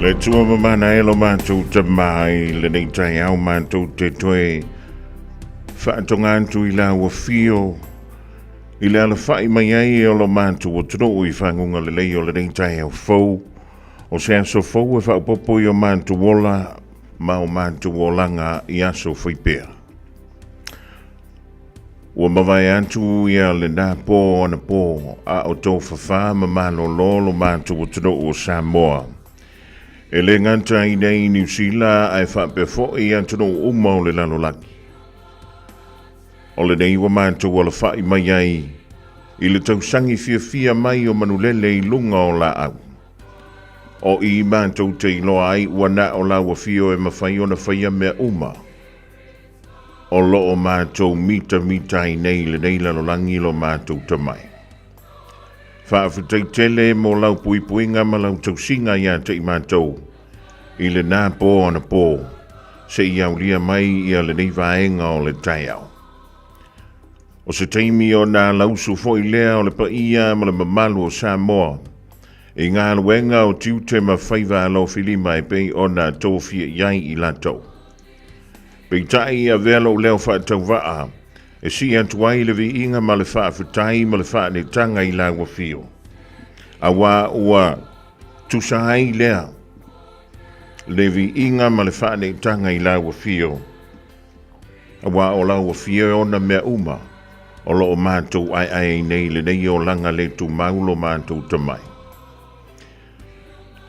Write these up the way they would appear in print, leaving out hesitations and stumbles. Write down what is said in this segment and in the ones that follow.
Le tua mamana e lo mātou te mai, le nei Taeao mātou te toe. Whaatongantu I la ua fio. I le ala whai mai ai o lo mātou o tino I whangunga le lei o le nei Taeao fau. O se aso fau e whaupopo I o mātou wola, ma o mātou wolanga I aso whaipea. Ua mawai atu ia le nā pō ana pō, a o tō whawha ma malo lolo mātou o tino o Samoa. E le nganta I nei New Zealand ai whapefo I antono umau le lalolaki. O le nei wa mātou ala whai mai ai, I le tausangi Fiafia mai o manulele I lunga o la au. O I mātou te iloa ai wana o la wafio e mawhai o na whaia mea uma. O lo o mātou mita I nei le nei lalolangi lo mātou tamai. Whaafutei tele mo lau puipuinga ma lau tausinga ia te I mātou. I le nā pō ana pō, se I au lia mai ia le nei vaenga o le Taeao. O se teimi o nā lausu fo I lea o le paia ma le mamalu o Samoa. I ngā luenga o tiu te mawhaiva alo filima e pei o nā tōwhia iai I latou. Pei tai a velo leo whaatau waa, e si atuai le vi inga ma le whaafutai ma le whaanetanga I la wafio. A wā ua tusai lea, le vi inga ma le whaanetanga I la wafio. A wā o la wafio o na mea uma, o lo o mātou ai nei le nei o langa le tu maulo mātou tamai.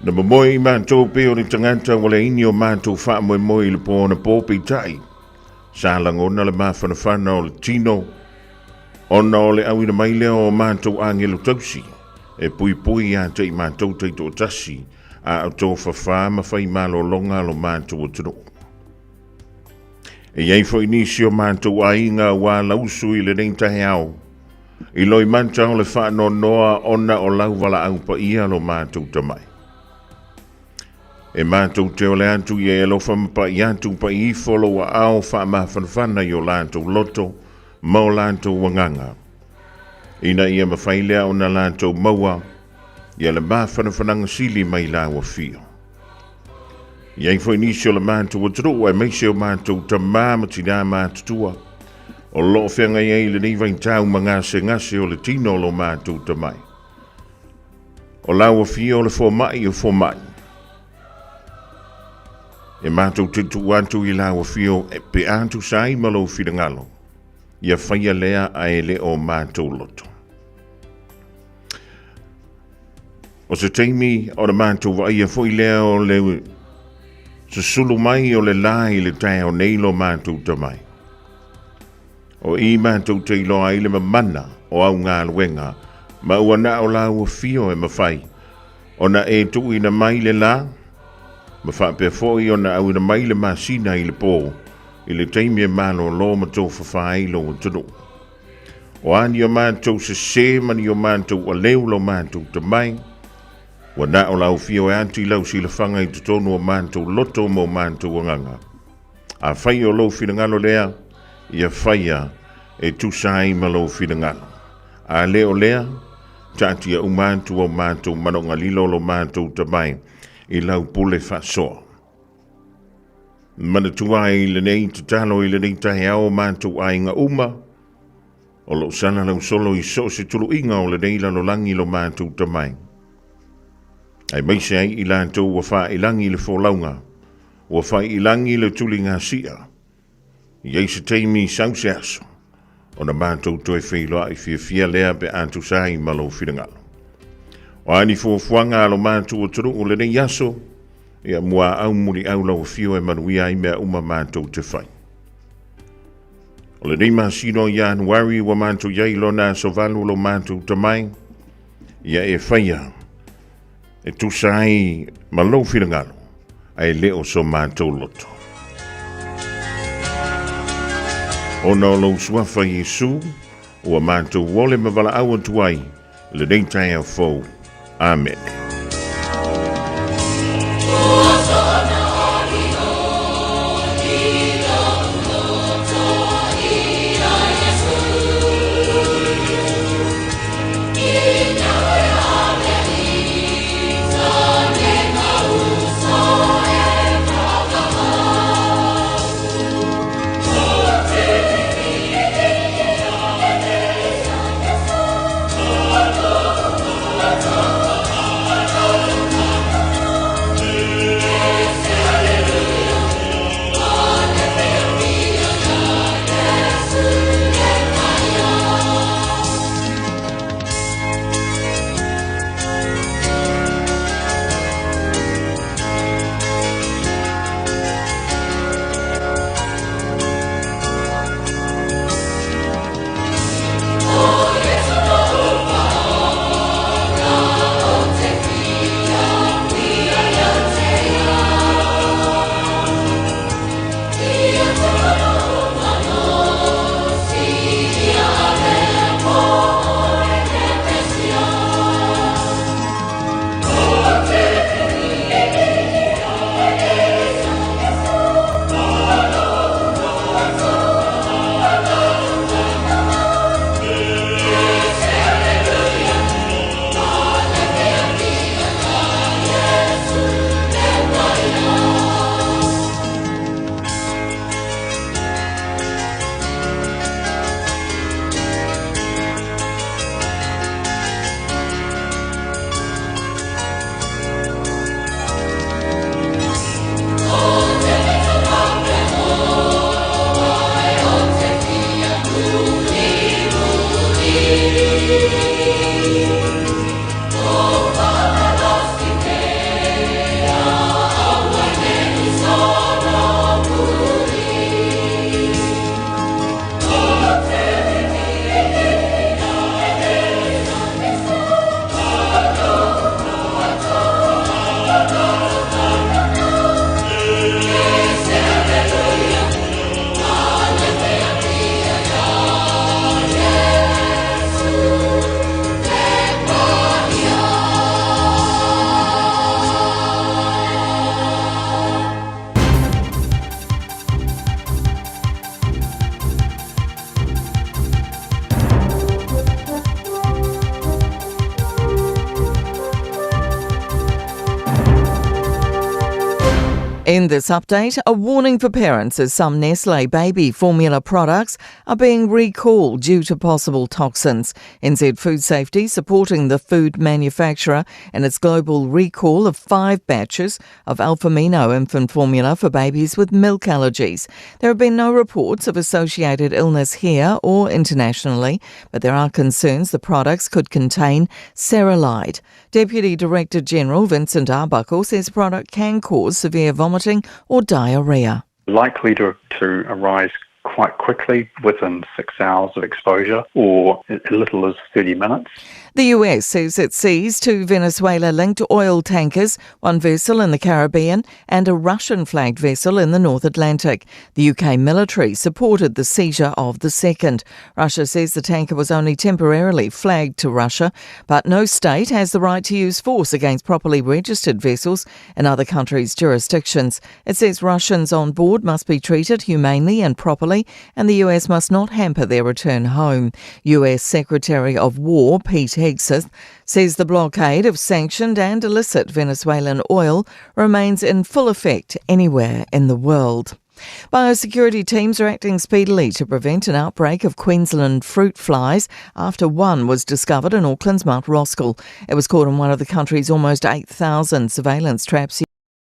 Na mamoi mātou peo ni tanganta wale ini o mātou wha moi le pōna pōpei tai. Sa langona le mawhanawhana o le tino. Ona o le awina mai leo o mātou angelo tausi. E pui a te I mātou te to tasi. A au tō whawha mawhai malo longa lo mātou o tino. E iei fo inisi o mātou a inga wā lausu I le nei Taeao. I loi manta o le whaano noa ona o lau wala au pa ia lo mātou tamai. E mātou te o le atu I e lofa mpa I atu pa I folo wa ao wha mawhanawhana I o lātou loto, mau lātou wanganga. Ina ia mawhailea o na lātou maua, ia le mawhanawhananga sili mai la wa fio. Iei fo inisi o le mātou o taro e meise o mātou ta māmati nā mātutua. O lo whenga iei le nei vain tau mangase ngase o le tino lo mātou ta mai. O la wa fio le fo mai o fo mai. E mātou te tu atu I la wafio e pe atu sai malo whirangalo. Ia whaia lea a ele o mātou loto. O se teimi o le mātou wa ia foi lea o le se sulu mai o le la I le Taeao nei lo mātou tamai. O I mātou te iloa I le mamana o au ngā luenga ma ua na o la wafio e mawhai. O na e tu ina mai le la ma whapea fōi o na au na mai le masina I le pō, I le teimi e malo lo ma tō whawhai lo o tunu. O ani o mātou se mani o mātou a leo lo mātou ta mai, wa na o lau fio e anti lau si le whanga I tutonu o mātou loto mo mātou nganga. A whai o lo whingalo lea, ia whaia e tusai ma lo whingalo. A leo lea, tātia o mātou manonga lilo lo mātou ta mai, I lau pule whasoa. Mana tua I le nei te talo I le nei Taeao mātou a inga uma. O lo sana lau solo I so se tulu inga o le nei lalolangi lo mātou tamai. Ai meise ai I lātou wa wha ilangi le fōlaunga. Wa wha ilangi le tuli ngā sia. Iei se teimi sausi aso. O na mātou toi whailoa I Fiafia lea pe atu sai malo whirangalo. O ani fuanga lo mātou o turu o le nei aso, ia mua au muri au lau fio e manuia I mea uma mātou te whai. O le nei masino I Januari wa mātou iai lona so valu lo mātou tamai, ia e whaia, e tusai malo whirangalo, ai leo so mātou loto. O na lo suafa Yesu, o mātou wole mawala au atuai, le nei Taeao fau. Amen. In this update, a warning for parents as some Nestlé baby formula products are being recalled due to possible toxins. NZ Food Safety supporting the food manufacturer in its global recall of 5 batches of Alfamino infant formula for babies with milk allergies. There have been no reports of associated illness here or internationally, but there are concerns the products could contain cerulide. Deputy Director General Vincent Arbuckle says the product can cause severe vomiting or diarrhoea. Likely to arise quite quickly within 6 hours of exposure or as little as 30 minutes. The US says it seized 2 Venezuela-linked oil tankers, 1 vessel in the Caribbean and a Russian-flagged vessel in the North Atlantic. The UK military supported the seizure of the second. Russia says the tanker was only temporarily flagged to Russia, but no state has the right to use force against properly registered vessels in other countries' jurisdictions. It says Russians on board must be treated humanely and properly, and the US must not hamper their return home. US Secretary of War Pete Hegseth says the blockade of sanctioned and illicit Venezuelan oil remains in full effect anywhere in the world. Biosecurity teams are acting speedily to prevent an outbreak of Queensland fruit flies after one was discovered in Auckland's Mount Roskill. It was caught in one of the country's almost 8,000 surveillance traps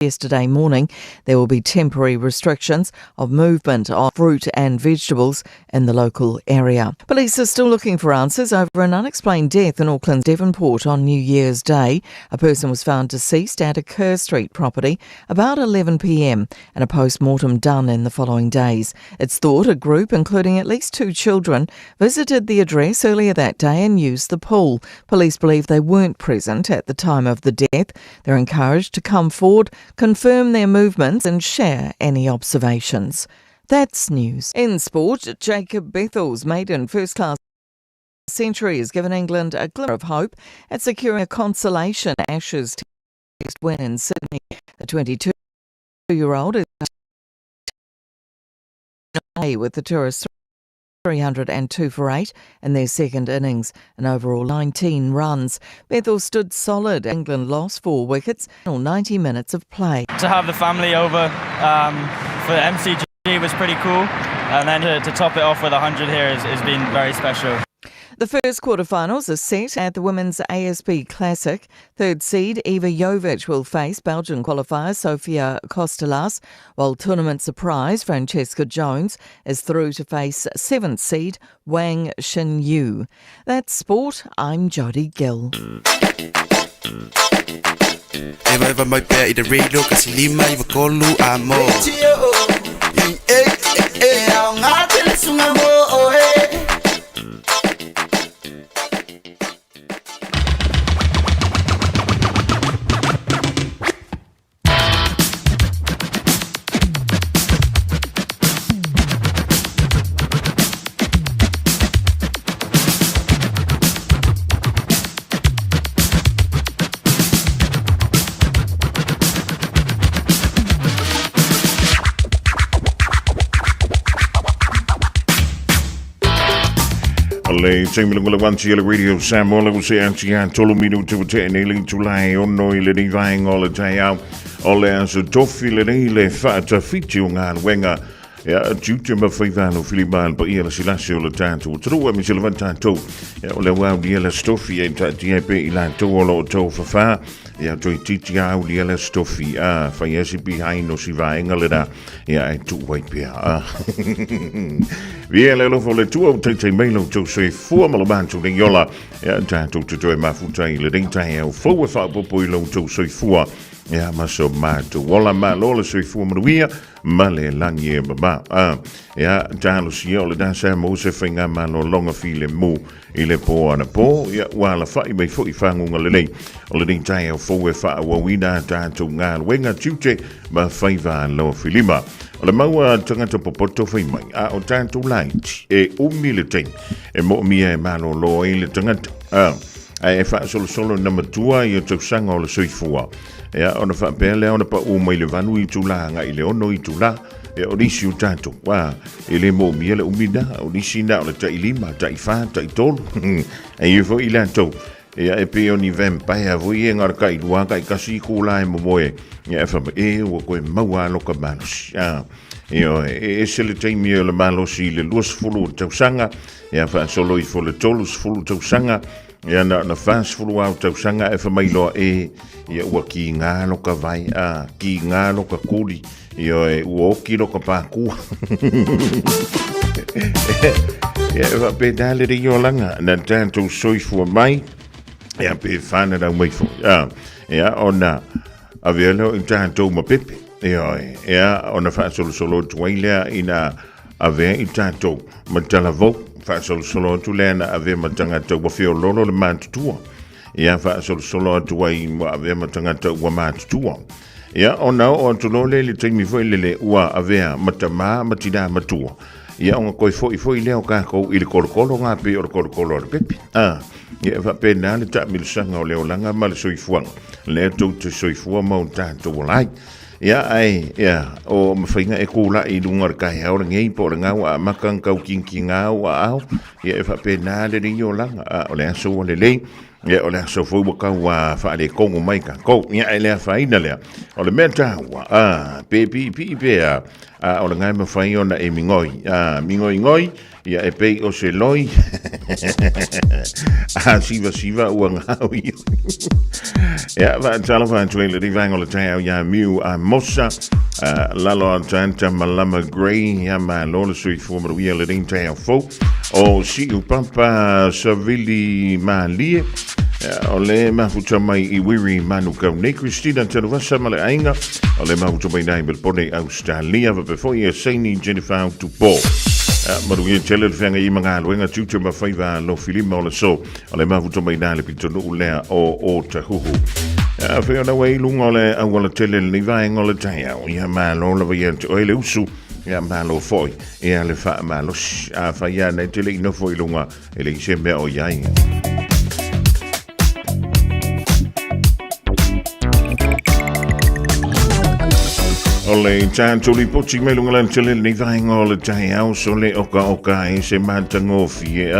yesterday morning. There will be temporary restrictions of movement of fruit and vegetables in the local area. Police are still looking for answers over an unexplained death in Auckland's Devonport on New Year's Day. A person was found deceased at a Kerr Street property about 11 p.m. and a post-mortem done in the following days. It's thought a group, including at least 2 children, visited the address earlier that day and used the pool. Police believe they weren't present at the time of the death. They're encouraged to come forward, confirm their movements and share any observations. That's news. In sport, Jacob Bethel's maiden first-class century has given England a glimmer of hope at securing a consolation Ashes Test win in Sydney. The 22-year-old is with the tourists 302 for 8 in their second innings and overall 19 runs. Bethel stood solid. England lost 4 wickets in 90 minutes of play. To have the family over for the MCG was pretty cool, and then to top it off with 100 here has been very special. The first quarterfinals are set at the Women's ASB Classic. Third seed Eva Jovic will face Belgian qualifier Sofia Costelas, while tournament surprise Francesca Jones is through to face 7th seed Wang Xinyu. That's sport. I'm Jodie Gill. Le Chamberlain Wansi Radio Samoa will say Antia Tolomino to Tenili to lie on no living all the Taeao. All as a toffee le fat a fitting wenga. Ja, tjuutje me vijfano Filibaan, but hier is Silasio le tanto. True, Michel Van Tanto. Ja, le wow, die hele stoffie en die heb je ilan to all to vervaar. ia toi titi au lia le stofi fai esi behind o si vaenga le da ia e tu wai pia via le lofo le tua te mailo tau se fua malabantu le yola ia tātou te toi mafutai le dei Taeao fau e whaapopo i lau tau se fua ia maso mātou wala mā lola se fua manuia ma le langi e mama ia tālo si o le da Samoa se whainga mā lo longa file mu i le po ana po ia wala whai mai fo i whangunga le nei o le dei Taeao fau e wha wawina tātou ngā wenga tiute ma whaiva lo filima o le maua tangata popoto whai mai o tātou light e le teng e mo mia e malo lo e le tangata e wha solo na matua i o tau sanga o le soifua ia ona wha pele ona pa mai le vanu i tula nga i le ono i tula e o nisi o tātou e le mo mia le umida o nisi na o le tai lima tai wha tai tolu e i fo i le atou ia e pe o ni vempai a voi e ngar kai lua kai kasi kula e momoe ia e wha o koe maua loka malos e se le teimi o le malos i le luas fulu tau sanga ia wha solo i fo le tolus fulu tau sanga ia na fast fulu au tau sanga e wha mailoa ia ua ki ngā loka vai ki ngā loka kuri ia e ua oki loka pākua ia e wha pe dale ri o langa na tātou soifua mai ia pe whana rau mai fo ia ona a velo i tātou ma pepe ia ona wha solo tuailea ina a vea i tātou ma talavou wha solo tu lena a vea ma tangata ua whio lolo le mātutua ia wha solo tuai a vea ma tangata ua mātutua ia ona o atulole le taimi foi lele ua a vea matama matina matua ia onga koi foi leo kako i le kolokolo ngā pe o le kolokolo le pepe ia wha pena le ta milusanga o leo langa ma le soifuanga le tau te soifua mau tātou lai ia o mawhainga e kūla i lunga kai hao le ngei po le ngau a makang kau kinki ngau a au ia e wha pena le ringi o langa o le aso o le lei ia o le aso fau wakau a wha le kongo mai ka kou ia e lea whaina lea o le mea tāua pe o le ngai mawhai ona e mingoi ngoi ia e pei o se loi siva ua ngau i ia tala whantua le rivanga o le Taeao ia miu a mosa lalo a tanta malama grey ia ma lola sui fuamaru ia le ring Taeao fau o si upapa savili malie o le mafuta mai i wiri manu kau nei Christina tanu wasa ma le ainga o le mafuta mai nai belpone Australia va before ia seini Jennifer tu po maru ia tele le whenga i mga aluenga tutu ma whaiva lo filima o le so o le mafuta mai nai le pitonu ulea o tahuhu whea na wei lunga o le awala tele le nivaenga o le Taeao ia ma lo la vai ante o ele usu ia malo foi ia le wha malos a whaia nei tele ino foi lunga ele i se mea o iai o le tātou li poti mai lunga lan tele ni vaenga o le Taeao so le oka e se mātangofi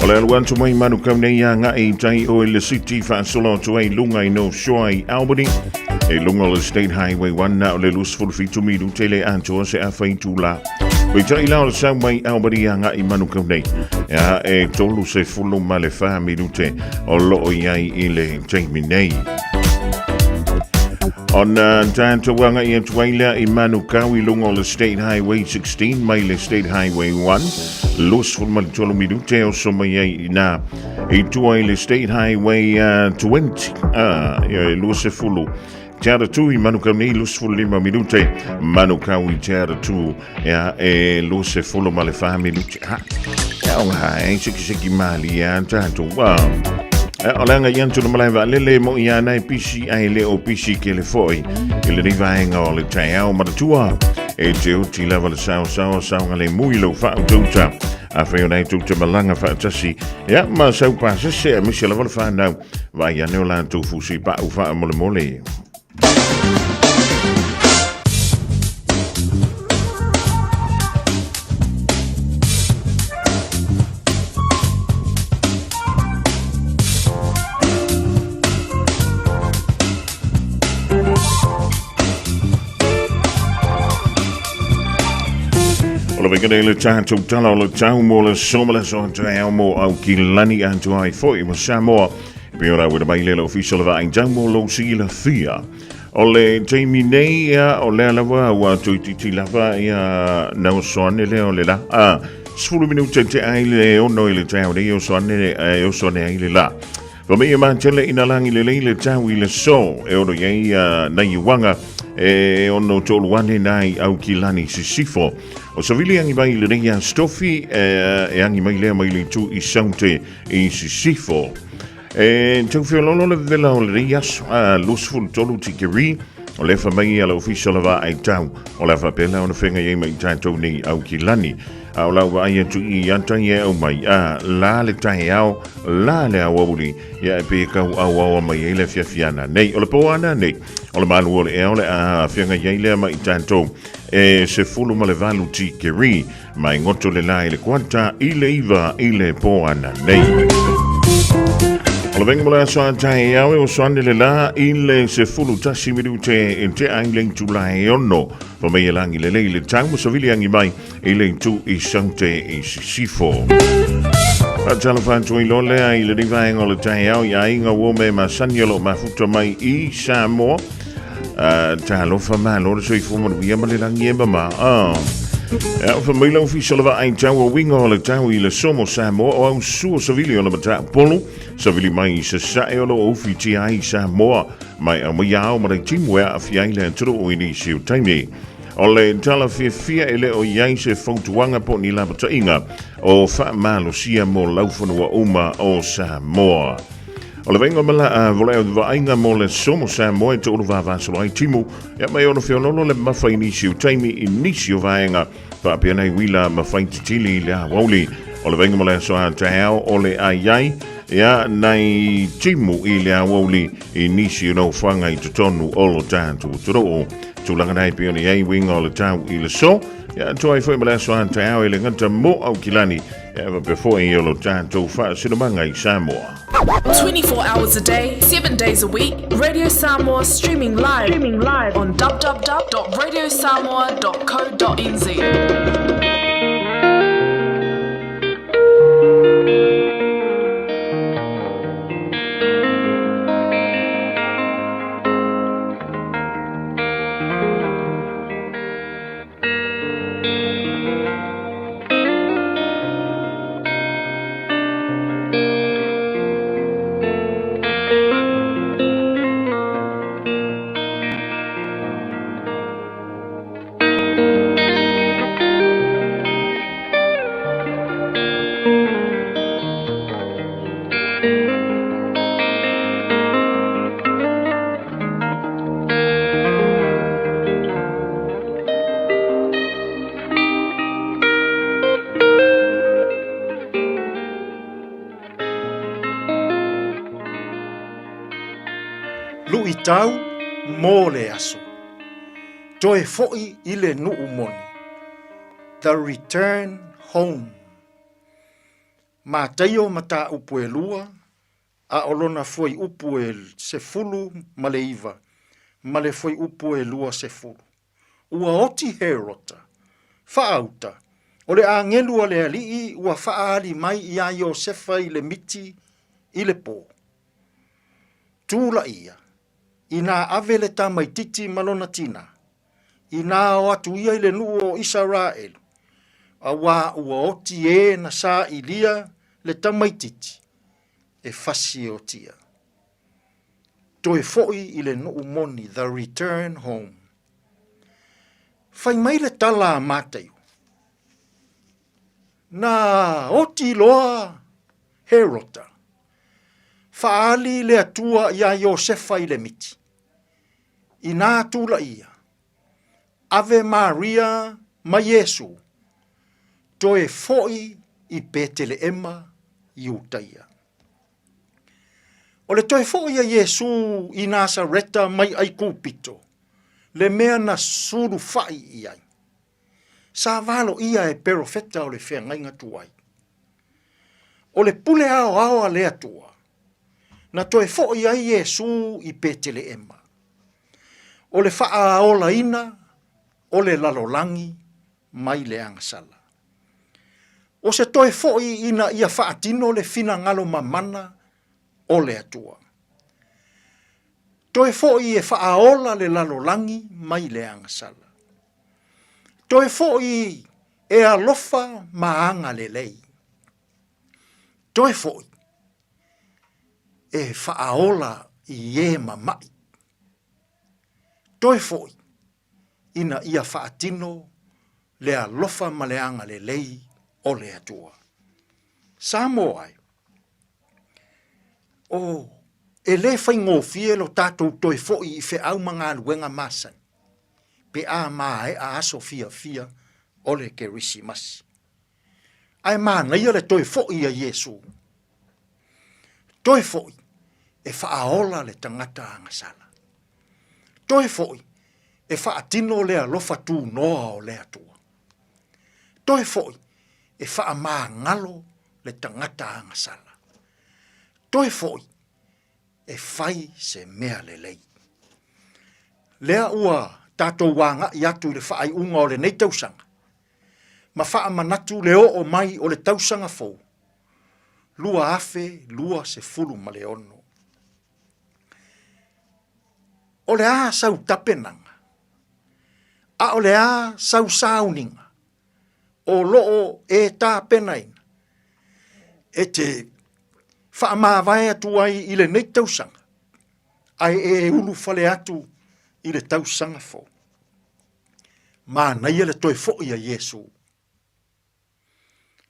o le aluantu mai manu kau nei a nga e tai o le city whaasolo tu ai lunga i no shoa i Albany e lunga o le State Highway 1 na o le lusful fitu miru tele antoa se a whaitu la Wei tai lao le sau mai Albany a nga i manu kau nei e tolu se fulu ma le wha miru te o loo iai i le taimi nei On tātou wanga i atuaila i manu kau i lunga o le State Highway 16 mai le State Highway 1 Los fulmali tolu minute o so mai i na i tua i le State Highway 20 Los e fulu Teara tu i manu kau nei los fulu 5 minute manu kau i teara tu e los e fulu ma le 5 minute o ngā siki mali tātou o langa iantu na malai wa lele mo i anai pisi ai le o pisi ke le foi i le rivaenga o le Taeao maratua e te uti lava le sao nga le mui lo wha utouta a wheo nei tuta malanga wha atasi ma sau pasa se a misi lava le whanau wa i aneo la tu fusi pa u wha mole Kene le tātou tala o le tau mo le somala so Taeao mo au ki lani antu ai foi mo Samoa Piora with a baile official of ein jammo lo sila fia. Ole Jamie nei o le lava wa tuiti lava ia no son le o le la. Sfulu minuti te aile o no ile tau de o son o son aile la. Wa me ma tele ina langi le tau ile so e o ye na yuanga e ono tolu wane nai au kilani sisifo. O savili angi mai le rea stofi e angi mai le tu I saunte I sisifo. E tau whio lono le vela o le reas lusful tolu tikiri o le fa mai ala official ava ai tau o le fa pela o na whenga ye mai tātou ni au kilani. Au lau wa aia tu I anta ye au mai la le Taeao la le awauli ia e pe kau au mai e le Fiafiana nei o le poana nei o le Malu o le eo le whenga ye le mai tātou e se fulu ma le valu tikiri mai ngoto le la le kwanta I le iwa I le poana nei. O le venga mola soa Taeao o soane le la I le se fulu tasi minute in te ailing tu la e ono pa mei langi le le tau mo savili angi mai I le tu I saunte I sisifo. A talafan I lole ai le rivaeng o le Taeao ia inga wome ma saniolo ma futa mai I Samoa. Talofa ma lore so I fumo wia ma le langi eba ma. Ja, van Malu official wa ein tau o winga o le tau I le somo Samoa o au suo savili o le mata polo savili mai se sae o le ofiti ai Samoa mai a mai au ma le timwea a fiaile antoro o ini siu taimi o le tala Fiafia ele o iai se fautuanga po ni la bata inga o fa malo sia mo laufanu wa uma o Samoa. O le venga mala voleo va ainga mo le somo Samoa e tolu va vasolo ai timu ia mai ono fionolo le mafa inisio taimi inisio vaenga pa pia nei wila mafa titili le wauli o le venga mala soa Taeao o le aiai ia nei timu I le wauli inisio no fanga I tutonu o lo tantu turo tulanga nei pia nei ai winga o le tau I le so ia toi foi mala soa Taeao I le ngata mo au kilani ia before I lo tantu fa sinamanga I Samoa. 24 hours a day, 7 days a week. Radio Samoa streaming live on www.radiosamoa.co.nz. Tau mō le aso. Toe fo'i I le nuu moni. The return home. Ma taio mata upu e lua, a olona foi upu e se fulu ma le iwa, ma le foi upu e lua se fulu. Ua oti he rota, whaauta, o le a ngelua le alii ua whaali mai I a Iosefa I le miti I le pō. Tūla ia. Ina ave le tamaititi malona tina. Ina o atu ia I le nuu o Israelu. Awa ua oti e na sa ilia le tamaititi. E fasi o tia. Toe fo'i I le nuu moni, the return home. Fai mai le tala māteu. Na oti loa herota. Faali le atua ia Iosefa I le miti. Ina tula ia. Ave Maria ma Yesu. Toe fo'i I Beteleema Iutaia. O le toe fo'i a Yesu I Nasareta mai ai kupito. Le mea na suru fai iai. Sa valo ia e perofeta o le whengainga tuai. O le pule ao le atua. Na toe fo'i ai Yesu I Beteleema. O le faa ola ina, o le lalolangi, mai le angasala. O se toe fo'i ina ia faa tino le fina ngalo mamana, o le atua. Toe fo'i e whaaola le lalolangi mai le angasala. Toe fo'i e alofa maanga le lei. Toe fo'i e whaaola i e mamai. Toe fo'i ina ia whaatino le alofa maleanga le lei o le atua. Samoa ai. O e le whai ngōwhie lo tātou toe fo'i i whe au mga luenga masan. Pe a maa e a aso Fiafia o le Keresimasi. Ai maa ngai le toe fo'i a Yesu. Toe fo'i e whaaola le tangata angasala. Toe fo'i e whaatino le alofa tū noa o le atua. Toe fo'i e whaamaa ngalo le tangata angasala. Toe fo'i e whai se mea le lei. Lea ua tātou wanga i atu le whaai unga o le nei tausanga. Ma wha manatu le o mai o le tausanga fou. Lua afe, lua se fulu ma le ono. O le a sau tapenanga. A o le a sau sauninga. O loo e tapenaina. E te wha maawai atu ai i le nei tausanga. Ai e ulu fale atu i le tausanga fou. Ma nei le toi fo'i a Yesu.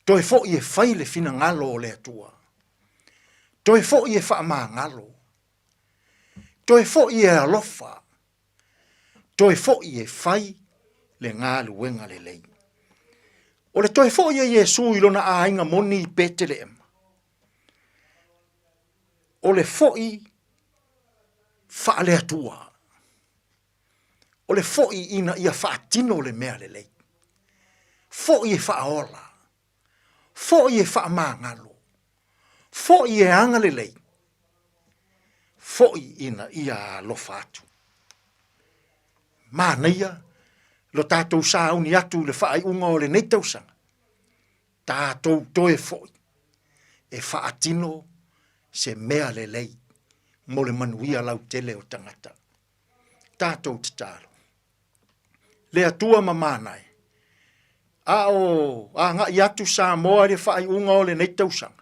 Toi fo'i e whai le fina ngalo o le atua. Toi fo'i e wha maa ngalo. Toi fo'i e alofa. Toi fo'i e whai le ngā luenga le lei. O le toi fo'i a Yesu i lona a inga moni i Betlehem. O le fo'i wha le atua. O le fo'i ina ia whaatino le mea le lei. Fo'i e whaola. Fo'i e wha maangalo. Fo'i e anga le lei. Fo'i ina ia lofa atu. Mānaia, lo tātou sāuni atu le whaai unga o le nei tausanga. Tātou toe fo'i. E whaatino se mea le lei. Mo le manuia lau tele o tangata. Tātou te tālo. Le atua mamānai. A ngā i atu Samoa le whaai unga o le nei tausanga.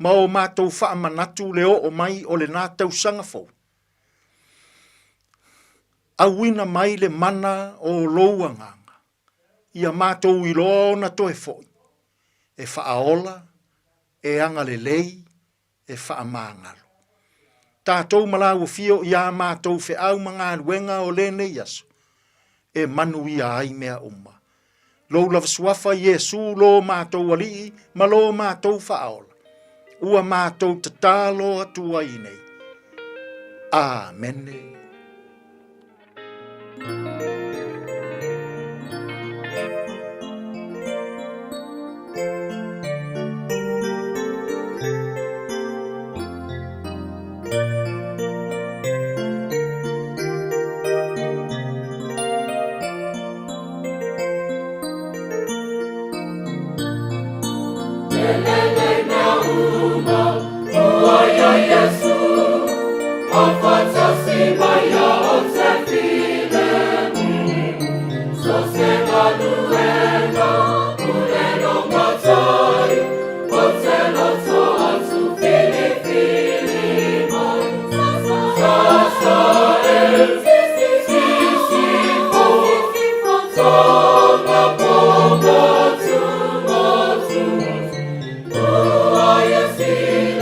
Ma o mātou wha manatu le o mai o le nā tausanga fou. A wina mai le mana o loua nganga. Ia mātou i loa na toe foi. E whaaola, e anga le lei, e whaamangalo. Tātou malau fio ia mātou whi au mga luenga o le nei aso. E manu ia ai mea umma. Lou lava suafa Yesu lo mātou alii, ma lo mātou whaaola. Ua mātou tatalo atua i nei. Amene. See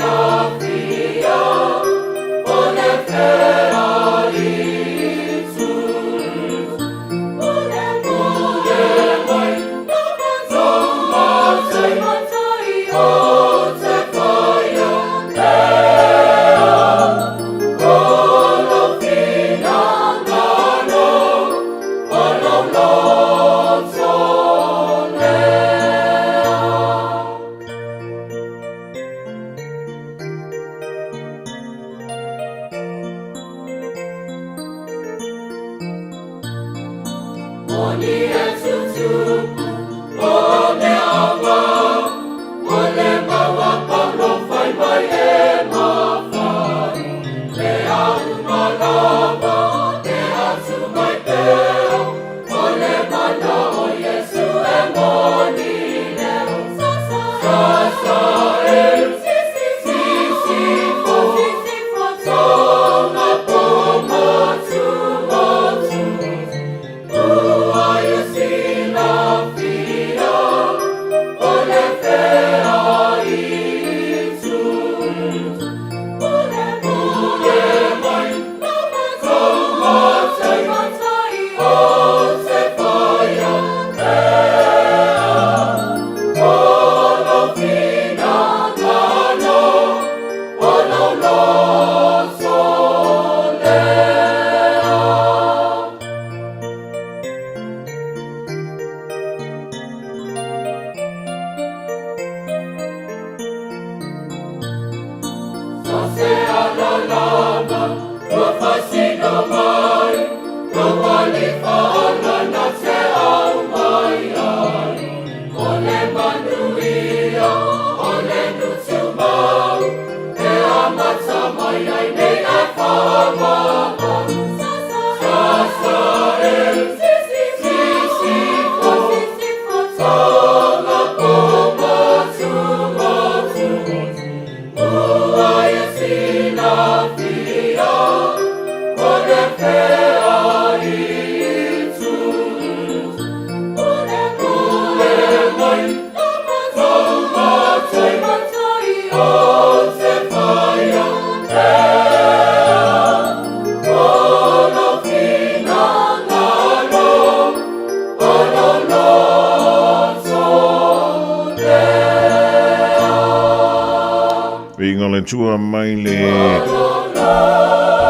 le tua mai le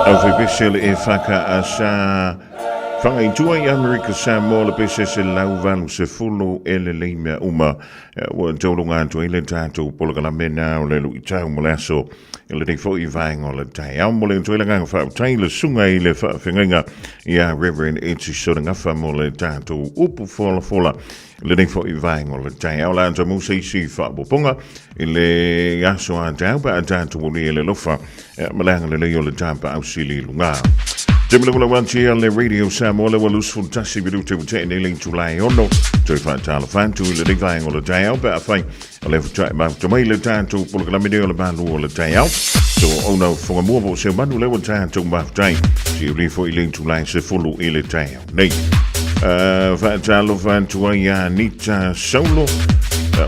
au fe pesel e whaka asa whanga i tua i Amerika Samoa le pese se lau valu se fulu e le leimea uma ua taurunga atu i le tātou polakala mena o le lu i tau mo le aso i le teifo i vaenga o le Taeao mo le atu i le nganga whao tai le sunga i le whaafengainga i a Reverend Eti Sorangafa mo le tātou upu fola le nei fo i vaenga o le Taeao la anta musa i si whaapoponga i le aso a Taeao pa a tātou o le lofa malanga le leo le tāpa au sili lunga. Jemele wala wanti le Radio Samoa le walus funtasi bidu te ute ne ling tulai ono toi fa tala fantu le nei vaenga o le Taeao pa a fai o le futai ma tomai le tātou polakala mene o le balu o le Taeao so ona fonga mua po se manu le wa tātou ma futai si uri fo i ling tulai se fulu i le Taeao nei Fatalo Fantua ya Nita Solo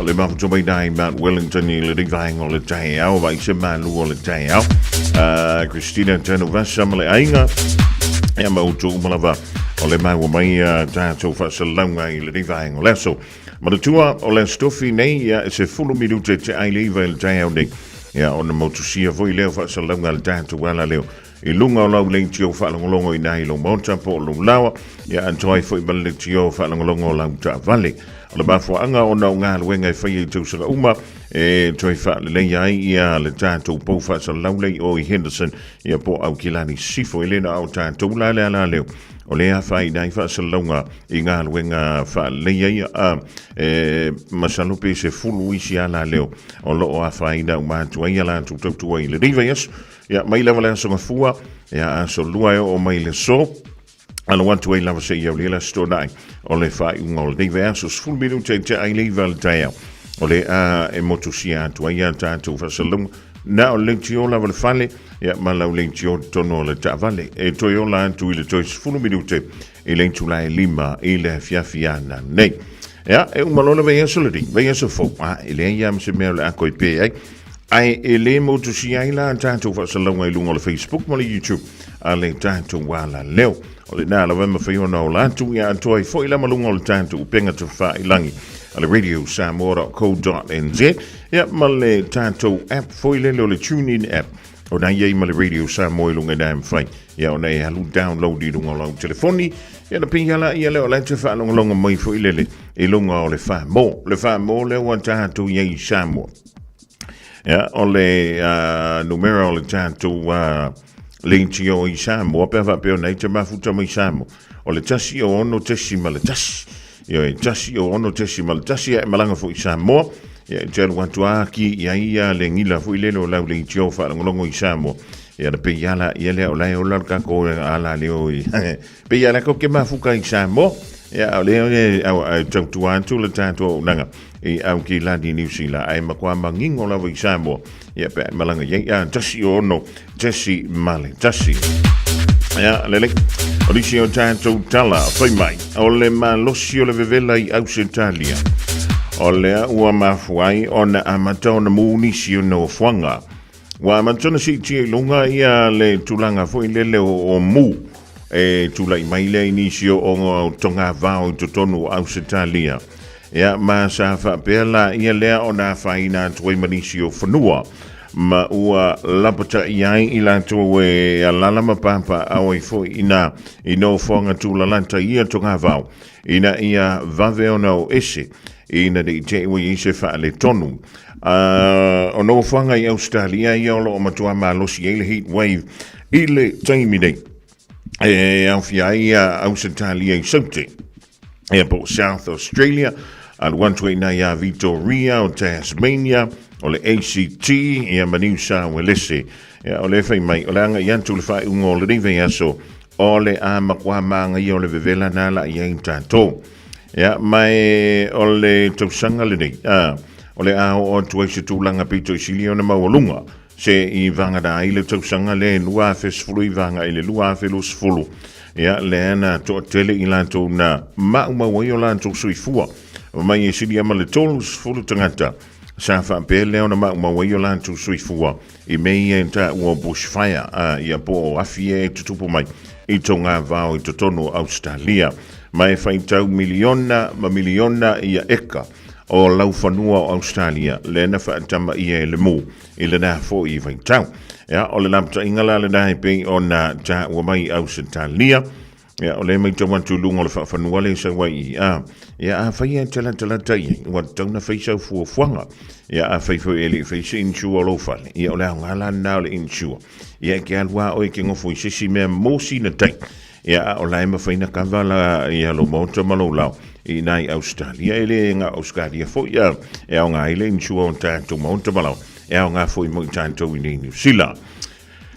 le mafuto mai dai Mount Wellington i le rivaing o le Taeao vai se Malu o le Taeao Christina Tanovasa male ainga ya mautu malava o le mau mai tātou whasalanga i le rivaing o leso ma le tua o le stofi nei ya se fulu minute te ailiva i le Taeao nei ya ona motusia voi leo whasalanga le tātou wala leo I lunga o lau leng tio whaalongolongo I nai lo monta po lo lawa ia antoi fo I bale tio whaalongolongo lau ta vale o le bafo anga o nau ngā luenga I whai I tausanga uma e toi whaalelei ai ia le tātou pou whaasa laulei o I Henderson ia po au kilani sifo I lena au tātou la leo o lea whai nai whaasa launga I ngā luenga whaalelei ai masalope se fulu isi ala leo o lo o a whai nau mātua ia la tūtautua I le riva yasu ya mai lava le aso ngafua ya aso lua o mai le so ala wantu ai lava se ia le sto nai o le fai ngol de verso full minute te ai le val Taeao o le a e motusia tu ai ta tu fasalung na o le tio lava le fale ya mala o le tio tono le tavale e to yo la tu le to full minute e le tu la lima e le Fiafia na nei ya e un malona ve aso le ve aso fo e le ia se me le a ko pe ai ai ele motu si ai la tātou whasalonga I lunga o le Facebook mo le YouTube a le tātou wala leo o le nā la wema whiona o lātu ia antoa I fo I lama lunga o le tātou upenga te wha I langi a le Radio Samoa.co.nz ia ma le tātou app fo I le TuneIn app o na iei ma le Radio Samoa I lunga nā mwhai ia o nei halu download I lunga o lau telefoni ia na pingala ia leo lai te wha longa mai fo I lele I lunga o le wha mo leo a tātou iei Samoa ya ole numero le tātou lentio I Samoa pe va pe nei te mafuta mai Samoa ole tasi o ono tasi ma le tasi yo tasi o ono tasi ma le tasi e malanga fo I Samoa ya te wantu aki ia le ngila fo I le no lau lentio fa longo I Samoa ya pe yala ile o lai o la ka ko ala le o pe yala ko ke mafuka I Samoa ya ole au tautu antu le tātou nanga I au ki lani New Zealand ai makua mangingo la i Samoa ia pe malanga ye tasi ono tasi male tasi ia lele orisi o tātou tala whai mai o le malosi o le vevela I Australia o lea ua mafuai o na amata o na mūnisi o no whanga wa matona si tia lunga ia le tulanga fo lele o mu e tula I mai le inisio o tonga vao I totonu Australia ia ma sa fa pela ia lea o na faina tuai manisio whanua ma ua lapata iai I lanto e alala mapapa au I fo ina ino whanga tulalanta ia tonga vao ina ia vave o nao ese ina de te ua I se fa le tonu o no whanga I Australia I olo o matua malosi e le heat wave I le taimi nei e au Fiafia Australia I saute e po South Australia al 129 ia Victoria o Tasmania o le ACT ia New South Wales ia o le fai mai o le anga iantu le fai ungo le rive aso o le a makua manga I o le vevela nala ia in tato ia mai o le tausanga le nei o le ao o tuai se tūlanga pito I sili o na maualunga se I vanga da I le tausanga le lua fesfulu I vanga I le lua felusfulu ia le ana to tele I lanto na maumawai o lanto suifua mai e sili ama le tolus fulu tangata sa fa pele ona maumawai o lanto suifua I mei e ta ua bushfire ia po o afie tutupu mai I tonga vao I totonu Australia mai fai tau miliona ia eka o lau whanua o Australia le na whaatama I e le mu I le na fo I vai tau ia o le lamta ingala le nahi pe o na ta ua mai Australia ia o le mai tau mantu lunga le whanua le sa wai ia a whai e tala tai ua tau na whai sau fuanga ia a whai fo e le whai se insua lo whale ia o le au ngala nao le insua ia ke alwa o e ke ngofo I sisi mea mosi na tai ia o lai ma whai na kavala ia lo mauta malo lau I nai Australia ele nga Australia fo ia e au ngā ile insua o tātou maunta malau e au ngā fo I mo tātou I New Zealand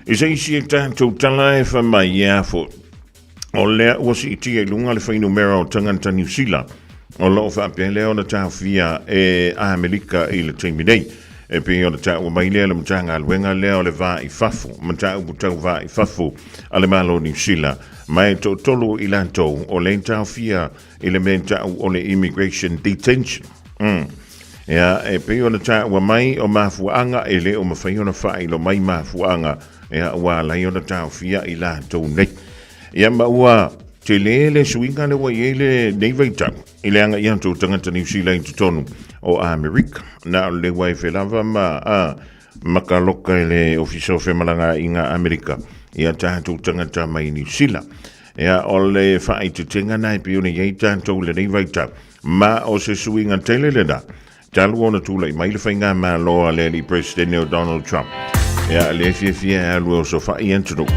I se isi e tātou tala e whamai ia fo o lea wasi I tia lunga le whainu mera o tanganta New Zealand o loo whapea leo na Fiafia e Amerika I le teimi nei e pe o na tāua mai lea le mtanga alwenga leo le vā I fafu mtau butau vā I fafu ale malo New Zealand mai to tolu I lantou o le Fiafia I le menta o le immigration detention ia e pe o na tāua mai o mafuanga e le o mawhai o na whai lo mai mafuanga ia ua lai o na Fiafia I lantou nei ia maua te le suinga le wa ele nei vaitau I le anga ianto tangata New Zealand tutonu o Amerika na le wai felava makaloka le ofiso femalanga inga Amerika ia tātou tangata mai New Zealand ia o le whai te tenga nai pione iei tātou le nei vaitau ma o se suinga tele le da talu ona tula I mai le whainga ma loa le li President Donald Trump ia le Fiafia alu o so whai antunu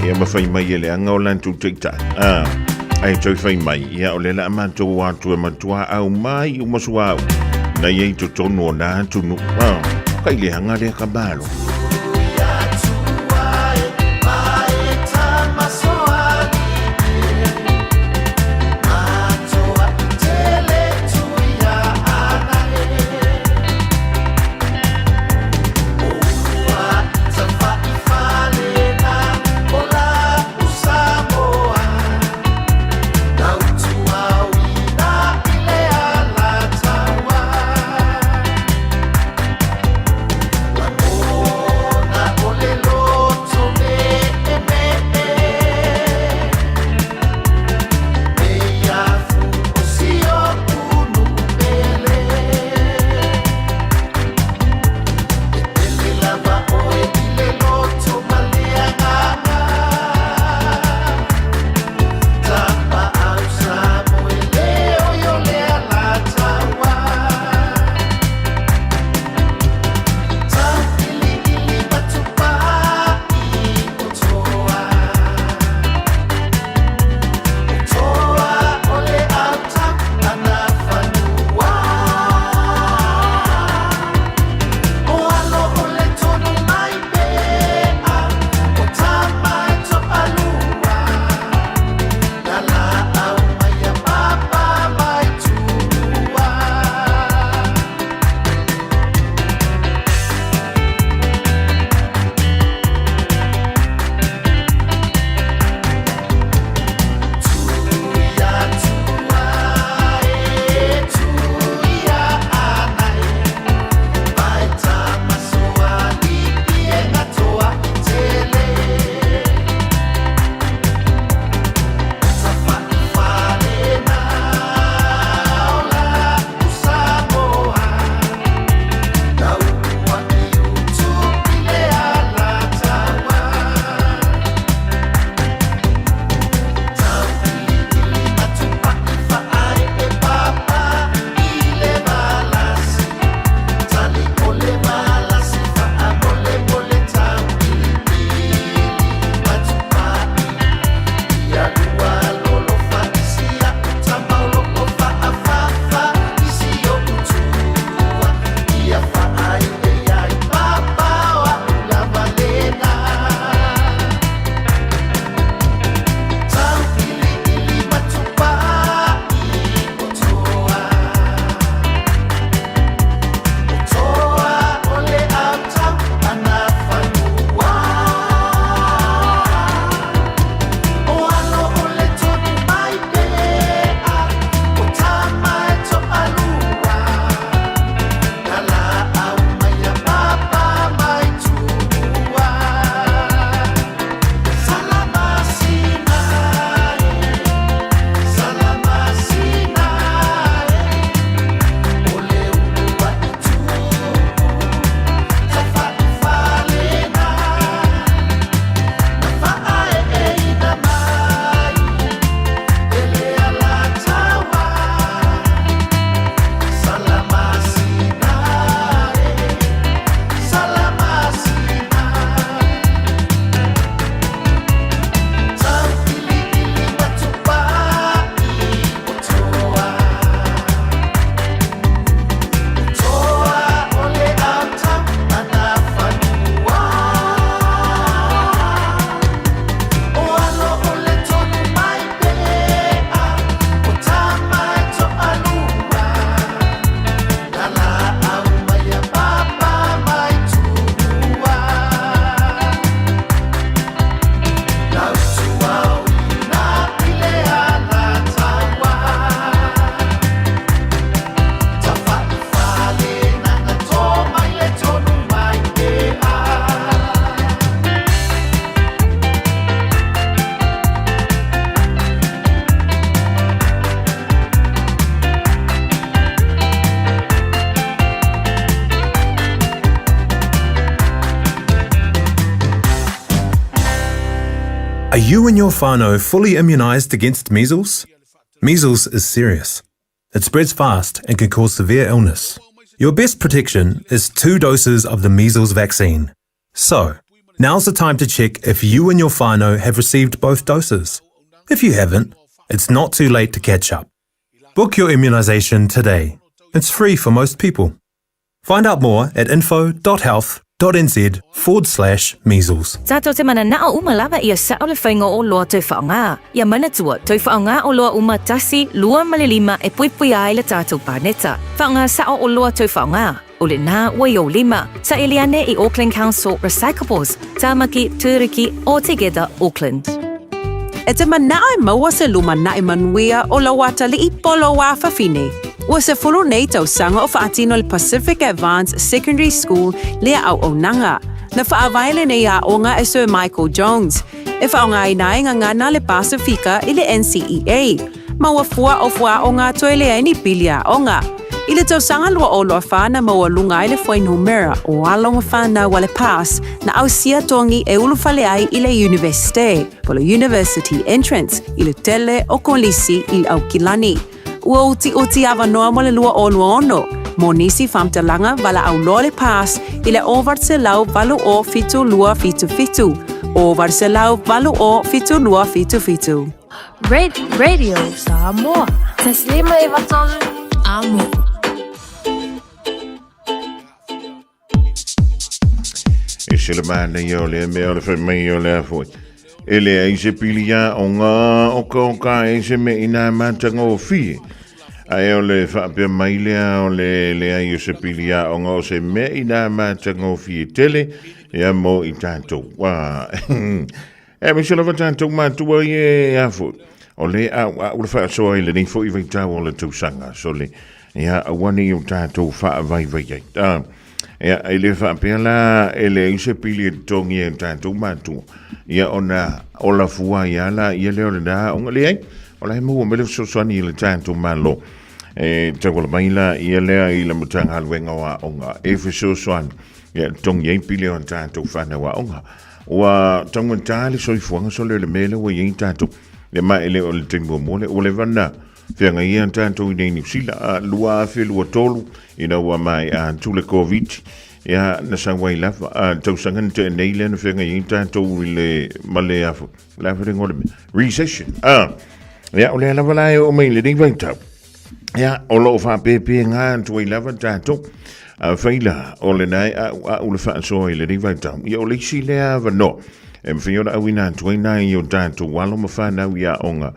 ia mawhai mai ele anga o lantu teita ai tau whai mai ia o le la amanto watu e matua au mai umasua au na iei to tonu o na tunu kai le hanga le kabalo Oh you and your whānau fully immunised against measles? Measles is serious. It spreads fast and can cause severe illness. Your best protection is 2 doses of the measles vaccine. So, now's the time to check if you and your whānau have received both doses. If you haven't, it's not too late to catch up. Book your immunisation today. It's free for most people. Find out more at info.health.nz/measles. Zato te mana nao umalava ia sao le whainga o loa tui whaonga. Ia mana tua, tui whaonga o loa umatasi, lua malilima e puipui ai le tātou pāneta. Whaonga sao o loa tui whaonga. O le nā wai o lima, sa Eliane I Auckland Council Recyclables, Tāmaki, Tūriki, All Together, Auckland. E te mana e maua se luma na e manuia o la wata li I polo wa whawhine. Ua se fulu nei tau sanga o whaatino le Pacific Advanced Secondary School lea au o nanga. Na whaawaile nei a onga e Sir Michael Jones. E whaonga I nai ngana le Pasifika I le NCEA. Maua fua o fua o ngā toe lea ni pilia onga. I le tau sanga lua o loa whana maua lunga I le whainumera o alonga whana wale pass na au sia tongi e ulufale ai I le Universite, po le University Entrance, I le tele o kolisi I au kilani. Ua uti awa noa mo le lua o lua ono. Mo nisi whamtalanga wala au loa le pass I le ovar se lau valu o fitu lua fitu fitu. Ovar se lau valu o fitu lua fitu fitu. Radio Samoa. Taslima iwatol amo. Isile mana yo le me o le fa me yo le foi. Ele ai se pilia o nga o ka e se me ina mantanga o fi. Ai o le fa pe mai le le ai se pilia o nga o se me ina mantanga o fi tele ya mo I tanto. Wa. E mi se la tanto ma tu ye ya fu. O le o le fa so ile ni fo I vai ta o le tu sanga so le ya wani o tanto fa vai vai. Ya ele fa pela ele se pili tongi en tanto matu ya ona ola fua ya la ya le ona on le ola mo me le so soni le tanto malo te ko maila ya le I le mutanga alwenga wa onga e fe so swan ya tongi en pili on tanto fa na wa onga wa tongo tali so fuanga so le mele wa yin tanto le ma ele o le tembo mo le o le vana Fianga ia tanto I nei sila lua fe lua tolu ina wa mai tu le covid ya na sangwai lava tau sangan te nei le fianga ia tanto le male afu la fe ngol recession ya ole lava lai o mai le ding vanta ya o lo fa pepe nga tu lava tanto faila ole nai o le fa so le ding vanta ya ole sila va no em fiona awina 29 yo tanto walo mafana ya onga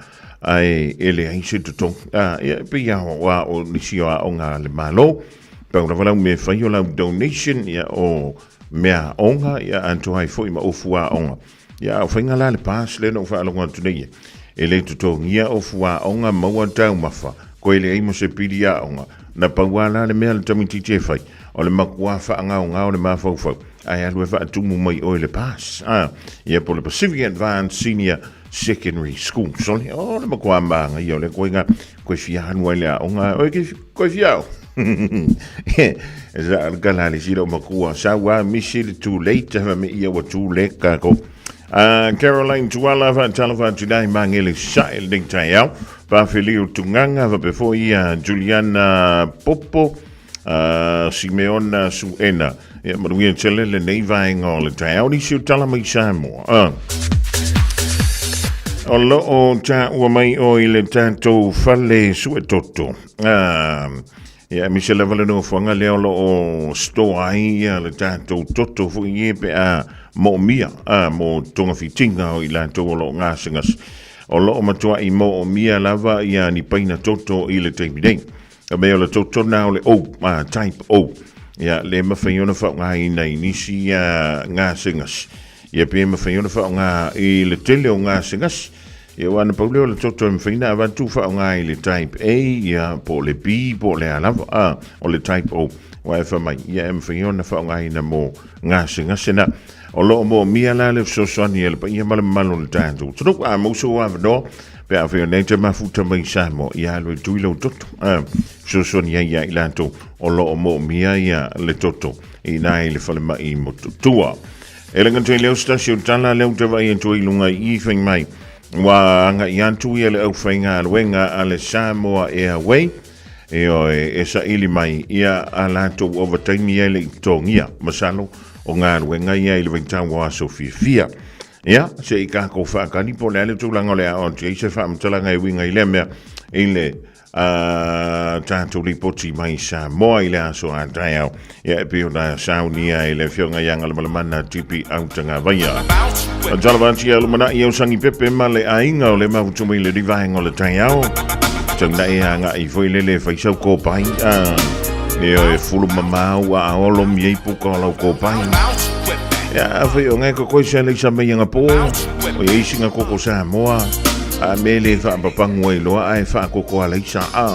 ai ele ai se to ya pe ya wa o nisio a onga le malo pe o vala me fa yo la donation ya o mea onga ya anto ai foi ma ofua onga ya o finga la le pas le no fa lo ngantu nei ele to ya ofua onga ma wa tau mafa ko ele ai mo se pidia onga na pa wala le mea le tamiti che fai o le makua fa nga o le ma fa ai alu fa tu mo mai o le pas ya po le Pacific Advanced Senior Secondary School. So, le makua manga yo le koinga ko fia hanwa le onga o ke ko fia. Eza algala le silo makua sawa misil too late ha me ia wa too late ka ko. Caroline Tuala va talava today mangele shail ding Taeao pa Felio Tunganga va before ia Juliana Popo Simeona Suena. Ja, maar we tellen le nei vaing al le Taeao ni siu tala mai Samoa. Olo o ta ua mai o I le tanto fale su e toto. Ja, mi se levele no fanga le olo o sto ai le tanto toto fu ie pe mo mia mo tonga fitinga o I la to lo ngasingas. Olo o matua I mo mia lava ia ni paina toto I le taimideng. Me o le toto na o le type O. Ya le mawhaiona whao ngai nei nisi ngā singas. Ia pe mawhaiona whao ngā I le tele o ngā singas. Ia wana pauleo le toto mwhaina awantu whao ngai le type A, ia po le B, po le alawa, o le type O. Wai whamai, ia mawhaiona whao ngai na mo ngā singas. Na o loo mo mia la le fsoswani ia le pa ia male malo le tātou. Tunuk mauso wawano, pe a wheo neita mafuta mai Samoa, ia alwe tuilo toto. Fsoswani ia I lanto. O loo mo mia ia le toto I nai le whale mai mo tutua. Elenga tui leo stasio tala leo te vai tui lunga I whaing mai. Wa anga I antu ia le au whainga aluenga ale Samoa Airway. E sa ili mai ia alato overtime ia le tongia masalo o ngā aluenga ia ili wengtawa so Fiafia. Ia, se I kako whaakani po le tūlanga le aon te se whaamtalanga I winga I le mea I le tātou ripoti mai Samoa I le aso a Taeao. Ia e pio na saunia I le whionga ianga le malamana tipi autanga vaia. A talavanti a lumana I au sangi pepe ma le ainga o le mawutumi le rivahenga o le Taeao. Tangna e anga I foi lele whaisau ko pai. E o e fulu mamau a olo miei puka o lau ko pai. Ia a whai o ngai ko koi sa leisa mei anga po. O e isinga koko Samoa. A mele whaapapangu e loa ai whaakoko a leisa a.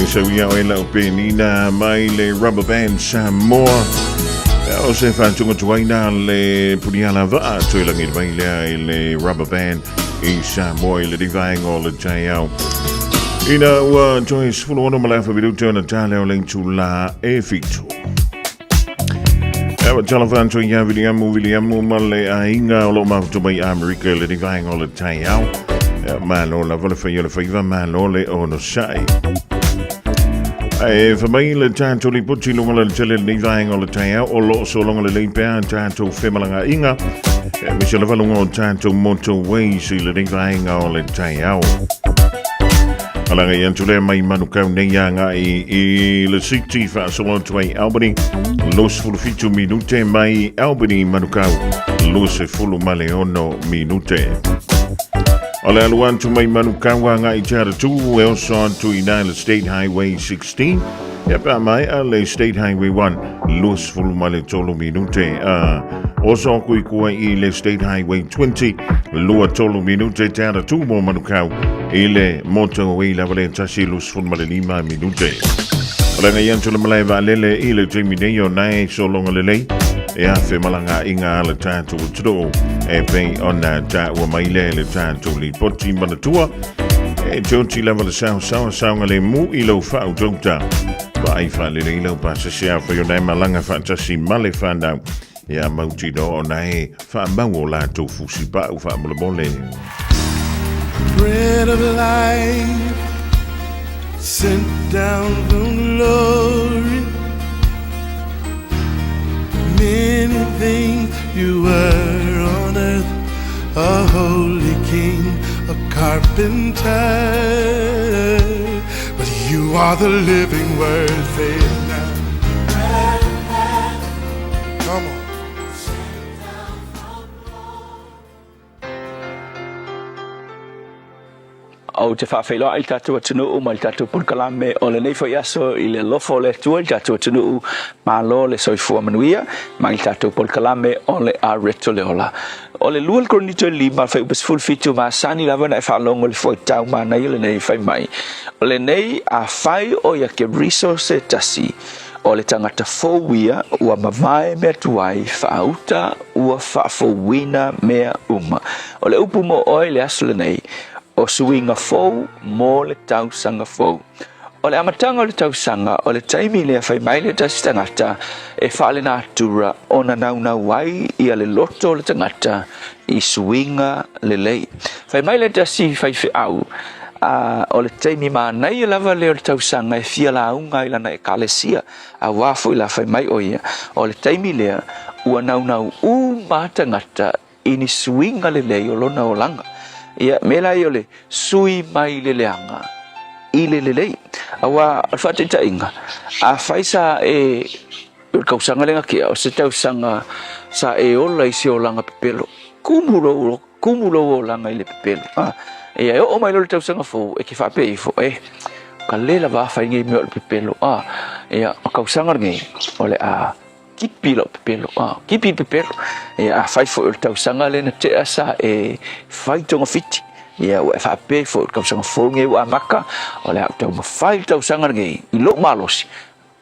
so ia o ela o penina mai le rubber band Samoa. O se whantunga tuaina le puniala vaa tuilangi mai le rubber band I Samoa I le divaingo le Taeao. Ina ua Joyce Fulono Malafa Biduto na Taeao ling tu la e fitu. Ewa talafan tu ia Williamu male a inga o lo mafutu mai Amerika le divaingo le Taeao. Malo la vola fa yola fa malo le ono sai. Fa mai le tanto li puti lunga le tele ni vainga le Taeao o lo so longa le leipea tanto femalanga inga. Mi se la valunga o tanto motorway si le ni vainga o le Taeao. Alanga yantu le mai manukau nei yanga I le city fa so on to Albany. Los fulfitu minute mai Albany manukau. Los fulu maleono minute. Ole aluan tu mai manukawa nga itara tu e oso tu ina le State Highway 16. Yapa mai le State Highway 1 lus fulu male tolo minute. Oso kui kua I le State Highway 20 lua tolo minute tara tu mo manukau ile motorway la vale tasi lus fulu male 5 minute. Ole nga yantu le malai valele ile termineo nai so longa lelei. E a fe malanga inga le tātou tro e pei ona ta ua maile le tātou li poti manatua e jonti lava le saunga le mu I lau whau tauta pa ai wha le lau pa sa sea whai o nei malanga whaatasi male whanau e a mauti do o nei wha mau o lātou fusi pa u wha mula mole. Bread of life sent down from glory. Many things you were on earth, a holy king, a carpenter, but you are the living word, say it now. Come on. O te whawhelo I tātou atunu o mai tātou pulkalame o le nei whai aso I le lofo le tua I tātou atunu ma lo le soifua manuia mai tātou pulkalame o le a reto le ola. O le lua le koronito li ma whai upes fulfitu ma sani lava na e whalongo le whai tau ma nei le nei whai mai. O le nei a whai o ia ke resource tasi o le tangata fōwia ua mavae mea tuai whaauta ua whaafowina mea uma. O le upu mo oi le aso le nei o suinga fou mo le tausanga fou. O le amatanga o le tausanga o le taimi lea whai mai le tasi tangata e whaale nā tura o na nauna wai I a le loto o le tangata I suinga le lei. Whai mai le tasi whai au o le taimi maa nei e lava leo le tausanga e fia la unga I lana e kalesia a wafo I la whai mai o ia. O le taimi lea ua naunau mā tangata I ni suinga le lei o lona o langa. Ia mela I ole sui mai le leanga I le lelei awa alfatita inga a faisa e kausanga lenga kia o se tausanga sa e ola I se olanga pepelo kumulo o langa I le pepelo ia o mai lo le tausanga fo e ki fa pe fo ka lela va fa ngai me o pepelo ia kausanga ngai ole a kipi lo pepelo kipi pepelo a fai fo il tausanga le na te asa e fai tonga fiti ia o fa pe fo tausanga fo nge wa maka o le tau ma fai tausanga nge I lo malosi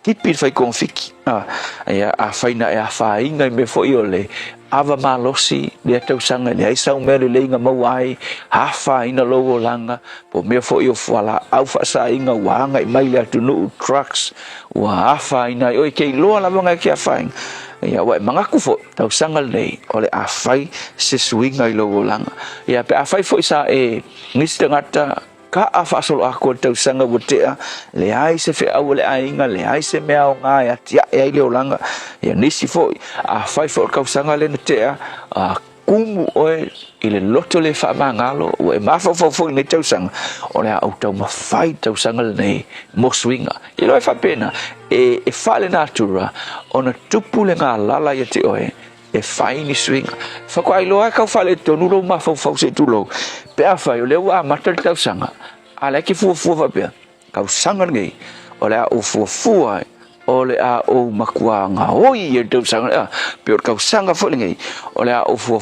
kipi fai kon fiki ia a fai na e a fai ngai me fo I ole ava malosi le tausanga le ai sau me le inga mawai ha fai na logo langa po me fo I o fala au fa sa inga wanga I mai le tunu trucks wa fai na o ke lo la vanga ke fai ia wa mangaku fo tausanga le ole a fai se swinga I logo langa ia pe a fai fo isa e ngisi ngata ka a fa solo a ko tausanga botea le ai se fe au le ainga le ai se me au nga ya tia e le olanga ia nisi fo a fai fo tausanga le tea a kumu oe I le loto le fa mangalo o e mafo fo nei tausanga o le au tau mafai tausanga le nei mo swinga I lo e fa pena e fa le natura ona tupu le ngā lala ia te oe e fai ni swinga fa ko ai lo a kau fa le tonu lo mafo fo se tu lo pe a fai o le wa matal tausanga ala ki fu fa pe kau sanga ngai o le o fu o le a o makua nga oi e tausanga pe o kau sanga fo ngai o le a o fu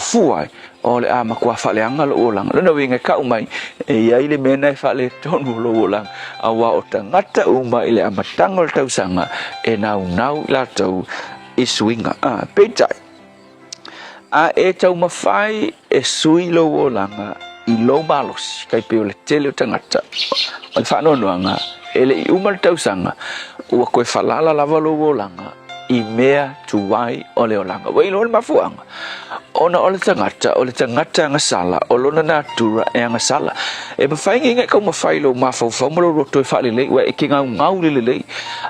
o le a makua faleanga lo olanga lana winga ka umai e ai le mena fale tonu lo olanga awa o tangata uma ile amatanga le tausanga e nau la tau i swinga petai a e tau mafai e sui lo olanga i lo malos kai pe le tele o tangata o fa no noanga ele i uma le tausanga ua koe falala lava lo olanga i mea tuai o le olanga wai lo le mafuanga ona o le tangata ngasala o lona natura e ngasala e mawhai nginga kau mawhai lo mawhau mo lo roto e whale lei wa e ke ngau le lei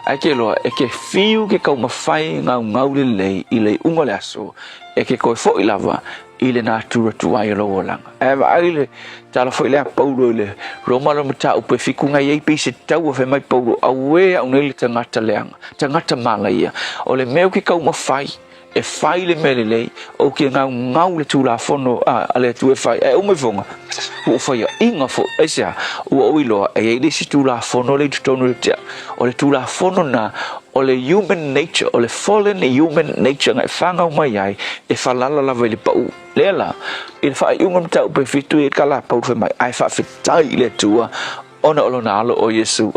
ai ke loa e ke fiu ke kau mawhai ngau le lei i le unga le aso e ke koe fo i lava i le natura tuai o lo olanga e ai le tala fo i lea paulo i le roma lo mata upe fiku ngai ei pise tau a mai paulo awe au nei le tangata leanga tangata malaia o le meo ke kau mawhai e fai le mele lei o ke ngau le tula fono ale tu e fai e o me fonga o fai inga fo e sia o iloa e le si tula fono le tonu le tia o le tula fono na o le human nature o le fallen human nature ngai fanga mai ai e falala la vele pau lela e fai unga mta pe fitu e kala pau fe mai ai fa fitai le tua ona olona alo o Yesu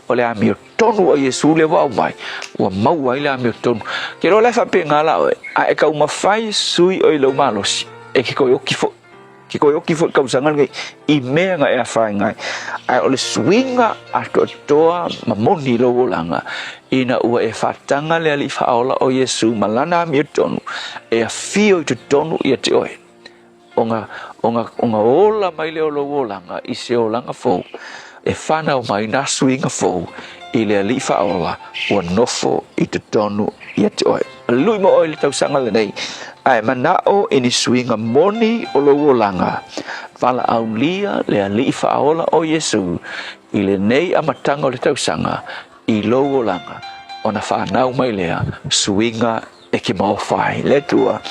o le amio tonu o Yesu le wa mai wa mau ai le amio tonu ke lo le fa pe ngala o e ka uma fai sui o lo malos e ke ko yoki fo ka usanga ngai i mea nga e fai ngai ai o le swinga a toa mamoni lo langa ina ua e fatanga le ali fa ola o Yesu malana amio tonu e a fio to tonu ia te oi onga ola mai le lo langa i se olanga fo e whanau mai na swinga fo i le alifa ola ua nofo i te tonu i te oe. Lui mo oi le tausanga le nei. Ai manao i ni swinga moni o lo langa. Wala au lia le alifa ola o Yesu i le nei amatanga o le tausanga i lo langa. Ona whanau mai lea swinga e ki maofai. Le tua.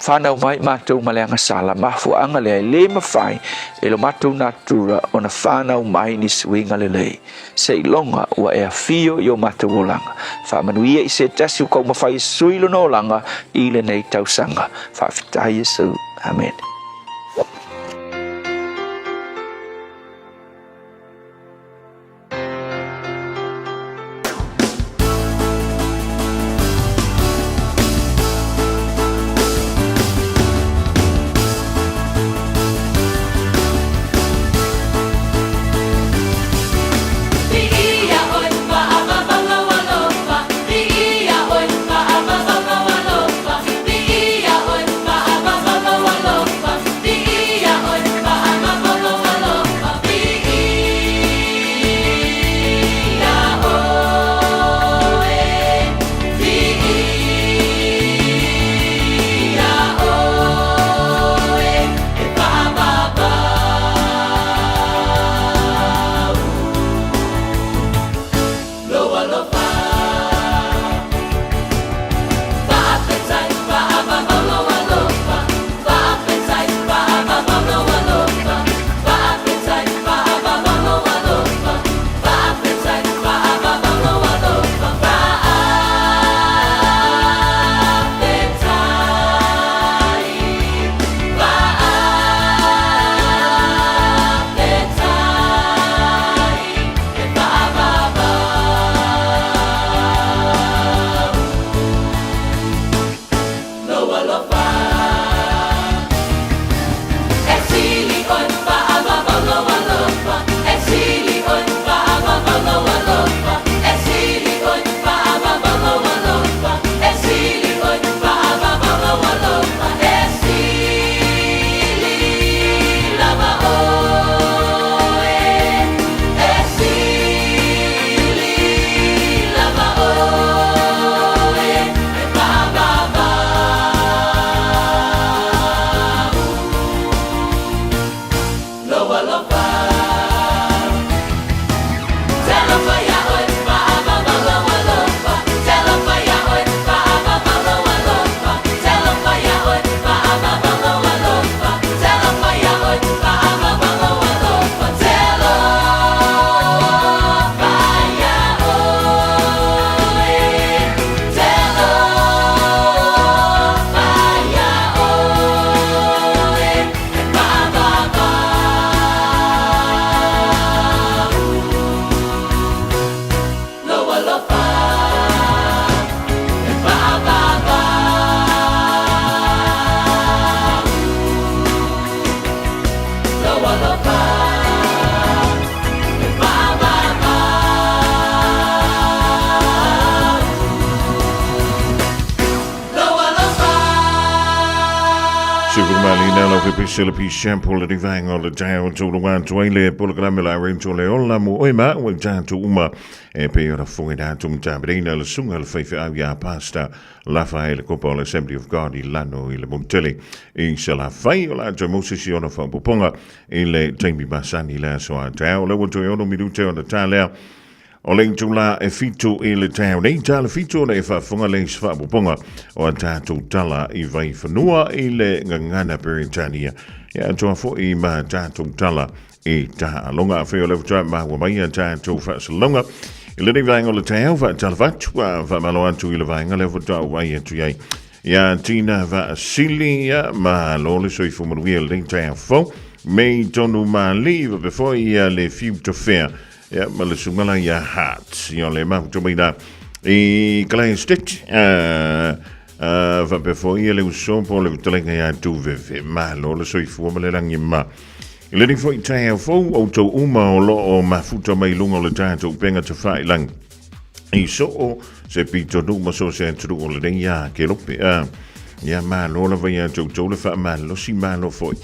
Whanau mai mātou maleanga sala mafuanga lea le mawhai e lo mātou natura o na whanau mai ni swinga le lei. Se ilonga ua e a fio i o mātou o langa. Whamanuia i se tasi u kau mawhai suilo no langa i le nei tausanga. Whawhitai Yesu. Amen. Alofa. Nella Vipisilla P. Shampoo, the Divang or the Town to the one to Ele, Pulgramilla, Rinto Leola, Moema, with Jan to Uma, a pair of Foidatum Tabrina, Sungal Fiafia Pasta, Rafael Copol, Assembly of God, Ilano, Il Montelli, Isala Fayola, Jamosiona from Puponga, Ile, Jamie Bassani, Lasso, Taeao, Level Toyono Midute on the Talia. Olen tula e fitu I le tau nei tala fitu le fa funga le sfa puponga o tatu tala I vai fanua I le ngangana peritania ya toa fo I ma tatu tala I ta longa fe o le fa ma wa mai tatu fa longa I le vai ngol tau fa tala fa fa malo antu I le vai ngale fa tau vai tu yai ya tina va sili ya ma lo le so I fu mo le tau fo me tonu ma leave before I le future fair. Ja, maar de sumala ja hat. Ja, le ma to bida. E klein stitch. Va per foi le uso po le telenga ja tu ve ma lo le so I fu me lang ma. Le ding foi Taeao fo auto uma o lo o ma futa mai lungo le tato penga te fai lang. I so o se pito du ma so se tu le ding ja ke lo pe. Ja ma lo le va ja to le fa ma lo si ma lo foi.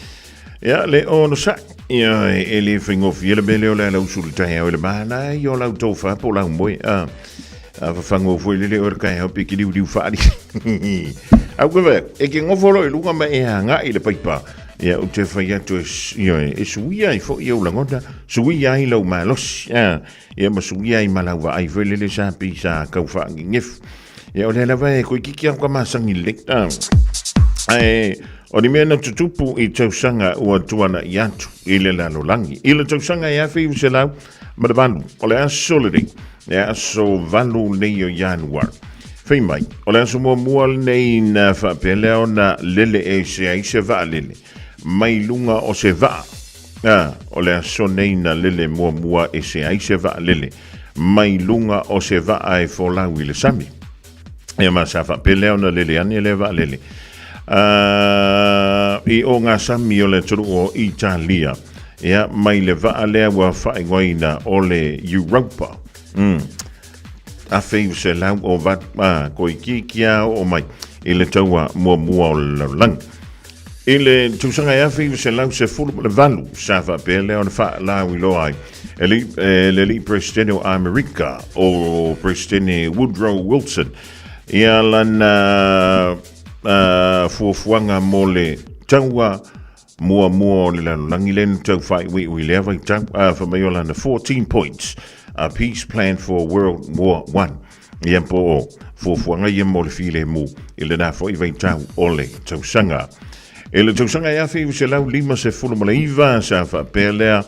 Ja, le ono sa. Ja, ele fing of jelle belle la usul Taeao le bana yo la tofa po la mooi. Va fango foi le orka op ik diu fa di. Au que ek ngo folo lu nga e hanga I le paipa. Ja, o te fa ya to yo e suia I fo yo la ngota. Suia I lo malos. Ja, ma suia I malawa ai vele le sa pisa ka fa ngif. Ja, o le la va ko ki ka ma sang I lek. O ni mea na tutupu I tausanga ua tuana I atu I le lalolangi. I le tausanga I awhi u se lau ma le valu. O le aso solidi. Le aso valu nei o Januar. Whai mai. O le aso mua nei na whapeleo na lele e se aise vaa lele. Mai lunga o se vaa. O le aso nei na lele mua e se aise vaa lele. Mai lunga o se vaa e folau I le sami. E ma sa whapeleo na lele ane le vaa lele. I o ngā sami o le turu o Italia ia mai le vaa lea wa whaingoina o le Europa a wheu se lau o vat koi kikia o mai I le taua mua o lang I le tūsanga ia wheu se lau se fulu le valu sa whapea lea o le wha lau I loai le li presidente o Amerika o presidente Woodrow Wilson ia lana fuafuanga mo le taua mua le langi len tau fai we leva tau for mayola na 14 points a peace plan for World War I ia po fuafuanga ia mo le file mu I le na fo I vai tau ole tau sanga ele tau sanga ia fi se lau lima se fulu mo le iva sa fa pelea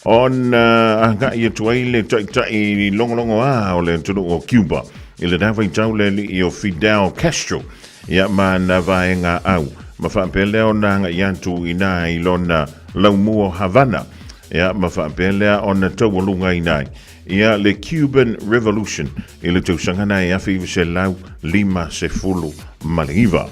on anga ia tuaile tai longo o le tunu o Cuba ele na vai tau le I o Fidel Castro ia mana vaenga au ma whaapelea na nga iantu ina I lona laumua Havana ia ma whaapelea ona taualunga ina ia le Cuban Revolution I le tausangana ia whiu se lau lima se fulu maliva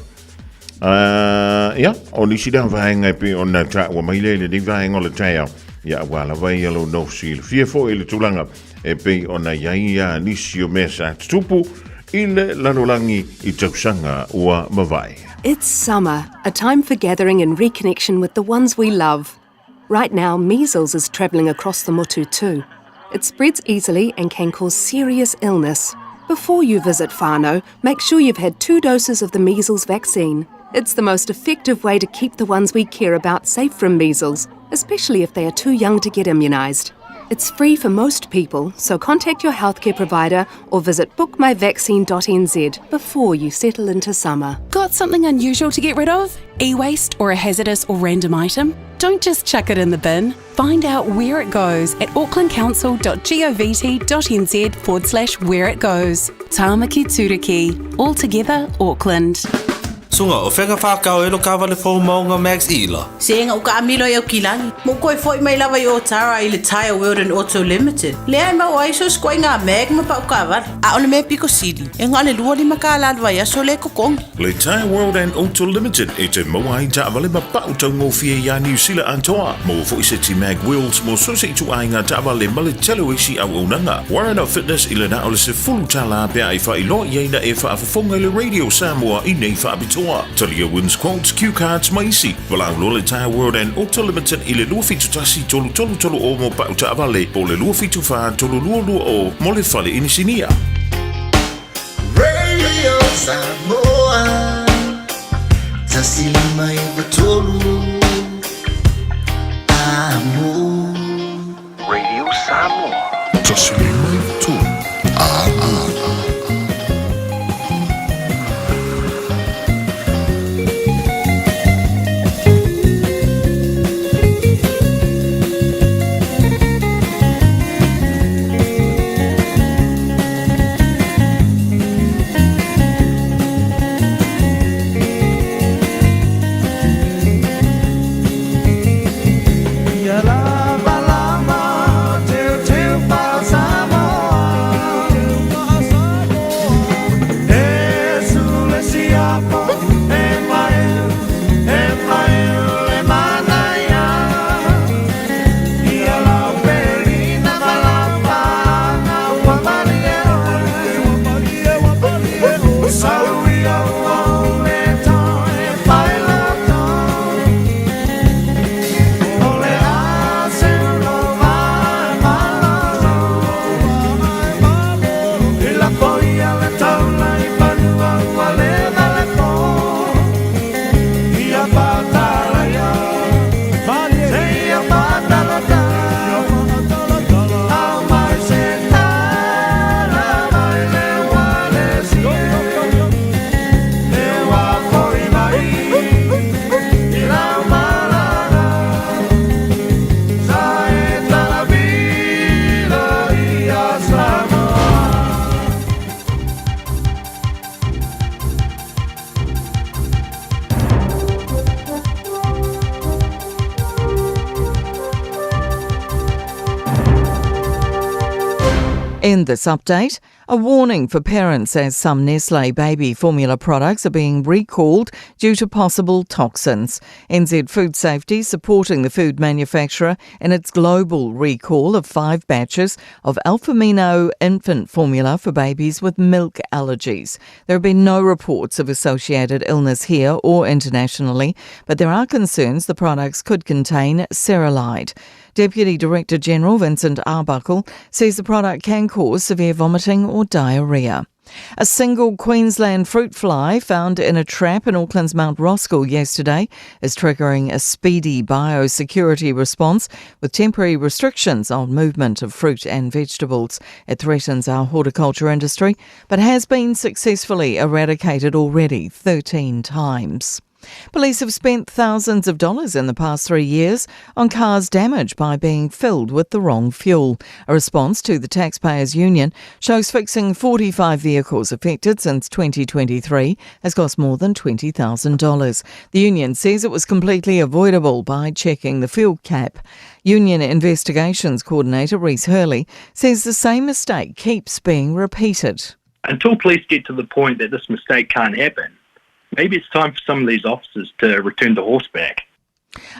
ia o nisi da vaenga pe ona ta wa maile le vaenga o le Taeao ia wala vai alo no si le fiafo I le tulanga e pe ona ia nisi o mesa tupu Ile lalolangi I tausanga ua mawai. It's summer, a time for gathering and reconnection with the ones we love. Right now, measles is travelling across the motu too. It spreads easily and can cause serious illness. Before you visit whānau, make sure you've had 2 doses of the measles vaccine. It's the most effective way to keep the ones we care about safe from measles, especially if they are too young to get immunised. It's free for most people, so contact your healthcare provider or visit bookmyvaccine.nz before you settle into summer. Got something unusual to get rid of? E-waste or a hazardous or random item? Don't just chuck it in the bin. Find out where it goes at aucklandcouncil.govt.nz/where it goes. Tāmaki Turiki. All together, Auckland. Sunga o whenga whakao elo ka wale fo maunga Max Ila. Senga uka amilo e o kilangi. Mo koe foi mai lava I o tara I le Taeao World and Auto Limited. Le ai mau aiso skoi ngā meg ma pa uka wale. A ole me piko sidi. E ngā le lua lima ka alalwa ia so le kokong. Le Taeao World and Auto Limited e te maua I ta wale ma pa utau ngō fia ia New Zealand antoa. Mo fo I se ti mag wheels mo so se tu ai ngā ta wale ma le telo isi au unanga. Warren Up Fitness I le na ole se fulu tala pia I wha I loa I eina e wha afafonga le Radio Samoa I nei wha abito toa. Talia wins quotes, cue cards, maisi. Walang lole Taeao World and Auto Limited ile luafi tutasi tolu o mo pa uta avale. Pole luafi tufa tolu lua o mole fale inisinia. Radio Samoa Tasilima ibatolu Amo Radio Samoa Tasilima ibatolu In this update, a warning for parents as some Nestlé baby formula products are being recalled due to possible toxins. NZ Food Safety supporting the food manufacturer in its global recall of 5 batches of alpha-amino infant formula for babies with milk allergies. There have been no reports of associated illness here or internationally, but there are concerns the products could contain cerulide. Deputy Director General Vincent Arbuckle says the product can cause severe vomiting or diarrhoea. A single Queensland fruit fly found in a trap in Auckland's Mount Roskill yesterday is triggering a speedy biosecurity response with temporary restrictions on movement of fruit and vegetables. It threatens our horticulture industry, but has been successfully eradicated already 13 times. Police have spent thousands of dollars in the past 3 years on cars damaged by being filled with the wrong fuel. A response to the Taxpayers Union shows fixing 45 vehicles affected since 2023 has cost more than $20,000. The union says it was completely avoidable by checking the fuel cap. Union Investigations Coordinator Reece Hurley says the same mistake keeps being repeated. Until police get to the point that this mistake can't happen, maybe it's time for some of these officers to return to horseback.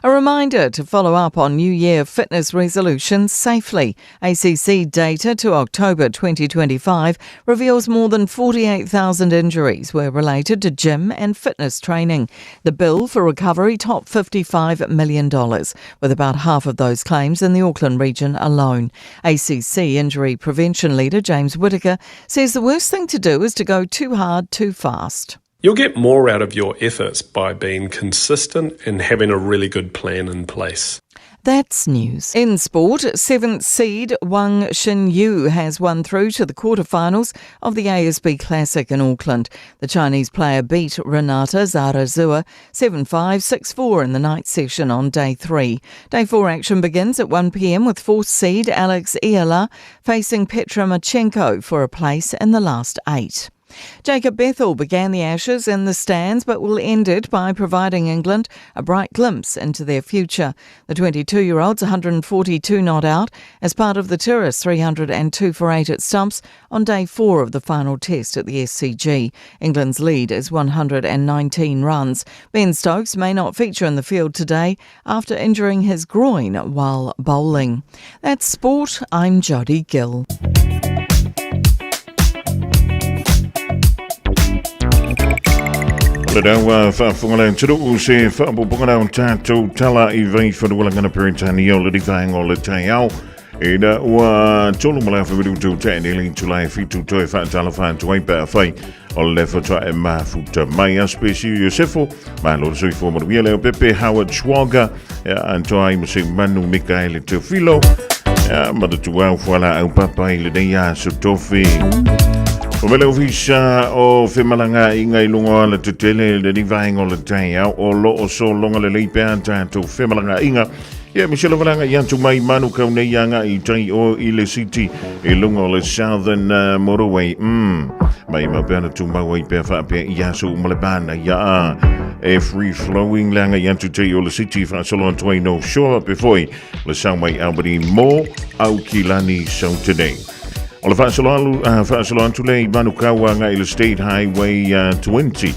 A reminder to follow up on New Year fitness resolutions safely. ACC data to October 2025 reveals more than 48,000 injuries were related to gym and fitness training. The bill for recovery topped $55 million, with about half of those claims in the Auckland region alone. ACC injury prevention leader James Whittaker says the worst thing to do is to go too hard too fast. You'll get more out of your efforts by being consistent and having a really good plan in place. That's news. In sport, 7th seed Wang Xinyu has won through to the quarterfinals of the ASB Classic in Auckland. The Chinese player beat Renata Zarazua 7-5, 6-4 in the night session on Day 3. Day 4 action begins at 1 p.m. with 4th seed Alex Iala facing Petra Marchenko for a place in the last 8. Jacob Bethel began the Ashes in the stands but will end it by providing England a bright glimpse into their future. The 22-year-old's 142 not out as part of the tourists' 302 for 8 at stumps on Day 4 of the final test at the SCG. England's lead is 119 runs. Ben Stokes may not feature in the field today after injuring his groin while bowling. That's sport. I'm Jodie Gill. Le dawa whaafungalang turu se whaapupungana o tātou tala I vei whanualanga na peritani o le divang o le Taeao. E da ua tolu malai whawiru tau tae nili tulai fitu toi whaatala whaatuai pa whai o le whatua e mafuta mai aspesi Iosefo ma lo sui fōmaru ia leo Pepe Howard Schwager antoa I mase Manu Mikaele Teofilo madatu au whala au papa I le neia sotofi. O mele o visa o whemalanga I ngai lunga le tutele le divang o le Taeao o lo o so longa le leipe tātou whemalanga inga. Ia Michelle Valanga Yantu mai manu kaune yanga I tai o I le city I lunga o le Southern Motorway. Mai mapena tu mawai pe whaapea I aso umalebana ia e free flowing langa Yantu tai o le city fa solon tuai no shore before le Saumai Albany mo au kilani so today. O le whaasalon tule I manu kaua ngai le State Highway 20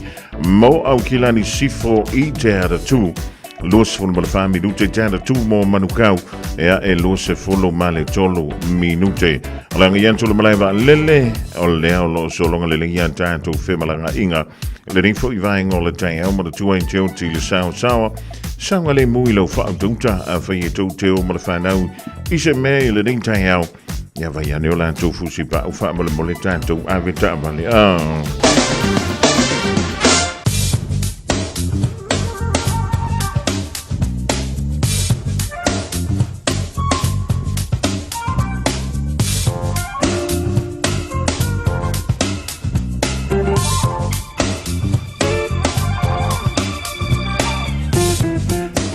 mo au kilani sifo I te ara tu. Los folo male fa minute tanda tu mo manukau e los folo male tolo minute alanga yanto le malaiva lele o le lo so longa le yanta to fe malanga inga le ring fo ivaing o le Taeao mo tu en teo ti le sao sanga le muilo fa dunta a fa yeto teo mo le fa nau I se me le ring Taeao ya va ya ne la to fusi pa o fa mo le tanto aveta vale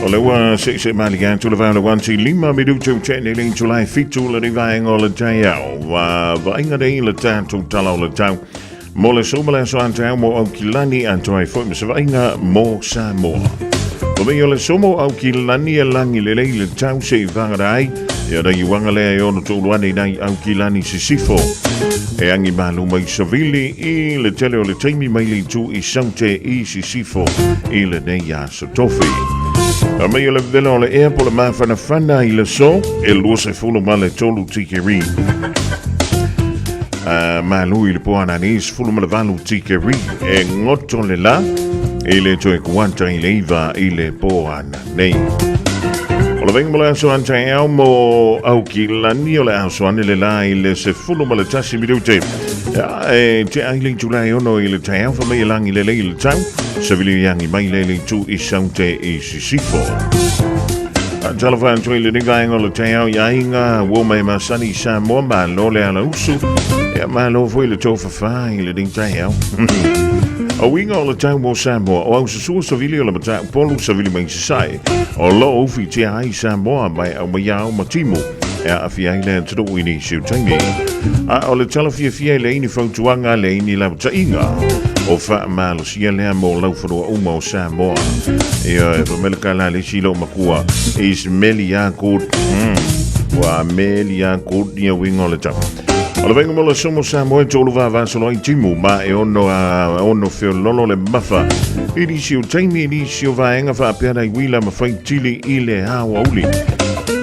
Lewa se maligan tu levana wanti lima minuto technically July fitu le divang o le Taeao va inga de le tanto tala o le tau mo le somala so antau mo au kilani antoi fo me va inga mo Samoa o me le somo au kilani langi le tau se vangai ya da yuanga le o no tu luani dai au kilani sisifo e angi Malu mai savili I le tele o le taimi mai le tu I saute I sisifo I le neia sotofi. A me le vela o le ea po le mawhanawhana I le so e lua se fulu ma le tolu tikeri. Malu I le poana nis fulu ma le valu tikeri e ngoto le la e le toe kuanta I le iwa I le poana nei. O le venga mo le aso Taeao mo au ki lani o le aso ane le la I le se fulu ma le tasi minute. E te aile Julai ono I le Taeao fa me langi le le tau. Savili yangi mai lele tu I saute I sisifo. Talafan tui le nigaing o le Taeao yainga wo mai masani Samoa ma lo le ala usu. Ya ma lo foi le tofa I le ding Taeao. O winga o le tau mo Samoa o au susua savili o le mata polu savili mai sisai. O lo ufi te ai Samoa mai au mai au matimu. E a fiai le tado ini siu taimi. O le tala Fiafia le ini fautuanga le ini la tainga. O fa malo sia le mo lau fo uma o Samoa e melka la le silo makua is melia good wa melia good ni wingo le tap o vengo mo le somo Samoa tolu va solo I timu ma e ono fe lolo le mafa ini si o taimi ni si o va enga fa pera I wila ma fai tili ile hawa uli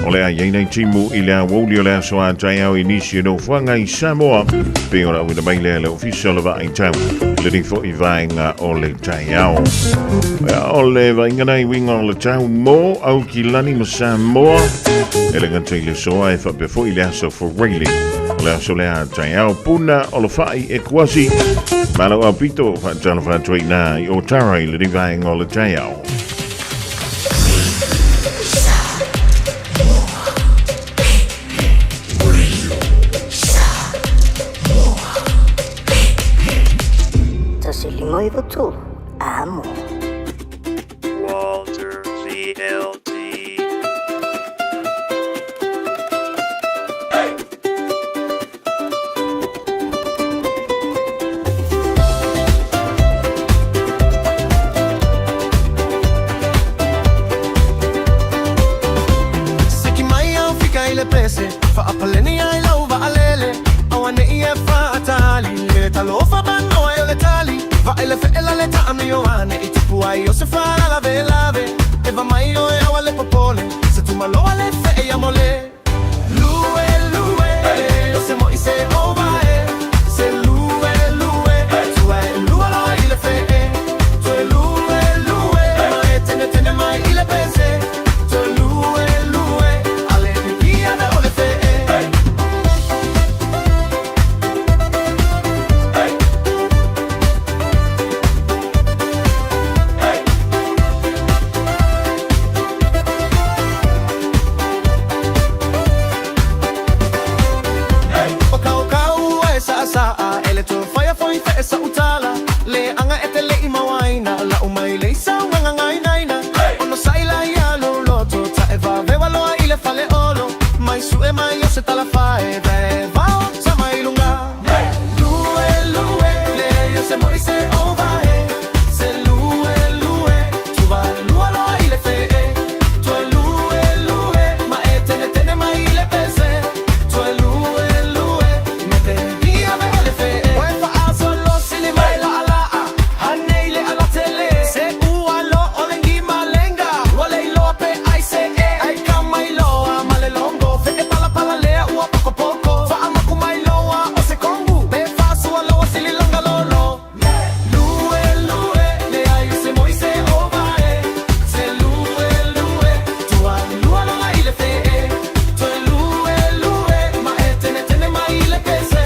o le ai nei timu ile hawa uli o le so a Taeao inisi no fanga I Samoa pe ora with the mai le official va in town Living for Ivainga o le Taeao. O le vainga nei winga o le tau mo au ki lani ma Samoa. E le ngante le soa e whape fo I le aso for Rayleigh. O le aso le a Taeao puna o le whai e kwasi. Malo au pito whaatala whaatui na I o tarai le vainga o le Taeao. Noivo tu, amo. Walter VLT. Hey. Seki mai au fica ile pese, fa apaleni ai lau va alele, awane ie fa atali, le talofa ban o le tali. Va ele fe ela le ta ame yoane I tipu ai o se fara la velave E va mai o e awale popole Se tu malo ale fe e amole Lue, lue, o se mo I se ova e Se lue, lue, tu e lue lo I le fe e Tu e lue saa ele to fire foi fe sa utala le anga etele imawaina la umai le sa nganga ngai naina ono saila ya lo loto ta eva veva lo ile fale olo mai su e mai yo se tala fae ve va sa mai lunga lue lue le yo se moi se ova se lue lue tu va lue lo ile fe tu lue lue ma etele tene mai ile pese tu lue lue me te dia me ile fe we fa aso lo sili mai la ala hanele ala tele se u alo olengi malenga wale lo pe ai se ai kamai lo amale longo fe pala pala le u poco poco fa amaku mai lo o se kongu be fa su alo sili longa lolo lue lue le ai se moi se ova se lue lue tu a lue lo ile fe tu lue lue ma etene tene mai ile pese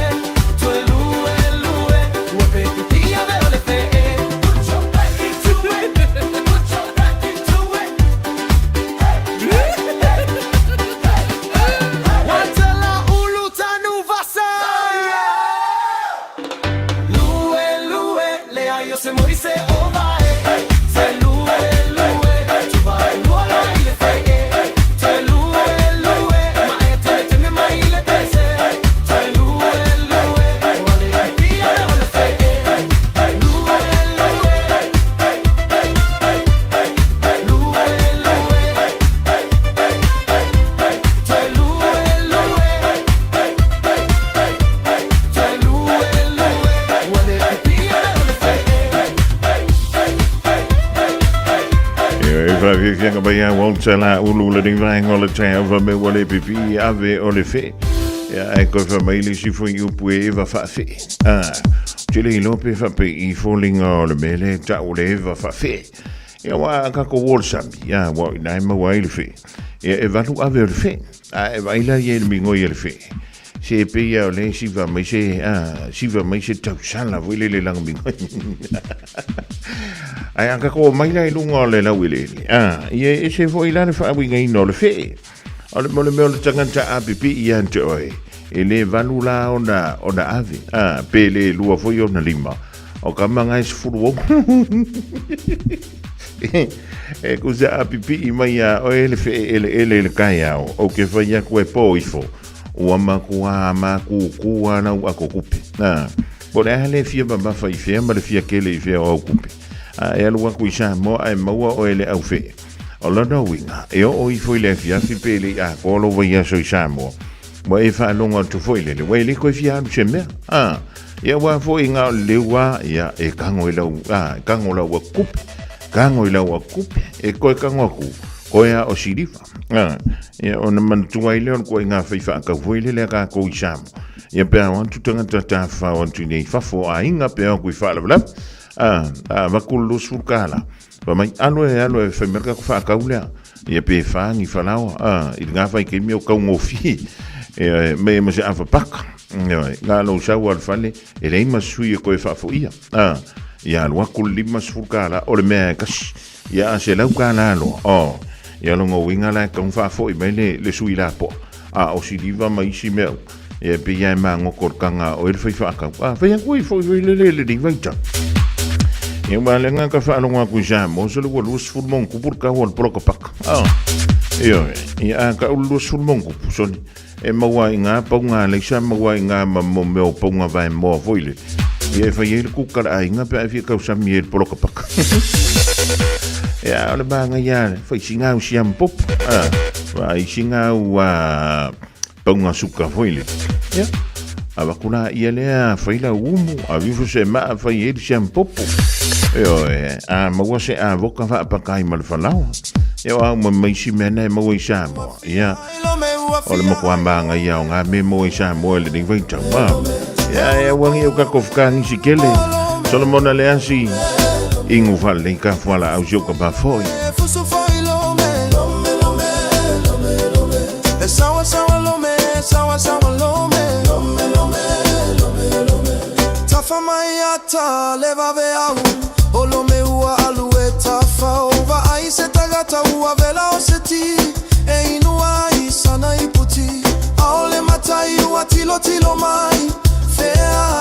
tu lue lue u pe dia de le fe put your back into it put your back into it Watala ulu tanu vasa lue lue le ai se moi se ova se lue lue tu va lue lo ile fe tu lue lue ma etene tene mai ile pese tu lue lue wale dia de le fe lue Fiafia ka baya wontsala ulu le ding vai ngol Taeao va me wale pipi ave ole fe ya e ko fa mai li si fu yu pue va fa fe chile lo pe fa pe I falling ole mele ta ole va fa fe ya wa ka ko wol sambi ya wa nai ma wa ile fe ya e va lu ave ole fe e va ila ye mi ngo ile fe se pe ya ole si va mai se ta san la wile le lang mi ai anka ko mai lai lunga le la wile ye se foi la fa wi ngai no le fe ole mo le tanga ta apipi ia ntoi ele valula ona ave pele lua foi ona lima o kama ngai sfuru e kuza apipi mai o ele fe ele kaya o ke fa ya ko po ifo o ma ku na u akokupe bole hale fia baba fa ifia ma le fia kele ifia o kupe e alua kui Samoa ai maua o ele au fe o lona winga e o I foi le Fiafia pele a kolo vai a soi Samoa mo e fa longa tu foi le wei ko fia anu cheme ia wa foi nga lewa ia e kango ila kango la wa kup kango ila wa kup e ko kango ku ko ia o sirifa ia ona man tu ai le ko nga fa ka foi le ka ko Samoa ia pe wan tu tanga ta fa wan tu nei fa fo a inga pe ko fa la va kullu sukala va mai alo e fa merka ko fa kaula ia pe fa ni fa lawa I nga fa ke mi o ka ngofi me se afa pak nga lo sa wal fale e le ma sui ko fa fo ia ia lo kulli ma sukala o le me kas ia se la ka na lo ia lo ngo winga la ka fa fo I me le sui la po o si diva mai si me e pe ia ma ngo kor kanga o le fa ka fa ia ko fo le di vanta e ma le nga ka fa longa ku Samoa so le wolus fu mon ku por ka wol pro ka pak io ia ka ulus fu mon ku so e ma wa nga pa nga le sa ma wa nga ma mo me o pa nga va mo foile e fa ye ku ka ai nga pa fi ka sa mi pro ka pak ia le ba nga ya fa singa u siam pop va singa wa pa nga suka foile ia ava kuna ia le fa ila umu a vivo se ma fa ye siam pop ma wa se a voka fa pa kai mal fa lao ia ma mai si mena ma wa Samoa ia o le mo kwa nga ia nga me mo Samoa le ding vai tau ia wa ngi o ka kofka ni sikele Solomon le ansi ingu fa le ka fa la au joka ba foi Tafamayata leva veau Olo me ua alueta faova ai se tagata ua vela o seti e inua I sana iputi Aole matai ua tilo mai Fea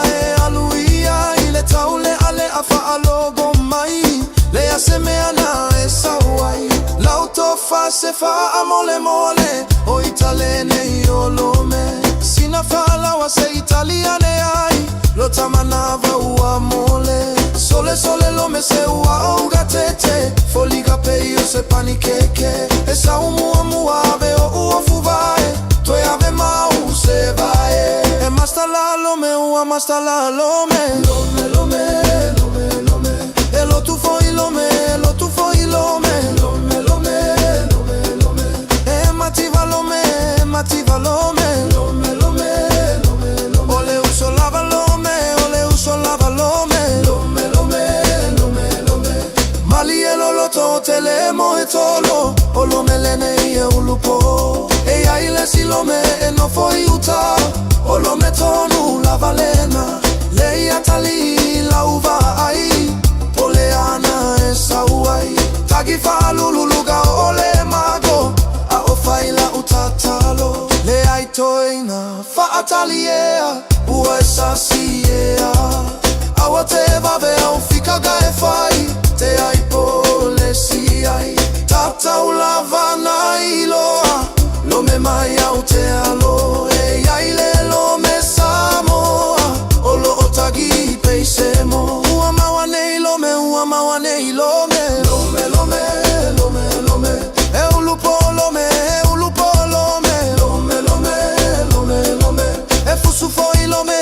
se fa mole mole o italene olome sina fala wa se italiane ai lo tamanava ua mole sole sole lome se ua ugatete foliga pe io se panikeke e sa mua ave o ua fuvae toi ave mau se vae e mastala lome ua mastala lome lome lome lome lome e lo tu foi lome lome lome lome lome e mativa lome lome lome ole uso lava lome lome mali e lo to telemo e tolo o lome lene e ulupo e ai le si lome e no foi uta o lome tonu la valena lei atali la uva ai ole ana e sauai tagi fa luluga ole mago a o faila utatalo le ai toina fa atalia ua sasia awa te vave au fika gae fai te ai pole si ai tata ulava na iloa lo me mai au te alo e ai le lo me Samoa o lo otagi peisemo ua mawane ilome e ulupo lome lome e fusu foi lome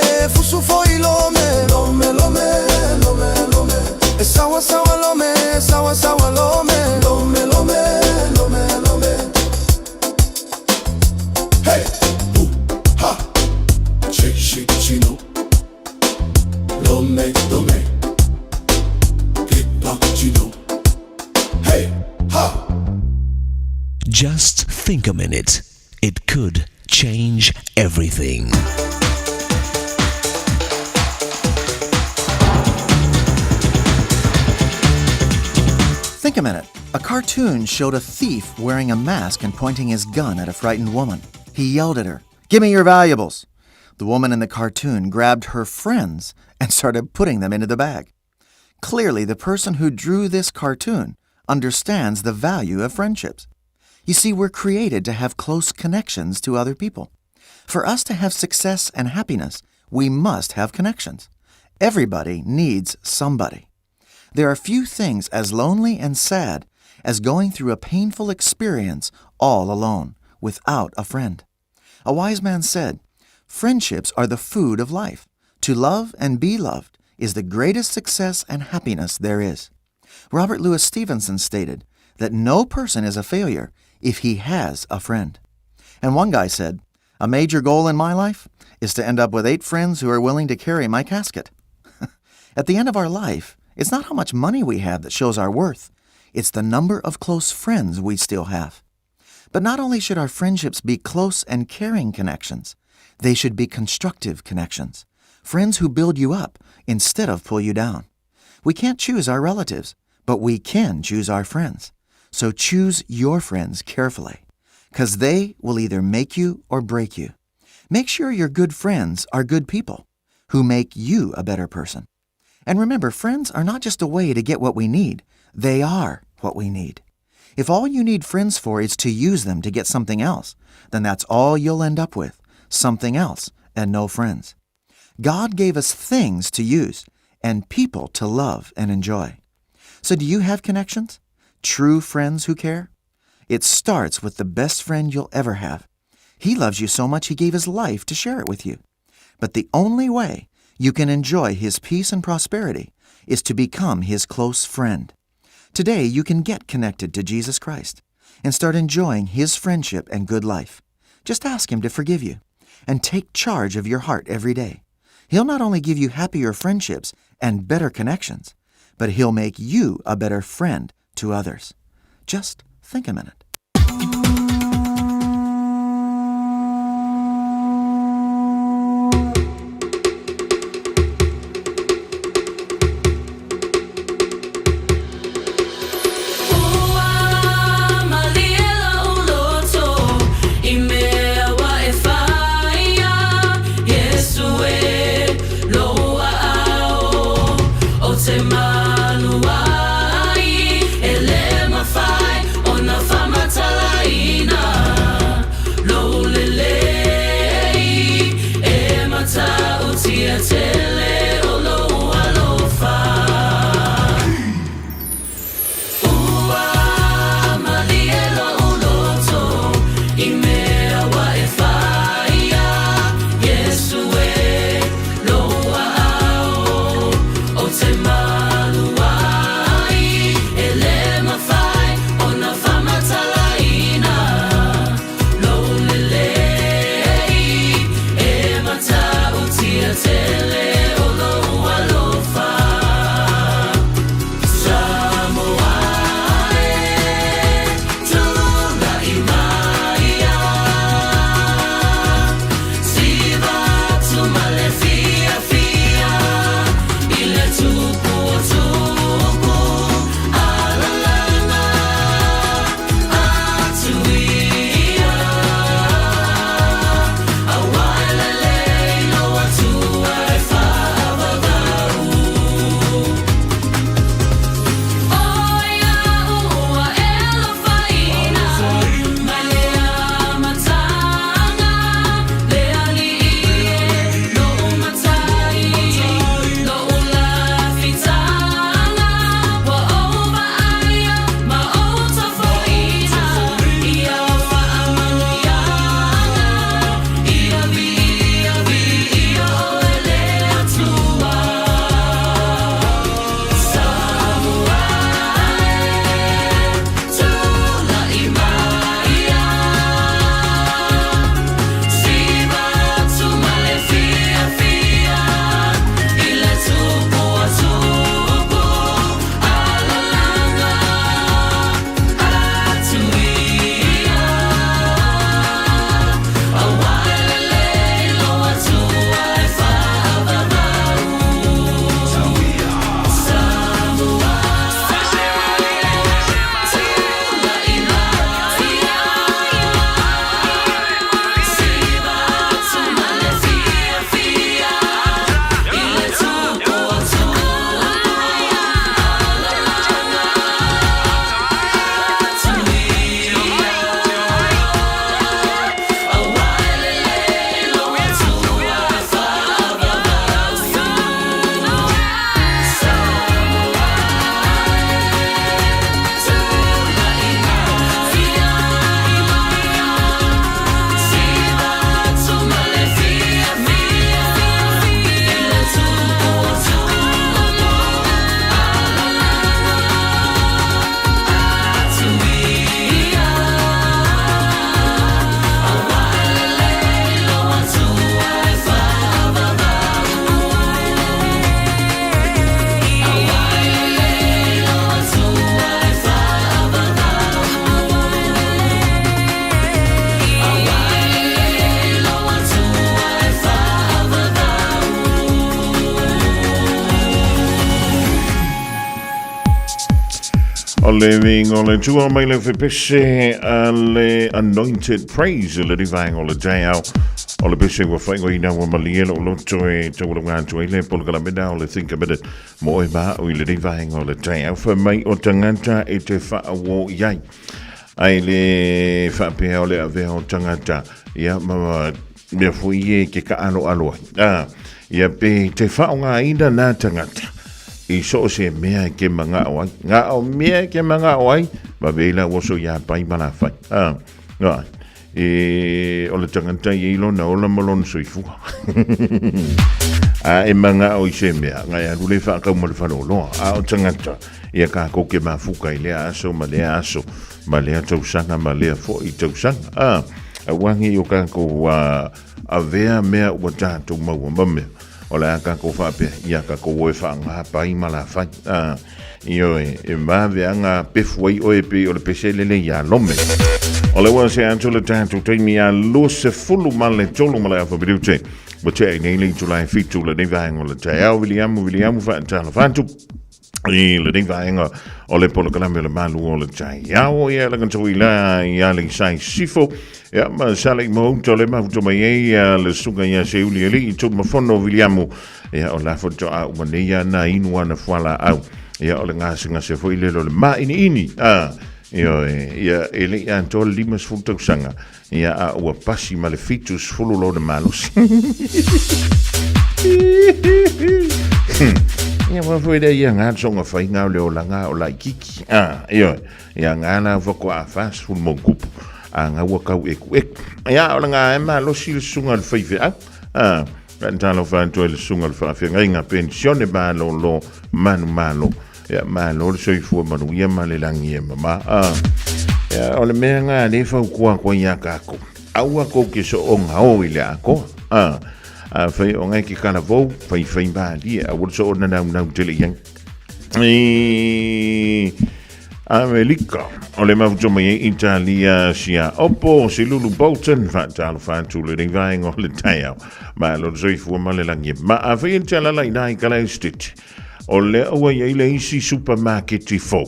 lome e sawa lome lome hey ha chino lome chino hey ha. Just think a minute. It could change everything. Think a minute. A cartoon showed a thief wearing a mask and pointing his gun at a frightened woman. He yelled at her, "Give me your valuables." The woman in the cartoon grabbed her friends and started putting them into the bag. Clearly, the person who drew this cartoon understands the value of friendships. You see, we're created to have close connections to other people. For us to have success and happiness, we must have connections. Everybody needs somebody. There are few things as lonely and sad as going through a painful experience all alone, without a friend. A wise man said, "Friendships are the food of life. To love and be loved is the greatest success and happiness there is." Robert Louis Stevenson stated that no person is a failure if he has a friend. And one guy said, "A major goal in my life is to end up with 8 friends who are willing to carry my casket." At the end of our life, it's not how much money we have that shows our worth. It's the number of close friends we still have. But not only should our friendships be close and caring connections, they should be constructive connections. Friends who build you up instead of pull you down. We can't choose our relatives, but we can choose our friends. So choose your friends carefully, because they will either make you or break you. Make sure your good friends are good people who make you a better person. And remember, friends are not just a way to get what we need. They are what we need. If all you need friends for is to use them to get something else, then that's all you'll end up with, something else and no friends. God gave us things to use and people to love and enjoy. So do you have connections? True friends who care? It starts with the best friend you'll ever have. He loves you so much he gave his life to share it with you. But the only way you can enjoy his peace and prosperity is to become his close friend. Today you can get connected to Jesus Christ and start enjoying his friendship and good life. Just ask him to forgive you and take charge of your heart every day. He'll not only give you happier friendships and better connections, but he'll make you a better friend to others. Just think a minute. Malu, ele mafai, ona fama Ole ving ole tua mai le fepese ale anointed praise le divang ole Taeao. Ole pese wa whaingo ina wa malielo lo toe te wala ngā toe le polkala mena ole think about it. Mo e ba o le divang ole Taeao fa mai o tangata e te whaawo iai. Ai le whapea ole avea o tangata ia mama mea fui e ke ka alo aloa. Ia pe te whaonga ina nā tangata. I so se mea ke manga awai. Ngā o mea ke manga awai. Ma veila waso ia pai mana fai. Ngā. O le tangata i ilo na ola malon soifua. E manga o i se mea. Ngā ia rule whakau ma le whanoloa. O tangata. Ia ka koke mafuka i lea aso. Ma lea aso. Ma lea tausanga. Ma lea fo i tausanga. Wangi o ka ko a vea mea ua tātou maua mamea. O le aka ko whapea, ia ka ko oe whaanga pai mala whai. Io e mawe anga pefuai oe pe o le pese lele ia lome. O le ua se anto le tātou teimi a lo se fulu male tolu male afa biru te. Mo te ai nei le tulai fitu le nevang o le Taeao Viliamu whaantala whantu. I le nevanga o le polo kalame le Malu o le Taeao ia le kanto ila ia le sai sifo. Ja, maar zal ik me ook tollen, maar voor mij le sunga ya se uli ali tot me fono Williamu ja o la foto a mania na inu ana fala au ja o nga singa se foi le ma ini ja ele ya tol limas foto sanga ja a o passi malefitus fulu lo de malos ja maar voor de ja nga songa fai nga le o la nga o la kiki ja nga na voko a fas ful mo kupu nga wakau ek ya o nga e malo si sunga le Fiafia talo fanto le sunga le Fiafia nga pensione malo lo malo ya malo le soifu manu ya malelangi mama ya o le mea nga le fa kwa ya kako aua ko ke so onga o ile ako fai o nga ki kana vo fai ba li a wo so na tele yang Amerika. Ole mafuto mai Italia sia oppo si lulu Bolton fatalo fantu le ringaing o le Taeao. Ma lo soifu ma le langi. Ma a fai tala lai nai kala stit. Ole o ye le isi supermarket fo.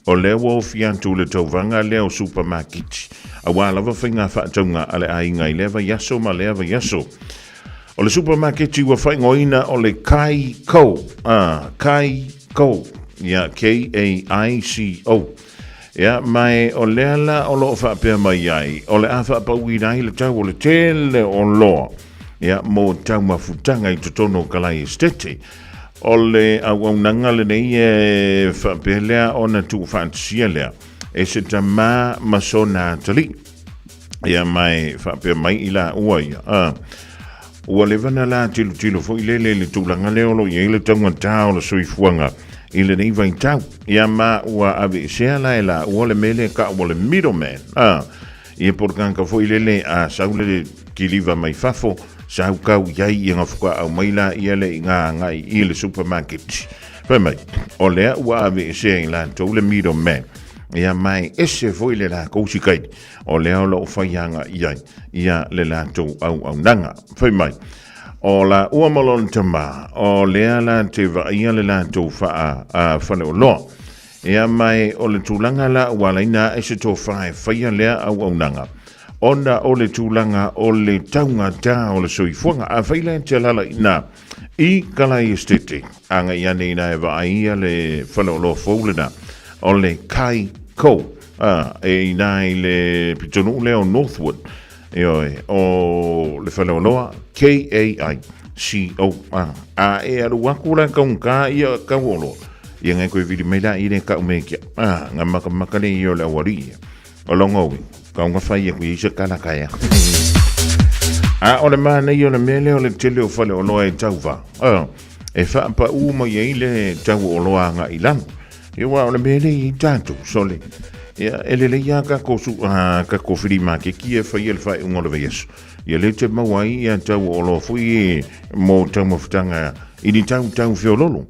Ole wo fiantu le tovanga le o supermarket. A wala va finga fatonga ale ainga leva yaso ma leva yaso. Ole supermarket wa fai ngoina ole kai ko. Kai ko. Ja, K-A-I-C-O. Ja, mai o leala o lo whapea mai ai. O le a whapau i nai le tau o le tele o loa. Ja, mo tau mafutanga i totono kalai estete. O le au nanga le nei e whapea lea o na tu fantasia lea. E se ta masona tali. Ja, mai whapea mai i la uai. Ua le vana la tilo fo i lele le tūlanga leo lo i le taunga tau le soifuanga. Ile nei vai tau ia ma ua ave sea la ela ua le mele ka ua le middleman ia porkan ka foi lele a saule ki liva mai fafo sau kau iai i ngafuka au maila ia le ngā ngai i le supermarket fai mai o lea ua ave sea la tau le middleman ia mai ese foi le la kousi kai o lea o lo faianga iai ia le la tau au nanga fai mai o la ua malon tama, o lea la te vaia le la tau faa whane o loa. Ea mai o le tūlanga la ua laina e se tō whae whaia lea au nanga. Ona o le tūlanga o le taunga tā o le soifuanga a whaila te lala ina i kalai estete. Anga iane ina e vaia le whane o loa fōlena o le kai kou. E ina i le pitonu leo Northwood. O le whane o loa K-A-I-C-O e aru wakura kaunga ia kauolo ia ngai koe vidi meila i ne kau mekia ngā maka ne i o le awari o longowi kaunga whai e kui isa kalakaya o le mana i o le mele o le tele o whale o loa e tauwa e whaapa uma i le tau o loa ngā ilanu i wa o le mele i tātou sole ia ele ia ka ko firima ke kia whai e le whai ungolo ve yesu ia le te mawai ia tau o lo fui mo tau mawhutanga i ni tau whiololo.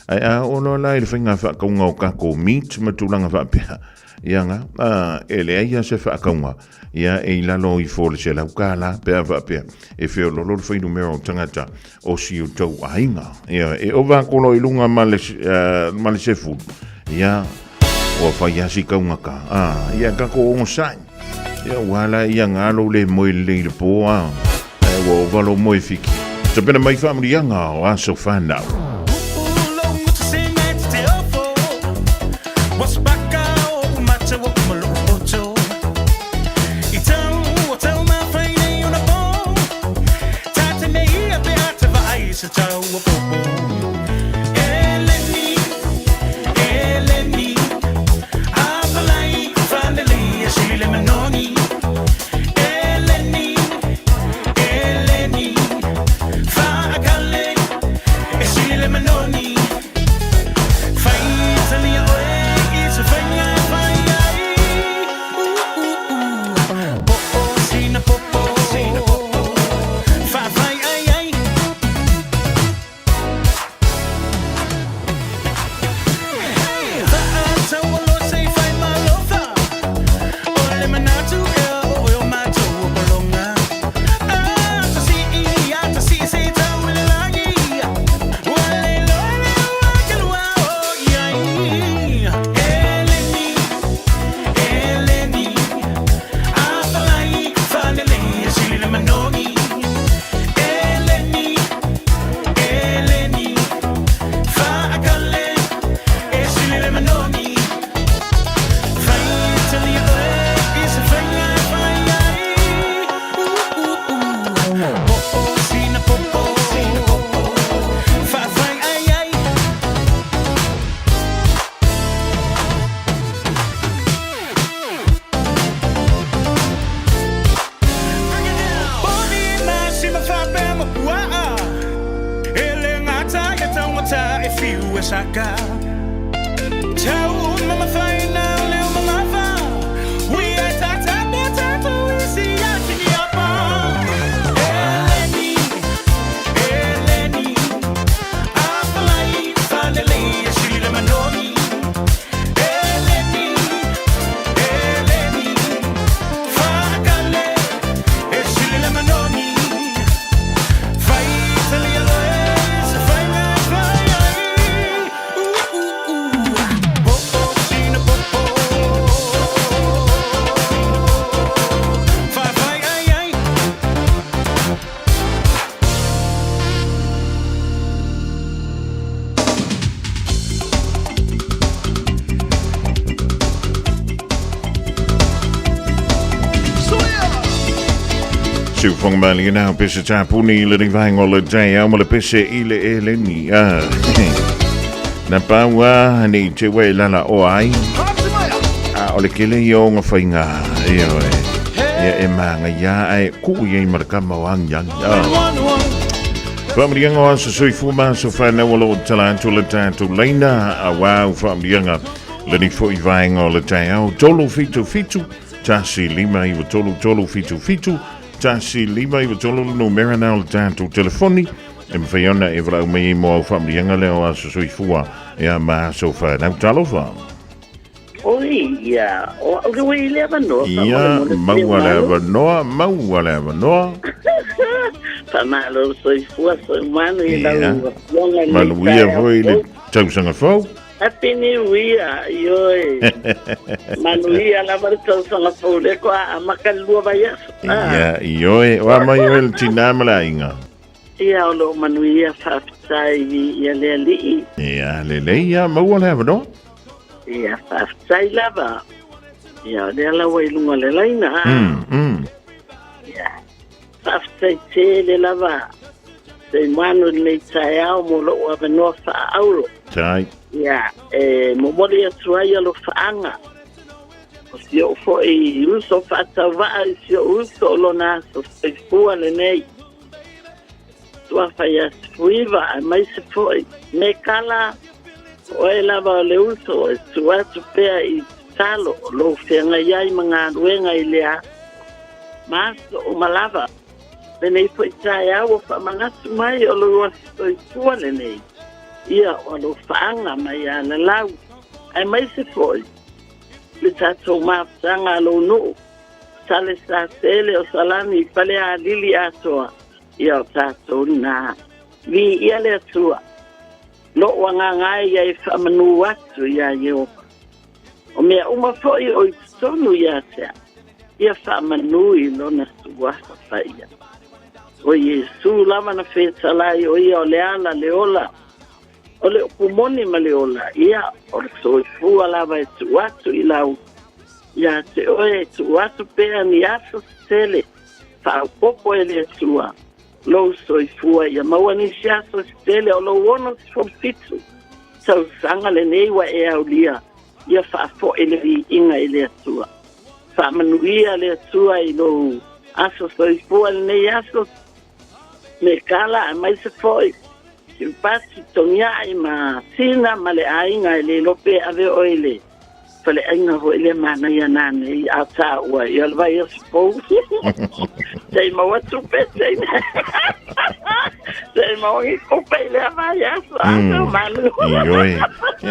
Ai o lo lai le whainga whakaunga o kako meat matulanga whapea. Ia nga, ele ia se whakaunga. Ia e lalo i fōle se lau kāla pēa whapea. E whiololo le whainu mea o tangata o si o tau ainga. Ia e o wakolo i lunga male se fulu. Ia o whaiasi kaungaka. Ia kako o sai. Ia wala ia ngalo le moe le poa. Wa valo moe fiki. Te pena mai whamrianga o aso whanau. Fong Mali now pisse tapuni le divang o le Taeao mo le pisse ile eleni na pawa ni te we lala o ai o le kele yo nga fainga yo e manga ya ai ku ye marka mawang yang family nga so sui fuma so fa na wo talanto le tanto leina a wow family nga le ni foi vang o le Taeao tolo fitu tasi lima i tolo fitu Tasi lima i tolo no merana o tanto telefoni e mawhiona e vrau mei mo whamrianga leo a sui fua e a maa so wha nau talo wha. Oi, ia, o aurui lewa noa. Ia, maua lewa noa. Pamalo sui fua sui manu i lau. Malu ia hoi le tausanga fau. Happy New Year, ioi. Manuia la varto sanga fole ko a makalua vai. Ia, ioi, wa mai el tinamala inga. Ia lo manuia fa sai ia le li. Ia le ia mau le no. Ia fa sai lava. Ia le la wai lunga le laina. Ia. Fa sai le lava. Se manu le Taeao mo lo wa no fa auro. Tai. Ia, mo mori atu ai alo whaanga. O si o fo i uso whaatawa i si o uso lo nā so whaifua le nei. Tua whai a sfuiva a mai se fo i me kala o e lava o le uso e tu atu pea i talo lo whianga iai mga ruenga i lea. Maso o malava. Le nei po i Taeao o whamangatu mai o lo ua whaifua le nei. Ia o lo whaanga mai a na lau. Ai mai se foi. Le tatou mafutanga lo no. Sale sa tele o salami pale a lili atoa. Ia o tatou na. Vi ia le atua. Lo wanga ngai ia i whamanu atu ia io. O mea uma foi o tonu ia sea. Ia whamanui lona suwasa whaia. O Yesu lava na whetalai o ia o leala leola. O le upumoni ma leola. Ia o le soifua lava e tuatu i lau. Ia te oe tuatu pea ni aso tele. Whaopopo e le tua. Lou soifua ia maua ni si aso tele o lo wono fitu. Tau sanga le neiwa e au lia. Ia whaafo e le inga e le atua. Whaamanuia le atua i lo aso soifua le nei aso. Me kala a mai se foi. Si pasi tongia i ma sina ma le ainga e le lope ave oile. Fale ainga ho ele mana ia nane i ata ua i alva i aspo. Sei maua tupe sei ne. Sei maua i kope i le avai aso. Aso malu. Ioi.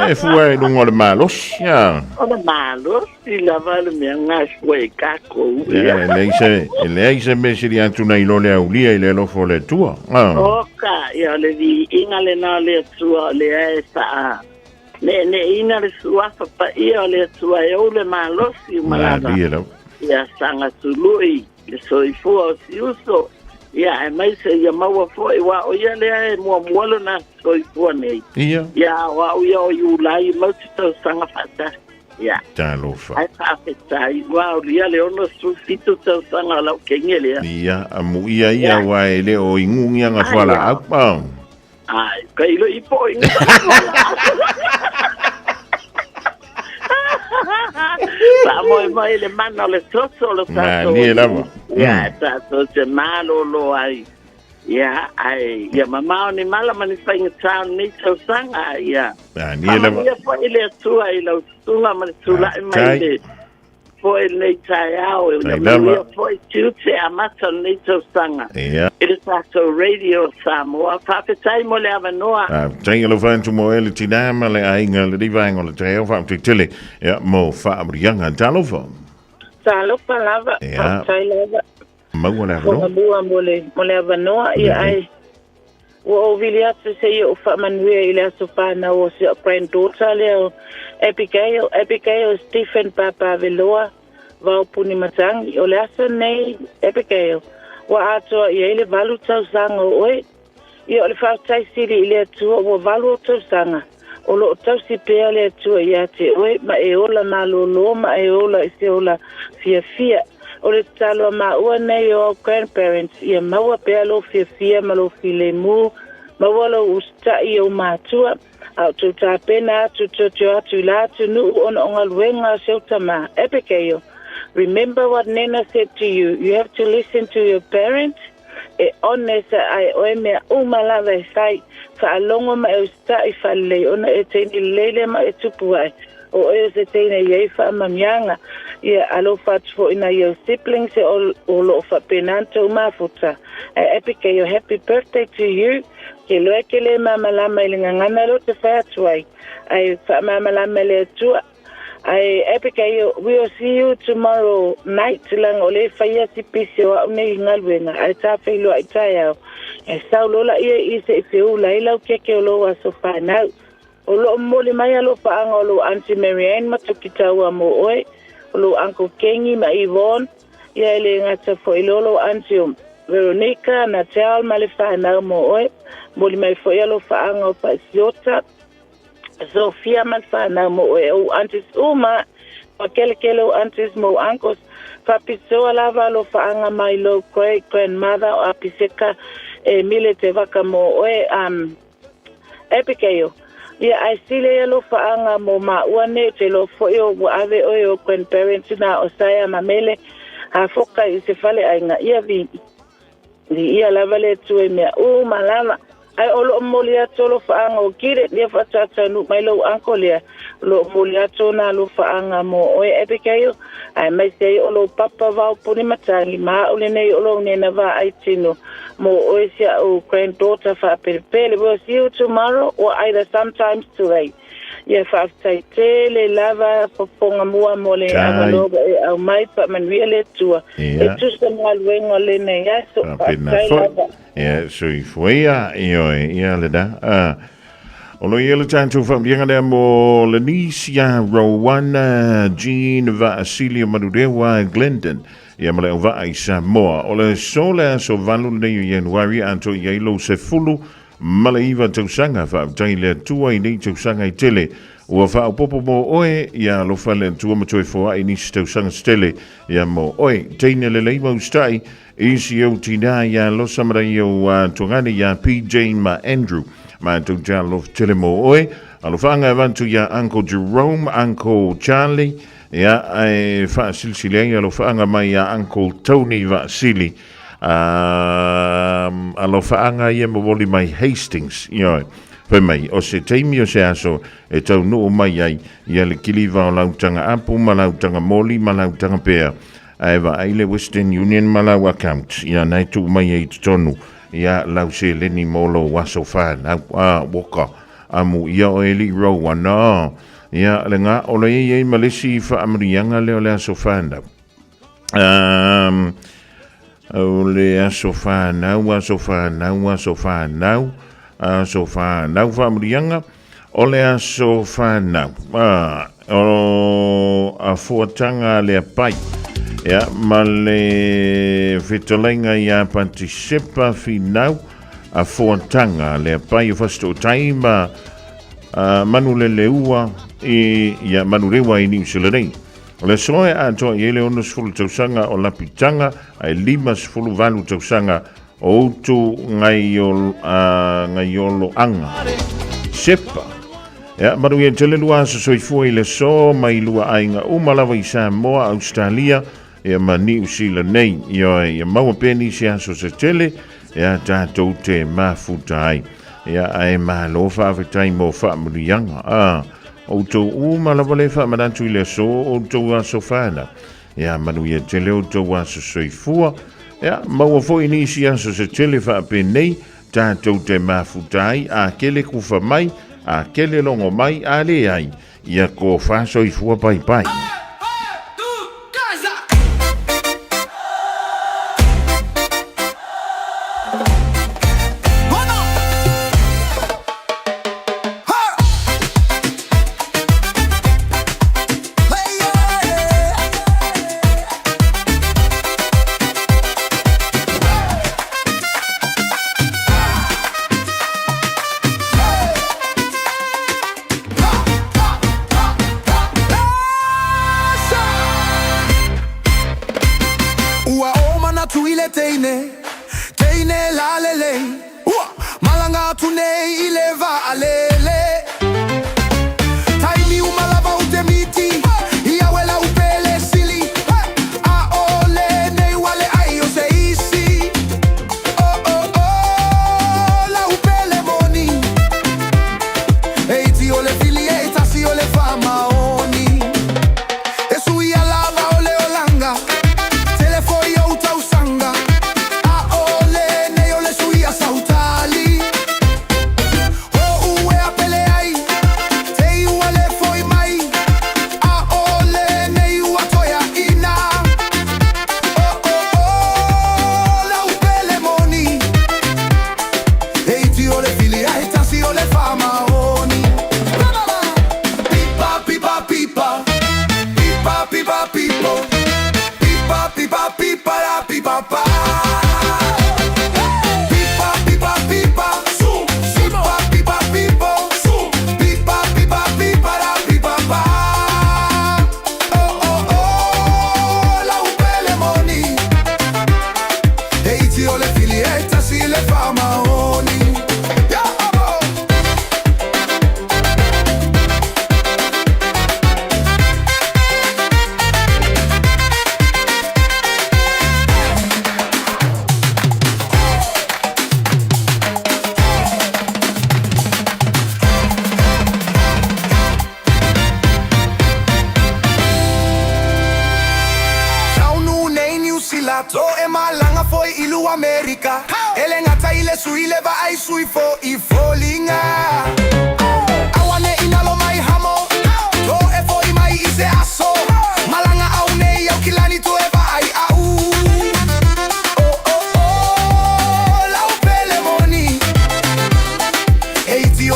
E fua e lungo le malos. Ya. O le malos. I lava le mea ngas fue kako. Ya, leise me siri antuna i lo le aulia i le lofo le tua. Oka, ia le vi inga le na le tua le e sa. Ne ina le suafa pa ia le tua e o le malosi malava. Ia sanga tului, le soifua o si uso. Ia e mai se ia maua foi wa o ia le e mua mualo na soifua nei. Ia. Ia wa o ia o iulai mautito sanga fata. Ia. Talofa. Ai whawhetai, wa o ia le ono sufito tau sanga lau kengele. Ia, amu ia wa e le o ingungia nga whala akpa. Ai, kailo ipo inga. Moi le mana le toso le tato. Ma, lava. Ia, tato te malo lo ai. Ia, ai, ia mamao ni mala mani whainga tau ni tau sanga, ia. Ni lava. Ia po ile atua i lau sunga mani tula i mai le. Po ile Taeao, ia po i tiute amata ni tau sanga. Ia. Ile tato radio Samoa, whawhetai mo le avanoa. Tenga lo fantu mo ele tinama le ainga le divanga le Taeao whaamtu tele. Ia, mo whaamrianga talofa. Talofa lava. Ia. Tai lava. Maua le avanoa. Bua mo le avanoa, ia ai. O viliatu se ia o whamanuia i le aso whāna o se granddaughter leo. Abigail Stephen Papa Veloa, vau puni matangi. O le aso nei, Abigail. Wa atoa ia ile valu tau sanga o oe. Ia o le whautai siri i le atua o valu o tau sanga. O lo tau si pea le atua ia te oe, ma e ola malolo, ma e ola i se ola fiafia. O le talo ma ua nei o grandparents, ia maua pea lo fiafia, ma lo file mu, maua lo usta i o mātua. Au tu tā pena atu tōtio atu la atu nu ona onga luenga seuta ma. Abigail, remember what Nena said to you. You have to listen to your parents. E onesa ai oe mea umalawa e sai. Whaalongo ma e usta i whalei. Ona e teini lele ma e tupu ai. O e se teina iei whaamamianga. Ia alo whatfo ina iau siblings e o lo whapenanto mafuta. Abigail, happy birthday to you. Ke loe ke le mamalama i le ngangana lo te whaatuai. Ai whaamamalama le atua. Ai Abigail, we will see you tomorrow night lang o le whaia si pisi o au nei ngaluenga. Ai tā whailo ai Taeao. E sau lola ia i se i whiula i lau keke o lo aso whanau. O lo mole mai alo whaanga o lo Auntie Marianne matukitaua mo oe. O lo Uncle Kengi ma Yvonne. Ia ele ngata fo i lolo Auntie Veronica na Taeao ma le whanau mo oe. Moli mai fo i alo whaanga o Paisiota. Sofia man whanau mo oe o Aunties Uma. O kele o Aunties mo uncles. Papisoa lava alo whaanga mai lo great-grandmother o apiseka mile te waka mo oe Abigail. Ia ai sile alo whaanga mo maua te lo foi o ave oe o grandparents na o saia mamele. Ha foka i se fale ainga ia vi. Ia lava le tue mea malama. Ai olo moli ato lo whaanga o kire lia whatata nu mai lo anko lia. Lo moli ato na lo whaanga mo oe Abigail. Ai mai sei olo papa vau puni matangi maa ule nei olo nena va ai tino. Mo oe sia o granddaughter whaapere. We'll see you tomorrow or either sometimes today. Ia whaaftai tele lava poponga mua mo le avaloga e au mai pa manuia le tua. E tusa mua luenga le nei aso. Ia sui fuia ia le da. Olo yele tanto whamrianga mo Lenisia, Rowana, Jean, Vasilia, Madurewa, Glendon. Ia male o vai Samoa. Ole sola so valu nei Januari anto yelo se fulu male iwa tausanga fa taile tua I nei tausanga I tele. Ua fa popo mo oe ia lo fale tua matoi foa I nisi tausanga stele ia mo oe teine le leima ustai isi o tina ia lo samara o tongane ia PJ ma Andrew. Ma tu lo tele mo oe alofanga vantu ya Uncle Jerome, Uncle Charlie ya ai fa silsilea alofanga mai ya Uncle Tony Vasili alofanga ia mo voli mai Hastings yo pe mai o se teimi o se aso e tau no mai ai ia le kiliva o lautanga apu ma lautanga moli ma lautanga pea ai va ai le Western Union malau account ia nai tu mai e tonu ia lau se leni molo waso fan woka amu ia o eli rowa no ia le nga o le ia malesi fa amrianga le o le aso fan o le aso fan waso fan fa amrianga o le aso fan o a fuatanga le pai ia male fitolenga ia participa finau a fuatanga le pai fasto taima manu le leua ia manu rewa I New Zealand le soe a to ele ono sfulu tausanga o lapitanga ai lima sfulu valu tausanga o tu ngaiolo anga sepa ya manu ia tele lua so soifua I le so mai lua ainga umalawa I Samoa Australia ia mani usila nei ia maua peni si aso se tele ia tātou te mafutai ia ai malo whawhetai mo whamurianga o tau umalawa le whamanatu I le so o tau aso whana ia manu ia tele o tau aso soifua ia maua foi ni si aso se tele whapenei tātou te mafutai a kele kufa mai a kele longo mai a le ai ia ko whasoifua pai pai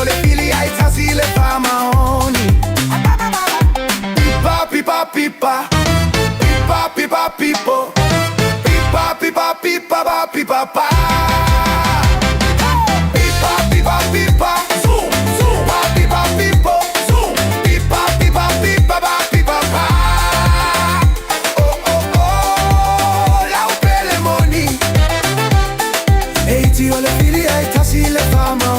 Ole fili ai pa. Pipa, pipa, pipa, zoom, zoom, pa, pipa, pipa, zoom, pipa, pipa, pipa, pa, pipa, pa. Oh, oh, oh, la upele moni. Eiti ole fili ai tasi le fama oni.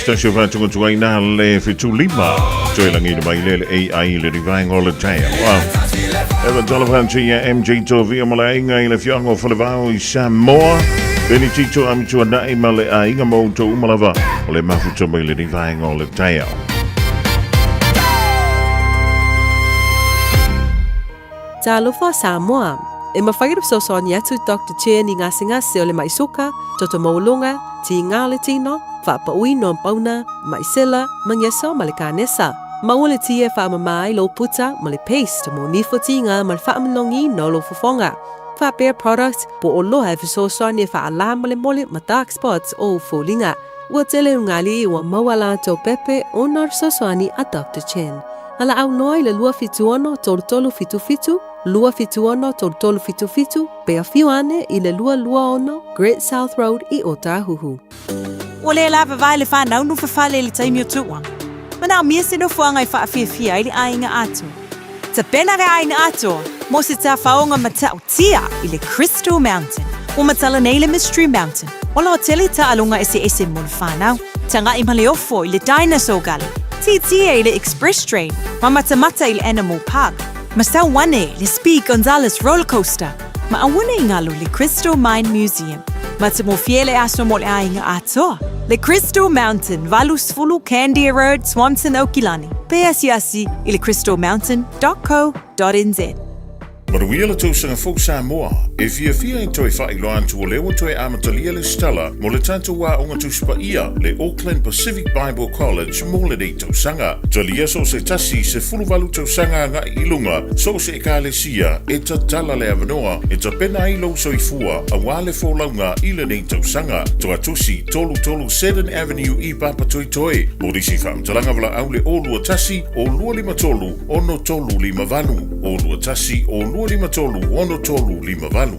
Stasio fatungo tuaina le fitulima tuelangi mai le AI le divine all the time. Evan Tolovanti MJ to via malainga ile fiango falevao I Samoa. Beni tito amitua nai male ainga mo to umalava le mafuto mai le divine all the time. Talofa Samoa. E mawhagirap so sonia tu Dr. Chen I ngasinga se ole mai soka, toto maulunga, ti ngale tino, whapauī no pauna, mai sela, mangeso malikanesa. Maule tie whamamai lo puta, mali paste, mo nifo tinga, mal whamanongi no lo fufonga. Whapea products, po o loha so sonia whaalam mole ma dark spots o fulinga. Ua tele ungali ua mawala to pepe o nar so soani a Dr. Chen. Ala au noi le lua fituano tolu fitu fitu, lua fituano tolu fitu fitu, pea fiuane I le lua ono, Great South Road I Otahuhu. Ole lava vai le whanau nu whawhale le taimi o tuwa. Mana mia se no fuanga I Fiafia I le ainga ato. Ta pena re ainga ato, mo se ta whaonga matau tia I le Crystal Mountain, o matala nei le Mystery Mountain. Ola o tele ta alunga ese mo le whanau, tanga I male ofo I le Dinosaur Gully. Tia I le Express Train, ma matamata I le Animal Park. Ma sa wane le Speed Gonzales Roller Coaster, ma awane ingalo le Crystal Mine Museum. Ma te mo fiele aso mo le ainga ato. Le Crystal Mountain, Valusfulu, Candia Road, Swanson, Okilani. PSIasi I le crystalmountain.co.nz. Maruila to sanga fo Samoa. E Fiafia in toi whai loan tu o lewa toi amatalia le stala mo le tanto wa onga tu spaia le Auckland Pacific Bible College mo le dei tau sanga. Talia so se tasi se fuluvalu tau sanga nga ilunga so se ekalesia e ta tala le avanoa e ta pena I lo soifua a wale fo launga I le dei tau sanga. To atusi tolu 7 Avenue I Papa Toi Toi. Morisi fam talanga wala au le olua tasi o lua lima tolu ono tolu lima vanu. Olua tasi o lua lima tolu ono tolu lima valu.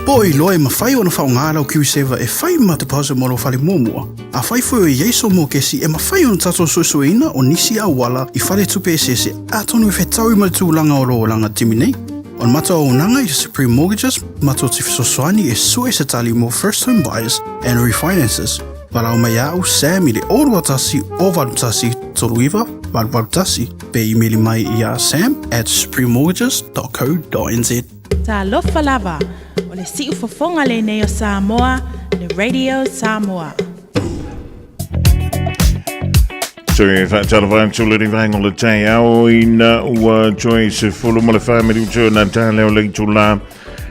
Poi loe mawhai ona whaongara o Q7 e whai ma te pause moro whare mōmua. A whai fwoi e Yeso mō kesi e mawhai ona tato susuina o nisi a wala I whare tupe sese a tonu e whetau I tūlanga o roolanga timinei. On mata o unanga I Supreme Mortgages, mato te fisosoani e sue se tali mo first home buyers and refinances. Walau mai au Sam I le orua tasi o varutasi toruiva varutasi pe emaili mai I a sam@suprememortgages.co.nz. Ta lofa lava, o le siu fofonga le nei o Samoa, le Radio Samoa. So e whaatalawan tula ni vaenga le Taeao ina ua joy se fulu ma le whamiri uto na tāle o leitu la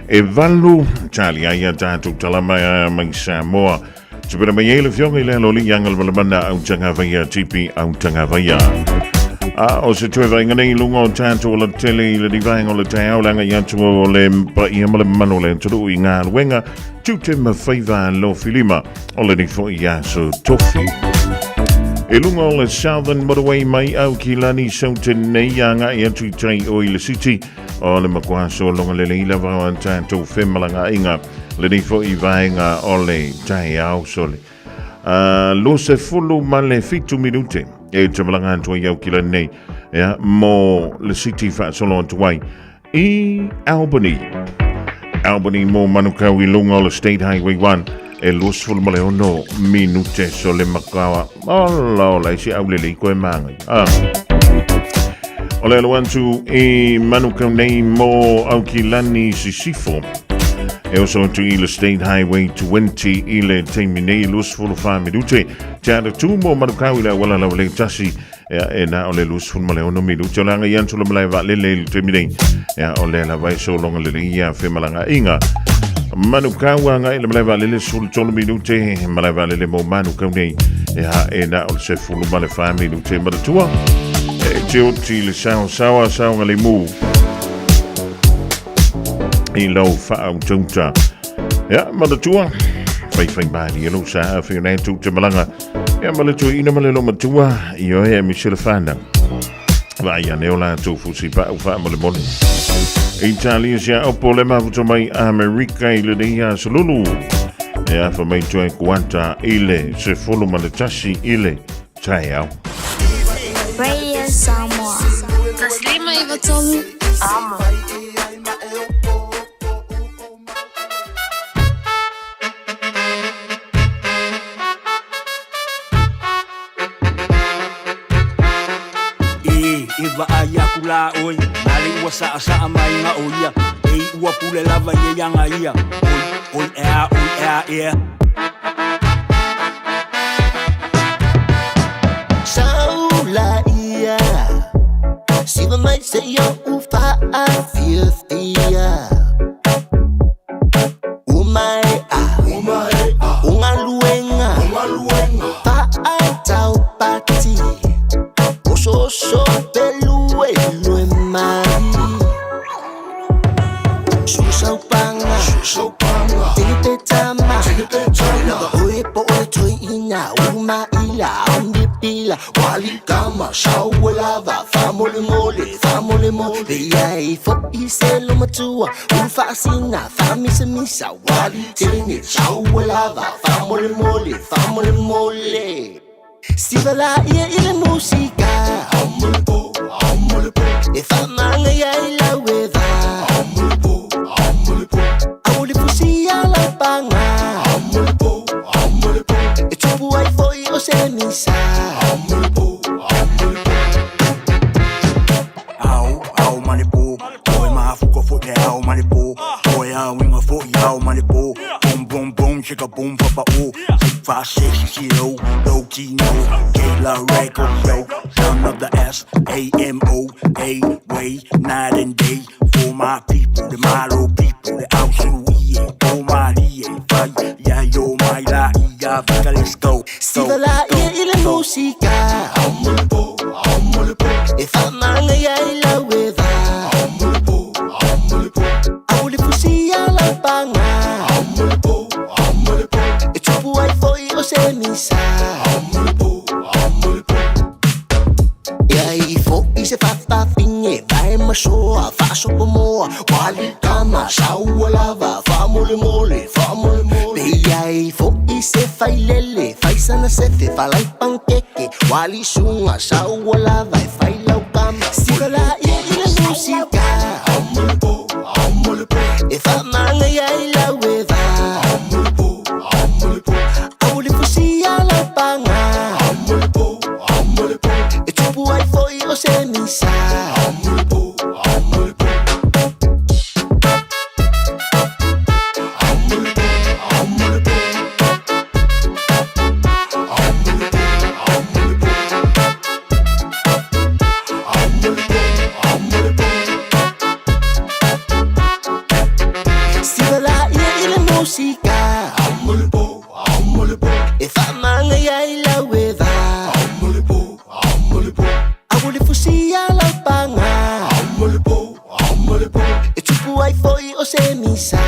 e valu tali aia tātou talama mai Samoa. Tupira mai ele fionga I le aloli yangal malamana au tanga vaia tipi au tanga vaia. O se tue vainga nei lunga o tātou o la tele I le divaenga o le Taeao langa iatu o le pa ia male mano le turu I ngā ruenga tute ma whaiva lo filima o le ni fo I aso tofi. E lunga o le Southern Motorway mai au ki lani sauten nei anga iatu tai o I le city o le makwaso longa le leila vau an tātou whemalanga inga le ni fo I vaenga o le Taeao sole. Lo se fulu ma le fitu minute e te malanga antua iau ki lani nei mo le city whaasolo antuai I Albany mo manukau I lunga o le State Highway 1 e luas fulu ma le ono minute so le makawa o la isi au le li koe mangai o le aluantu e manukau nei mo au ki lani sisifo e oso tu I le State Highway 20 I le teimi nei luas fulu wha minute te ada tu mo manukau I le wala lau le tasi e na o le luas fulu ma le ono minute o langa iantu le malai wa le le teimi nei o le la vai so longa le ia whemalanga inga Manukau nga ile malaiva lele sul tolu minute malaiva lele mo manukau nei e na o se fulu male fa minute maratua e te oti le sao nga le mu I lau whaau tauta. Ia, malatua. Whai bāri alo sa whiunai tū te malanga. Ia, malatua ina malelo matua. I oe Michelle Whana. Vai a neola tū fusi pa u wha male mole. Italia sia opo le mafuta mai Amerika I le neia salulu. Ia, wha mai tue kuanta ile se folo maletasi ile Taeao. Radio Samoa. Taslima Ivatolu. Amo. Iva aya kula oi, ali wasa asa mai nga oia. Ua pule lava ye yanga ia. Oi ea. Saula ia. Siva mai se yo ufa a Fiafia. Umai a. Ungaluenga. Pa a tau pati. Oso pelue lue mai. Susau panga. Tinipe tama. Oe po ole toi ina. Uma ila. Ambi pila. Wali kama. Shawe lava. Famole mole. Yai fo iselo matua. Ufa sina. Famisa misa. Wali tini. Shawe lava. Famole mole. Sivala ia ile musika. If I'm manga ya ila weda. Awuli pusi ya la panga. Etupu ai foi o se misa. Au manipo. Oi mafuko fo de au manipo. Oi a winga fo au manipo. Boom, chicka boom, papa oh. 5, 6 kilo, low key no. Kayla record yo. Son of the SAMO. Way, night and day. For my people, the Malu people, the Aussie, oh my fight. Yeah, yo, my la, Fica, let's go. Sivala ia ile musika. If I'm manga ya ila weda. Awuli pusi ya la panga. Etupu ai foi o se misa. Ia fo I se fafa finge. Vai ma soa, fa sopo moa. Wali kama, shaua lava. Fa mole. Ia fo I se fai lele. Fai sana sefe, fa lai pankeke. Wali sunga, shaua lava. Fai lau kama. Sivala ia ile musika. If I'm manga ya ila weda. Awuli fusi ya la panga. Etupu ai foi o se misa. Sivala ia ile musika. If I'm manga ya ila weda. Awuli fusi ya la panga. Etupu ai foi o se misa.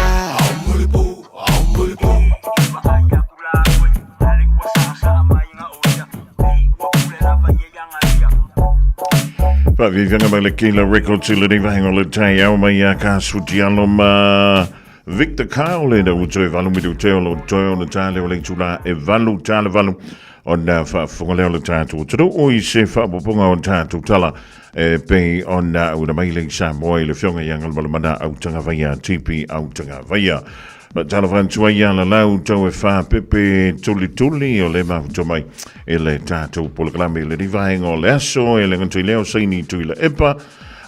Pa vivanga mai le Kayla Records ile ni vahengo le Taeao mai a ka sutialo ma Victor Kyle le utoe valu mi uteo lo toyo le tale o le tula e valu tale valu on fa fongoleo le tatu tro o I se fa poponga on tatu tala pe on una mai le Samoa le fionga yangal malmana au tanga vaya TP au tanga vaya ma tala van tuaya la lau to e fa pepe tuli o le ma to mai ele tatu polklame le divaingo le aso ele ngantui leo saini tuila epa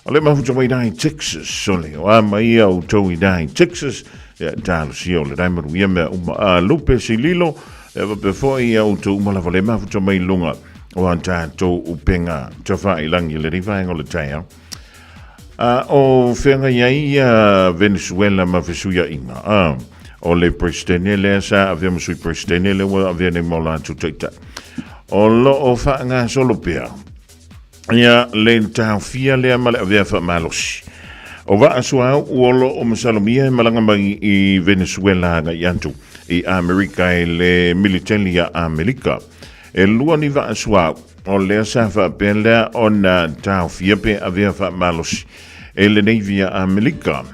ale mafuta mai dai Texas sole o mai au to I dai Texas ya dal sio le dai maru yema lupe sililo eva before I au to mala vale mafuta mai lunga o anta to upenga tofa ilangi le divaingo le Taeao o fenga ia Venezuela ma fesuia inga o le presidente le sa avem sui presidente le wa avene mola tutita o lo o fa nga solo pia ia le Fiafia le male avea fa malos O va asua uolo o masalomia malanga mai I Venezuela nga yantu I Amerika le military ya Amerika. E lua ni va asua o lea sa fa pele o na tau fiape avea fa malos. E le Navy ya Amerika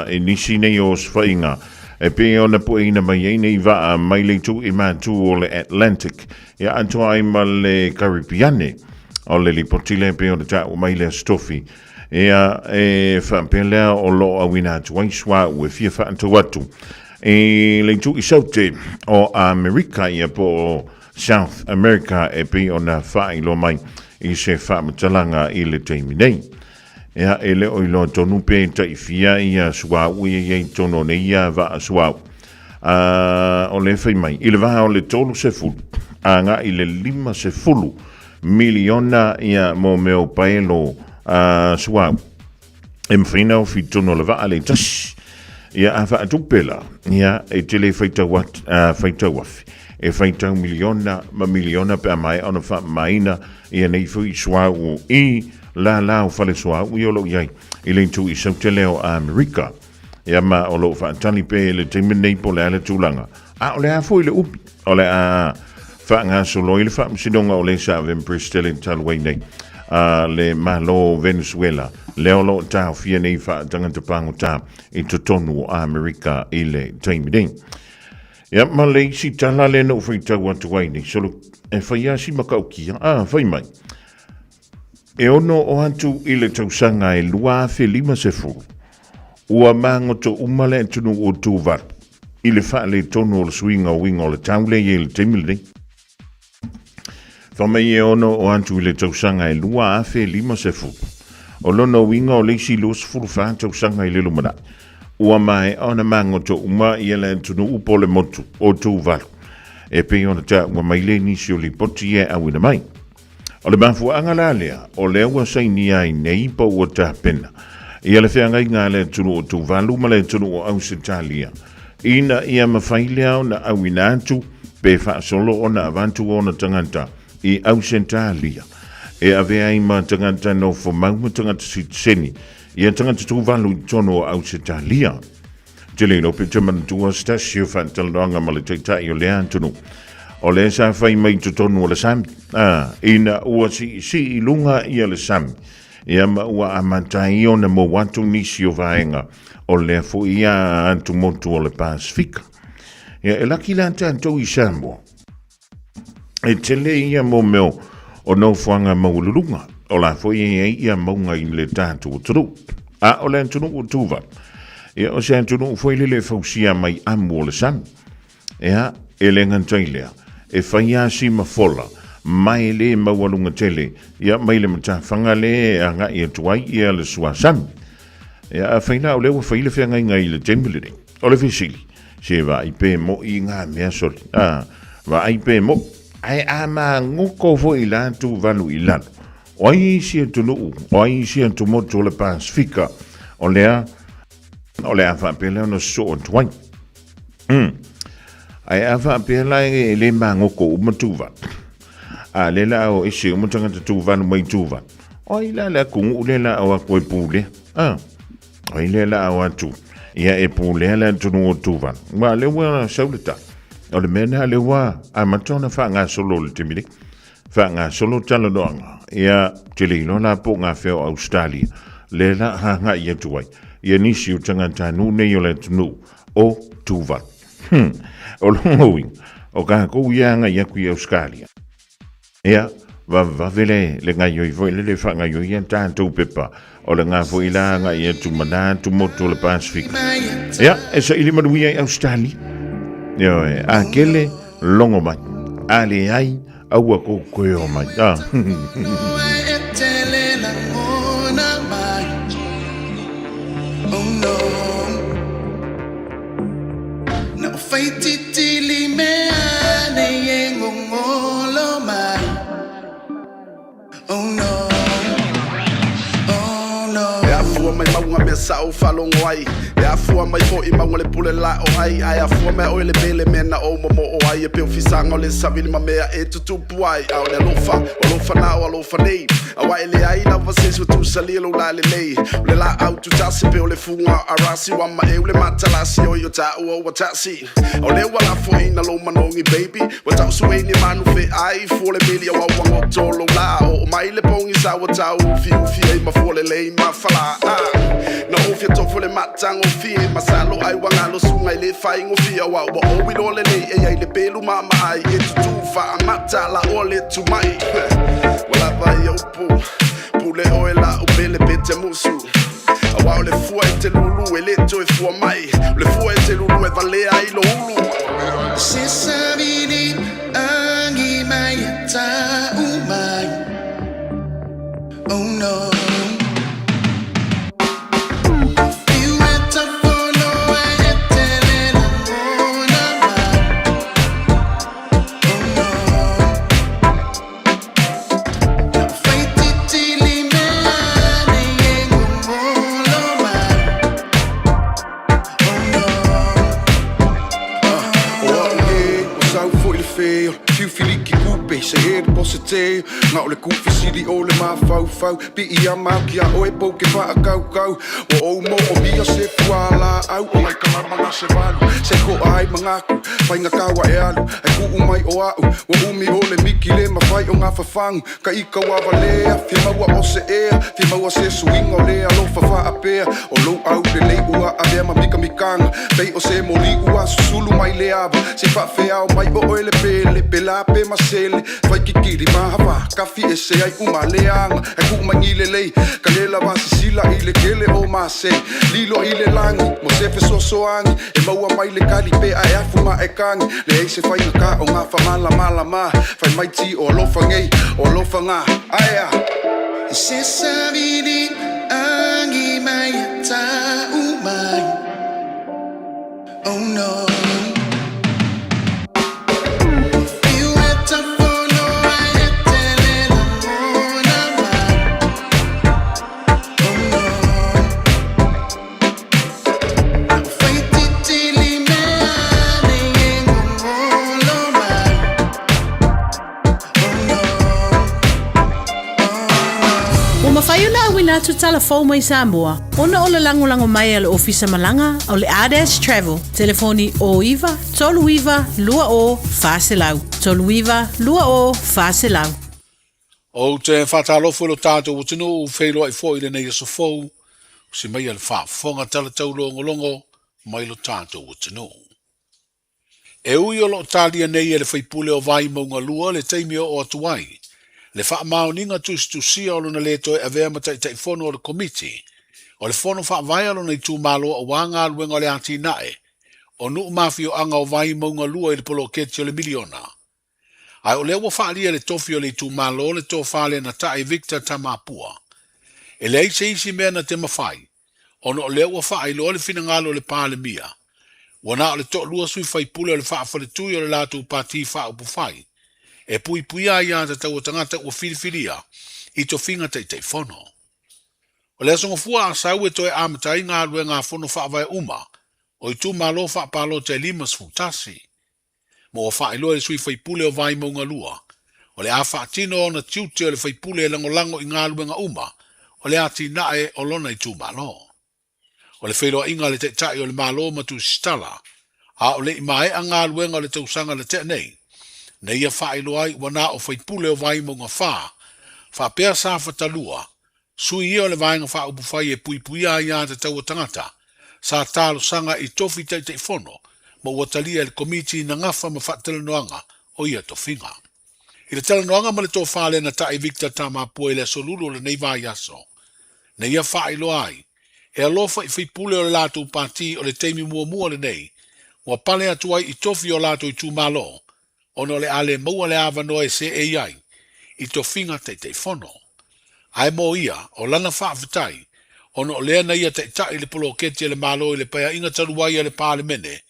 e nisi nei o sfainga. E pe ona po ina mai nei va mai le tu I matu o le Atlantic. Ya anto ai ma le Caribbean. O le lipotile pe ona ta o mai le stofi. Ea e whampelea o lo a wina tuaiswa ue fia whaantu watu. E le tu I saute o Amerika ia po South America e pe o na whaai lo mai I se whaamatalanga I le teimi nei. Ea e le o ilo tonu pe taifia ia sua ue iei tono ne ia va sua. O le whai mai. I le vaha o le tolu se fulu. A nga I le 5 miliona ia mo meo paelo sua emfina o fitono le va ale tas ia ava atupela ia e tele faita wat faita waf e faita miliona pe mai ona fa maina ia nei fu sua o I la o fale sua o yo lo ia I le tu I so tele o Amerika ia ma o lo fa tani pe le teme nei po le ale tulanga o le a fu le upi o le a fa nga solo ile fa msidonga o le sa vem prestele talway nei le Malu Venezuela leo lo tau fia nei fa tangata pangota I totonu o Amerika I le taimideng. Ia malei si tala le no fai tau atu waini solo e fai asi makaukia fai mai. E ono o atu I le tausanga e lua fe 5 ua mangoto umale tunu o tuvar I le fa le tonu o le swinga o winga o le taule I le taimideng. Whamei e ono o antu I le tausanga e lua afe 5 o lono winga o leisi los furufa tausanga I le lumana. Ua mai ona mangoto uma I le tunu upo le motu o tu varu. E pe ona ta ua mai le nisi o li poti e awina mai. O le mafu angalalea o le ua saini ai nei pa ua ta pena. Ia le whea ngai ngā le tunu o tu valu ma le tunu o au setalia. Ina ia mawhailea o na awina atu pe wha solo o na avantu o na tanganta. I ausentalia e avea I ma tangata no fo mau tangata seni ia tangata tu valu tono ausentalia tele no pe taman tu stasio fantalanga ma le taitai o le antunu o le sa fai mai tu tono o le sam ina ua si ilunga ia le sam ia ma ua amatai o na mo watu nisi o vaenga o le fo ia antu motu o le Pasifika ia e laki lanta anto I Samoa e tele ia mo meo o no fuanga maulurunga o la foi ia maunga I le tatu o turu o le tunu o tuva ia o se tunu foi le fausia mai amu o le sam ia e le ngantailea e faia si mafola mai le mawalunga tele ia mai le mata fanga le anga ia tuai ia le sua sam ia faina o le o faile fenga ngai le temple o le fisili se va I pe mo I nga mea soli va I pe mo ai ama nguko fo I la tu valu I lalo. Oi si tunu, oi si tu moto le Pasifika. O lea fa pele no so twai. Ai afa pele le manguko umatuva. Le la o isi umutanga tu valu mai tuva. Oi la kungu le la o ko pule. Oi le la o atu. Ia e pule la tunu tuva. Ma le wa saulita. O le mena le wa a matona fa nga solo le timide fa nga solo talo doanga ia tele no na po nga feo Australia le la ha nga ia tuai ia nisi o tanga tanu ne yo le tunu o tuva o longo o ka ko ia nga ia ku Australia ia va vele le nga yo vo le fa nga yo ia tanto pepa o le nga vo ila nga ia tu mana tu moto le Pacific ia esa ili maduia Australia yo akele longo mai ale ai aua ko koe o mai longa me sa o falongo ai. E a fua mai fo I maunga le pule la o ai. Ai a fua me o le mele mena o momo o ai. E peo fisanga o le savini ma mea e tutupu ai. Au le alofa, o lofa na o alofa nei. A wai le ai na vasesu tu salilo la le nei. Le la au tu tasi pe o le funga arasi wa ma e o le matalasi o yo ta o wa tasi. O le wala fo ina lo manongi baby. Wa tau sueni manu fe ai fo le mili wa wango tolo la. O mai le pongi sa wa tau ufi e ma fo le lei ma fala. Na ofia tofo le matang o fi e masalo ai wanga lo sunga le fai ngo fi wa wa o wi lo le e ai le pelu mama ai e tu fa mata la o le tu mai. Wala vai o pule o la o bele pete musu. A wa le fua e te lulu e le to e fua mai. Le fua e te lulu e vale ai lo ulu. Se sabini angi mai ta umai. Oh no. Se he de bosse te, nga o le kufisili o le mafau pi ia mau ki a oe pou ke wha a kau o mo o mia se fuala au o mai kalamanga se walu se ko ai mangaku whainga kawa e alu ai ku mai o au o umi o le miki le mawhai o ngā whawhangu ka ika wawa lea fia maua o se ea fia maua se suinga o lea lofa wha a pea o lo au le lei ua a lea mamika mikanga pei o se moli ua susulu mai le ava se wha fea o mai o oe le pele pela pe masele vai kikiri mahava kafi e se ai umaleanga e ku mangile lei kalela wasi sila ile kele o mase lilo ile langi mo se fe sosoangi e maua mai le kali pe ai afu ma e kangi le ei se fai ka o nga fa mala ma fai mai ti o lofa ngei o lofa nga aya se sabini angi mai ta umai. Oh no. Mawhaiuna awina tu telefon mai Samoa. Ona o le lango mai ale ofisa malanga o le ADS Travel. Telefoni o iwa, tolu iwa, lua o, whaselau. Tolu iwa, lua o, whaselau. O te whatalofo lo tātou o tino o whaeloa I fōi le nei so fōu. Si mai ale whafonga tala taulo ngolongo, mai lo tātou o tino. E ui o lo tālia nei ele whaipule o vai maunga lua le teimio o atuai. Le wha maoninga tusia o luna le toe a vea matai tai fono o le komiti. O le fono wha vai alo nei tū malo o wanga luenga o le ati nae. O nuu mafio anga o vai maunga lua I le polo keti o le miliona. Ai o lewa wha alia le tofi o le tū malo le tō whale na tae Victor Tamapua. E le eise isi mea na te mawhai. O no lewa wha ailo le fina ngalo le pāle mia. Wana o le tō lua sui whai pule o le wha awhare tui o le lātou pāti wha upu whai. E pui puia ia te tau o tangata ua whiriwhiria I to whinga te te whono. O lea songa fua a sau e toi amatai ngā rue ngā whono whaavai uma, o I tū malo whaapalo te limas futasi. Mo o whaailoa le sui whaipule o vai maunga lua, o le a whaatino o na tiute o le whaipule e lango I ngā rue ngā uma, o le ati nae o lona I tū malo. O le whailoa inga le te tai o le malo matu stala, a o le imae a ngā rue ngā le tausanga le te nei, na ia whaelo ai wana o whaipule o vai maunga wha, wha pēr sa whatalua, sui ia o le vaenga wha upu whai e pui pui a ia te tau o tangata, sa tālo sanga I tofi te te whono, ma watalia le komiti na ngafa ma whatalanoanga o ia to whinga. I le talanoanga ma le tō whale na tae Victor Tamapua I le solulu le nei vai aso, na ia whaelo ai, e alofa I whaipule o le lātou pāti o le teimi mua le nei, wa pale atuai I tofi o lātou I tū malo, ono le ale maua le awanoa se e iai, I to whinga te te whono. Ai mo ia, o lana whaafitai, ono lea na ia te tai le polo keti le malo I le paya inga taruai le pāle mene,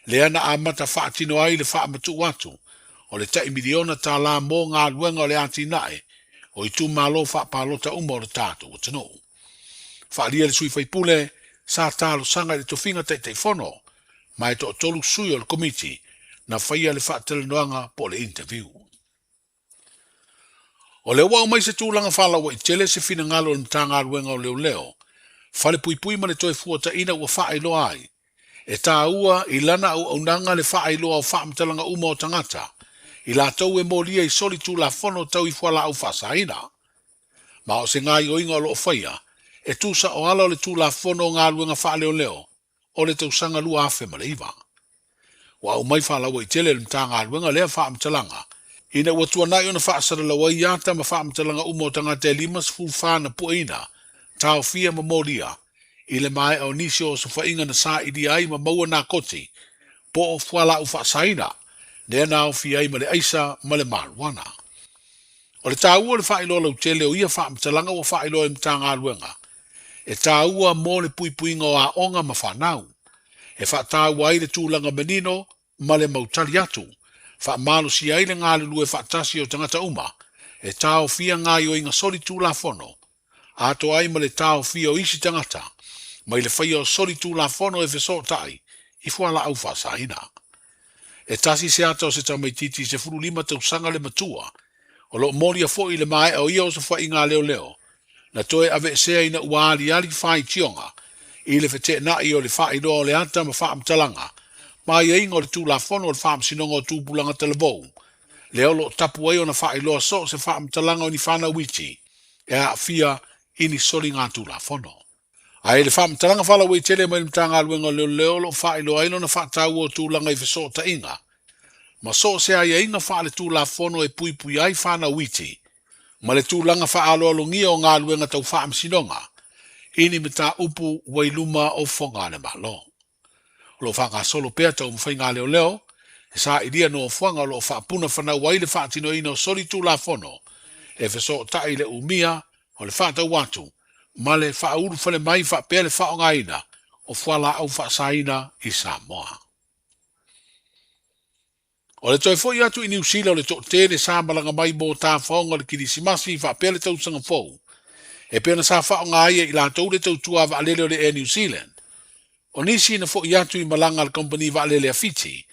lea na amata whaatino ai le whaamatu watu, o le tai miliona tā la mō ngā ruenga o le ati nae, o I tū malo whaapalota uma o le tātou o tano. Whaalia le sui whaipule, sa tālo sanga le tofinga te whono, mai to tolu sui o le komiti, na whaia le whaatele noanga po le interview. O le wau mai se tūlanga whala wa i tele se fina ngalo le mtanga aluenga o leo, whale pui ma le toi fuata ina ua wha ilo ai, e tā ua i lana au aunanga le wha ilo au wha mtalanga uma o tangata, i la tau e molia i soli tū la whono tau i whala au wha saina. Ma o se ngai o inga o lo whaia, e tūsa o ala o le tū la whono ngā aluenga wha leo, o le tau sanga lua afe ma le iwa. Wa au mai whala wa i tele le mtanga aluenga lea wha mtalanga, ina ua tuanai o na whaasara la wai ata ma wha mtalanga uma o tangata e limas fulwhana pueina, tau fia ma molia, i le mai au nisi o sa whainga na sa idi ai ma maua nā koti, po o whala u whaasaina, nea nā o fia ai ma le aisa ma le maruana. O le tāua le whailo lau tele o ia wha mtalanga o whailo e mtanga aluenga, e tāua mo le puipuinga o a onga ma whanau, e wha tāua ai le tūlanga menino ma le mautali atu, wha malo si ai le ngā lulu e wha tasi o tangata uma, e tāo fia ngā i o inga soli tūla whono, ato ai ma le tāo fia o isi tangata, mai le whaia o soli tūla whono e wheso tai, i whala au whasaina. E tasi se ata o se tamaititi se furu lima tau sanga le matua, o lo moria fo i le mai au ia o se wha inga leo, na toe ave sea ina uali ali whai tionga, i le whete na i o le whai doa o le ata ma wha amtalanga, mai e inga o le tūla whono o le wha amsinonga o tūpulanga televou, leo lo tapu ai o na whai loa so se wha amtalanga o ni whana witi, e a fia ini soli ngā tūla whono. Ai le wha amtalanga whala wei tele mai mtanga aluenga leo lo whai loa ilo na wha tau o tūlanga i wheso ta inga, ma so se ai e inga wha le tūla whono e pui ai whana witi, ma le tūlanga wha alo alongia o ngā aluenga tau wha amsinonga, ini me tā upu wailuma o whonga le malo. Lo whanga solo pea tau mwhai ngā leo, e sa idia no whanga lo wha puna whana waile wha tino ino soli tūla whono, e wheso tai le umia o le wha tau watu, ma le wha uru whale mai wha pea le wha o ngaina, o whala au wha saina i Samoa. O le toi fwoi atu i New Zealand o le tok tere sa malanga mai mō tā whaonga le kirisimasi wha pea le tau sanga fau, e pena sa wha o ngai i la tau le tau tua wa alele o le Air New Zealand. O nisi na fo iatu i malanga le company wa alele a fiti,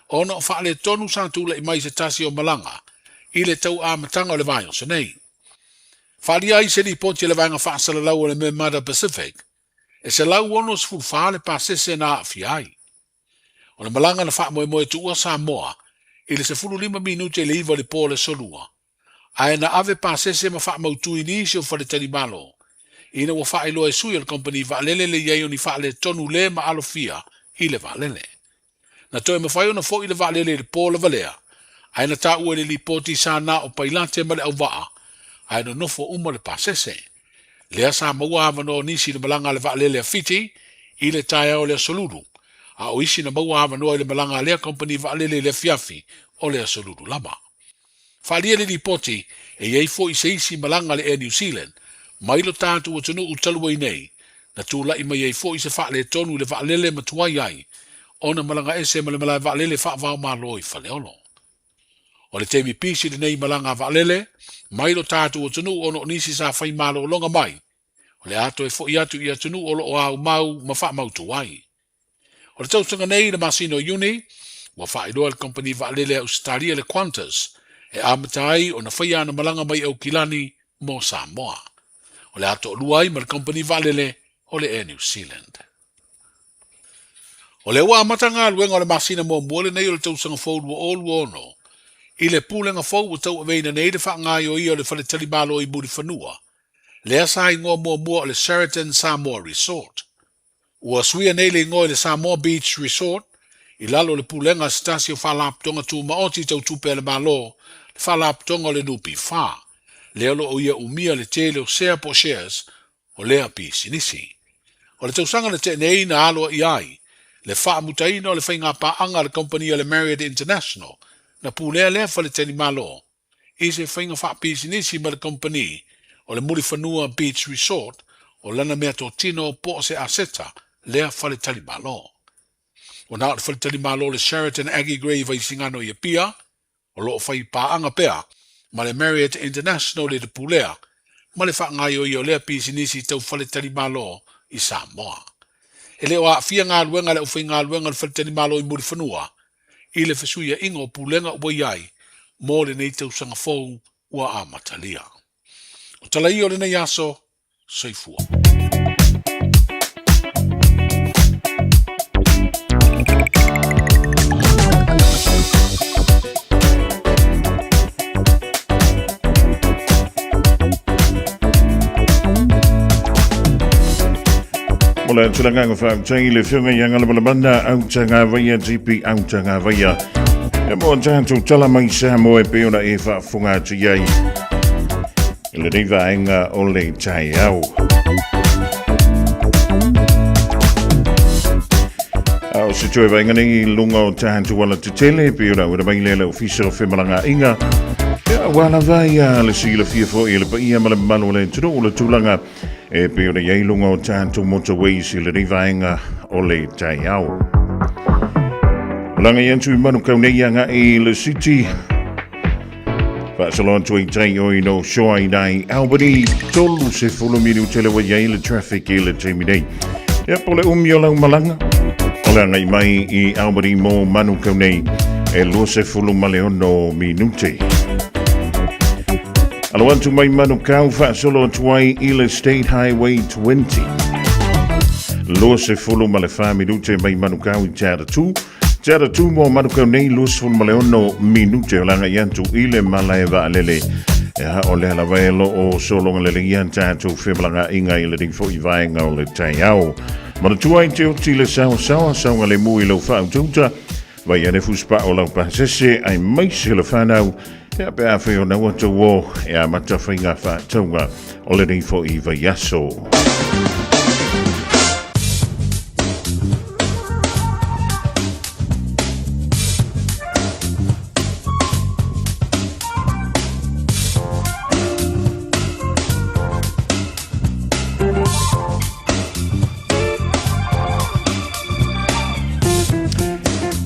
o no wha le tonu sa tula i mai se tasi o malanga, i le tau a matanga o le vai o se nei. Whalia i se li poti le vanga wha asala lau o le me Mada Pacific, e se lau ono se fulwha le pa sese na fiai. O le malanga na wha moe tu ua Samoa, i le se fulu 5 minute le iwa le po le solua. Ai na ave pa sese ma wha mautu i nisi o wha le tani malo, ina wa wha ilo e sui al company wa lele le iei o ni wha le tonu le ma alofia i le wa lele. Na toe ma whai o na fo i le wa lele le po le valea, ai na ta ue le li poti sa na o pailate ma le au waa, ai na nofo uma le pasese. Lea sa maua hava no nisi le malanga le wa lele a fiti, i le Taeao le soluru, a o isi na maua hava no le malanga le company wa lele le Fiafi o le soluru lama. Whalia le li poti e iei fo i se isi malanga le Air New Zealand, mai lo tātu o tunu utalua i nei, na tūla i mai ei fo i se wha le tonu le wha lele matuai ai, o na malanga ese ma le malai wha lele wha vau malo i whale ono. O le temi pisi le nei malanga wha lele, mai lo tātu o tunu ono nisi sa whai malo o longa mai, o le ato e fo i atu i atunu o lo o au mau ma wha mautu ai. O le tautanga nei na masino uni, wa wha i loa le company wha lele Australia le Qantas, e amatai o na whai ana malanga mai au kilani mo Samoa. O le ato luai ma le company valele o le Air New Zealand. O le ua matanga luenga o le masina mo mwole nei o le tausanga fōru o olu ono. I le pūlenga fōu o tau aveina nei le whaangai o i o le whale talibalo i muri whanua. Le asa i ngō mua o le Sheraton Samoa Resort. Ua suia nei le ngō i le Samoa Beach Resort, i lalo le pūlenga stasi o whalaptonga tū maoti tau tūpe le malo, le whalaptonga o le nupi whaa. Leo lo o ia umia le tele o sea po shares o lea pi sinisi. O le tausanga le te nei na aloa i ai, le wha mutaina o le whainga paanga le company o le Marriott International, na pūlea lea wha le teni malo. I se whainga wha pi sinisi ma le company o le muri whanua Beach Resort o lana mea tō tino po se aseta lea wha le tali malo. O nā le wha le tali malo le Sheraton Aggie Grave i singano i a pia, o lo o whai paanga pea, ma le Marriott International le de pulea, ma le whaangai o lea pisinisi tau whale tari malo i Samoa. E leo a fia ngā luenga le uwhai ngā luenga le whale tari malo i muri whanua, i le whasuia ingo pulenga ua iai, mō le nei tau sanga fōu ua a matalia. O tala i o le nei aso, soifua. Mola tulanga fa tai le fiunga yanga le banda au tanga vaya GP au tanga vaya. E mo tanto tala mai Samoa pe ona e fa funga tu yai. Le diva inga ole Taeao. Au se tue va ngani lunga tanto wala te tele pe ona ura mai le official femalanga inga. Ya wala vaya le sila Fiafia le pa ia mala malu le tudo le tulanga. E pe ona yai lunga o tanto motorways i le rivaenga o le Taeao. Langa yantu i manu kauneianga i le city. Whaasalon tui tai oi no shoai nai Albany tolu se fulu minu tele wa yai le traffic i le teimi nei. Ia po le o lau malanga. O le angai mai i Albany mo manu kaunei e lua se fulu maleono minute. Alawantu mai manukau whaasolo tuai i le State Highway 20. Lua se fulu ma le whaminute mai manukau i Tara 2. Tara 2 mo manukau nei lua se fulu ma le ono minute o langa iantu i le malaewa alele. E ha o le halawelo o solonga le lian tātou whemalanga inga i le ringfo i vaenga o le Taeao. Mana tuai te oti le saunga le mui lau whautauta. Vai ane fuspa o lau pasese ai maise le whanau. Ia pe a wheo na wata wō e a mata whainga whātaunga o le nei fo i vaiaso.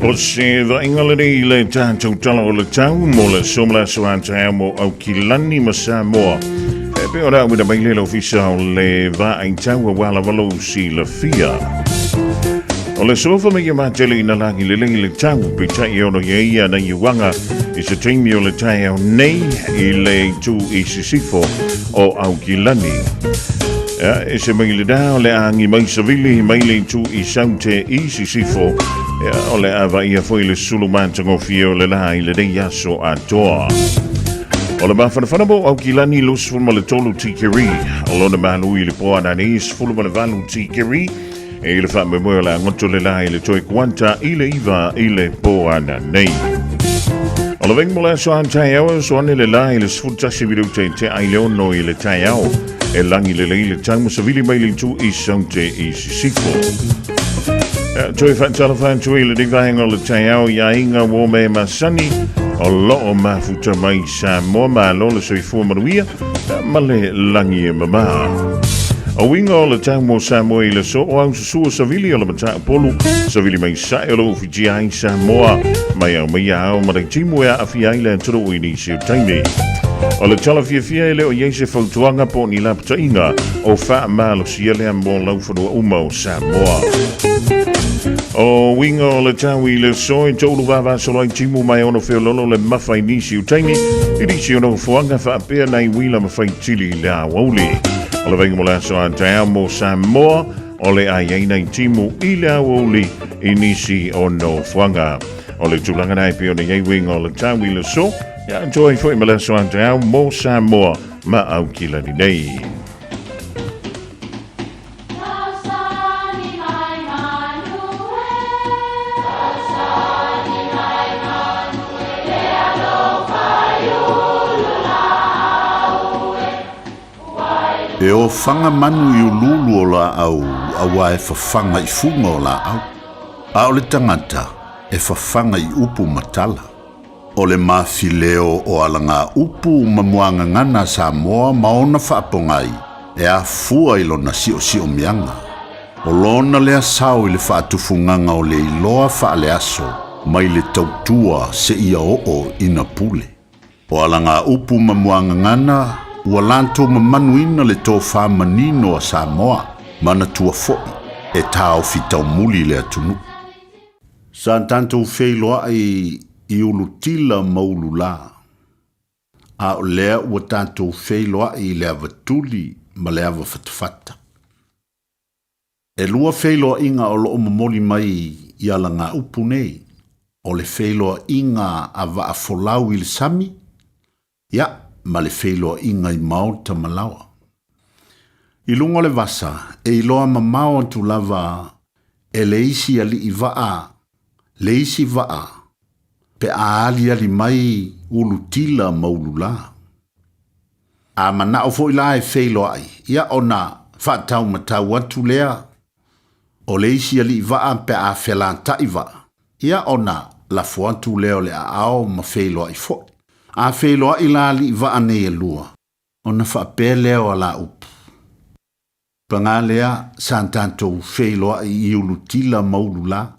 O se vaingalere i le tātou tala o le tau mo le somla soan Taeao mo au kilani ma Samoa. E pe ora wina mai le ofisa o le va ai tau a wala walo si la fia. O le sofa me ia matele ina langi le lengi le tau pe tai ono ia na iwanga i se teimi o le Taeao nei i le tu i sisifo o au kilani. E se mai le dao le angi mai savili mai le tu i saute i sisifo. O le awa ia foi le sulu mantango fio le la i le dei aso a toa. O le mawhanawhana mo au kilani lus fulma le tolu tikeri. O lona Malu i le poa na nis fulma le valu tikeri. E le wha me moe la ngoto le la i le toi kuanta i le iwa i le poa na nei. O le veng mo la soan Taeao so ane le la i le sfutasi vidu te ai leono i le Taeao. E langi le le tangu sa vili mai le tu i saunte i sisifo. Toi whaatala whaantu i le divahenga o le Taeao ia inga wō me masani o loo mafuta mai Samoa ma lo le soifua maruia ma le langi e mama. O winga o le tau mo Samoa i le so o au susua savili o le mata polu savili mai sae o lo ufiti ai Samoa mai au mai au ma le timu e a afi ai le antoro o inisi o taime. O le tala Fiafia e leo iei se fautuanga po ni lapta inga o wha malo sia lea mo laufadua uma o Samoa. O winga o le tau i le so i tolu wawa solo ai timu mai ono feo lolo le mawhai nisi o taimi i nisi ono fuanga wha apea nei wila mawhai tili le awauli. O le venga mo le aso a Taeao mo Samoa o le ai ei nei timu i le awauli i nisi ono fuanga. O le tulanga nai pio na iei winga o le tau i le so ia enjoy foi mo le aso a Taeao mo Samoa ma au kila ni nei. E o whanga manu i ululu o la au, awa e whawhanga i funga o la au. A o le tangata, e whawhanga i upu matala. O le mawhileo o alanga upu mamuanga ngana Samoa maona whaapongai, e a fua i lona sio mianga. O lona lea sao i le whaatufunganga o le iloa whaale aso, mai le tautua se ia o ina pule. O alanga upu mamuanga ngana, ua lantou mamanuina le tō whamanino a Samoa, mana tua fo'i, e tāo fitau muli le atunu. Sa tantou wheiloa i ulutila maulu la. A o lea ua tantou wheiloa i le avatuli ma le ava fatafata. E lua wheiloa inga o loo mamoli mai i ala ngā upu nei, o le wheiloa inga a wa a folau i le sami, ia, ma le wheiloa inga i maota malawa. I lunga le vasa, e i loa mamao antu lava, e le isi ali i waa, le isi waa, pe a ali mai ulutila maulula. A mana o fo ila e wheiloa ai, ia ona whaatau matau atu lea, o le isi ali i waa pe a whelanta i waa, ia ona la fuantu leo le a ao ma wheiloa i fo. A wheiloa i la ali i waa nei e lua, ona whaapea leo a la upu. Pangalea santanto wheiloa i ulutila maulula,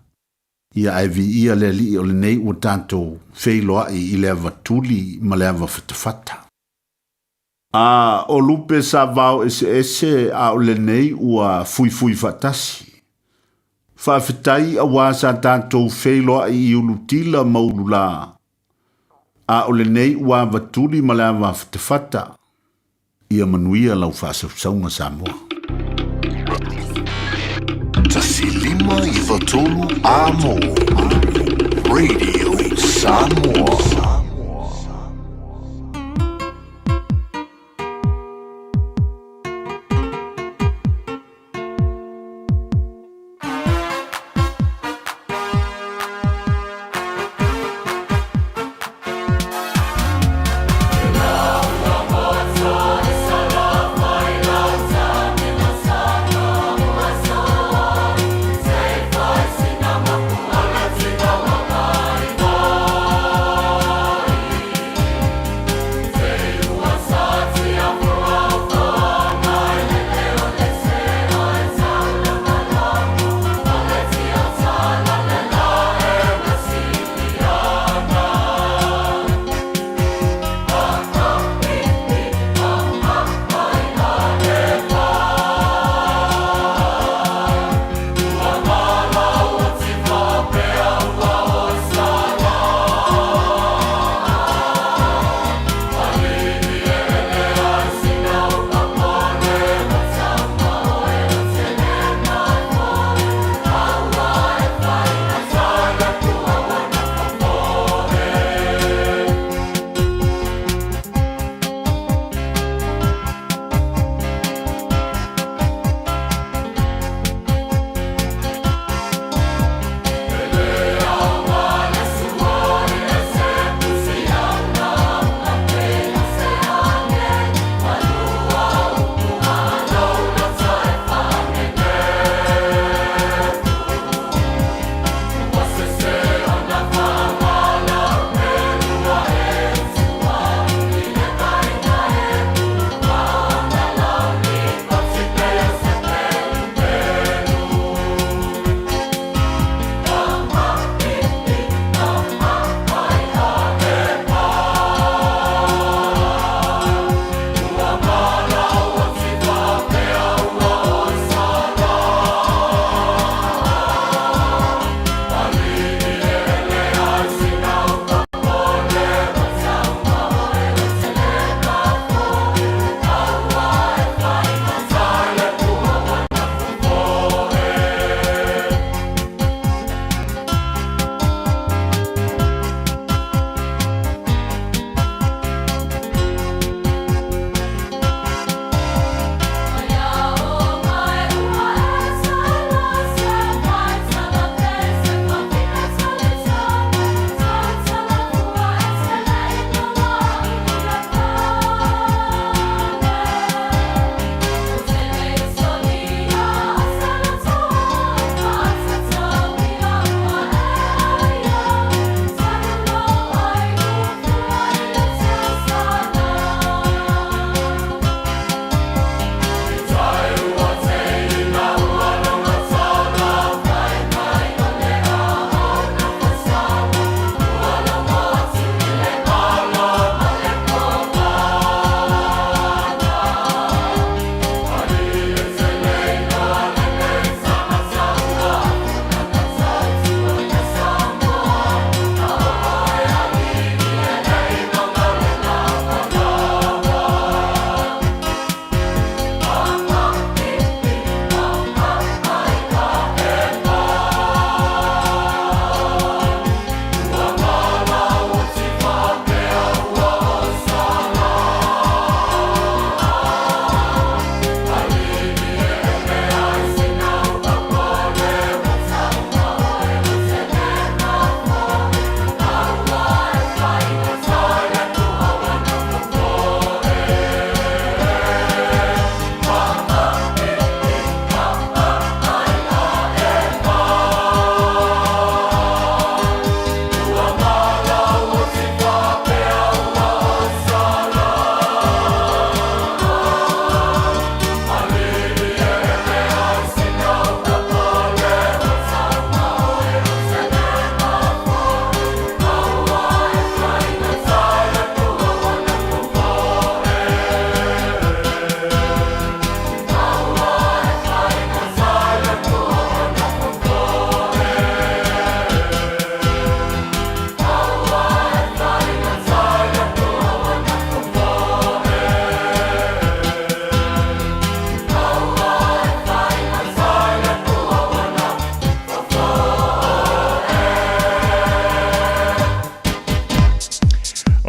ia ai vi ia le li o le nei ua tanto wheiloa i le avatuli ma le ava fatafata. A o lupe sa vau ese a o le nei ua fui fatasi. Whawhitai a wā santanto wheiloa i ulutila maulula, a o le nei ua avatuli ma le ava fatafata, ia manuia lau whasausaunga Samoa. Tasilima i Vatolu Amo Radio Samoa.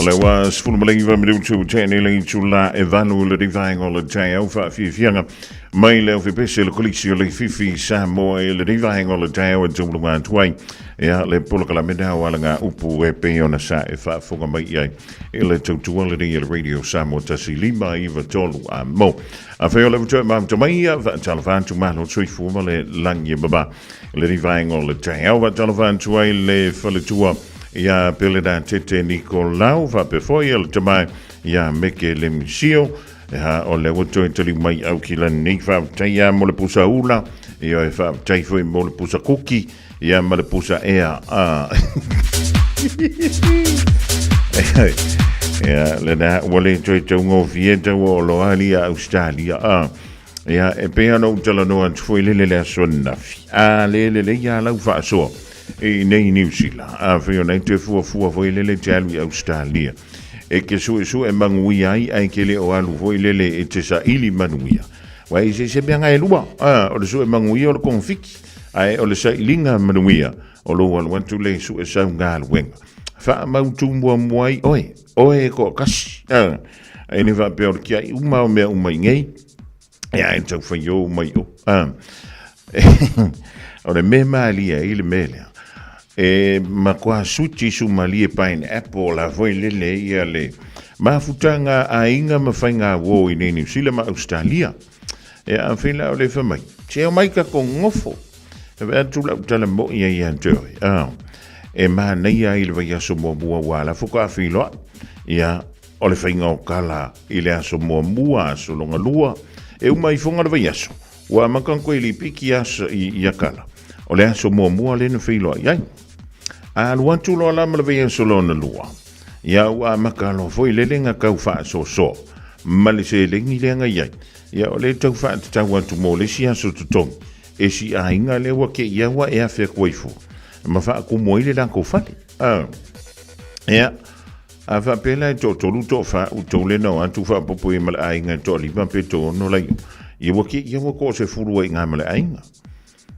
le wa sfulu malengi va midu tu tene le chula e vanu le divine le Taeao Fiafia mai le fi pese le colisi le fifi Samoa le divine le Taeao tu lu tuai ya le polo kala meda wala nga upu e pe ona sa e fa fonga mai ai le tu le radio Samoa tasi lima i va tolu a mo a fe le tu ma tu mai va talvan tu ma no sui fu le langi baba le divine le Taeao va talvan tu ai le fa le tua ia pele da tete Nicolau va pe foi el tamai ia meke le misio ha o le woto tali mai au ki la ni fa taia mo le pusa ula ia fa tai foi mo le pusa kuki ia mo le pusa ea ia le da wole toi tongo vieta wo lo ali Australia ia e pe ano tala no an foi le sonna le ia la fa so e nei New Zealand a fio nei te fu foi le jalu Australia e ke su e mangui ai ke le o alu foi le e te sa ili manuia wai se bianga e lua o le su e mangui o le konfiki ai o le sa ilinga manuia o lo wan tu le su e sa ngal wenga fa mau tu mo moi oe ko kas ai ne va pe o ki ai uma me uma ngei ya en tau fa yo mai o o le me mali ai le mele e ma kwa suti su mali e pineapple la voi lele ia le ma futanga a inga ma fainga wo i New Zealand ma Australia e a fila o le fa mai che o mai ka ko ngofo e va tu la tala mo ia toi e ma nei ai le vai so mo bua wala fu ka filo ia o le fainga o kala i le aso mo mua so longa lua e o mai fonga le vai aso wa ma kan ko ili piki as i kala o le aso mo mua le no filo ia a luan tu lo la mala vien solo na lua ya wa makalo foi le lenga kau fa so mali se lengi lenga ya ya ole tau fa ta wa tu mo le sia so tu tong e si a inga le wa ke ya wa e a fe koifu ma fa ku mo ile la ko fa ya a fa pela to lu to fa u to le no an tu fa popo e mala a inga to li ba pe to no la yo wa ke ya wa ko se furu e nga mala a inga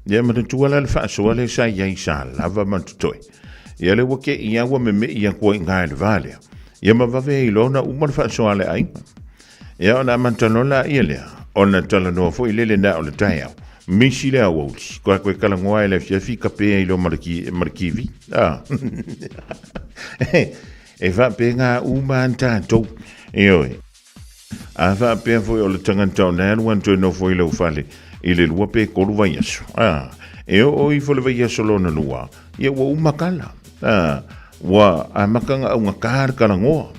ya ma tu ala le fa so le sa ya isa la va man tu toi ia le wake ia wa me ia ko ngai le vale ia ma va ve ilona uma fa so ale ai ia ona mantanola ia le ona tala no fo ile le na o le Taeao misi le o ko kala ngoa le Fiafia pe ilo markivi e va penga uma anta to io a va pe fo o le tanganta na wan to no fo ile o fale ile lua pe ko lu vai aso e o i fo le vai aso lo na lua ia wa uma kala wa a makanga unga kar kala ngoa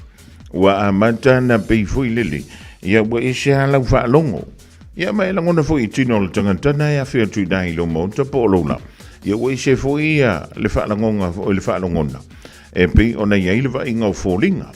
wa a matana pe foi lele ia wa isha la fa longo ia mai la ngona foi tino le tanganta na ia fe tu dai lo mo to polo la ia wa isha foi ia le fa longa o le fa longona e pe ona ia ile va inga folinga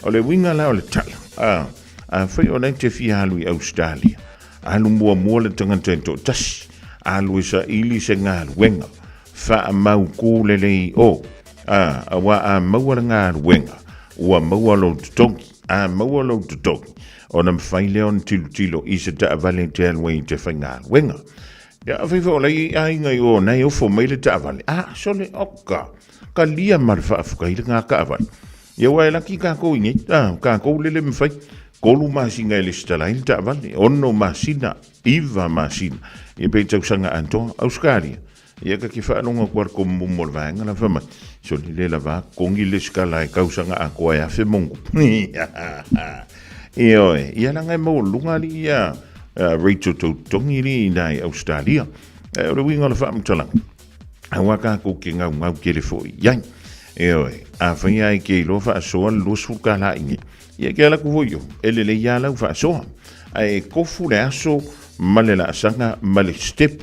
o le winga la o le tala a foi ona te fia lui Australia alu mua le tanganta to tas alu sa ili se ngal wenga fa mau ku le o wa a maua nga wenga wa maua lo tongi maua lo tongi ona mfaile on tilo i se ta valentine way te fanga wenga ya vivo la ai ngai o na yo fo mai le ta vale so le oka ka lia marfa fuka ile nga ka vale ya wa la ki ka ko ni ka ko le mfai ko lu ma singa le stala il ta vale onno masina iva masina e pe tau sanga anto Australia ia ka ki whaanonga kuar ko mumol vanga la whama. So ni le la va kongi le skala e kausanga a koa e a whi mongu. Ia la ngai mau lunga li ia Rachel Tautongi li nai Australia. O le winga la whaamutalang. A waka ko ke ngau ke le fo iai. A whaia e ke lo wha soa los fuka la ingi. Ia ke ala kuvoio. Ele le ia lau wha soa. E kofu le aso male la sanga male step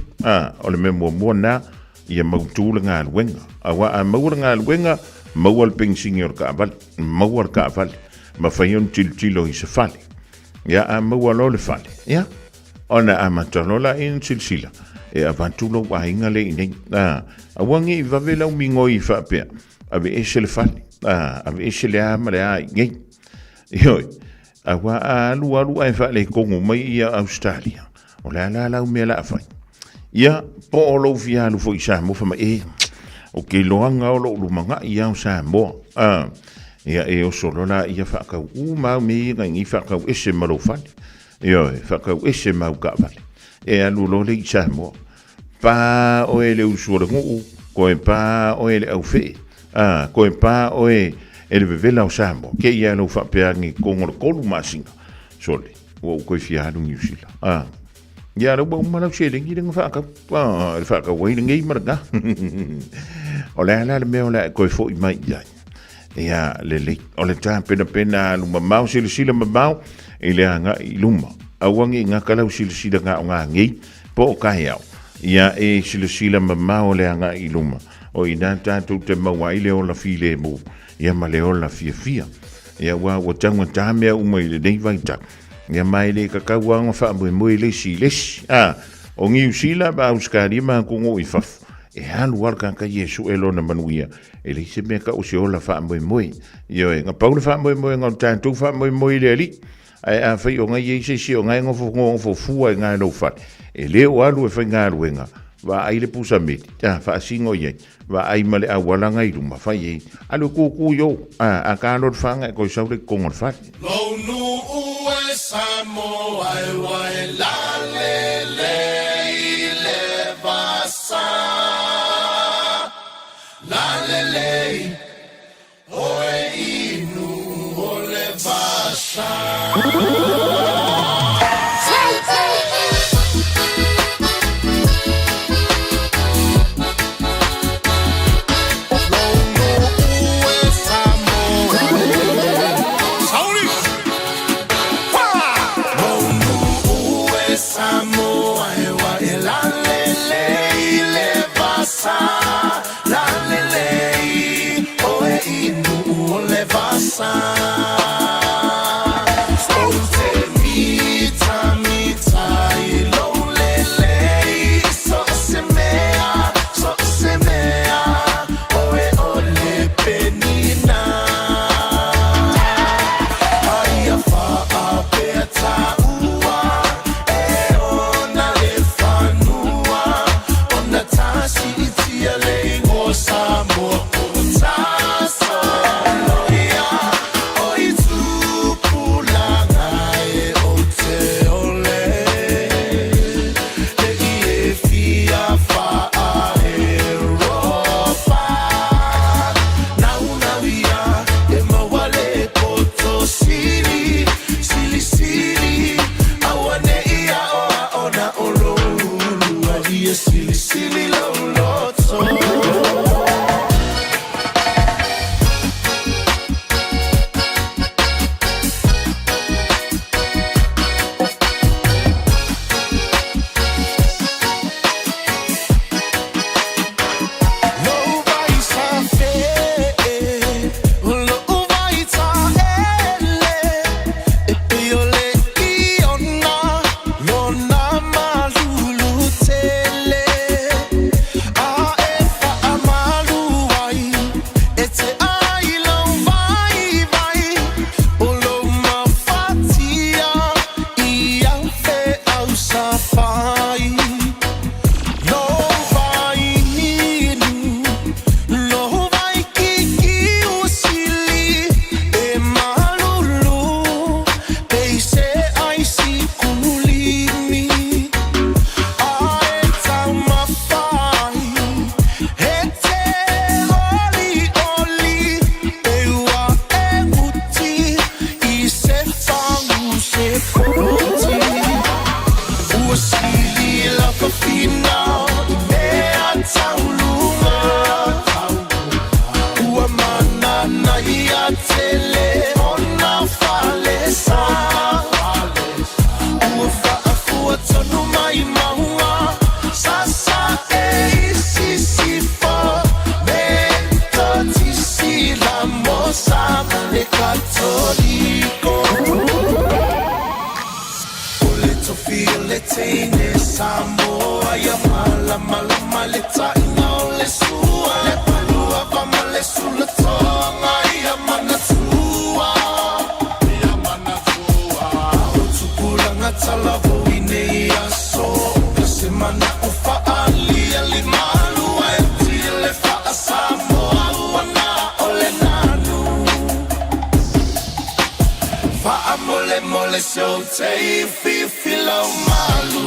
o le memo mona ia mautula nga wenga awa a maura nga wenga mawal ping senior ka val mawar ka val ma fayon tilo i se fale ia a mawalo le fale ia ona a matanola in silsila e avantulo wa inga le ine awangi va vela mingo i fa pe ave ese le fale ave ese le amale ai ngai io awa a lu ai fa le kongo mai ia Australia o la me la fa ia po o lo fia lu foi sa mo fa o ke loanga o lo manga ia sa mo Ia e o solo la ia whakau mau mi ngai whakau ese malo whani. Ia whakau ese mau ka whani. E anu lo le i Samoa. Pa o e le usura ngu, koe pa o e le au whi. Koe pa o e le vevela o Samoa. Ke ia no whapeangi kongoro kolu masinga. Sole, o koe fiadu New Zealand. Ia rau bau malau se lengi renga whakau. Le whakau wai rengi maranga. O le ala le meo le koe fo i mai iai. Ia le o le tā pena luma mau sila mamau i le anga i luma. Awangi ngā kalau sila ngā o ngā ngei po o kahe au. Ia e sila mamau le anga i luma. O i nā tātou te maua i le o la file mo. Ia ma le o la fiafia. Ia wa tangwa tāmea uma i le nei vaita. Ia mai le kakau anga wha mui le si lesi. O ngiu sila ba auskari ma kungo i fafu. E halu warka ka Yesu e lona manuia. E le se mea ka o se ola wha moi. Io e ngā paula wha moi ngā tātou wha moi le ali. Ai a whai o ngā Yesu si o ngā ngofo fua e ngā lau whare. E leo alu e whai ngā ruenga. Wa ai le pusa meti. Wha singo iei. Wa ai male a walanga i ruma whai ei. Alu kūkū yo. A ka anor whanga e koi saure kongon whare. Lo nu ue Samoa e wai la le vasa. La lei, oe inu o le vasa. Samoa e wa e la lei le vasa. Samoa ya mala mala maleta ina le sua le palua va male sulla tonga ya manatua utsukula ngatala voine ya so semana ufa ali ali malu e tile fa Samoa wana ole nanu mole mole so te Fiafia Malu.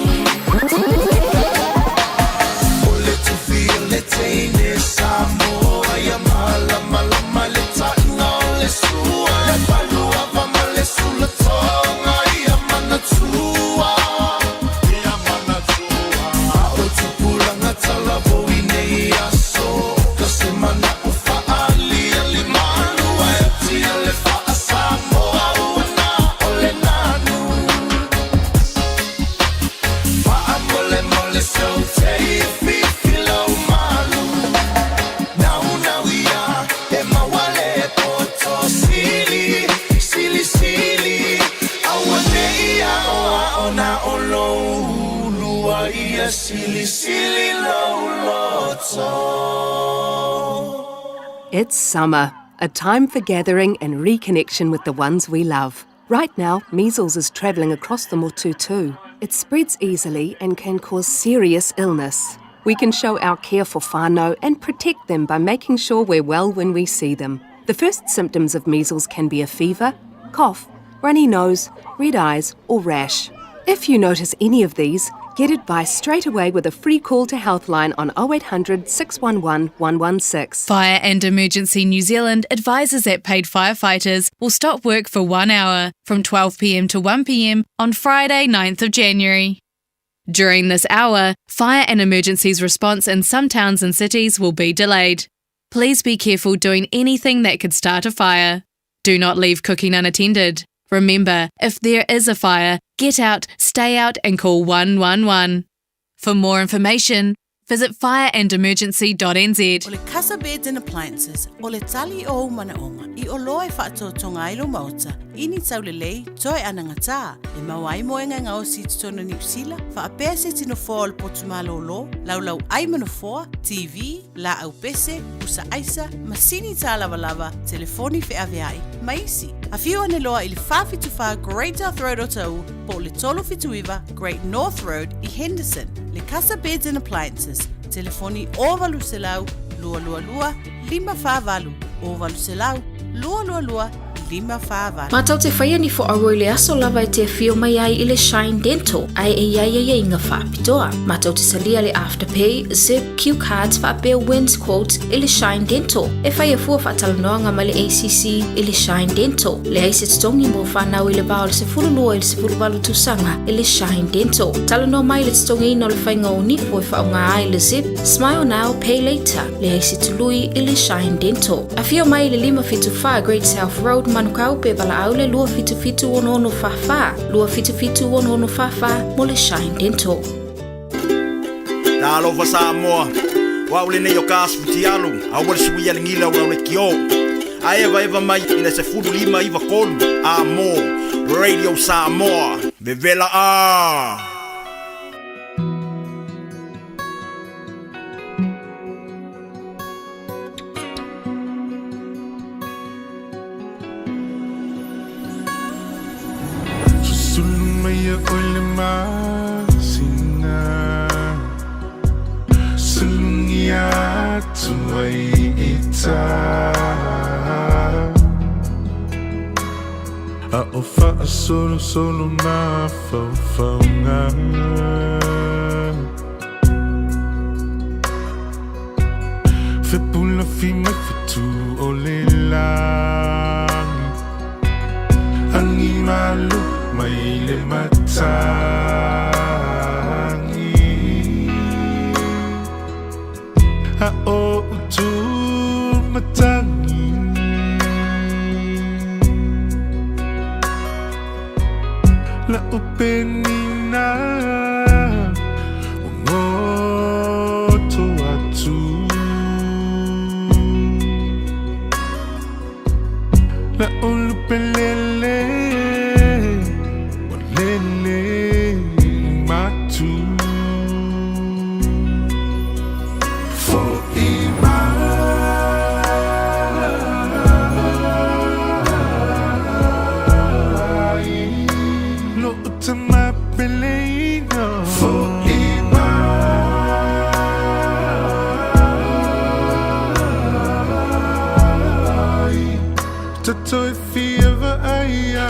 Ole tu feel te ne Samoa ya mala mala male ta ngole sua. Le palua va male sulla tonga ya mana tua. Ya mana tua. O tu pula ngata la boine ya so. Kasi mana ufa ali ali malu ai ti le fa Samoa una ole nanu. Fa mole mole so te Fiafia Malu. Now ya e mawale poto sili sili sili. Awane ya ona olo lua ia sili sili lo loto. It's summer, a time for gathering and reconnection with the ones we love. Right now, measles is travelling across the Motu too. It spreads easily and can cause serious illness. We can show our care for whānau and protect them by making sure we're well when we see them. The first symptoms of measles can be a fever, cough, runny nose, red eyes or rash. If you notice any of these, get advice straight away with a free call to Healthline on 0800 611 116. Fire and Emergency New Zealand advises that paid firefighters will stop work for 1 hour from 12 p.m. to 1 p.m. on Friday, 9th of January. During this hour, fire and emergencies response in some towns and cities will be delayed. Please be careful doing anything that could start a fire. Do not leave cooking unattended. Remember, if there is a fire, get out, stay out and call 111. For more information, visit fireandemergency.nz. O le Casa Beds and Appliances, o le tali o manaonga, I o loe whaatotonga I lo mauta, ini tau le lei, toe ananga tā, e mawai moenga ngau si tutono New Zealand, whaapea se tino fōa o le potumalo o lo, laulau ai manafoa, TV, la au pese, usa aisa, masini tā lava, telefoni Fiafia, maisi. A whiu ane loa I le whawhituwha Great North Road o tau, po le tolo whituiwa Great North Road I Henderson. Le Casa Beds and Appliances, telefoni ovalu selau, lua lua lua, 555, ovalu selau, lua lua lua, 555. Matau te whaia ni fo aroi le aso lava te whio mai ai I le Shine Dental, ai e inga whaapitoa. Matau te salia le Afterpay, Zip, Q Cards, whaapea Wins Quotes I le Shine Dental. E whaia fua whaatalanoanga ma le ACC I le Shine Dental. Le aise tongi mo whanau I le bao le se furulua I le se furuwalu tusanga I le Shine Dental. Talano mai le tongi ino le whainga o nifo I whaunga ai le Zip, Smile Now, Pay Later. Le aise tului I le Shine Dental. A whio mai le 555 Great South Road, Manukau pe wala au le lua fitu ono whawha. Lua fitu ono whawha mo le Shine Dental. Na alofa Samoa, wa ule nei o kasu ti alu, a wale suia le ngila wa ule kio. A eva mai ina se fudu 5 iwa kolu, a mo, Radio Samoa, vevela a. Maya ole masina Sulungia tuai ita A ofa solo na faunga Fe pula fi mai fitu ole lang Angi malu mai le matangi A o utu matangi La upenina Ungoto atu La ulupelele Toi fieva ai a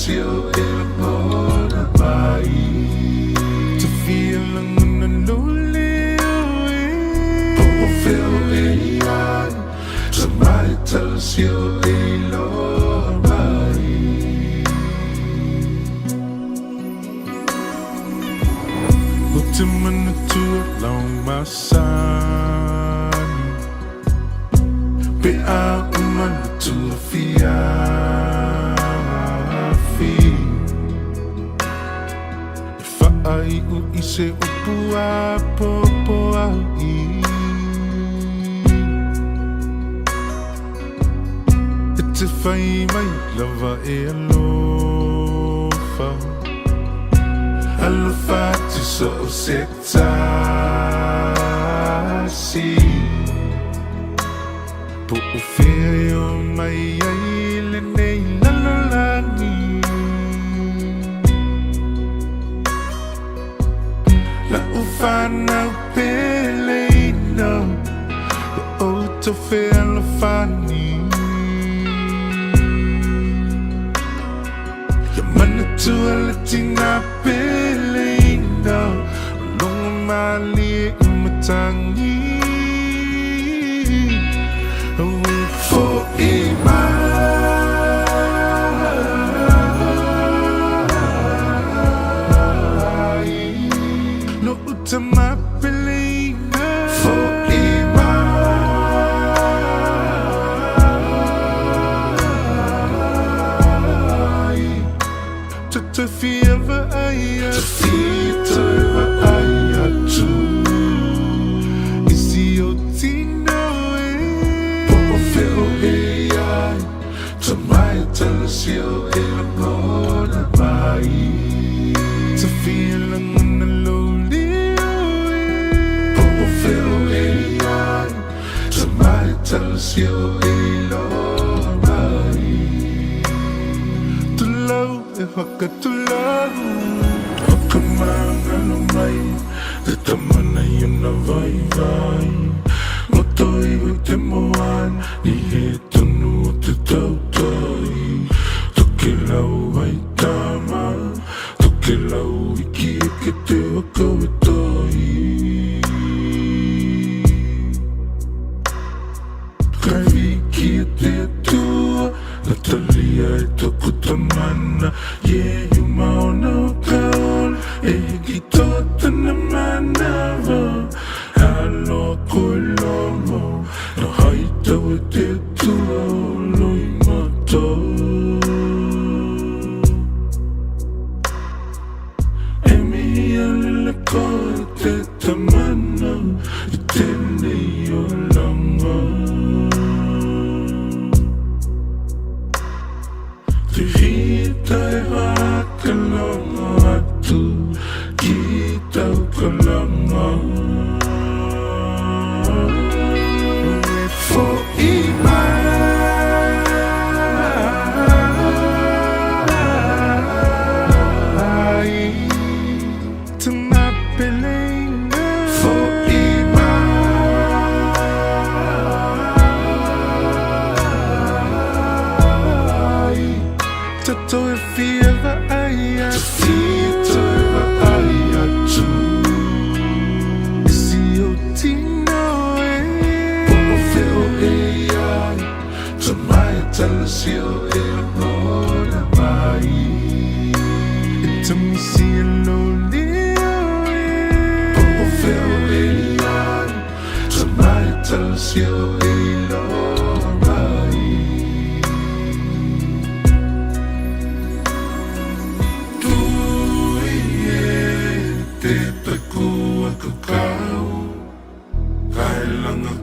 sio ele mora vai. Te feeling in the lonely away. Popo feel AI. Somebody tell us you're alone. Put him in the tour along my side. Be out in my little Fiafia. If I would say upua popo ai. It's if I my lover alofa. Alofa to so sexy. Po feel my island lalolani. La ufana pelino. The auto feel funny. To a Latina pelino, long mali umatangi. For no utama pelino. For to feel the eye, to feel the eye too. Is your tino? Popo feel AI. To my tell us you're gonna buy. To feel in the lonely way. Popo feel AI. To my tell us you're alone. To love if I got to love. Akamanga no mai. The tamana yun na vai vai. Ngotoi o te moan. Ni he tonu te tautoi. Toke lau ai tama. Toke lau iki ke te waka e toi. Kai wiki e te tua. Natalia e toku tamana. Yeah, you mauna kaon. E gito tana manava. Halo koe lomo. No haita e te tua loi mato. E mi alele koe te tamana. I tene i o langa. Te hita e hakalanga atu. Kita ukalanga. For to my feeling. For to feel the eye, to feel the eye too. See your tino, Popo feel AI. To my tell us you're gonna buy. To me see a lonely Popo feel AI. To my tell us you're alone. Te takua kakau. Kai langa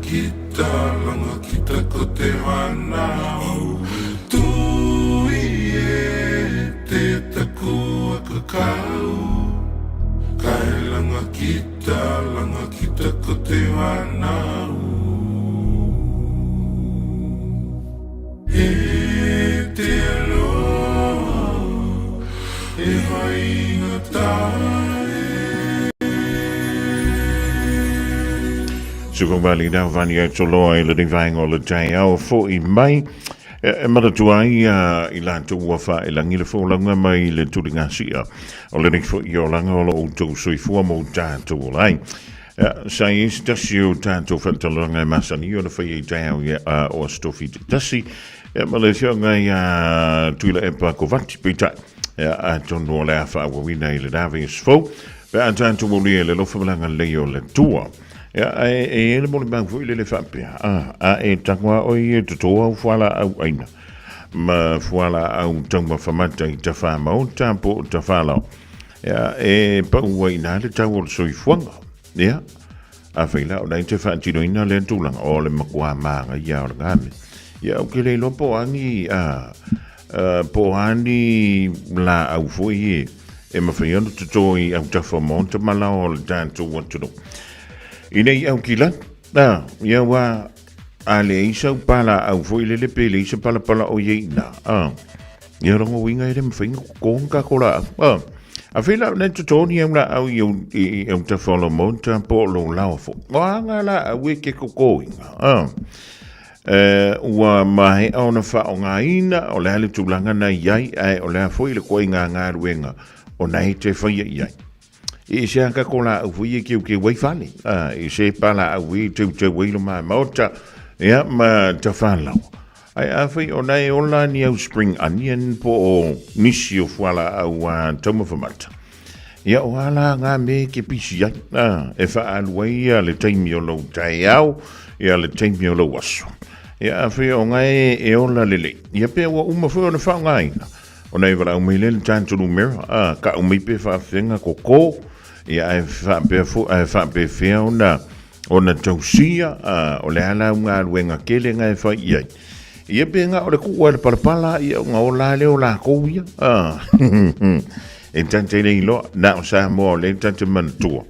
kita ko te wanau. Tui e te takua kakau. Kai langa kita ko te wanau. E te aloha, e mai ngatai. Sukong bali na vani ai toloa I le vainga o le Taeao fo I mai. E maratua I lantou ua whaelangi le whaolanga mai le turinga sia. O le rikfo I o langa o lo outou soifua mo tātou o lai. Sai esi tasi o tātou whatalanga masani o le whai Taeao o stofi tasi. Ma le whionga tuila e pa kovati pita. A tono o le awha awawina I le dawe isfo. Pe a tātou o le lofa malanga leo le tua. E le mole bang fu le Fiafia e tangwa o I to au fala au aina ma fala au tangwa famata I ta fama o tampo ta fala e pa ua ina le tau so I fuanga a feila o nei te fatino ina le tulang o le makua manga ia o ngame o ke le lopo angi po ani la au foi e ma faiano tutoi au ta famonta mala o le tanto watuno Inei au kila, ia wa ale isa pala au foi le pele isa pala o ye na. Ia rongo winga ere mwhinga konga kola. A fila na tutoni au la au iau ta whala monta po lo lao fo. Wanga la au ke kokoinga. Ua mahe au na wha o ngā ina o le hale tūlanga na iai o le foi le koi ngā ngā ruenga o nei te whaia iai. I se anka kola au fui ke waifale. I se pala au fui te wailo mai mauta. Ia ma ta whalau. Ai a fui o nei ola ni au spring onion po o nisi o whala au taumawhamata. Ia o ala ngā me ke pisi ai. E wha aluai le taimi o lau Taeao. Ia le taimi o lau aso. Ia a fui o ngai e ola lele. Ia pe ua fui o na whao ngaina. O nei wala umeile le tānturu mera. Ka umeipe whaafenga koko. Ia e whape whea o na tausia o le ala ngā ruenga kele ngai whai iai. Ia pe ngā o le kua le parapala ia o ngā o la leo la kouia. E tante le ilo na o Samoa le tante manatua.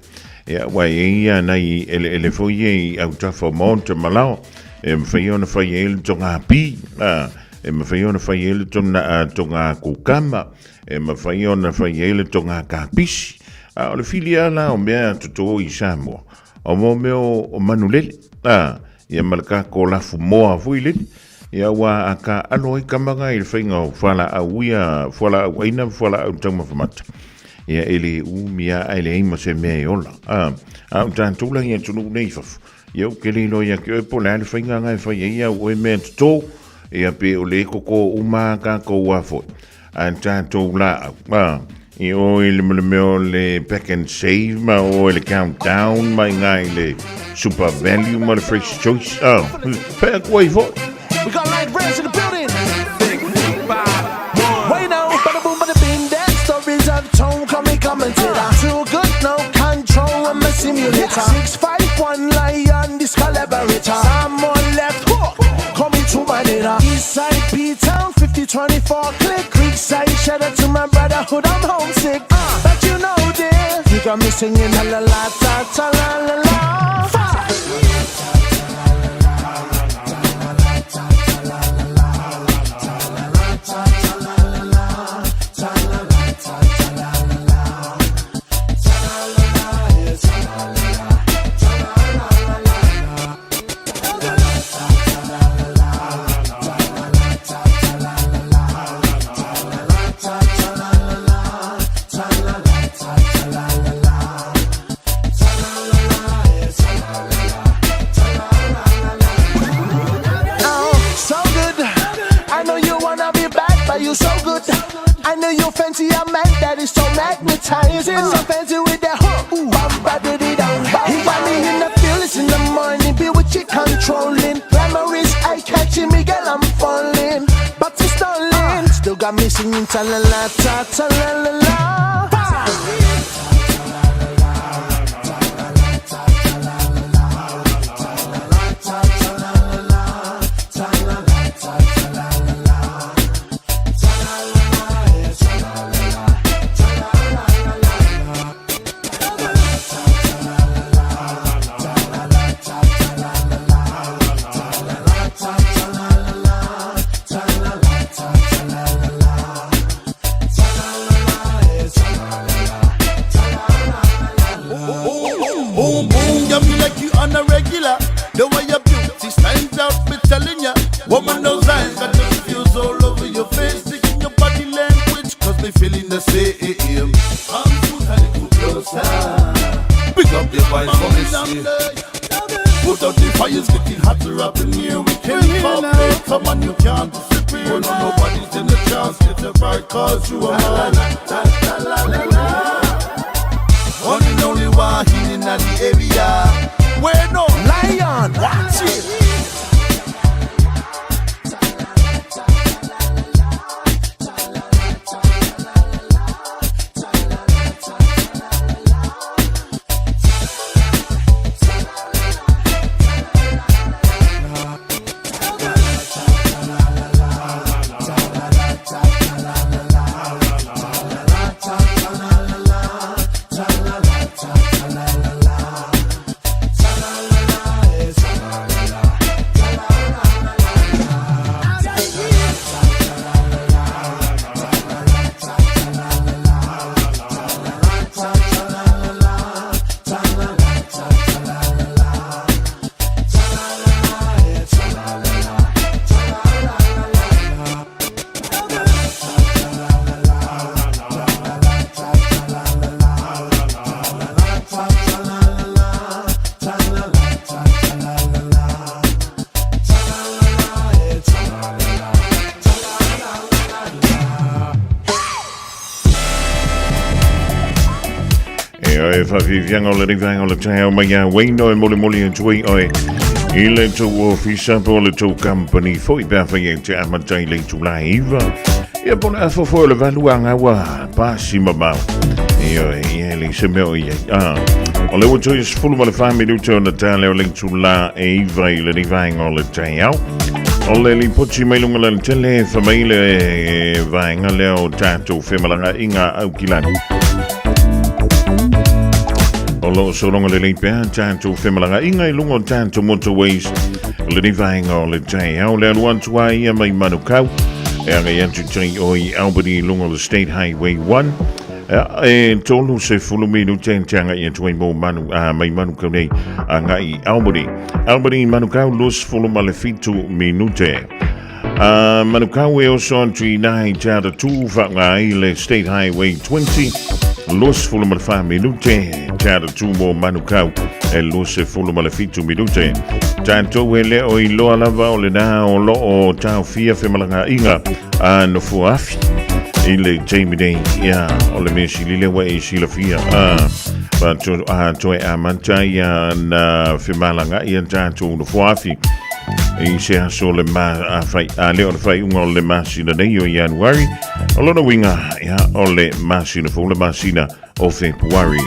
Ia wai ia nei ele fo i au tawha monta malao. E mwhai o na whai ele to ngā pi. E mwhai o na whai ele to ngā kukama. E mwhai o na whai ele to ngā kāpisi. O le filia la o mea tuto I Samoa. O mo meo o manulele. Ia malaka ko lafu moa fuilele. Ia wa aka aloi kamanga I le whainga o whala au ia, whala au aina, whala au taumawhamata. Ia ele umia ele eima se mea ola. Au tāntula ia tunu neifafu. Ia ukele ilo ia ke oepo le ale whainga ngai whai ia o e mea tuto. Ia pe o le koko umaka ko wafoi. A tāntula au. I o le meo le pack and save ma o le countdown ma ngai le super value ma le fresh choice. Pack way for. We got light reds in the building. 6, 5, 1. Wait now, bada boom, bada bing. That stories of tone commentator. Too good, no control. I'm a simulator. 651 lion, this collaborator. Someone left hook, coming to my data. Eastside P-Town, 5024 click. Creekside, shout out to my brotherhood. I'm homesick, but you know this. You got me singing la la la ta ta la la la. You so good. I know you fancy a man that is so magnetizing. So fancy with that hook. Bam-ba-diddy-dum. He got me in the feelings in the morning. Be with you controlling. Memories eye-catching me, girl, I'm falling. But it's stolen. Still got me singing ta-la-la, ta-ta-la-la-la. Put out the fires, getting hotter up in here. We can't cooperate. Come on, you can't disappear. No, nobody's in the chance. Get it right, cause you are mine. One and only one in the area. Where no lion, watch it. Fiafia o le rivanga o le Taeao mai a waino e mole e tui oi I le tau ofisa po le tau company foi pia fai e te amatai le tu la iwa ia pone a fofo le valuanga wa pasi mamau ia le se meo ia o le wato is fulu ma le whami luto o na tale o le tu la e iwa I le rivanga o le Taeao o le li pochi mai lunga le tele whamai le vaenga leo tatou whemalanga inga au kilani Lo soronga le leipea tātou whemalanga inga I lungo tātou motorways le ni vaenga o le Taeao le aluan tua ia mai manukau e anga iantu tai o I Albany lungo le State Highway 1 e tolu se fulu minute tanga ia tuai mo manu mai manukau nei anga I Albany manukau los fulu male fitu minute manukau e oso antui nai tāta tu whangai le State Highway 20 Los fulu ma le wha minute, tāra tū mō manukau, e los e fulu ma le fitu minute. Tātou e leo I loa lava o le nā o lo o tāu Fiafia malanga inga, no Fiafia, I le Jamie Day, o le mesi lile wa e sila fia. Toe a mantai na whimalanga I tātou no Fiafia. I se aso le leo le whai unga o le masina nei o Januari, o lona winga o le masina fo le masina o Februari.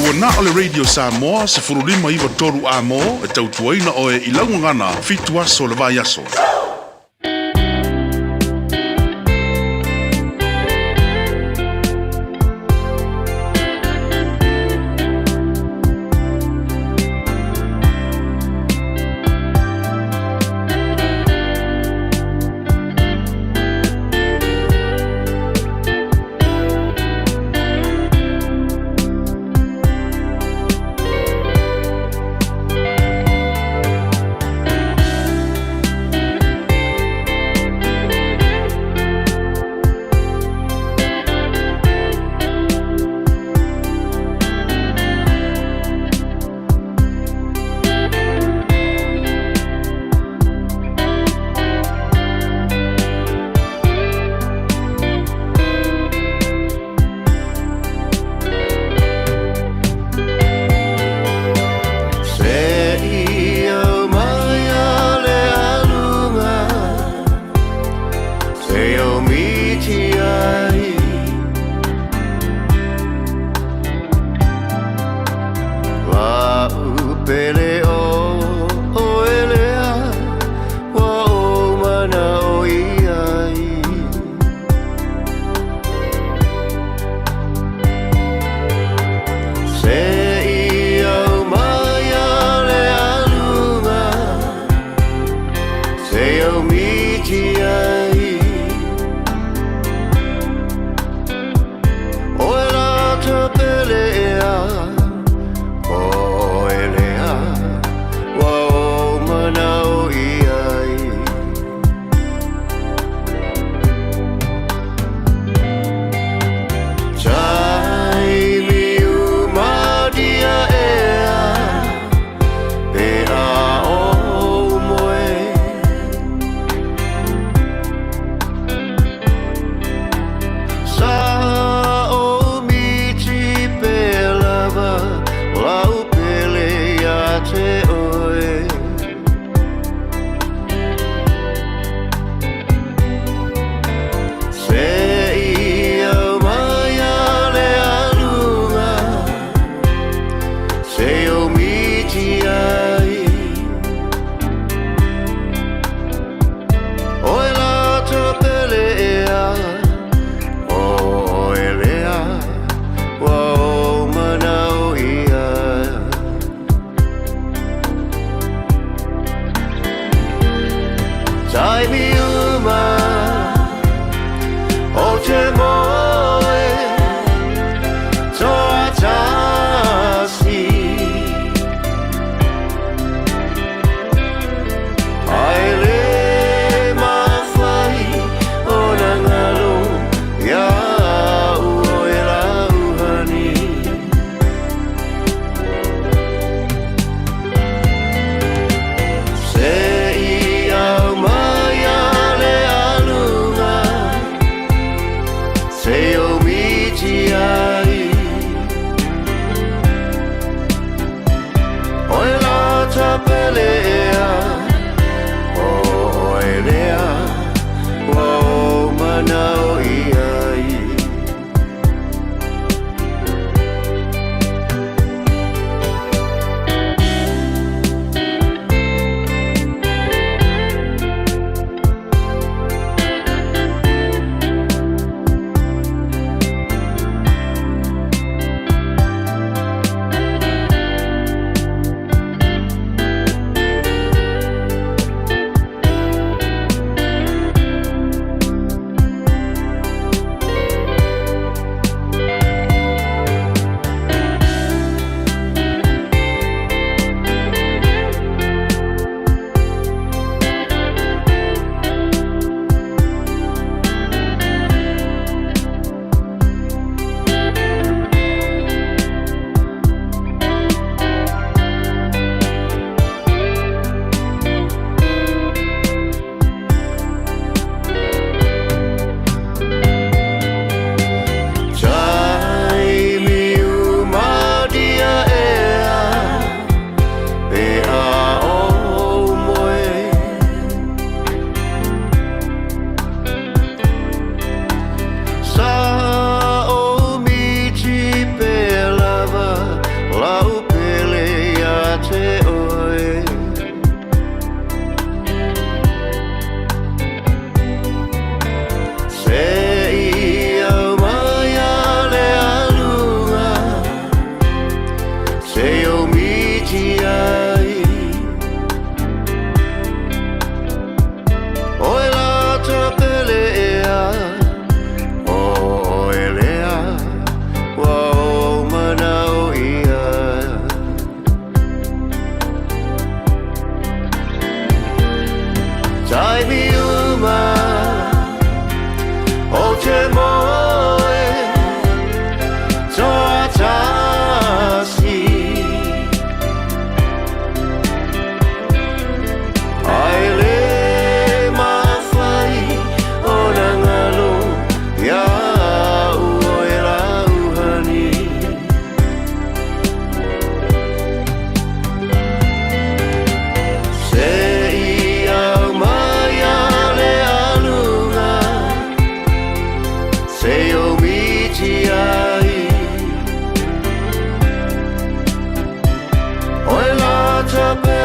Ua na o le Radio Samoa se furulima iwa toru a mo e tautuaina o e ilaungangana fitu aso le vai aso.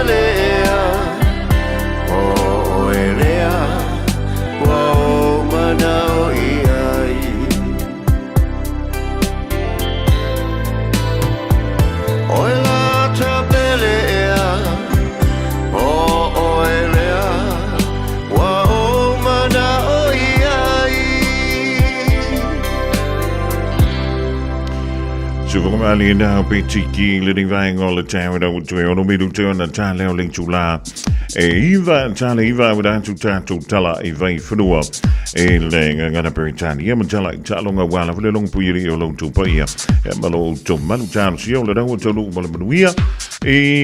pelea o elea wa o manao iai o la ta pelea o elea wa o manao iai Suvumali na petiki living vang all the time without to ono midu to na tale link to la Eva tale Eva without to tala Eva fnua lenga ngana peritani yema tala talonga wala vle long puiri o long to paia malo to malu tala sio le dawo to lu malo manuia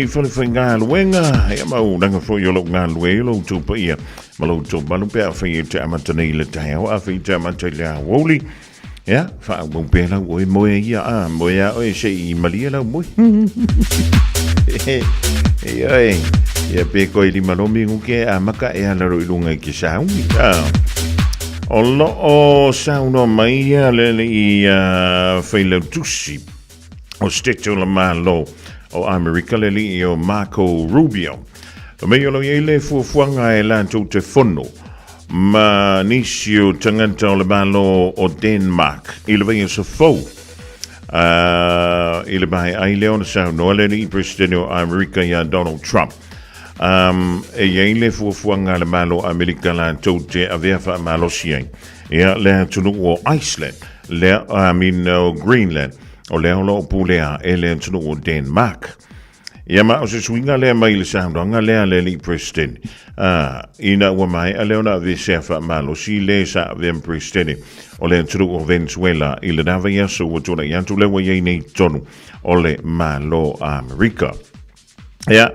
fale fenga luenga yema danga fo yo lo ngal we lo to paia malo to malu pe fa yete amatani le Taeao afi tamatela woli Ja, fa bon pela oi moe ia moe oi sei malia la moi. Ja pe ko ili malomi nguke maka e ala ro ilunga ki sau. O sau no mai le i failo tusi. O stetto la malo o America le i o Marco Rubio. O me lo ile fu fuanga e la te fono. Ma nisio tangata o le malo o Denmark i le vai sa fou i le vai ai leona sa no le ni presidente o America ya Donald Trump e ia le fuanga le malo America la tote avea fa malo sien ia le tunu o Iceland le Greenland o le o pulea e le tunu o Denmark ia ma o se swinga le mai le sound le li president ina wa mai a leona ve sefa malo si le sa vem president o le tru o Venezuela i le dava ia so to le yantu le wa ye nei tonu o le malo America ia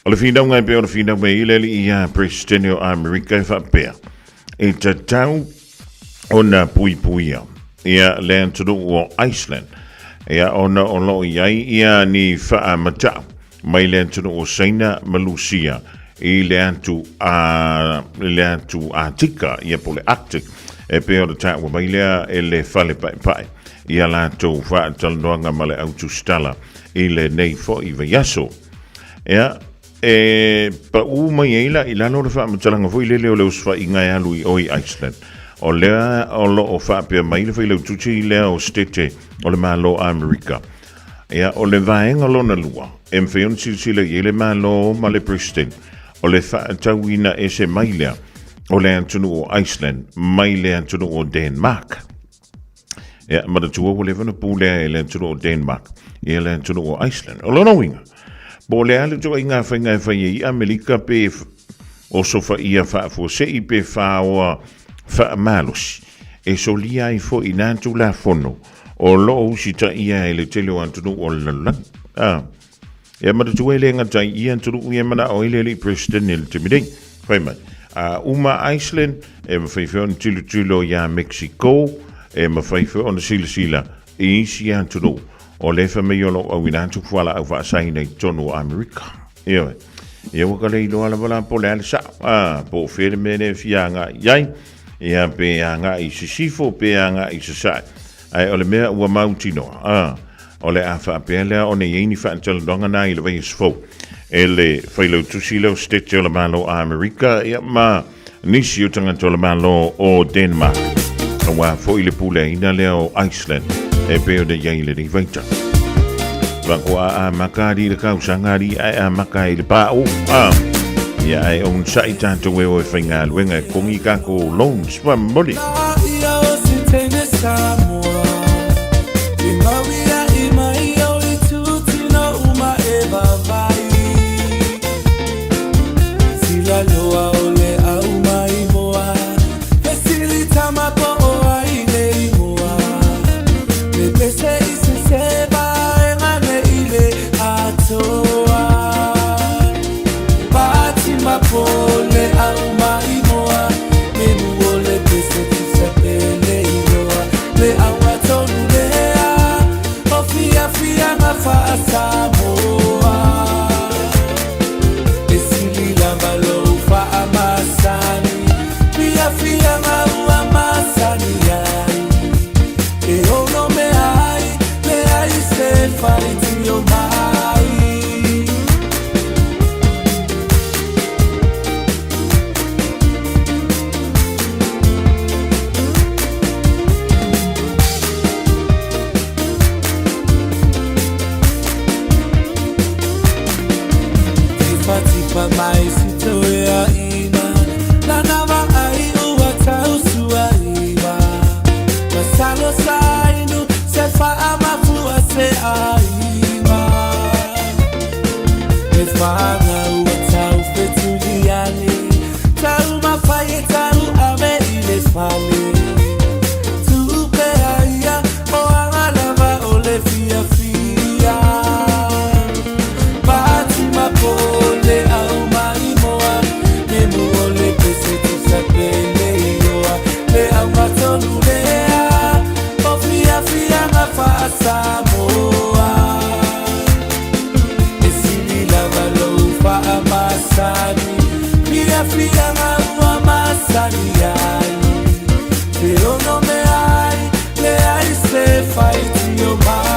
o le fina ngai pe o le fina me ile ia president o America fa pe e tau ona puipuia ia le tru o Iceland ia ona o lo ia ni fa mata mai le tunu o Saina Malusia i le antu Arctica ia po le Arctic e pe o le ta wa mai le fale pai ia la tu fa talnoanga male autu stala i le nei fo i vayaso ia pa u mai i la no fa matalanga fo i le o fa inga ia lui o i Iceland o lea o lo o fa pe mai le fa le tuchi le o stete o le malo America ia o le vaenga lona lua e mwheon silsila i le malo ma le president o le fa tauina e se mailea o le antunu o Iceland mai le antunu o Denmark ia maratua o le vana pulea e le antunu o Denmark i le antunu o Iceland o lona winga bo le ale toa inga whainga e whaia i Amerika pe o sofa ia wha fo se i pe wha o wha malos e so lia i fo i nantu la fono o lo usita ia e le tele o antunu o lalang ia maratua e le ngatai i antunu ia mana o ile li president il timidei whai mai uma Iceland e mawhaiwhio on tilo ia Mexico e mawhaiwhio on sila i isi antunu o le fa me yolo o winantu fala au fa saina i tonu America ia waka le ilo ala wala po le alisa po fere mene fianga iai ia pe anga i sisifo pe anga i sasai ai o le mea ua mautino o le afa pe lea o ne yeini fa antala donga na i le vai sfo e le whailo tusilo stete o le malo America ia ma nisi o tangata o le malo o Denmark a wa fo i le pule ina lea o Iceland e peo de yaile ni vaita. Wako a makari le kau sangari a makai le pao. Ia ai on sai tanto weo e whainga luenga e kongi kako long swam moli. fanga ua tau fetuliane tau mafaye tau ame ile fale tupe aia o angalava o le fiafia bati mapole au maimoa me muole pese tu sapele ioa le au matonu lea o fiafia ngafa Samoa esili lava loufa amasani Fiafia ngaua masani ai te ono me ai le ai se fight yo mai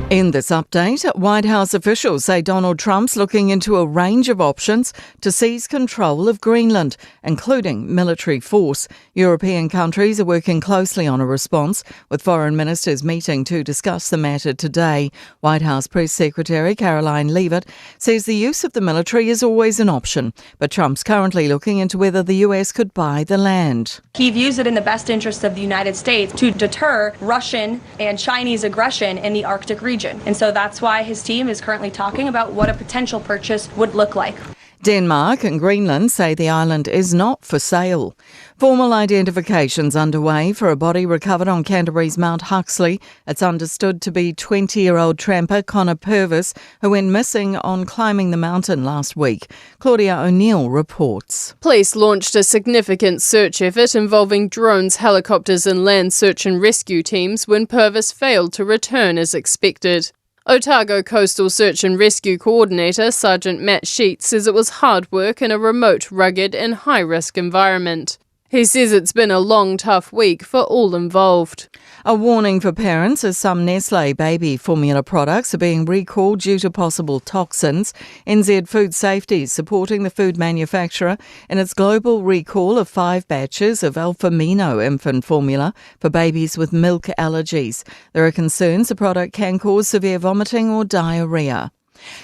In this update, White House officials say Donald Trump's looking into a range of options to seize control of Greenland, including military force. European countries are working closely on a response, with foreign ministers meeting to discuss the matter today. White House Press Secretary Caroline Leavitt says the use of the military is always an option, but Trump's currently looking into whether the US could buy the land. He views it in the best interest of the United States to deter Russian and Chinese aggression in the Arctic region. And so that's why his team is currently talking about what a potential purchase would look like. Denmark and Greenland say the island is not for sale. Formal identification's underway for a body recovered on Canterbury's Mount Huxley. It's understood to be 20-year-old tramper Connor Purvis, who went missing on climbing the mountain last week. Claudia O'Neill reports. Police launched a significant search effort involving drones, helicopters and land search and rescue teams when Purvis failed to return as expected. Otago Coastal Search and Rescue Coordinator Sergeant Matt Sheets says it was hard work in a remote, rugged and high-risk environment. He says it's been a long, tough week for all involved. A warning for parents as some Nestlé baby formula products are being recalled due to possible toxins. NZ Food Safety is supporting the food manufacturer in its global recall of 5 batches of Alphamino infant formula for babies with milk allergies. There are concerns the product can cause severe vomiting or diarrhoea.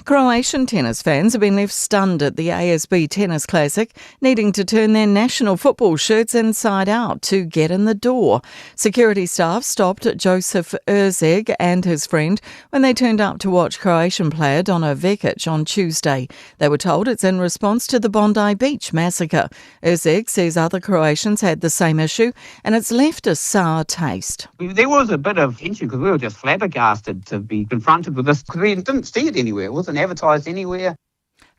Croatian tennis fans have been left stunned at the ASB Tennis Classic, needing to turn their national football shirts inside out to get in the door. Security staff stopped Josef Erzeg and his friend when they turned up to watch Croatian player Dono Vekic on Tuesday. They were told it's in response to the Bondi Beach massacre. Erzeg says other Croatians had the same issue and it's left a sour taste. There was a bit of tension because we were just flabbergasted to be confronted with this because we didn't see it anywhere. It wasn't advertised anywhere.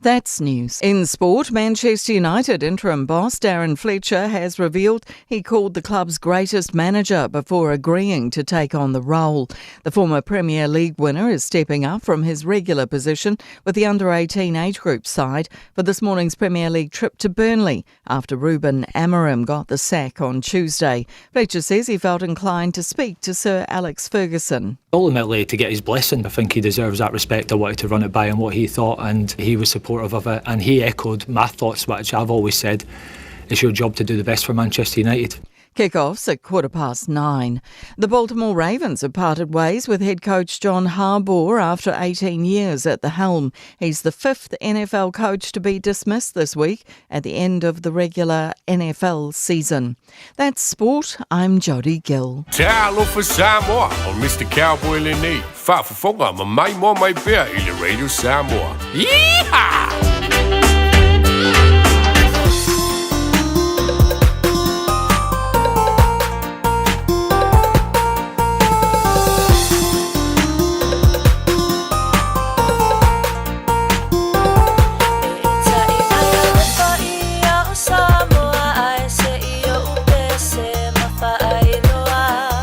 That's news. In sport, Manchester United interim boss Darren Fletcher has revealed he called the club's greatest manager before agreeing to take on the role. The former Premier League winner is stepping up from his regular position with the under-18 age group side for this morning's Premier League trip to Burnley after Ruben Amorim got the sack on Tuesday. Fletcher says he felt inclined to speak to Sir Alex Ferguson. Ultimately, to get his blessing, I think he deserves that respect. I wanted to run it by him what he thought, and he was supportive of it, and he echoed my thoughts, which I've always said, it's your job to do the best for Manchester United. Kick-offs at 9:15. The Baltimore Ravens have parted ways with head coach John Harbaugh after 18 years at the helm. He's the 5th NFL coach to be dismissed this week at the end of the regular NFL season. That's sport. I'm Jodie Gill. Taeao for Samoa on Mr. Cowboy Lene. Whaafafonga ma mai mo mai pea i le Radio Samoa. Yeehaw! Samoa ai se iyo upese mawhaainoa.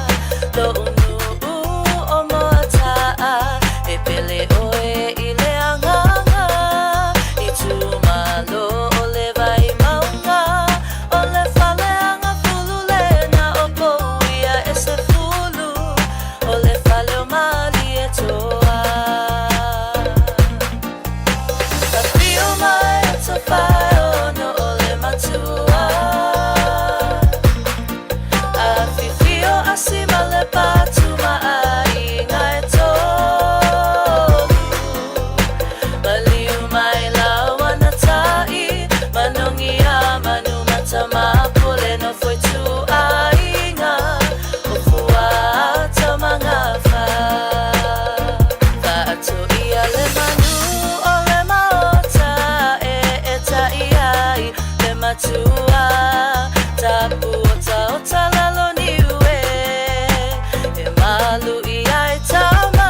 fatua tapu ota lalo niwe e malu I ai tama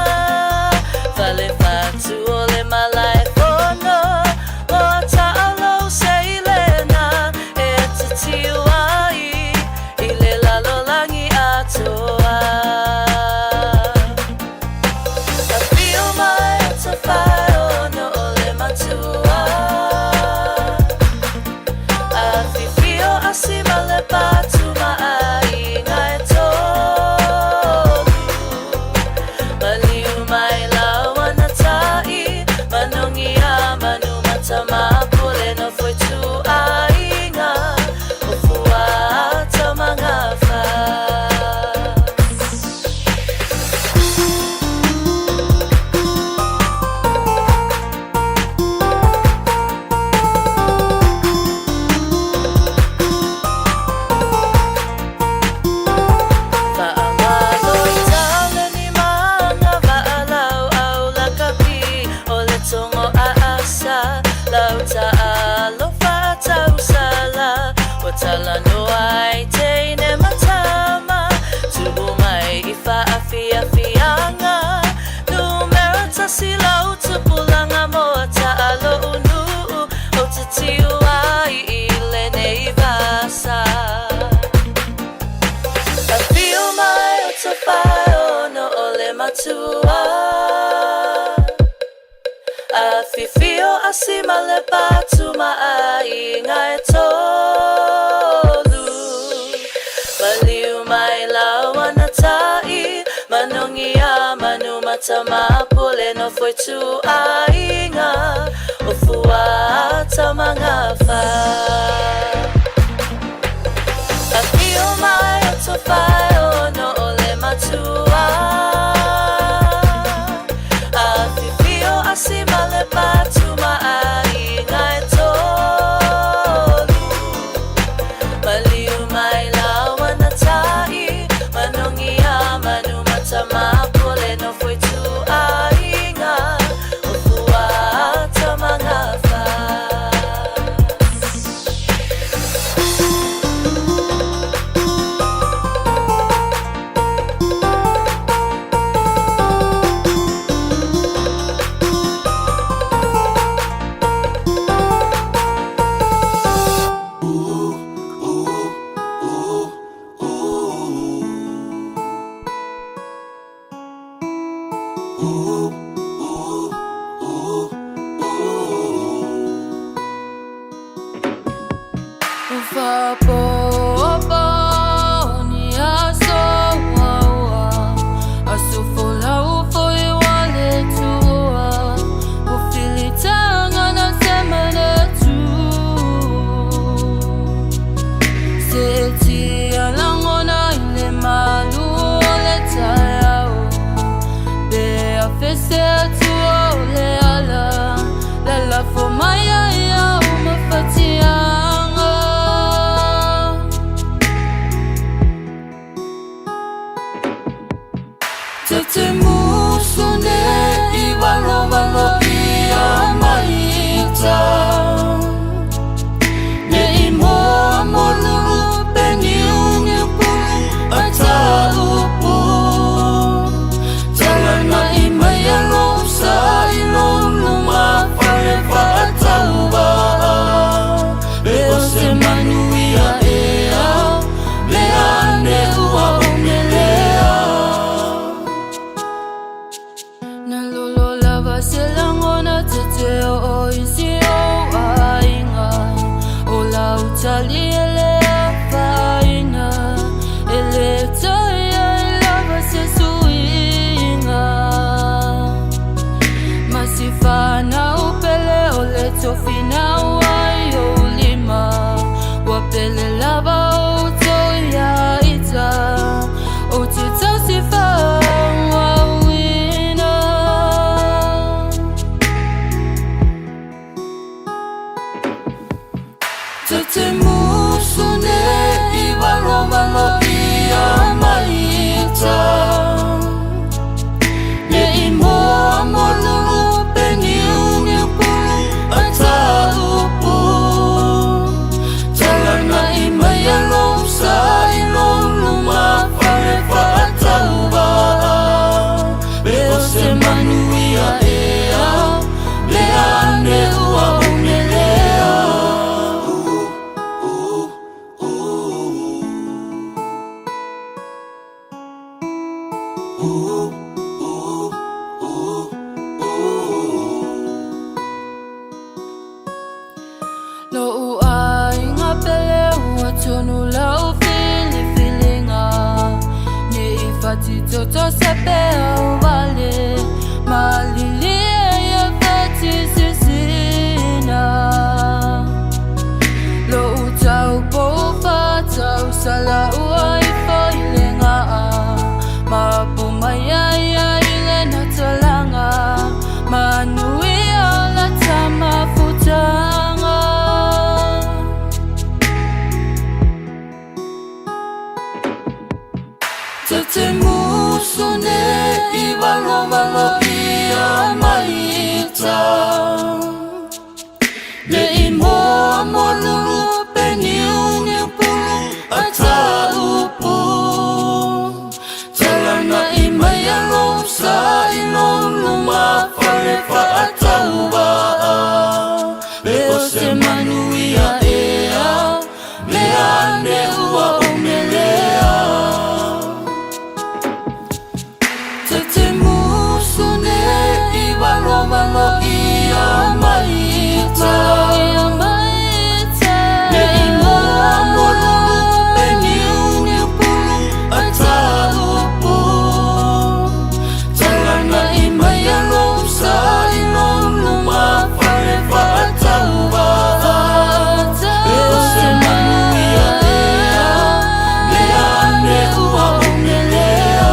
vale fatu ole malai fono o taalo seilena e titiwai ile lalo langi atoa I feel my tafai ono ole matua Fiafia asima le batu mai ngai tolu Maliu mai lawana tai manongi a manu matama pule no foi tu ainga ofua tamangafa Tala no ai te ne matama tubu mai I Fiafianga no merita silau tupulanga mo taalo unu o tatiu ai ile nei vasa I feel my otafai no ole matua A Fiafia asima le batu mai ngai tolu Maliu mai lawana tai manongi a manu matama pule no foi tu ainga ofua tamangafa I feel my otofai no ole matua A Fiafia asima le batu mai ngai tolu Maliu mai lawana tai manongi a manu matama pule no foi tu ainga ofua tamangafa tonu lau feelinga ne ifati toto sepe au vale malili ya fati sisina lo utau po fatau sala uai foilenga mapumaya ya ile natalanga manui ala tamafutanga tete musone ivalo valo ia malita le imo amolulu peniu pulu ata upu talana imaya losa inoluma fale fa atauba le ose manuia ea le ane ua umelea tete musone ivalo valo ia malita le imo amolulu peniu pulu ata upu talana imaya losa inoluma fale fa atauba le ose manuia ea le ane ua umelea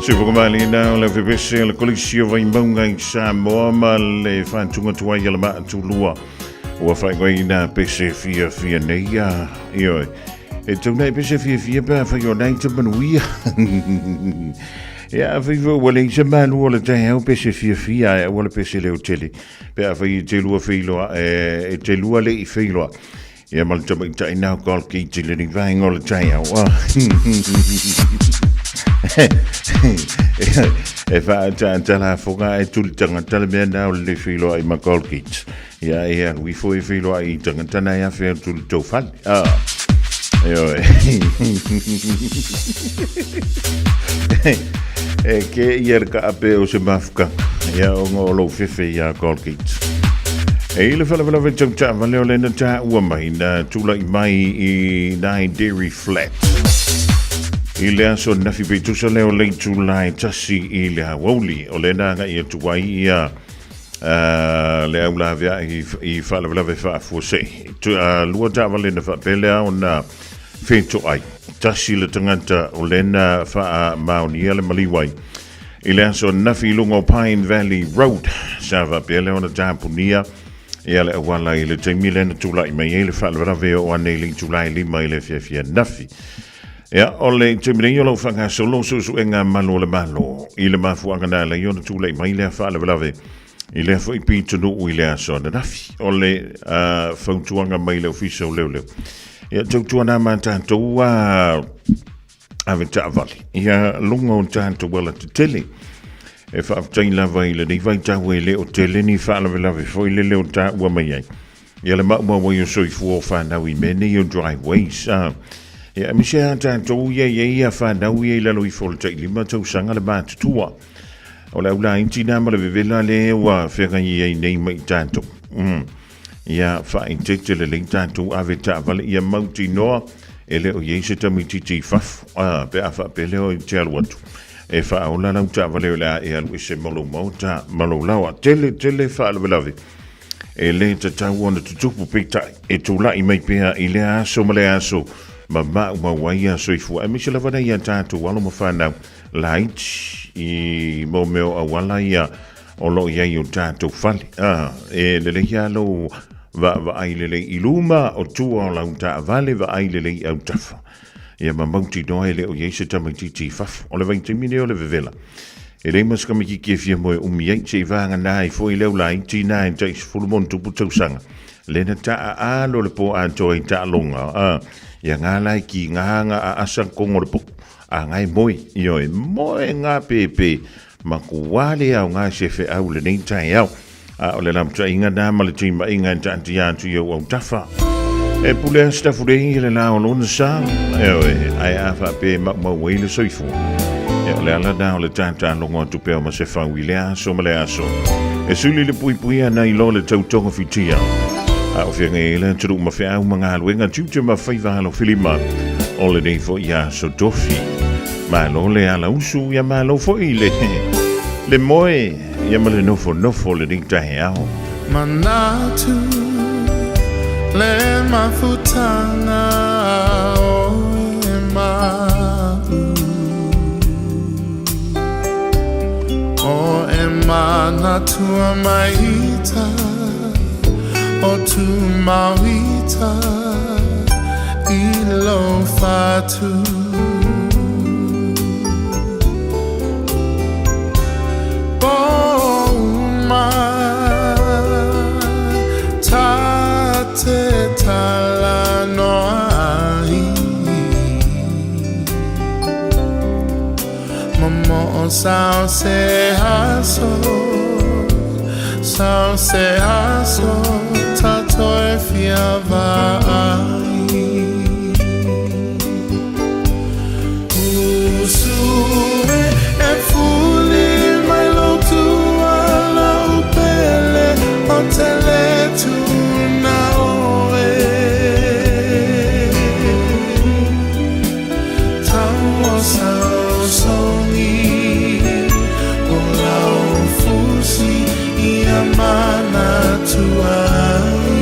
Se whakamali nā o le whepese le kolisi o waimaunga I Samoa ma le whantunga tuai ala maa tulua. Ua whaingoi nā pese Fiafia nei ioi. E tau nei pese Fiafia pā whai o nei te manuia. Ia whiwa wale I se Malu o le Taeao pese Fiafia e wale pese leo tele. Pea whai te lua whiloa e te lua le I whiloa. Ia mal tama I tai nao kolki te le ni vaing o le Taeao. E whaatantala whonga e tulitanga tala mea nao le whiloa I makolkits. Ia e alui fo e whiloa I tangatana ia whea tulitou whali. E ke ia raka ape o se mafka. Ia o ngolo whiwhi ia kolkits. E ile whalawala wetau ta wale o lena ta ua mai na tula I mai I nai dairy flat. I lea so nafi beitusa leo leitu lai tasi I lea wauli o lena nga ia tuwai ia lea ula vea I whalawalawe whaafuasei. Lua tawa lena whaapelea o na wheto ai. Tasi le tangata o lena whaa mauni ia le maliwai. I lea so nafi lungo Pine Valley Road. Sa whaapelea o na tāpunia. Ia le awala I le taimi lena tulai mai e le whalawalawe o ane leitu lai lima I le Fiafia nafi. Ia, ole te mrei o lau whanga solo susu e ngā malo le malo. I le mafuanga nā le iona tūlei mai lea whaale walawe. I lea fo I pītunu ui lea so na nafi. Ole whautuanga mai leo fiso leo leo. Ia, tautua nā mā tātou ave tāwali. Ia, lunga o tātou wala te tele. E whaaftai lawa I le nei vai tāu e leo tele ni whaale walawe. Fo I le leo tā ua mai ai. Ia le mauma wai o soifu o whanau I mene I o driveways. Ia misi a tātou ia whanau ia I lalo I wholta I lima tau sanga le mātutua. O la ula inti nā ma le vevela le wa whenga ia I nei mai tātou. Ia whaintete le lei tātou ave tāwale ia mauti noa e le o yeise tamititi whafu. Pe a whapele o I te alu atu. E whaola lau tāwale o la e alu I se malo mauta malo lawa. Tele whaalawe. E le tatau ona tutupu peitai. E tūla I mai pēha I le aso ma le aso. Ma waia soifua e misi lavana ia tātou walo ma whanau lait I mo meo a wala ia o lo ia I o tātou whali e lele ia lo va ai lele I luma o tua o lau tā vale va ai lele au tafa ia ma mauti noa e le o yeise tamatiti fafu o le 20 mine o le vevela e le maska miki ke fia moe umiai se I vanga nā I fo I leo lai tina e tais fulumon tupu tausanga lena ta a lo le po a toi ta longa ia ngā lai ki ngā hanga a asang kongore puku a ngai moi ioi moe ngā pepe ma kuwale au ngā sefe au le nei Taeao o le lamta inga nā ma le tima inga tanti atu iau au tafa e pule stafu le ingi le nao lona sa ai a whape ma weile soifu e o le ala nā o le tata longo atu peo ma se whau I le aso ma le aso e suli le pui ana I lo le tautonga fitia o whianga e le turu ma whia au mga haluenga tiutia ma whaiva halo whilima o le nei fo ia so tofi ma lo le ala usu ia ma lo fo I le moe ia ma le nofo le nei Taeao Manatu le mafutanga o e Malu o e manatua maita o tu mawita I lo fatu Boma tate tala no ai Mamo sao se haso Tatoi fiava ai Usue e fuli mai lo tua la upele o tele tu na oe Tamo sao songi o la fusi Mana tuai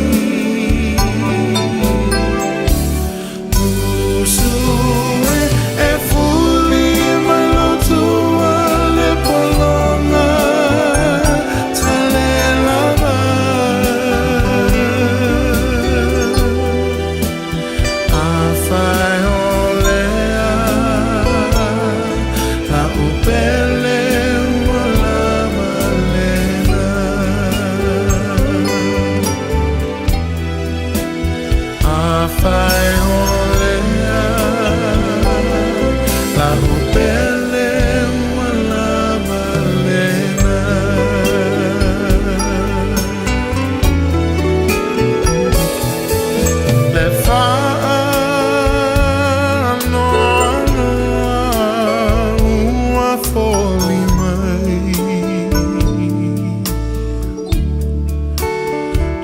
oli mai.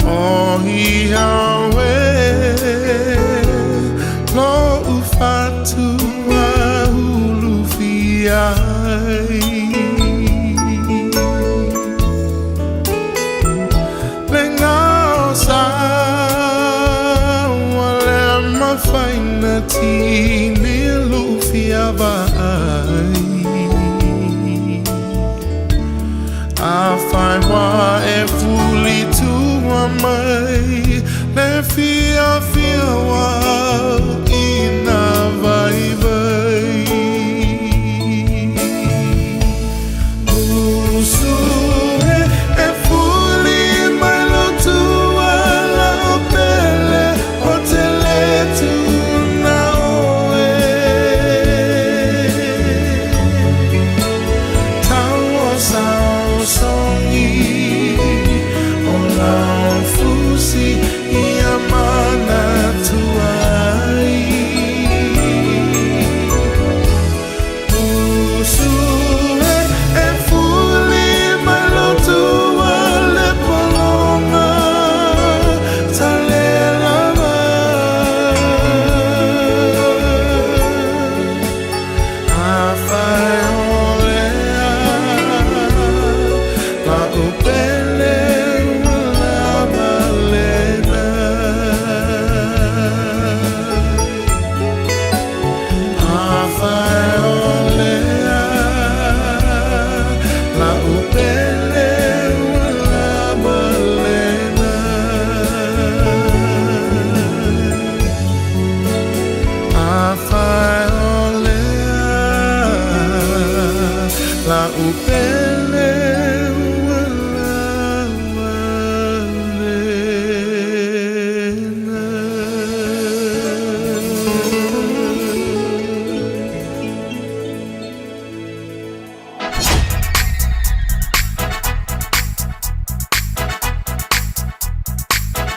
Ohi hawe lo ufatu ahulu fiai. Lengao sa wale mafaina tini lufia vai. Afai wa e fuli tua mai le fiafia wa ina vai vai. Usue e fuli mai lo tua la pele o te le tu na oe. Tau sao songi o la fusi i amana tuai. Usue e fuli mai lo tua le polonga tale lava. Afai olea la upele la malena. Afai olea la upele la malena. Afai olea la upele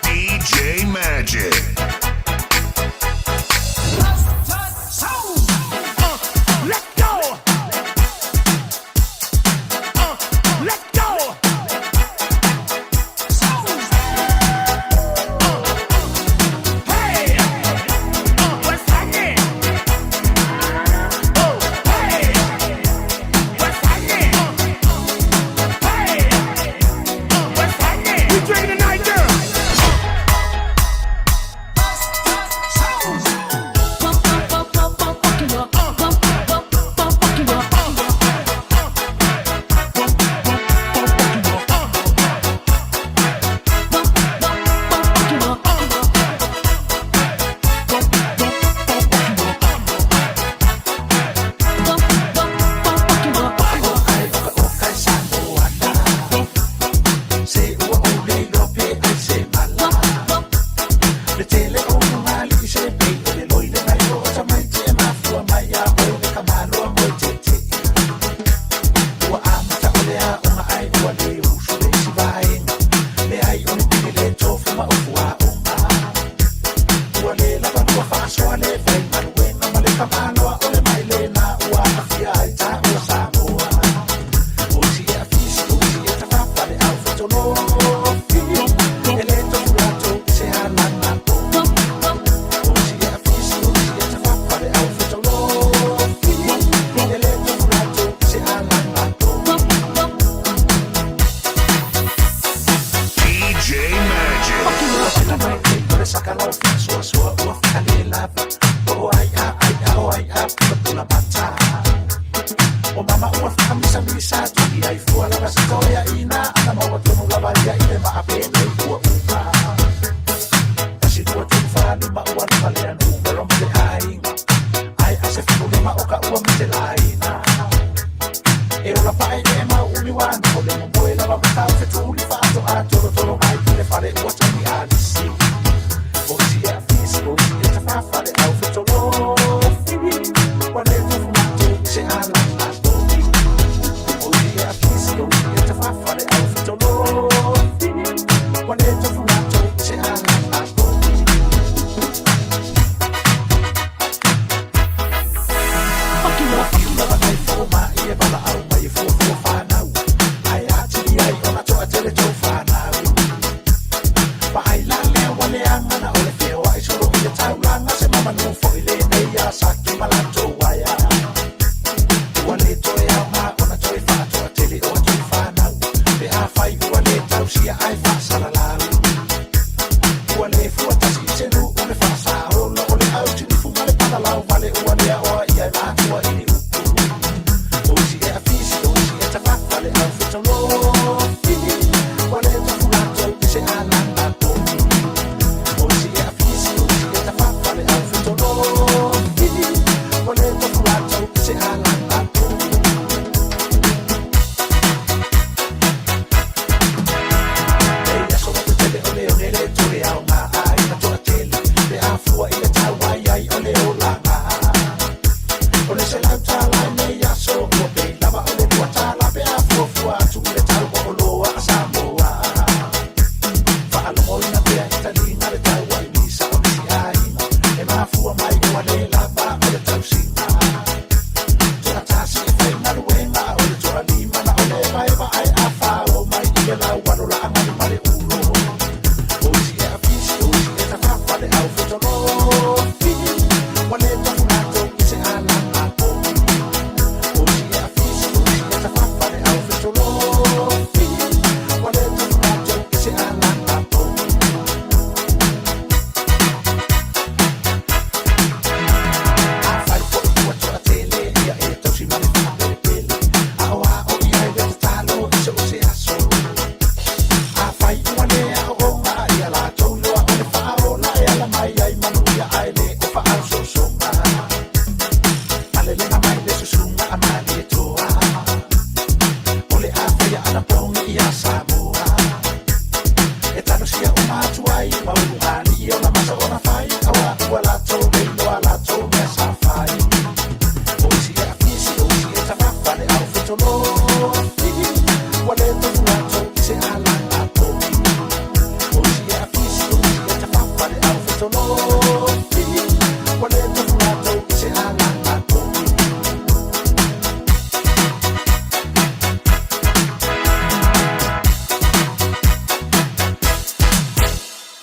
DJ Magic. Let go. Let go. Hey, what's happening? Oh, hey, what's happening? Hey, what's happening? We drinking tonight, girl.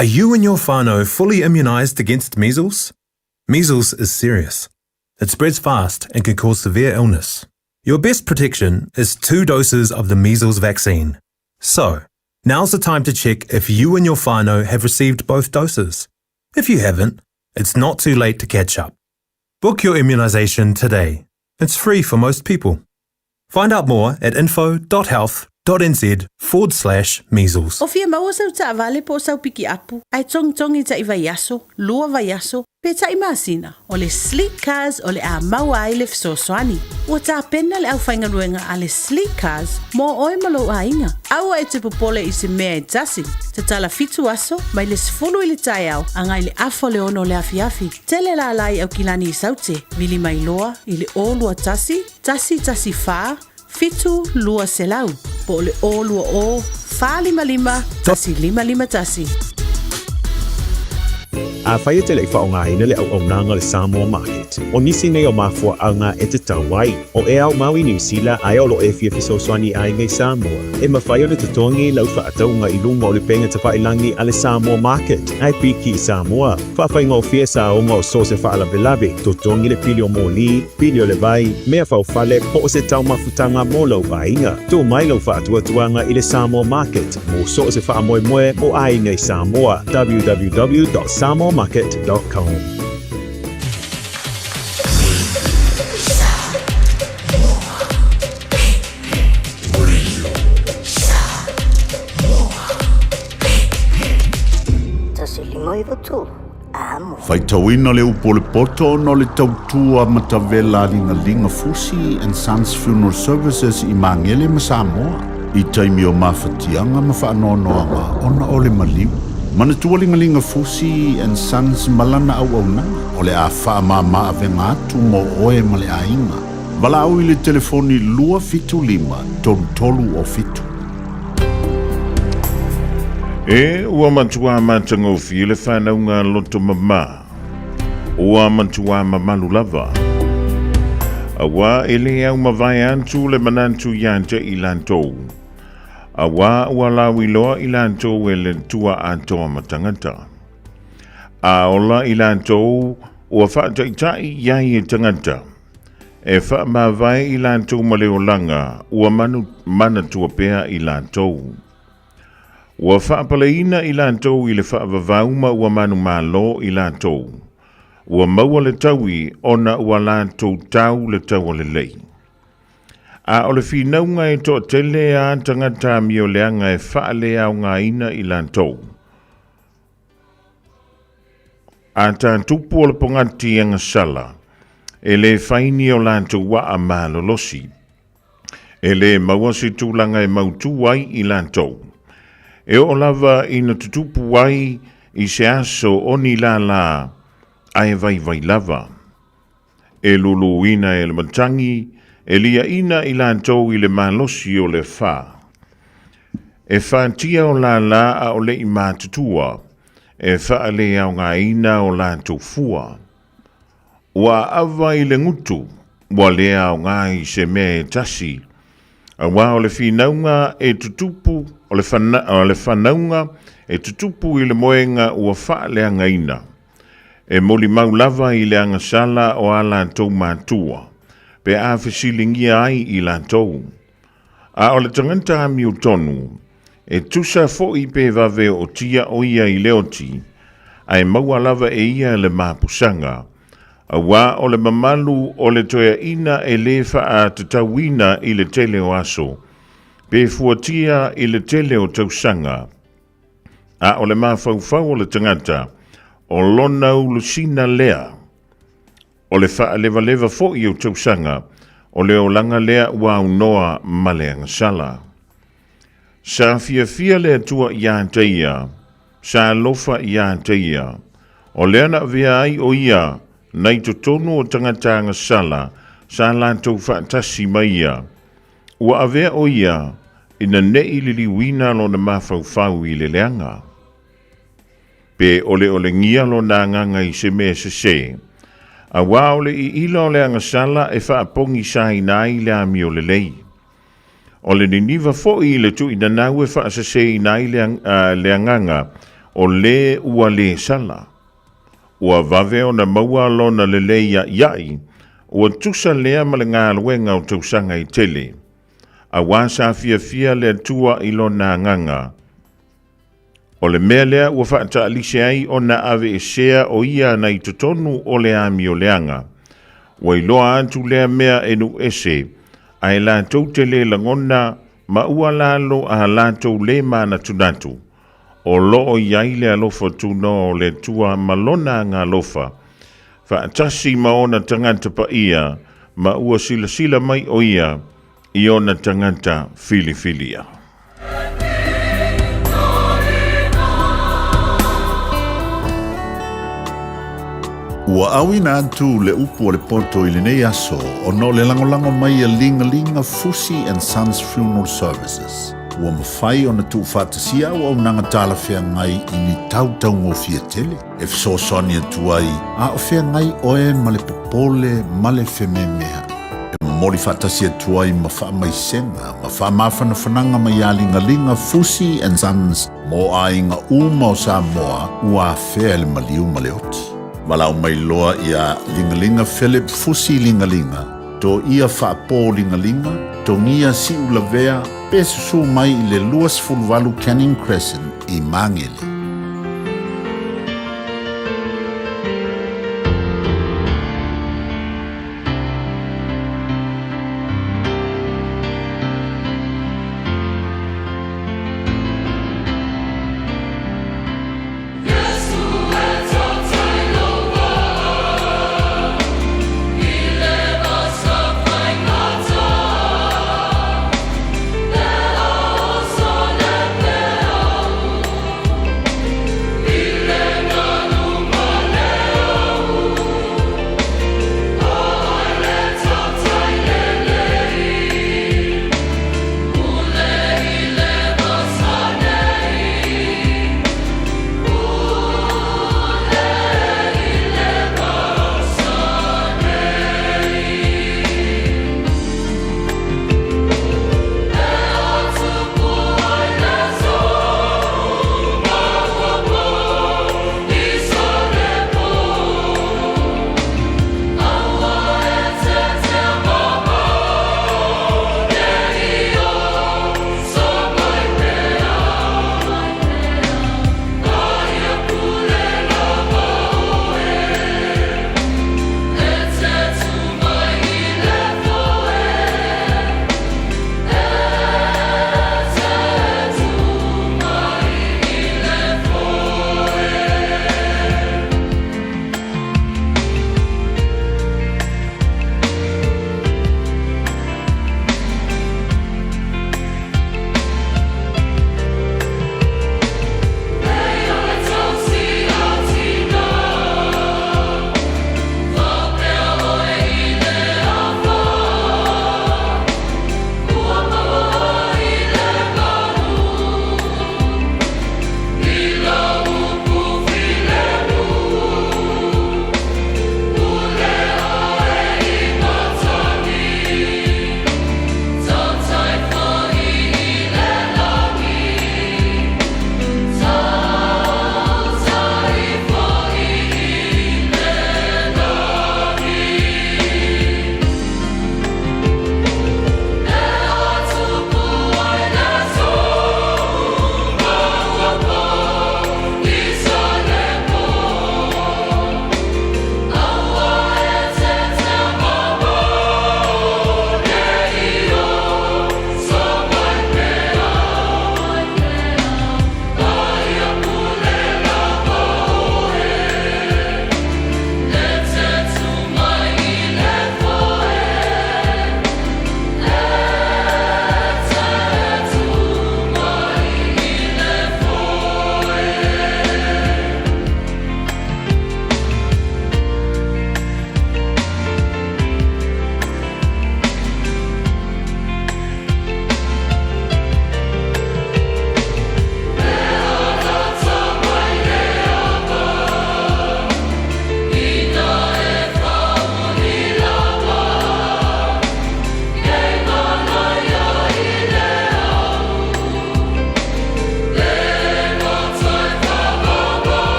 Are you and your whānau fully immunised against measles? Measles is serious. It spreads fast and can cause severe illness. Your best protection is 2 doses of the measles vaccine. So, now's the time to check if you and your whānau have received both doses. If you haven't, it's not too late to catch up. Book your immunisation today. It's free for most people. Find out more at info.health.nz/measles. O fia maua sau ta vale po sau piki apu. Ai tong i ta i vaiaso, lua vaiaso, pe ta i masina. O le sleek cars o le a maua ai le fisoswani. Ua ta pena le au whainga ruenga a le sleek cars mo oe malo a inga. Aua e te popole i se mea e tasi. Te tala fitu aso, mai le sifulu i le Taeao, angai le afo le ono le a Fiafi. Tele la lai au kilani i saute, vili mai loa i le o lua tasi faa, fitu lua selau, po le o lua o, fa lima, tasi lima tasi. A whai te lei whaongaina le au nanga le Samoa Market. O nisi nei o mafua anga e te tauai. O e au Maui New Zealand ai olo e fia fisoswani ai ngai Samoa. E mawhai o le tutongi lau whaataunga i lunga o le penga te whailangi a le Samoa Market. Ai piki i Samoa. Whawhai ngau fia sa o ngau so se whaalavelave. Tutongi le pili o mōli, pili o le vai, mea whauwhale po o se tau mafutanga mō lau vainga. Tō mai lau whaatuatuanga i le Samoa Market. Mō so se whaamoe mo ai ngai Samoa. www.samoamarket.com. Faitauina le upo le poto no le tautua matavela linga Fusi and Sons Funeral Services i Mangele ma Samoa. I taimi o mawhatianga ma whaanoanoanga ona o le maliu. Manatua linga Fusi and Sons malana au na o le a whaamama avenga atu mo oe ma le ainga. Wala au i le telefoni lua fitu lima tolu o fitu. E ua mantua matanga o file whanaunga loto mama. Ua mantua mamalu lava. Awa ele au mawai antu le manantu yanja ilantou. Awa wala wiloa ilantou ele tua antoa matangata. A ola ilantou ua whaataitai iai e tangata. E wha mawai ilantou maleolanga ua mana tua pea ilantou. Ua whaapaleina ilantou ile whaavavauma ua manu malo ilantou. Ua maua le taui ona ua lantou tau le tau le lei. A o le whinaunga e toa tele a tangata mi o leanga e whaale au ngā ina i lantou. A tā tupu o le pongati anga sala, e le whaini o lantou wa a malolosi. E le maua si tūlanga e mautu wai i lantou. E o lava ina tutupu wai i se aso oni la ai vai lava. E lulu ina e le matangi, e lia ina i lantou i le malosi o le wha. E whantia o la a o le i mātutua, e wha le au ngā ina o lantou fua. Ua awa i le ngutu, ua le au ngā i se me tasi. A wā o le whinaunga e tutupu, o le whanaunga e tutupu i le moenga ua wha le anga ina. E moli maulava i le anga sala o a lantou mātua. Pe a whisilingia ai i lantou. A o le tanganta ami o tonu, e tusa fo i pe vave o tia o ia i leoti, ai maua lava e ia le mapusanga, a wā o le mamalu o le toia ina e lefa a te tauina i le tele o aso, pe fuatia i le tele o tausanga, a o le mafaufau o le tangata, o lona ulusina lea, o le wha leva fo i o tausanga, o le o langa lea ua unoa maleanga sala. Sa Fiafia le atua ia teia, sa lofa ia teia, o leana vea ai o ia, nei to tonu o tangatanga sala, sa lantou whaatasi maia, ua avea o ia, ina nei lili wina lo na mafaufau i le leanga. Pe ole ngia lo na nganga i se me se, a wā ole i ila o le anga sala e whaapongi sa inai le ami o le lei. O le niniva fo i le tu ina nau e whaasase inai le anganga o le ua le sala. Ua vave o na maua lona le lei iai, ua tusa lea ma le ngā luenga o tausanga i tele. A wā sa Fiafia le tua i lona anganga. O le mea lea ua whaata alise ai o na ave e sea o ia na i totonu o le ami o leanga. Ua i loa antu lea mea enu ese, a e la tau te le langona ma ua lalo a la tau le mana tunatu. O loo iai le alofa tuno o le tua malona ngā lofa. Whaatasi ma ona tangata pa ia, ma ua sila mai o ia, i ona tangata filifilia. Ua awina atu le upu o le poto i le nei aso o no le langolango mai a linga Fusi and Sons Funeral Services. Ua mawhai o na tu whatasia o au nanga tala whea ngai i ni tau ngō fia tele. E fsosoni atu ai, a o whea ngai oe ma le popole ma le wheme mea. E mori whatasia atu ai ma wha mai senga, ma wha mawhana whananga mai a linga Fusi and Sons mo a inga uma o Samoa ua whea le maliu ma le oti. Walau mai loa ia lingalinga Philip Fusi lingalinga, to ia whaapō lingalinga, to ngia si ulavea, pesusu mai i le luas fulvalu Canning Crescent i Mangele.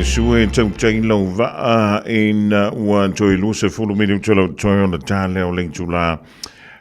sue tau tailo va in ua toi lu se fulu midu tolo toi ona tale o ling tula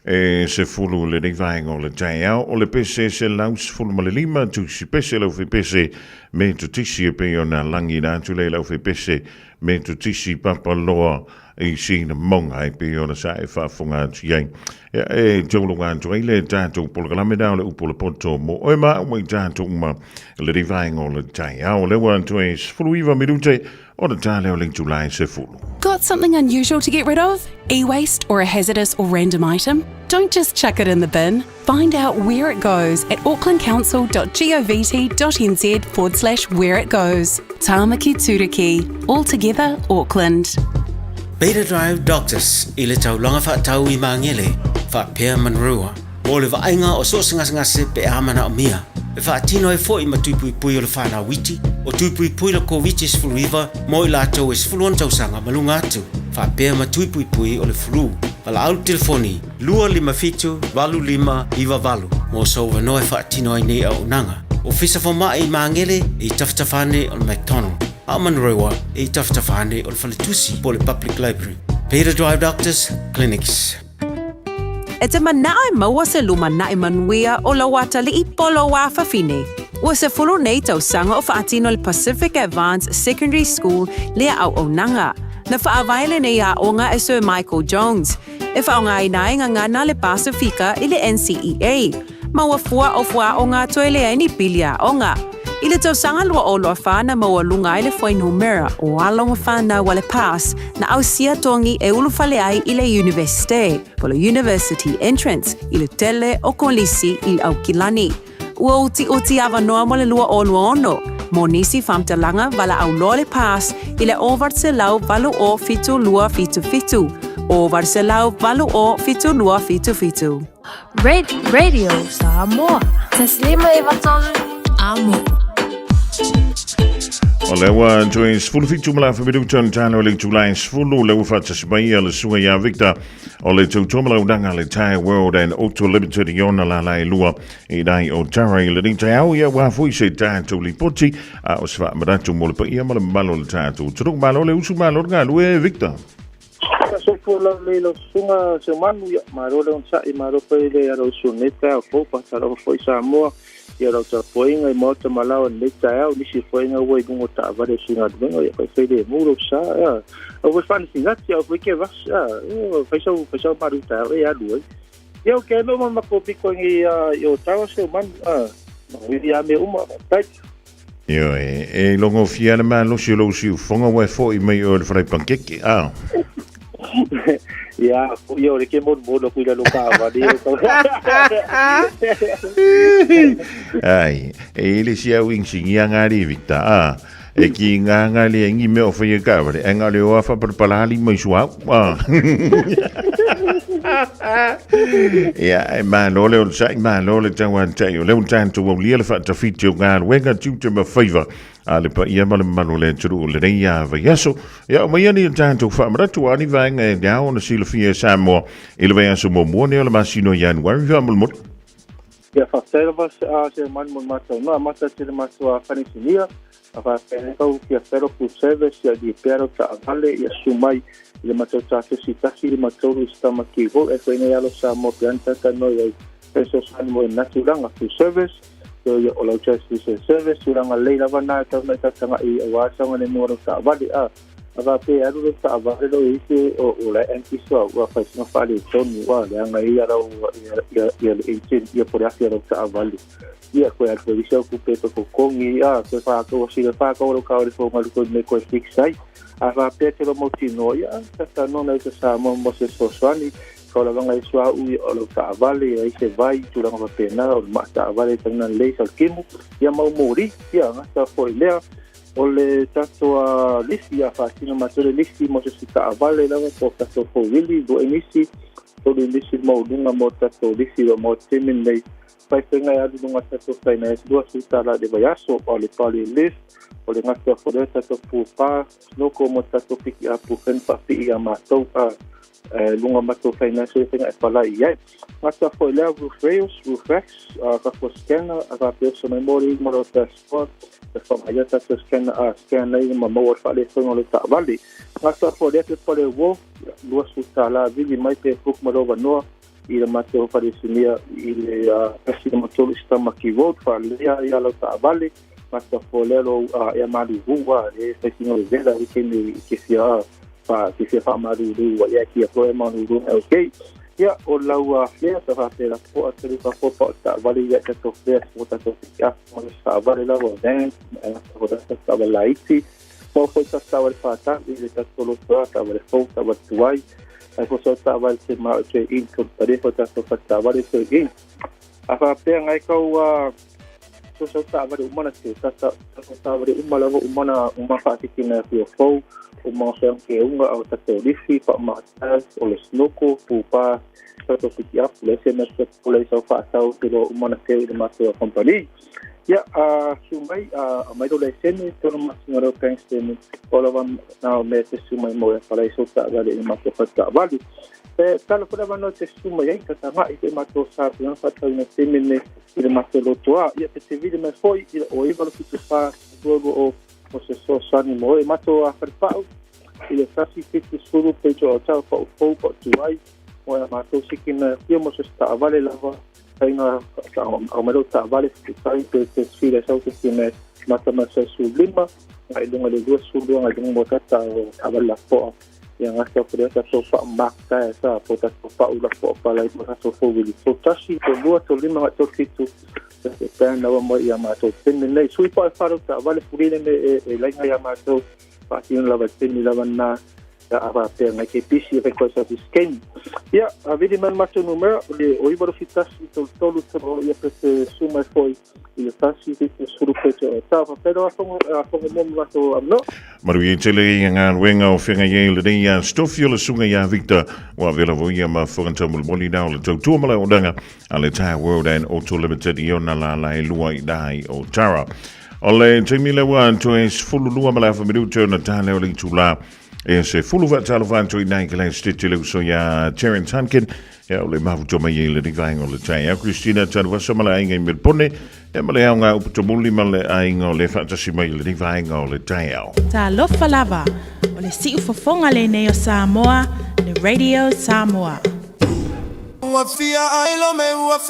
se fulu le dei vaingo le Taeao o le pese se laus fulu ma le lima tu si pese lau fe pese me tu tisi e pe ona langi na tu le lau fe pese me tu tisi papaloa i sina monga i pe ona sa e whafunga tu iei. E tolo ngā tu le tātou polokalame dao le upo le poto mo oe ma ui tātou ma le dei vaingo le Taeao le wan tu e sfulu iwa mirute o le tāle o ling July se fulu. Got something unusual to get rid of? E-waste or a hazardous or random item? Don't just chuck it in the bin. Find out where it goes at aucklandcouncil.govt.nz/where it goes. Tāmaki Turiki. All together, Auckland. Beta Drive Doctors i le taulanga whaatau i mangele whaapea manrua. O le vainga o sosingasngase pe amana o mia. E whaatino e fo i matupui pui o le whana witi. O tupui pui la ko witi sfuluiva mo i lātou e sfuluan tausanga malunga atu. Whaapea matupui pui o le flu. Pala au telefoni 255-25 mo sauva no e whaatino ai nei au nanga. O fisa fo maa i mangele i taftafane o le McDonald. A manrewa i taftafane o le Faletusi po le Public Library. Beta Drive Doctors Clinics. E te manae maua se luma nae manuia o la wata li I polo wa fafine. Ua se fulu nei tau sanga o whaatino le Pacific Advanced Secondary School lea au o nanga. Na whaavaile nei a onga e Sir Michael Jones. E whaonga I nae ngana le Pasifika I le NCEA. Maua fua o fua o ngā toe lea ni pilia onga. I le tau sanga lua o loa whana maua lunga I le whainu mera o alonga whana wale pass na au sia tongi e ulu whale ai I le universite, po le university entrance, I le tele o kolisi I au kilani. Ua uti ava noa mo le lua o lua ono, mo nisi whamtalanga wala au loa le pass I le ovart se lau valu o fitu lua fitu fitu, ovart se lau valu o fitu lua fitu fitu. Radio Samoa. Taslima iwatolu amo. O le ua tue sfulu fitu mala whabiru tonu tāna o le July sfulu le ufata sibai le sua ia Victor o le tautomala udanga le Thai World and Auto Limited I ona la lai lua I dai o tara I le ni Taeao ia wafui se tātou li poti a o swa maratu mo le pa ia mala malo le tātou turuk malo le usu malo ngā lue Victor. So for le lo sunga se manu ia maro le unsa I maro pe le aro suneta o fo pa taro foi Samoa ia ro ta poinga I mota malao le Taeao nisi poinga wai bungo ta vare singa dunga ia kai fede muro sa ia o we fan singa ia o ke vas ia faisau maru Taeao ia duai ia o ke no ma ko piko ngi ia tawa se man ia me uma tai Io e longo fiana ma lo si fonga we fo I mai o le frai pankeki Ya, yo le que mon mono cuida lo cava di. Ai, ele si au insi nga ri Victor e ki nga le ngi me o fe ka vale nga le o fa per palali mai sua ya e ma lo le sai ma lo le tawan tai o le un tanto o le fa ta fitio nga wenga tu te me favor ale pa ia male manu le tru le ia va yaso ya ma ia ni tanto fa mara tu ani va nga ya ona Fiafia Samoa ele vai aso mo mo ne le masino January va mo ya fa servas a se man mo mata no mata se maso a fanisinia ava penau que espero que service ya di pero ta vale ya sumai le matota se sitasi le matoro stama ki go e foi nei alo sa mo pianta ka no ya eso san mo natural a service yo yo o la service suranga leila vana ta na ta tanga I wa sa ngane mo ta vale ava pe aru ta vale lo ise o la antiso wa fa no fale tonu wa le nga ia ro ya ya por asia ro ta vale ia ko ya ko visio ku pe ko kongi se fa ko si le fa ko ro ka ro ko mal ko me ko fixai ava pe te lo motino ya ta no na sa mo mo se so swani ko la nga iswa u o lo ta vale ai se vai tu la ma pena o ma ta vale tana le sal kimu ya mau mori ya nga ta foi le o le tato a lisi a fatino matore lisi mo se ta vale la ko ta so fo willi do inisi to le lisi mo dunga mo tato lisi o mo temin nei pai tenga ya dunga tato sai na dua sutara de vayaso o le pali list o le ngata fo de tato pu pa no como tato piki a pu fen pa pi a ma to lunga mato financial thing e pala ia ngata fo le roof rails roof racks ka fo scanner ka pe so memory mo ta sport e fo ia ta scanner ma mo fa le so le ta vali ngata fo le wo lua su tala vili mai te fuk mo ro no i le mato fa le sinia i le pesi mo to sta ma ki vote fa le ia lo ta vali ngata fo le lo e Malu wa e se sino le vela ki sia fa Malu wa ia ki pro e Malu okay ya o laua flea sa fa la po a tele fa po ta vali ya ta to flea mo ta to ya mo sa vali la vo den o da sa va laiti mo fo ta va fa ta i le ta solo ta va fo ta va tuai ai fo ta va se ma che in ko pare fo ta fa ta vali se in a fa pe ngai ko so ta va umana se ta va umana uma fa ti na fo uma sang ke unga au ta te rifi pa ma tas o le snoko pupa to piti up le se na se pole so fa tau tiro umana ke de ma so company ya sumai mai do le sen to ma ngaro pensten olavam na me te sumai mo fa le so ta va le ma so fa ta vali talo ko va no te sumai ta ma i ma to sa no fa ta ne te mene i ma so lo toa ya te vide me foi o i va lo tu fa o se so sani mo e mato a farpau i le sasi fitu suru pecho o tau pa ufou pa tuai mo e mato sikina kia mo se sta avale lava hainga au mero ta avale fitai te sfile sau te kine mata ma se sublima ai dunga le dua sulu ngai dunga mo tata o avale la poa yang asa pria ta so pa makta sa po ta so pa ula po pa lai mo ta so fo wili so tashi to dua to lima to fitu se pena wa mo ia mato tenne nei sui pa faro ta vale furine e lai ia mato pa tin la vateni la vanna da ava pe ngai ke pisi e ko sa sken ia a vedi man mato numero le o ibaro fitas to tolu to ia pe suma foi ia tasi fitu suru pecho ta fa pero a mo mato no Maru tele nga wenga o fenga ye le dia stofio le sunga ya Victor wa vela voia ma foranta mo boli na le tu mala o danga ale Taeao World and Auto Limited iona la lua dai o Tara ole Jamila wan to es fulu lua mala fa midu na tale o le tula e se fulu va talo van to nai kala stitile so ya Terence Hankin ya ole ma to mai le divine o le Taeao Christina tan va so mala inga mi pone e male nga uputo muli male ainga le fantasi mai le divine o le Taeao Ta lofa lava o le siu fofonga le nei o Samoa le Radio Samoa Fiafia ai lome lome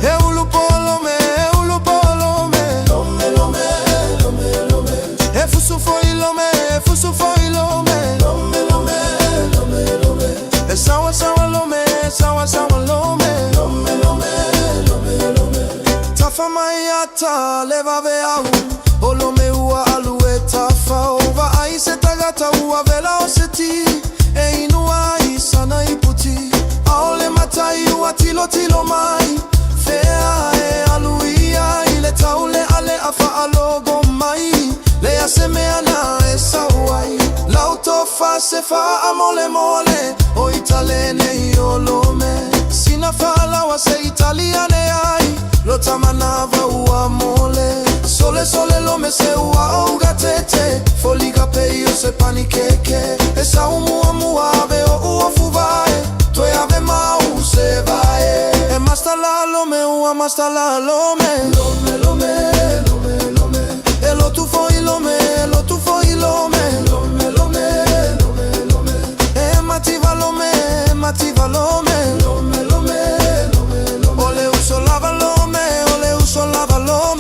e ulupo lome e fusu foi lome e sawa lome tafa mai ata leva veau o lome ua alue tafa ova ai se tagata ua vela o seti e inua i sana i puti aole matai ua tilo mai fea e aluia i le taule ale afa alogo mai le asemeana e sawai lauto fa se fa amole mole o italene i olome sina fa lawa se italiane ai lo tamanava ua mole sole lome se ua auga tete foliga peio se panikeke e sa mua ave o ua fuvae toi ave mau se vae e mastala lome e lo tu foi lome e mativa lome ole uso lava lome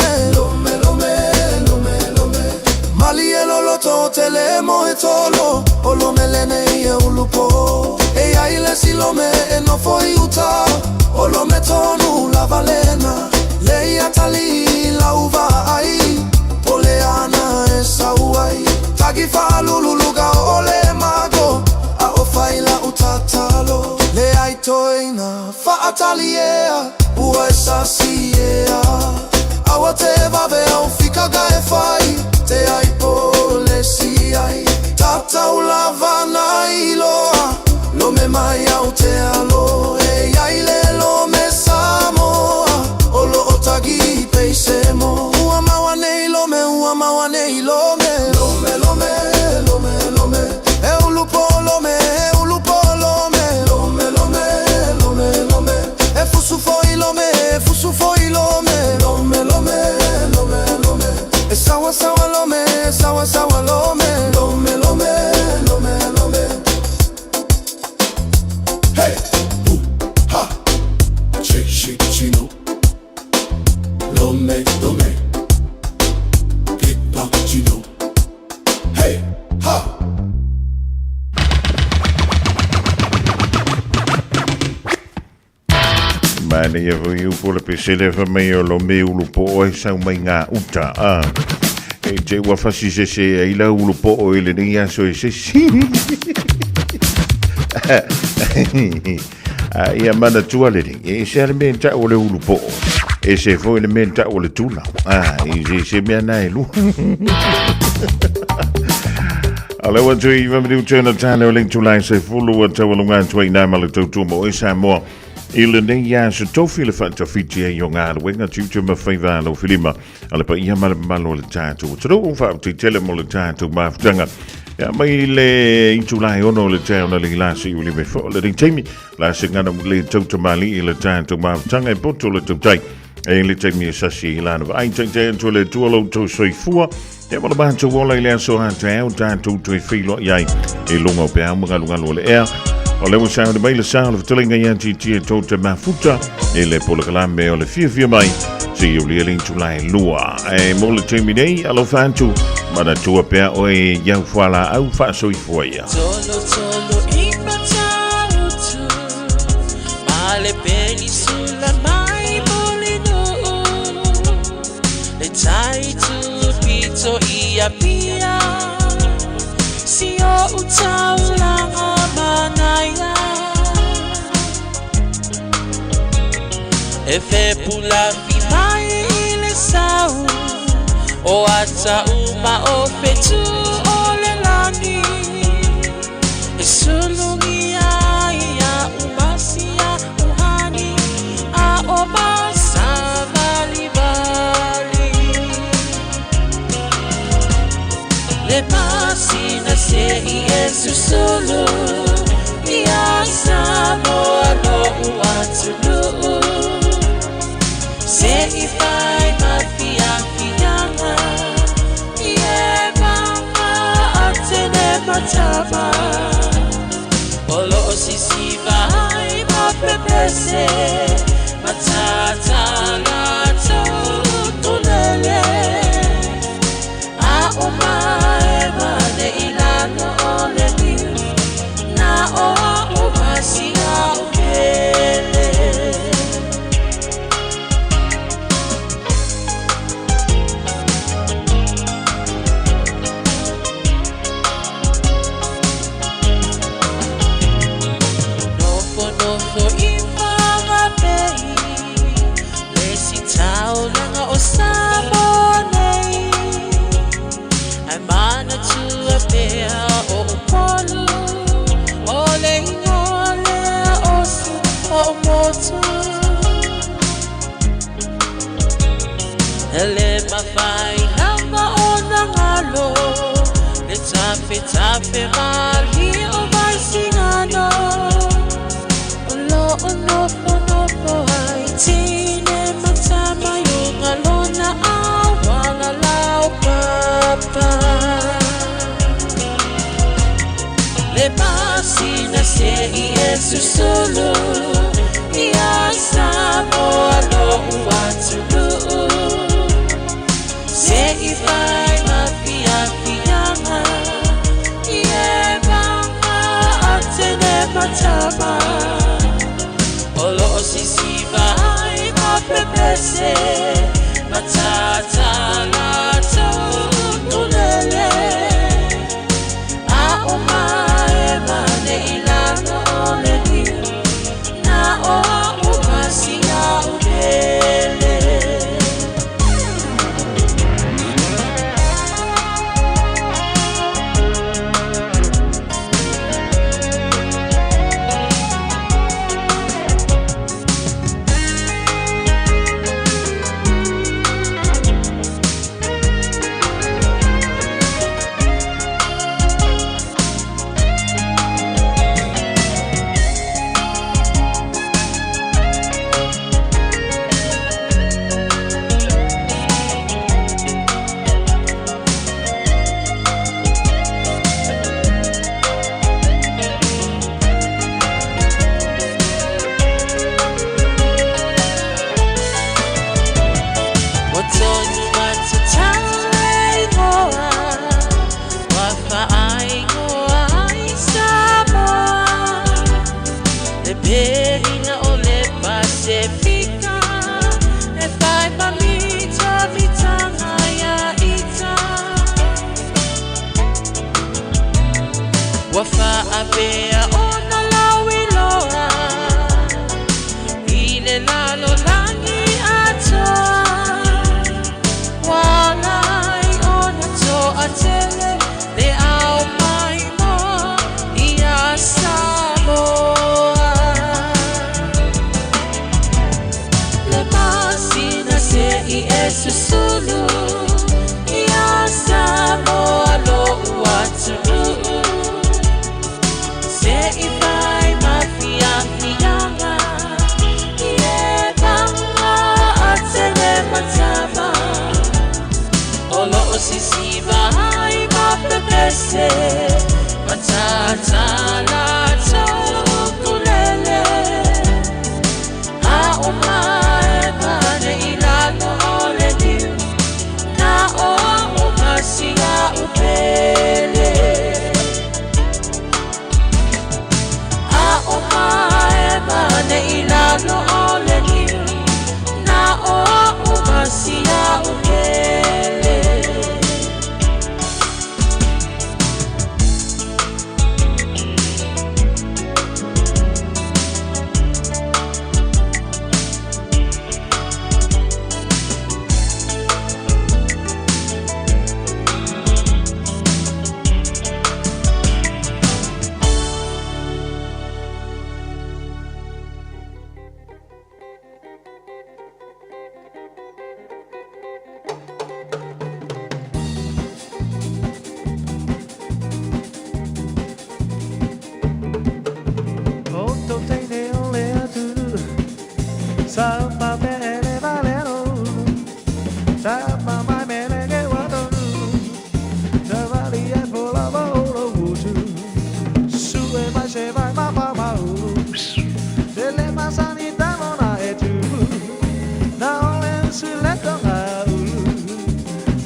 mali e lo to telemo e tolo o lo melene e ulupo e ai le silome e no foi uta o lo metonu la valena lei atali la uva ai oleana e sauai tagi fa luluga ole mago a o fai la utatalo le ai toina fa atalia ua sasia awa te vave au fika gae fai te ai polesi ai tata ulava na iloa lo me mai au te alo e ai le lo me Samoa o lo otagi peisemo ua mawane ilome Chino. Lome, lome. Pipa Chino. Hey, ha! Mana ia vai u pola pesele fa mai o lo me ulu po o e sau mai ngā uta a. E te ua fasi se se e ila ulu po o ele ni aso e se si. Ia mana tua le ring. E se ale menta o le ulu po o. E se fo ele menta o le tula. E se mea na e lu. Ale wa tui iwa mriu tēna tāne o ling tulai se fulu wa tawalunga tuai nā mala tautuma o e Samoa. Ile nei ya se tofi le fata fiti e yonga wenga tutu ma faiva lo filima ale pa ia malo le tatu tro un fa ti tele mo le tatu ma ftanga ya mai le intulai ono le tau na le lasi uli me fo le temi la se ngana le tutu mali le tatu ma ftanga e poto le tutai e le temi sasi la no ai tente to le tuolo to soifua e mo ba to wola ile so ha tatu to filo yai e longo pe amo lunga le air o le musao de mai le sao le tulinga yanti tia tota mafuta e le pola kalame o le Fiafia mai si o le intulai lua e mo le temi nei alo fantu mana tua pea o e iau whala au wha soi fuaia Tolo tolo ima tautu ma le penisula mai molino le taitu pito ia pia si o utaulanga manaya e fe pula fi mai le sau o ata uma o fetu o le lani e sulungi ia umasia uhani a o masa vali vali le pasina se i esu solo ia Samoa no uatulu se i fai ma Fiafia mataba olo sisi vai ma pepese matata la tulele a oma ema ne ilano ole ni na o masia ukele o Samoa nei ai mana tua pea o polu o le ingole o su o motu ele mawhai nama o nangalo le tape mali o mai singano o lo o nofo ai tine matama Alona awala lau papa le pasina se i esu solo ia Samoa no uatulu se i fai ma Fiafia ie vanga atene matama olo sisi vai ma pepese matata la tulele a oma ema ne ilano ole ni na o umasia ukele tonu matutai ngoa wafa ai ngoa ai Samoa le perina o le Pacifica e fai mamita vitanga ya ita wafa apea ona lauiloa ile lalo langi atoa walai ona to atele le au mai mo ia Samoa le masina se I esusulu ia Samoa lo watu se I vai Fiafia ie banga atele matama olo o sisi vai mapepese matata la tokulele a umae mane ilano ole diu na o umasia upele a umae mane ilano ole diu na o umasia upele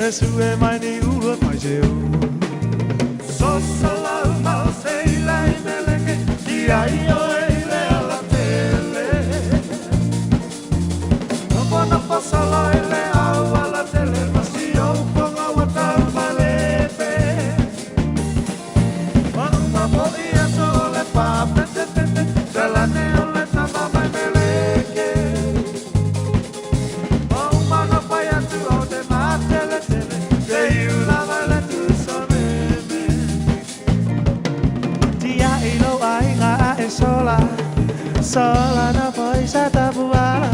Sue mai ni ulu mai jeu so sala ma sei la meleke dia io ele ala tele no pasa la ele ala tele masio ponga wata malepe ma podia sole pa pete dalla neole tama mai meleke ma no paya tu o de matele sola na poi sa tabuala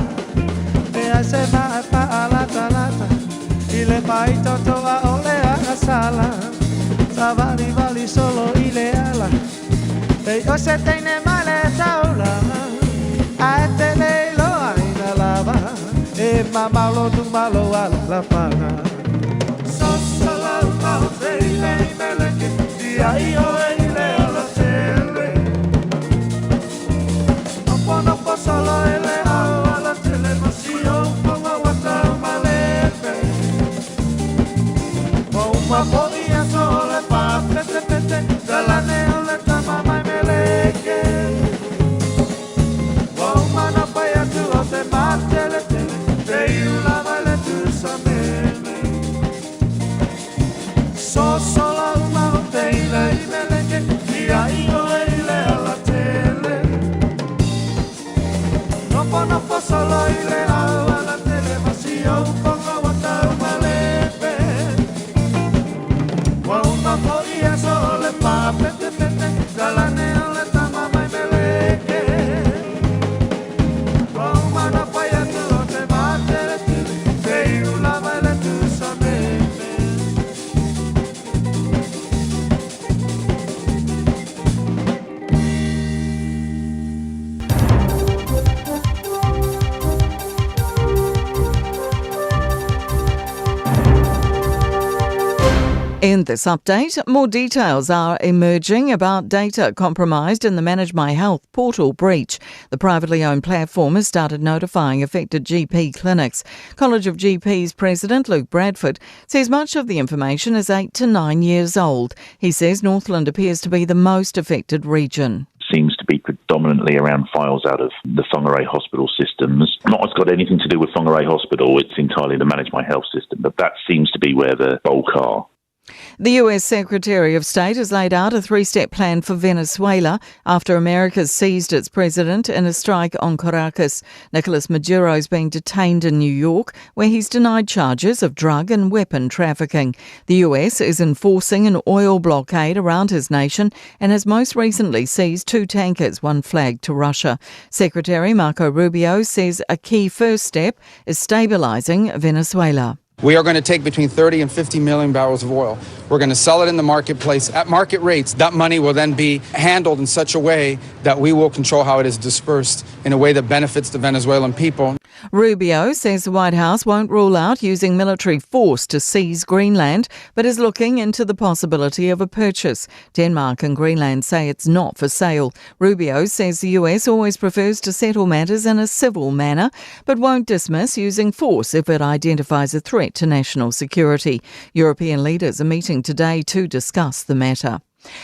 me hace más pa alata lata y le pai toto a ole a sala savali vali solo ile ala e o se tiene male taula a te le lo ai na lava e mamma lo tu malo ala la pana so sola ma sei le mele che dia io ile ala tele no pasa la ele a la televisión con agua malepe o una podía sole pa te dalla neole tama mai meleke o una no paya tu o te matele te una vale tu sameme so sola una te ile meleke dia io ile a la tele no pasa la ile a la televisión con agua malepe o una podía sole pa pete dalla neole tama mai meleke o una no paya tu o te matele te una vale tu sameme In this update, more details are emerging about data compromised in the Manage My Health portal breach. The privately owned platform has started notifying affected GP clinics. College of GPs President Luke Bradford says much of the information is 8 to 9 years old. He says Northland appears to be the most affected region. Seems to be predominantly around files out of the Whangarei hospital systems. Not it's got anything to do with Whangarei Hospital, it's entirely the Manage My Health system, but that seems to be where the bulk are. The US Secretary of State has laid out a 3-step plan for Venezuela after America seized its president in a strike on Caracas. Nicolas Maduro is being detained in New York, where he's denied charges of drug and weapon trafficking. The US is enforcing an oil blockade around his nation and has most recently seized 2 tankers, one flagged to Russia. Secretary Marco Rubio says a key first step is stabilising Venezuela. We are going to take between 30 and 50 million barrels of oil. We're going to sell it in the marketplace at market rates. That money will then be handled in such a way that we will control how it is dispersed in a way that benefits the Venezuelan people. Rubio says the White House won't rule out using military force to seize Greenland, but is looking into the possibility of a purchase. Denmark and Greenland say it's not for sale. Rubio says the US always prefers to settle matters in a civil manner, but won't dismiss using force if it identifies a threat to national security. European leaders are meeting today to discuss the matter.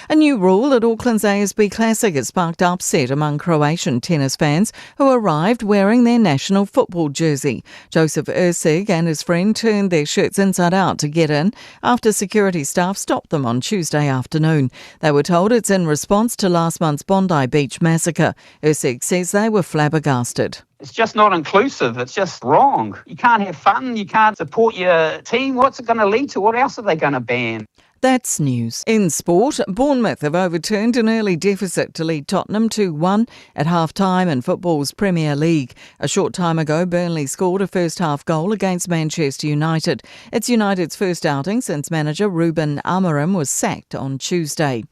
A new rule at Auckland's ASB Classic has sparked upset among Croatian tennis fans who arrived wearing their national football jersey. Joseph Ursig and his friend turned their shirts inside out to get in after security staff stopped them on Tuesday afternoon. They were told it's in response to last month's Bondi Beach massacre. Ursig says they were flabbergasted. It's just not inclusive. It's just wrong. You can't have fun. You can't support your team. What's it going to lead to? What else are they going to ban? That's news. In sport, Bournemouth have overturned an early deficit to lead Tottenham 2-1 at half-time in football's Premier League. A short time ago, Burnley scored a first-half goal against Manchester United. It's United's first outing since manager Ruben Amorim was sacked on Tuesday.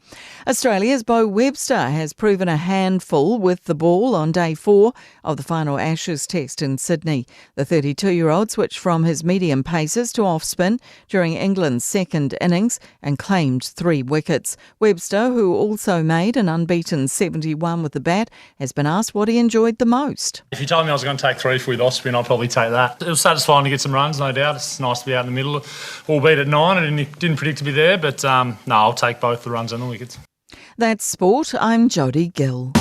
Australia's Bo Webster has proven a handful with the ball on day 4 of the final Ashes test in Sydney. The 32-year-old switched from his medium paces to off-spin during England's second innings and claimed 3 wickets. Webster, who also made an unbeaten 71 with the bat, has been asked what he enjoyed the most. If you told me I was going to take 3 with off spin, I'd probably take that. It was satisfying to get some runs, no doubt. It's nice to be out in the middle, albeit at 9. I didn't predict to be there, but no, I'll take both the runs and the wickets. That's sport. I'm Jodie Gill.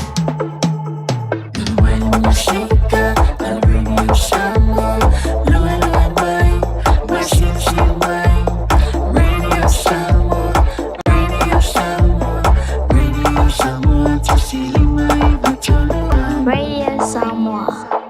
Radio Samoa. Oh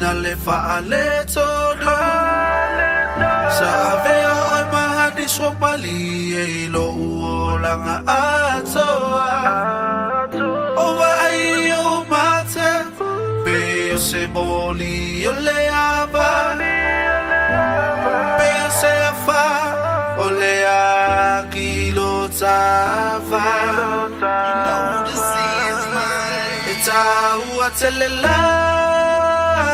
ina le faale todo sa avea oi mahadi swapali e lo uolanga atoa ova ai o mate pe o se boli o le ava pe o se afa o le a kilo tava Taeao tele lava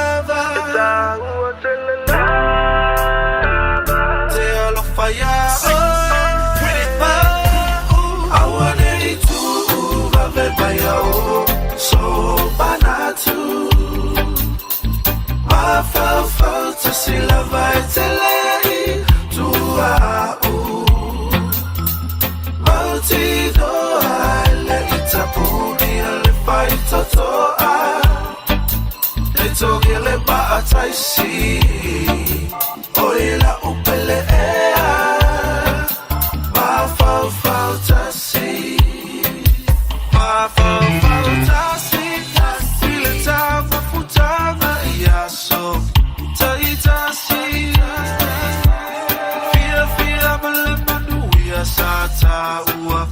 Te alo faya Awane itu Vave bayao So banatu Mafau Tasi lava tele Tuau Mauti doa Le itapuni Fai totoa E togi le baataisi Oila upele ea Mafau tasi Mafau tasi Ile tava futanga iaso Taitasi Fiafia male manuia Sata ua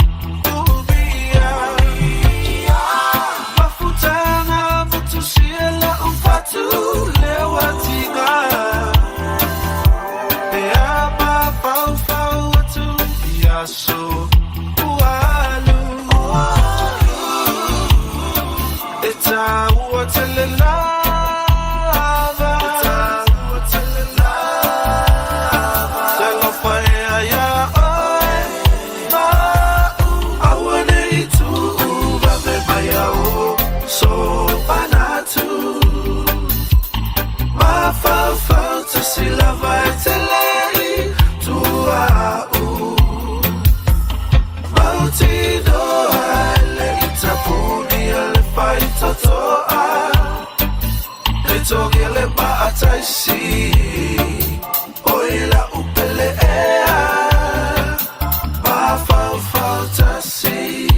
Togele baataisi Oila upele ea Mafau tasi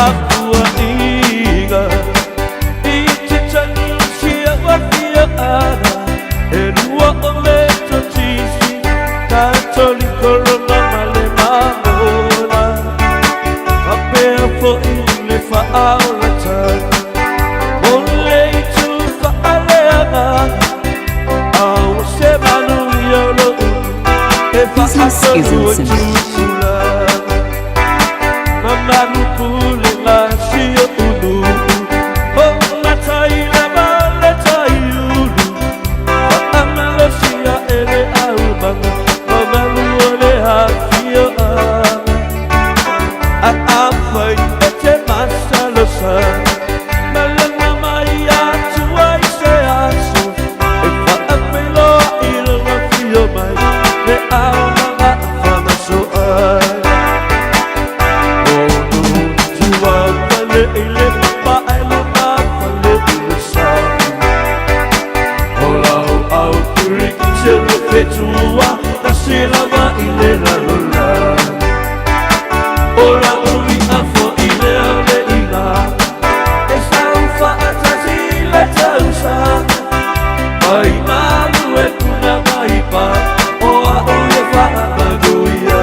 akua inga I te tangi sia wafia ana E rua o me to tisi Ka toli korona male mamola Ka pea fo I le whaaola tana Mole I tu whaalea ngana Awa se manu iolo E whaakaru e tūkula Mamalu pule la shio ulu O la taila male taiulu Amalo sia ele aumanga Mamalu ole hafio a Awai e te masalo sana Malanga mai atu ai se aso E whaameloa ilo ngafio mai Me aumanga whamaso ai Petua, la silava ile la lola. Ora ui afo ile ale ila. Esa ufa atasi le tausa. Ai malu e kuna mai pa. Oa ole fa magoia.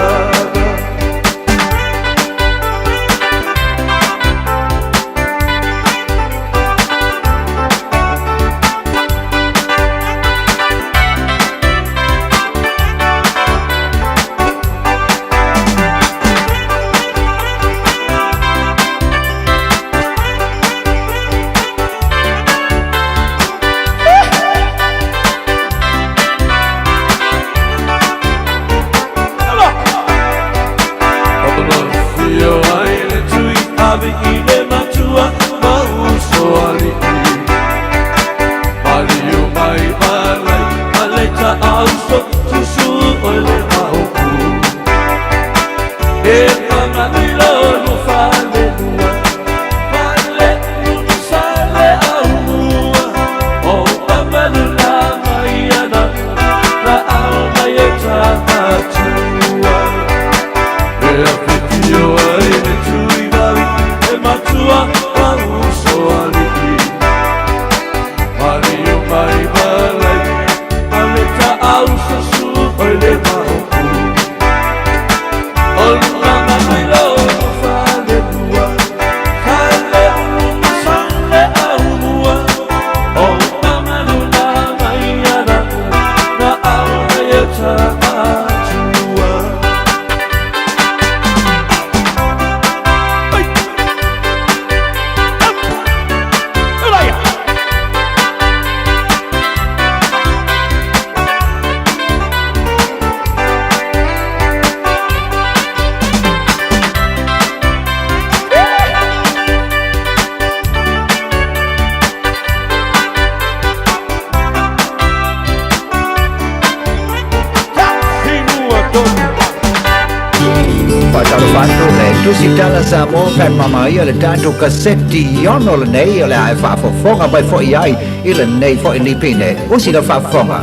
Samoa kai mama ia le tātou kaseti iono le nei o le ai whaafofonga bai fo i ai i le nei fo i nipine. Usi le whaafonga.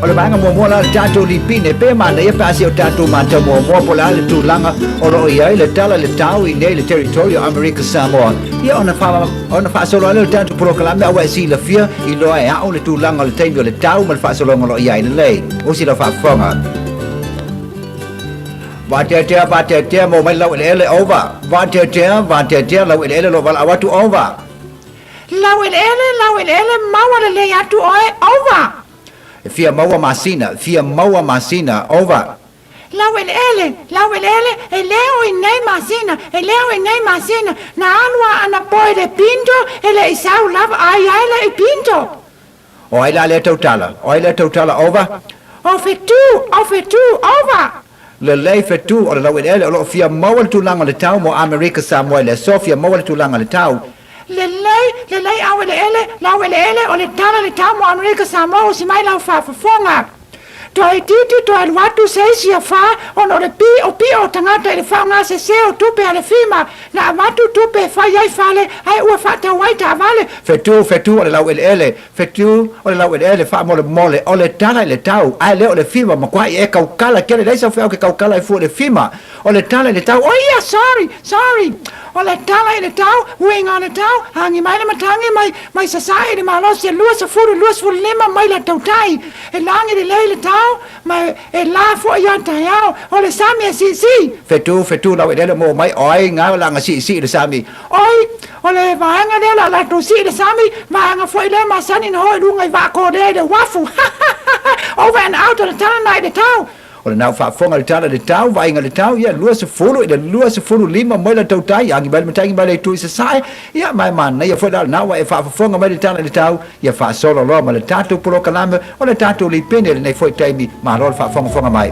O le maanga mua la le tātou nipine pe mana ia pasi o tātou manta mua pola le tūlanga o lo i ai le tala le tau i nei le territorio Amerika Samoa. Ia ona whaasolo ale le tātou proklame awa e si la fia i loa e au le tūlanga le teimi o le tau ma le whaasolo ngolo i ai le lei. Usi le whaafonga. Vatetea mo mai lau ele over. Vatetea lau ele lo wala awatu over. Lau ele maua le lei atu oe over. Fia maua masina over. Lau ele e leo i nei masina na anua ana boe de pinto ele i sau lava ai le i pinto. Oila le tautala over. Ofetu over. Le lei fetu o le lau ele o lo fia maua le tulanga le tau mo Amerika Samoa le Sofia maua le tulanga le tau. Le lei lau ele o le tala le tau mo Amerika Samoa si mai lau whaafafonga. Toi titi toi watu seisi ya fa ono le pi o tangata le fa nga se o tupe ale fima na watu tupe fa yai fale ai ua fa te waita vale. Fetu o le lau ele. Fetu o le lau ele fa mole o le tala le tau ai le o le fima makwai e kaukala kele leisa fa ke kaukala fu le fima o le tala le tau. Oh yeah, sorry. O le tala le tau wing on le tau hangi mai le matangi mai society ma lo se lua se furu lima mai la tau tai e langi le tau ma e la fo ya Taeao o le sami si. Fetu lau ele mo mai oi nga la nga si le sami. Oi o le vaanga le la tu si le sami vaanga fo le ma sani no e lunga va ko de wafu. Over and out on the tala night le tau. O le nau whaafonga le tala le tau, vainga le tau, ia lua se fulu lima mai la tau tai, angi mai le matangi mai le tui se sae, ia mai mana, ia fwoi dala nawa e whaafonga mai le tala le tau, ia whaasolo loa ma le tātou puro kalame, o le tātou li pene le nei fwoi taimi, ma roa le whaafonga mai.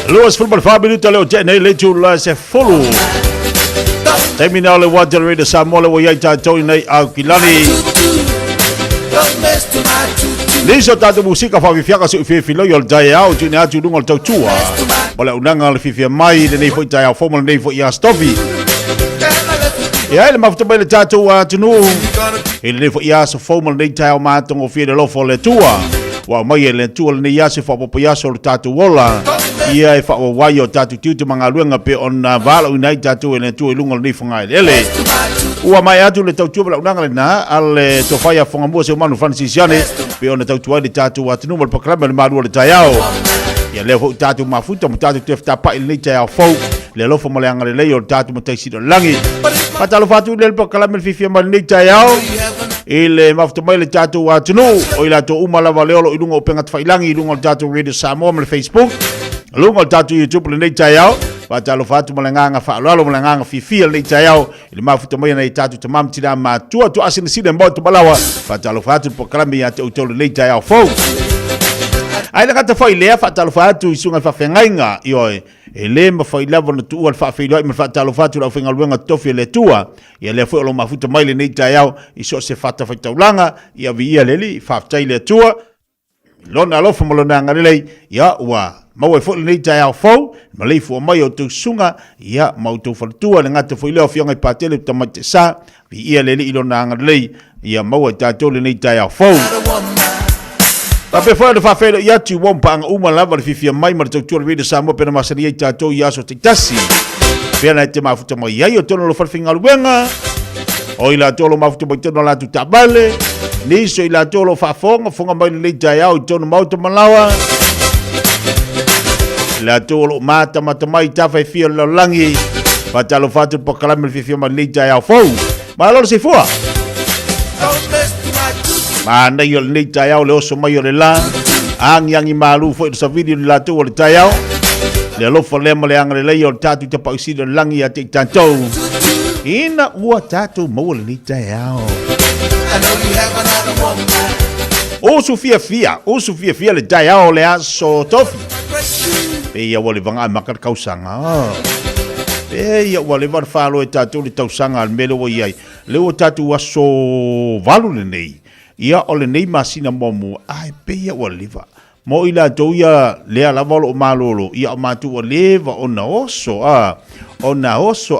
Luas football 5 minutos leo tene le tula se fulu. Terminal le wa generator Samoa le wa yaita toi nei au kilani. Liso tatu musika fa Fiafia se Fiafia yo Taeao tu na tu ngol tua. Ola unanga le Fiafia mai le nei foi Taeao formal nei foi ya stofi. Ya ele mafuta bele tatu wa tunu. Ele nei foi ya so formal nei Taeao ma tongo fie de lo fo le tua. Wa mai le tua le ya se fa popo ya so tatu wola. Ia e whaua wai o tatu tiutu mga luenga pe o na wala unai tatu e le tu e lunga le whangai ele. Ua mai atu le tautua wala unanga le na ale to whaia whanga mua se umanu Francis Yane pe o na tautua le tatu wa tinu mal pakrama le Malu le Taeao. Ia leo fau tatu mafuta mo tatu te whtapa ili le Taeao fau le lofa maleanga le leo tatu mataisi do langi. Patalo fatu le pakrama le Fiafia mal le Taeao. Ile mafuta mai le tatu wa tinu o ila to umalawa leolo ilunga o pengat whailangi ilunga le tatu Radio Samoa le Facebook. Lunga tatu YouTube le nei Taeao, patalo fatu malanganga fa lalo malanganga Fiafia le Taeao, ile mafuta mai nei tatu tamam tira ma tua tu asini sile mboto balawa, patalo fatu pokalami ya te utolo le Taeao fo. Ai na kata foi le patalo fatu isunga fa fengainga ioi. Ele ma foi lava na tua fa fe loi ma patalo fatu la fenga luenga tofi le tua. Ia le foi lo mafuta mai le nei Taeao, iso se fata fa taulanga, ia via leli fa tai le tua. Lona alofa malona ngalei ya wa mau e fo le Taeao fo ma le fo mai o tu sunga ya mau tu faltua le ngata fo ile ofionga patele tamate sa vi ia le ilona ngalei ya mau e tato le Taeao fo pa pe fo le fa fe ya tu wompa nga uma lava le Fiafia mai ma tu le video samo pe na masani e tato ya so titasi pe na te mafuta mai ya yo tono lo farfinga luenga o ila tolo mafuta mai tono la tu tabale niso ila tolo fa fonga mai le Taeao tono mau to malawa la tolo mata mai tafa fia lo langi patalo fatu pokalame le Fiafia mai le Taeao fo ma lo se fua ma na yo le Taeao le oso mai le la angi Malu fo sa video la tolo le Taeao le lo fo le male ang le yo tatu te pa isi le langi ya te tanto ina ua tatu mo le Taeao o Fiafia le Taeao le aso tofi pe ia wale vanga makar kausanga pe ia wale var falo e tatu le tausanga al mele wo iai le o tatu aso valu le nei ia o le nei masina momu ai pe ia wale va mo ila to ia le ala valo malolo ia matu o leva ona oso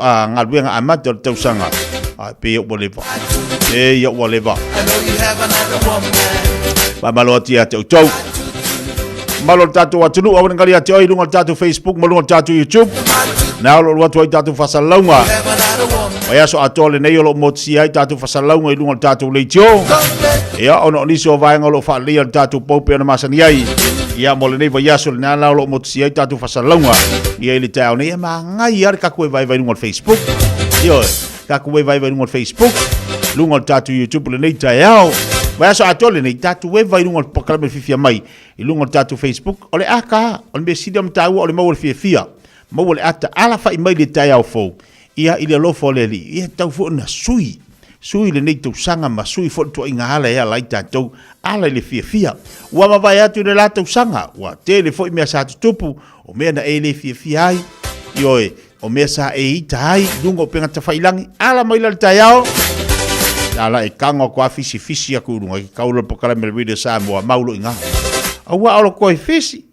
ngalwenga amata le tausanga ai pe ia wale va ia wale va ba malo tia te tau malo tatu watunu awan ngali ati oi lunga tatu Facebook malo tatu YouTube na lo watu tatu fasalonga ya so atole nei lo motsi ai tatu fasalonga lunga tatu leitio ya ono niso vai ngolo fa lia tatu pope na masani ai ya mole nei vai so na lo motsi ai tatu fasalonga ia ile Taeao nei ma ngai ar ka ko vai lunga Facebook yo ka ko vai lunga Facebook lunga tatu YouTube le nei Taeao vai so atole nei tatu vai lunga pokalame Fiafia mai ilunga tatu Facebook ole aka on be sidam tau ole mo Fiafia mo ole ata ala fa mai le Taeao fo ia ile lofo le li ia tau fo na sui le nei tau sanga ma sui fo tu inga ala ia lai tatou ala le fiafia ua mawai atu le la tau sanga ua te le fo i mea sa tupu o mea na e le fiafia ai ioe o mea sa e ita ai lungo penga tawhailangi ala mai le Taeao ala e kanga kwa fisi aku urunga ki kaula pokala me le Samoa maulo inga aua alo koe fisi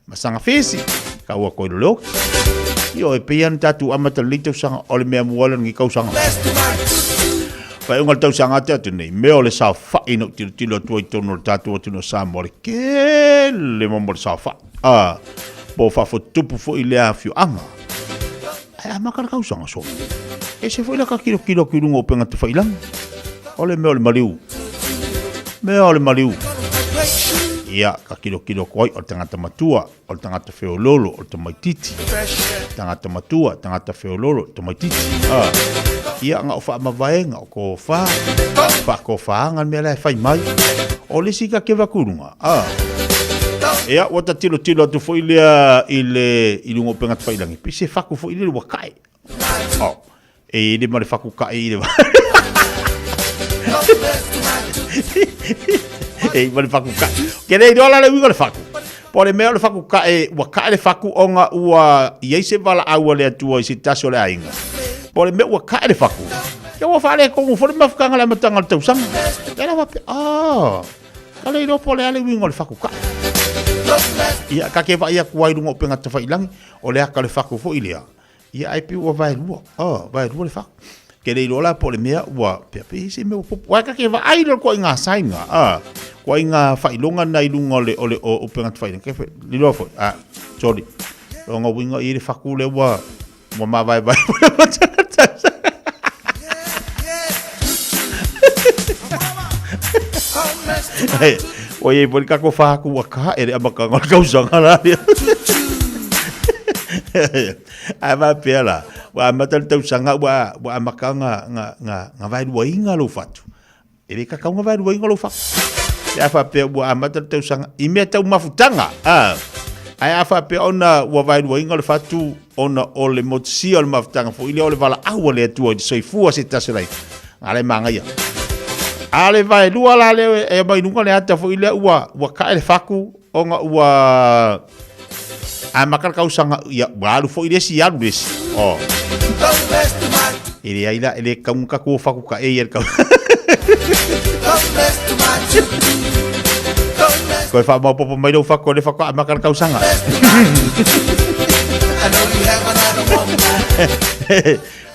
masanga fisi kaua koe lo yo e pean tatu amata lito sanga ole mea muala ngi kau sanga fa ungal tau sanga te nei me ole sa fa ino tilo tu itono tatu tino Samoa ke le mo sa fa bo fa fo tupu fo ile afio anga ai makar kau sanga so e se foi la ka kilo kirungo penga te failang ole me ole maliu ia ka kilo koi o tangata matua o tangata feololo o te maititi tangata matua tangata feololo te maititi ia nga o fa mavaenga o ko fa anga me la fai mai o le sika ke vakurunga ia wata tilo tu foi ile ilungo penga te failangi pise faku foi ile wakai e de mare faku ka e de e mare faku ka ke nei dola le wingo le faku pole me le faku ka e wa ka le faku onga ua ye se vala aua le tua se taso le ainga pole me wa ka le faku ke wa fale ko mo fo me fukanga le matanga le tausanga era wa kale do pole ale wingo le faku ka ia ka ke va ia kuai lungo penga te failangi o le ka le faku fo ilia ia ai piu vai lua le fa ke le lola po le mea wa pe se me wa ka ke va ai lo ko inga sainga ko inga fa ilonga na ilunga le ole o penga fa ke le lo fo sorry lo ngo winga i le fa ku le wa ma vai oye por ka ko fa ku wa ka e abaka ngol ka usanga la ama pela wa matal tau sanga wa makanga nga vai duinga lo fatu e ka ka nga vai duinga lo fa ya fa pe wa matal tau sanga i me tau mafutanga ai afa pe ona wa vai duinga lo fatu ona ole motsi ole mafutanga fo ile ole vala awa le tu o soifua se taselai ale manga ya ale vai lua la le e mai nunga le ata fo ile wa ka le faku onga wa makar kau sanga ya baru fo ile si alu des ile aila ile kamu ka ko faku ka e yer ka ko fa mo popo mai do faku le faku makar kau sanga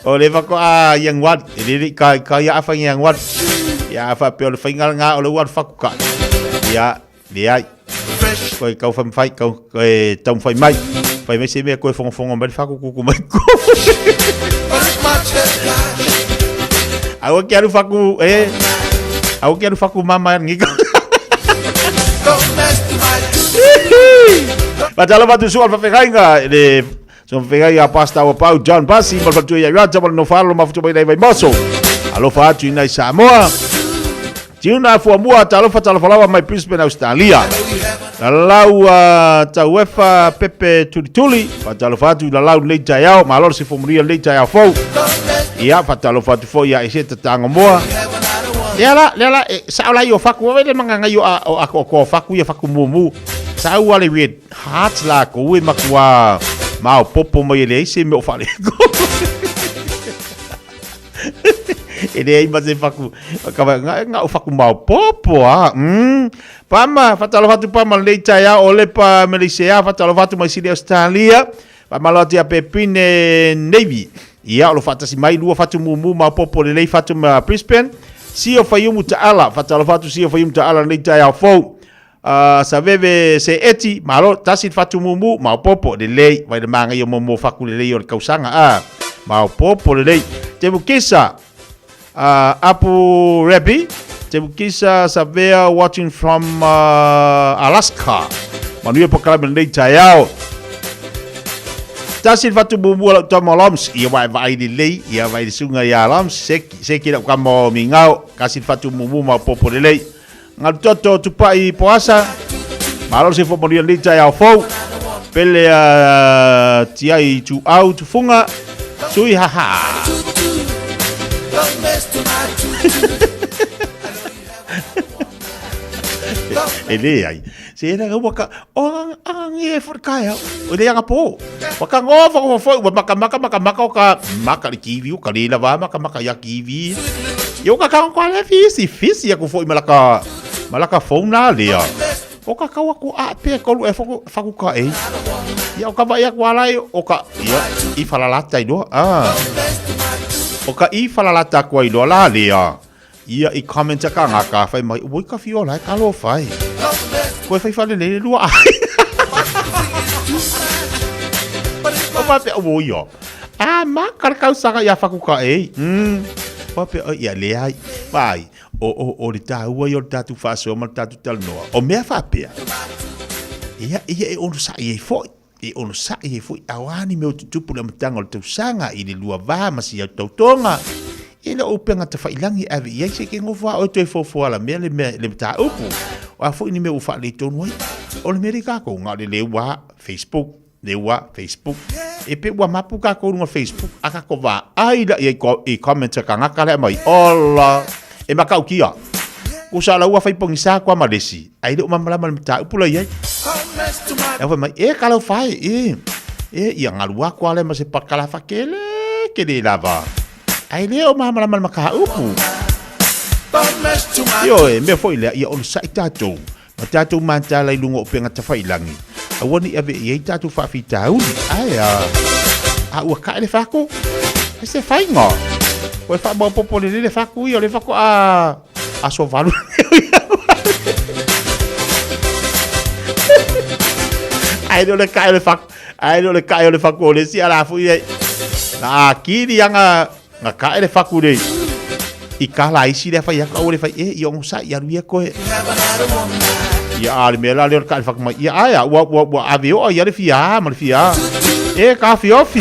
o le faku yang wat ile ka ya afa yang wat ya afa pe le fingal nga o le wat faku ka ya dia koe kau fai kau koe tau fai mai se me koe fongo mai faku kuku mai ko au quero faku au quero faku mama ngiga Batalo batu sual fa fegainga de son fegainga pasta o pau John Bassi mal batu ya rata mal no falo ma futu mai moso alo fa tu nai Samoa Tiuna fu mua talo falawa mai Brisbane Australia. Lalau tauefa pepe tuli fatalo fatu lalau le Taeao malor se fomuria le Taeao fo. Ia fatalo fatu fo ia ese tanga moa. Lela saula yo faku wele manganga yo ko faku ya faku mumu. Sau wale wet heart la ko we makwa mau popo mai le ese me ofale. Ele aí mas faku acaba nga faku mau popo pama fatalo fatu pama le Taeao ole pa Malaysia fatalo fatu mai sidi Australia pama loti a pepine Navy ia lo fatasi mai lua fatu mumu mau popo le fatu ma Brisbane si o fayumu taala fatalo fatu si o fayumu taala le Taeao fo saveve se eti malo tasit fatu mumu mau popo le lei vai de manga yo momo faku le lei o kausanga mau popo le lei te bukisa Apu Rebi, Tebukisa Savea watching from Alaska. Manuia pokala le Taeao. Tasil fatu bubu ala tomoloms, ia vai di lei, ia vai di sunga ya lams, seki la kamo mingau, kasil fatu bubu ma popo de lei. Ngal toto tupai puasa. Malo se fo manuia le Taeao fo. Pele tiai tu au tu funga. Sui haha. Ele ai. Se era waka ang e forkaya. O le anga po. Waka ngova ko fo maka ka kiwi ka le lava maka ya kiwi. Yo ka ko le fisi ya ko fo malaka phone na le ya. O ka ko a pe ko lu e fa ku ka e. Ya o ka va ya kwala o ka ya I falalata I do. O ka I falalata ko I do la le ya. Ia I commenta ka ngaka fai mai ui ka fiola ka lo fai. Koe fai fale le lua ai. O pape o yo. Ma kau sanga ia faku ka e. Pape o ia le ai. Vai. O le tau ai o le tatu faso o mal tatu tal noa. O mea fapea. Ia e onu sa I foi. E ono sa I foi awani me o tutupu le matanga o le tau sanga I le lua va masi au tautonga. Ina upenga te whailangi awe I eise ke ngofa o te fofo ala mea le ta upu. O a fo ini me ufa le tonu ai. O le meri kako ngā le lewa Facebook. Lewa Facebook. E pe ua mapu kako runga Facebook. Aka ko wa aida I commenta ka ngaka lea mai. Ola. E makau kia. Usa la ua whaipongi sa kwa malesi. Aida umamalama le ta upu la iai. E wha mai e kalau whai. Ia ngalua kwa le ma se pakala whakele. Kele lava. Ai leo mama maka upu. Yo me foi le ia on sai tatou. Ma tatou manta lai lungo o penga ta failangi. A woni ave ia tatou fa fita uni. Ai a ua ka le fako. Se fai ngo. Ko fa mo popo le fako io le fako a so valu. Ai do le ka le fako. Ai do le ka le fako le si ala fu ia. Na kiri anga nga ka ele faku dei I kala isi le fa ya ka ole fa I on sa ya ruia ko ya ale mela le ka faku mai ya aya wa avio ya le fia mal fia ka fiofi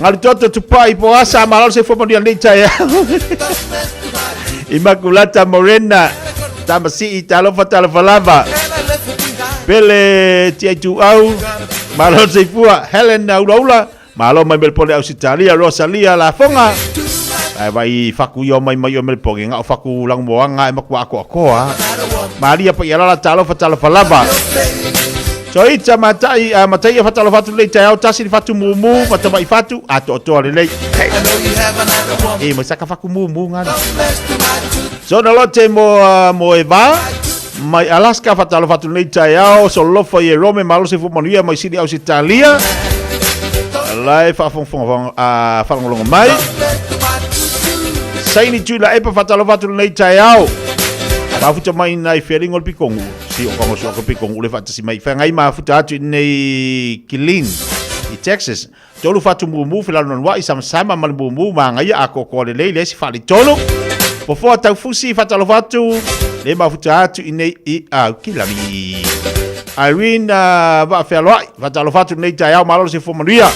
ngal toto tu pai po asa malal se fo mo dia lecha ya Immaculata Morena tamasi italo fatalo falava pele Taeao malal se fua Helena Ulaula Malo mai melpole Australia Rosalia la fonga. Ai vai faku yo mai o melpole nga faku lang moanga e makwa ko Maria pa yala la talo fatalo falaba. So ita matai fatalo fatu le Taeao tasi fatu mumu pataba fatu ato le. E mo saka faku mumu nga. So na lote mo eva mai Alaska fatalo fatu le Taeao so lo fa ye Rome malo se fu monia mai sidi Australia. Lai fa fong a falongolongo mai saini tula e pa fatalo fatu nei Taeao ma futa mai nai fering ol pikongu si o kongo so ko pikongu le fata si mai fa ngai ma futa atu nei Kilin I Texas tolu fatu mumu fela non wa sama mal mumu ma ngai a ko le si fali tolo po fo tau fusi fatalo fatu le ma futa atu nei Kilani Irene va felo fatalo fatu nei Taeao malo se fo maria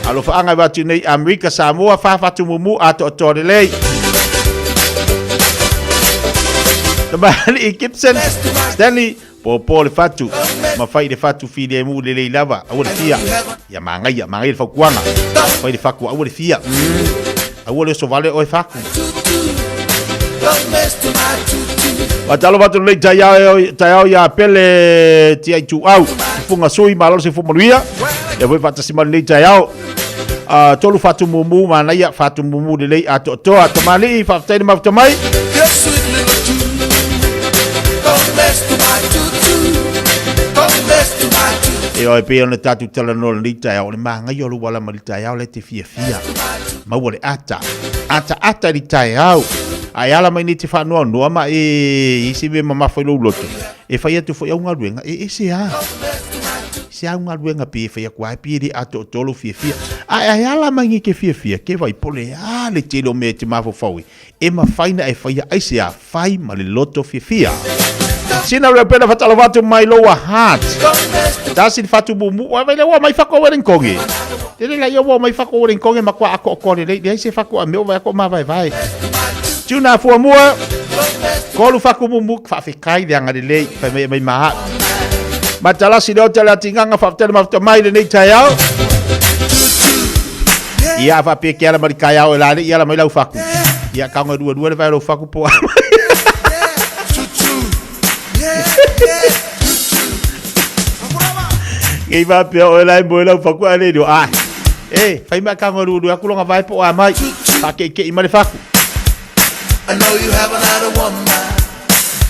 Alo faanga watu nei Amerika Samoa fa fatu mumu ato lei. Tabali Gibson Stanley popo le fatu ma fai le fatu fi le mu le lava awol fia ya mangai le fakuanga fai le faku awol fia awol so vale o faku Watalo watu le Taeao ya pele Taeao funga sui malo se fumaria ya voi fata simal le Taeao tolu fatu mumu mana ya fatu mumu le lei ato tamali fa tani ma tamai e oi pe ona tatu tala no le Taeao le manga yo lu wala mal Taeao le te Fiafia ma wole ata le Taeao ai ala mai ni te fa no ma isi be mama foi lo loto e fa tu foi unha luenga se unha luenga pe fa kwa pe di ato tolo Fiafia ai ala mai ke Fiafia ke vai pole le telo me te mafo foi e ma faina e fa ai se a fai ma le loto Fiafia sina re pena fa talo vatu mai lo hat dasi fatu bumu wa vai le wa mai fa ko wen kongi tele la yo wa mai fa ko wen kongi ma kwa ko le se fa ko a me va ko ma vai Tuna fua mua Kolu faku mumu fa fikai de ngade le fa mai maha Matala si do tala tinganga fa tele mafta mai le nei Taeao Ia fa pe ke ala mari kai au la ia la mai lau faku. Ia ka ngo dua le vai lau faku po. Ei va pe o la mo lau faku ale dio. Ah. Fai ma ka ngo dua ku longa vai po a mai. Pa ke i mari faku. I know you haven't had a woman,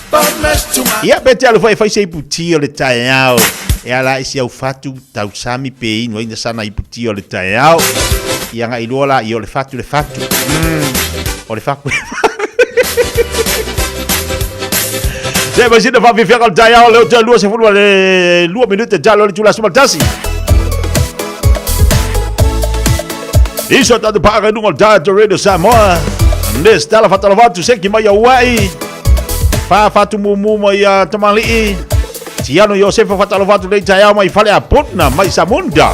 but mess to my. Ia bete alu fai sei puti o le Taeao. E ala isi au fatu tau sami pe ino ina sana i puti o le Taeao. Ia nga ilola i o le fatu le fatu. O le faku. Se vai sina fa Fiafia al Taeao le o lua se fulu le 2 minute già lo le tula sumaltasi. Iso tatu paga nungol Taeao Radio Samoa. Nesta la fatala vatu seki mai Hawaii. Fa fatu mumu mai tamali. Tiano Yosefo fatala vatu le Taeao mai fale a Putna mai Samunda.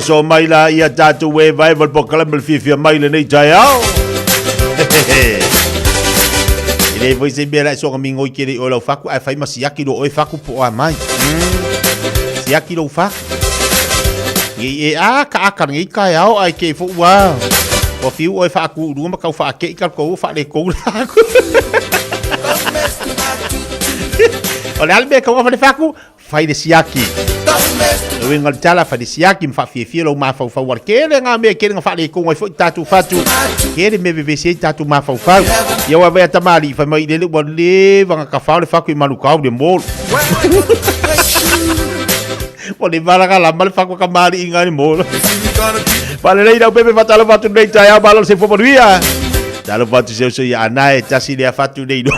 So mai la ia tatu we vai vol pokalambel Fiafia mai le nei Taeao. Ile voi se bela so mingo kiri o lo faku ai fai masiaki do o faku po a mai. Siaki do faku. Ngi e a ka aka ngi kai au ai ke fu wa. O fiu oi fa ku ruma kau fa ke kal ko fa le ko. O le albe ka fa le fa ku fai de siaki. O ngal tala fa de siaki mfa Fiafia lo ma fa fa war ke le nga me ke nga fa le ko ngoi fo tatu fatu. Ke le me be se tatu ma fa fa. Ya wa ba tamali fa mai le bo le va ka fa le fa ku Malu ka de mol. O le bala ka la mal fa ku ka mali inga ni mol. Vale lei dau pepe fatalo fatu nei Taeao balon se fomoria. Talo fatu se so ya nae tasi le fatu nei no.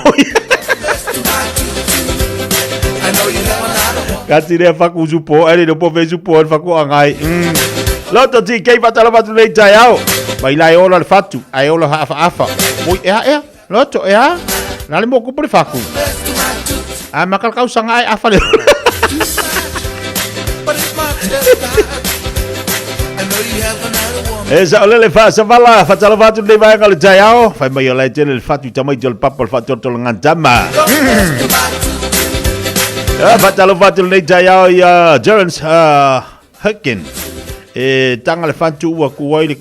Kati le faku supo, ele no pove supo faku angai. Loto ti kei fatalo fatu nei Taeao. Mai lai ola le fatu, ai ola afa. Moi ea, loto ea. Nale mo ku por faku. Ah makal kau sangai afa le. Esa ole le fa savala fatalo fatu nei vai ngal Taeao fai mai ole tele fatu tamai jol papal fatu tol ngantama fatalo fatu nei Taeao ya Jerens Hacken tanga le fatu wa kuai le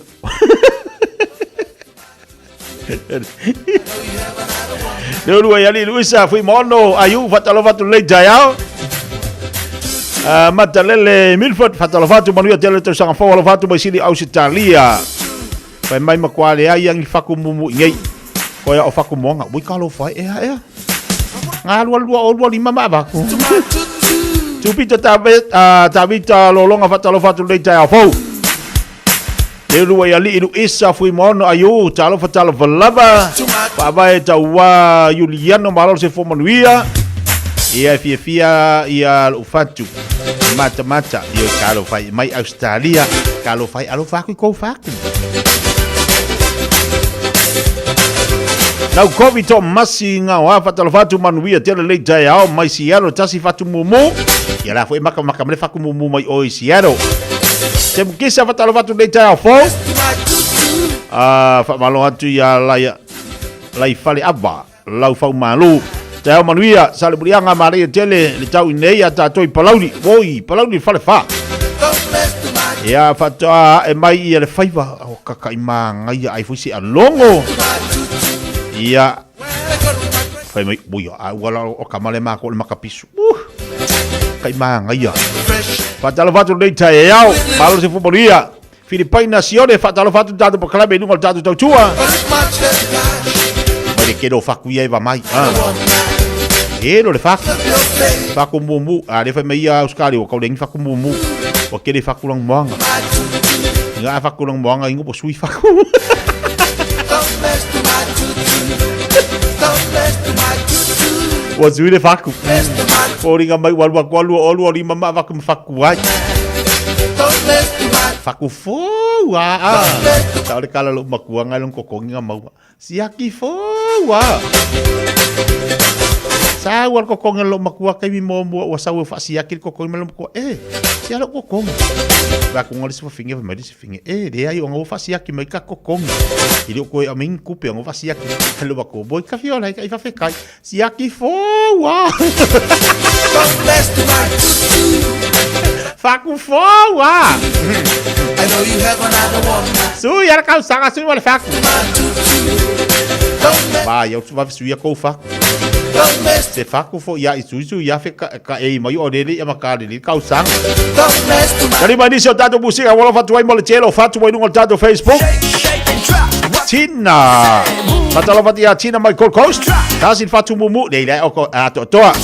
Dulu ya li Luisa fui mono ayu fatalo fatu nei Taeao Matalele Milford fatalo fatu manuia tele to sanga fo fatu mai sili Australia. Pai mai makwale ai yang faku mumu ngai. Ko ya o faku monga, bui kalo fai ea. Ngalu lua lima ma baku. Tupita tabita lolonga fatalo fatu dei Taeao fo. Delu ya li Luisa fui mono ayu talo fatalo valaba. Pa vai tawa Juliano malol se fo manuia. Ia Fiafia ia ufatu mata ia kalau fai mai Australia kalau fai alo faku ko faku Nau COVID to masi ngau fatalo fatu manuia tele le Taeao mai siaro tasi fatu mumu ia la foi maka le faku mumu mai oi siaro se mukisa fatalo fatu le Taeao fo fa malo atu ia lai fale aba lau fau Malu Taeao manuia sale burianga mare tele le tau nei ata toi palauni fale fa ya fata e mai ia le faiva o kaka imanga ia ai fusi alongo ia fai mai buia wala o kamale mako le makapisu kai manga ia fata lo fatu nei Taeao malo se fumoria Filipaina sione fata lo fatu tatu paklabe nungal tatu tau tua mai kedo faku ia va mai Ero le faku mumu le fai mai Australia o kau lengi faku mumu o kele faku lang moanga nga faku lang moanga ingo po sui faku o sui le faku o ringa mai walwa kwalu olu ori mama faku ai faku fo tau le kala lo makuanga long kokongi nga mau siaki fo Sa wal kokong lo makua kay mi momo wa sa wa siakil kokong malom ko sia lo kokong ba ko ngol sa finge ba di finge de ay ngo fa siaki mai ka kokong ili ko amin kupe ngo fa siaki lo ba ko boy ka fiola ka fa fe kai siaki fo wa fa ku fo wa I know you have another one so yar ka sanga so wal fa ba yo va su ya ko fa se faku fo ya isuzu ya fe ka e mai o dele ya makale li kausang kali mani so tato musika wala fatu ai mole chelo fatu ai nungol tato Facebook China fatalo fatia China mai Gold Coast tasin fatu mumu dei dai o ato toa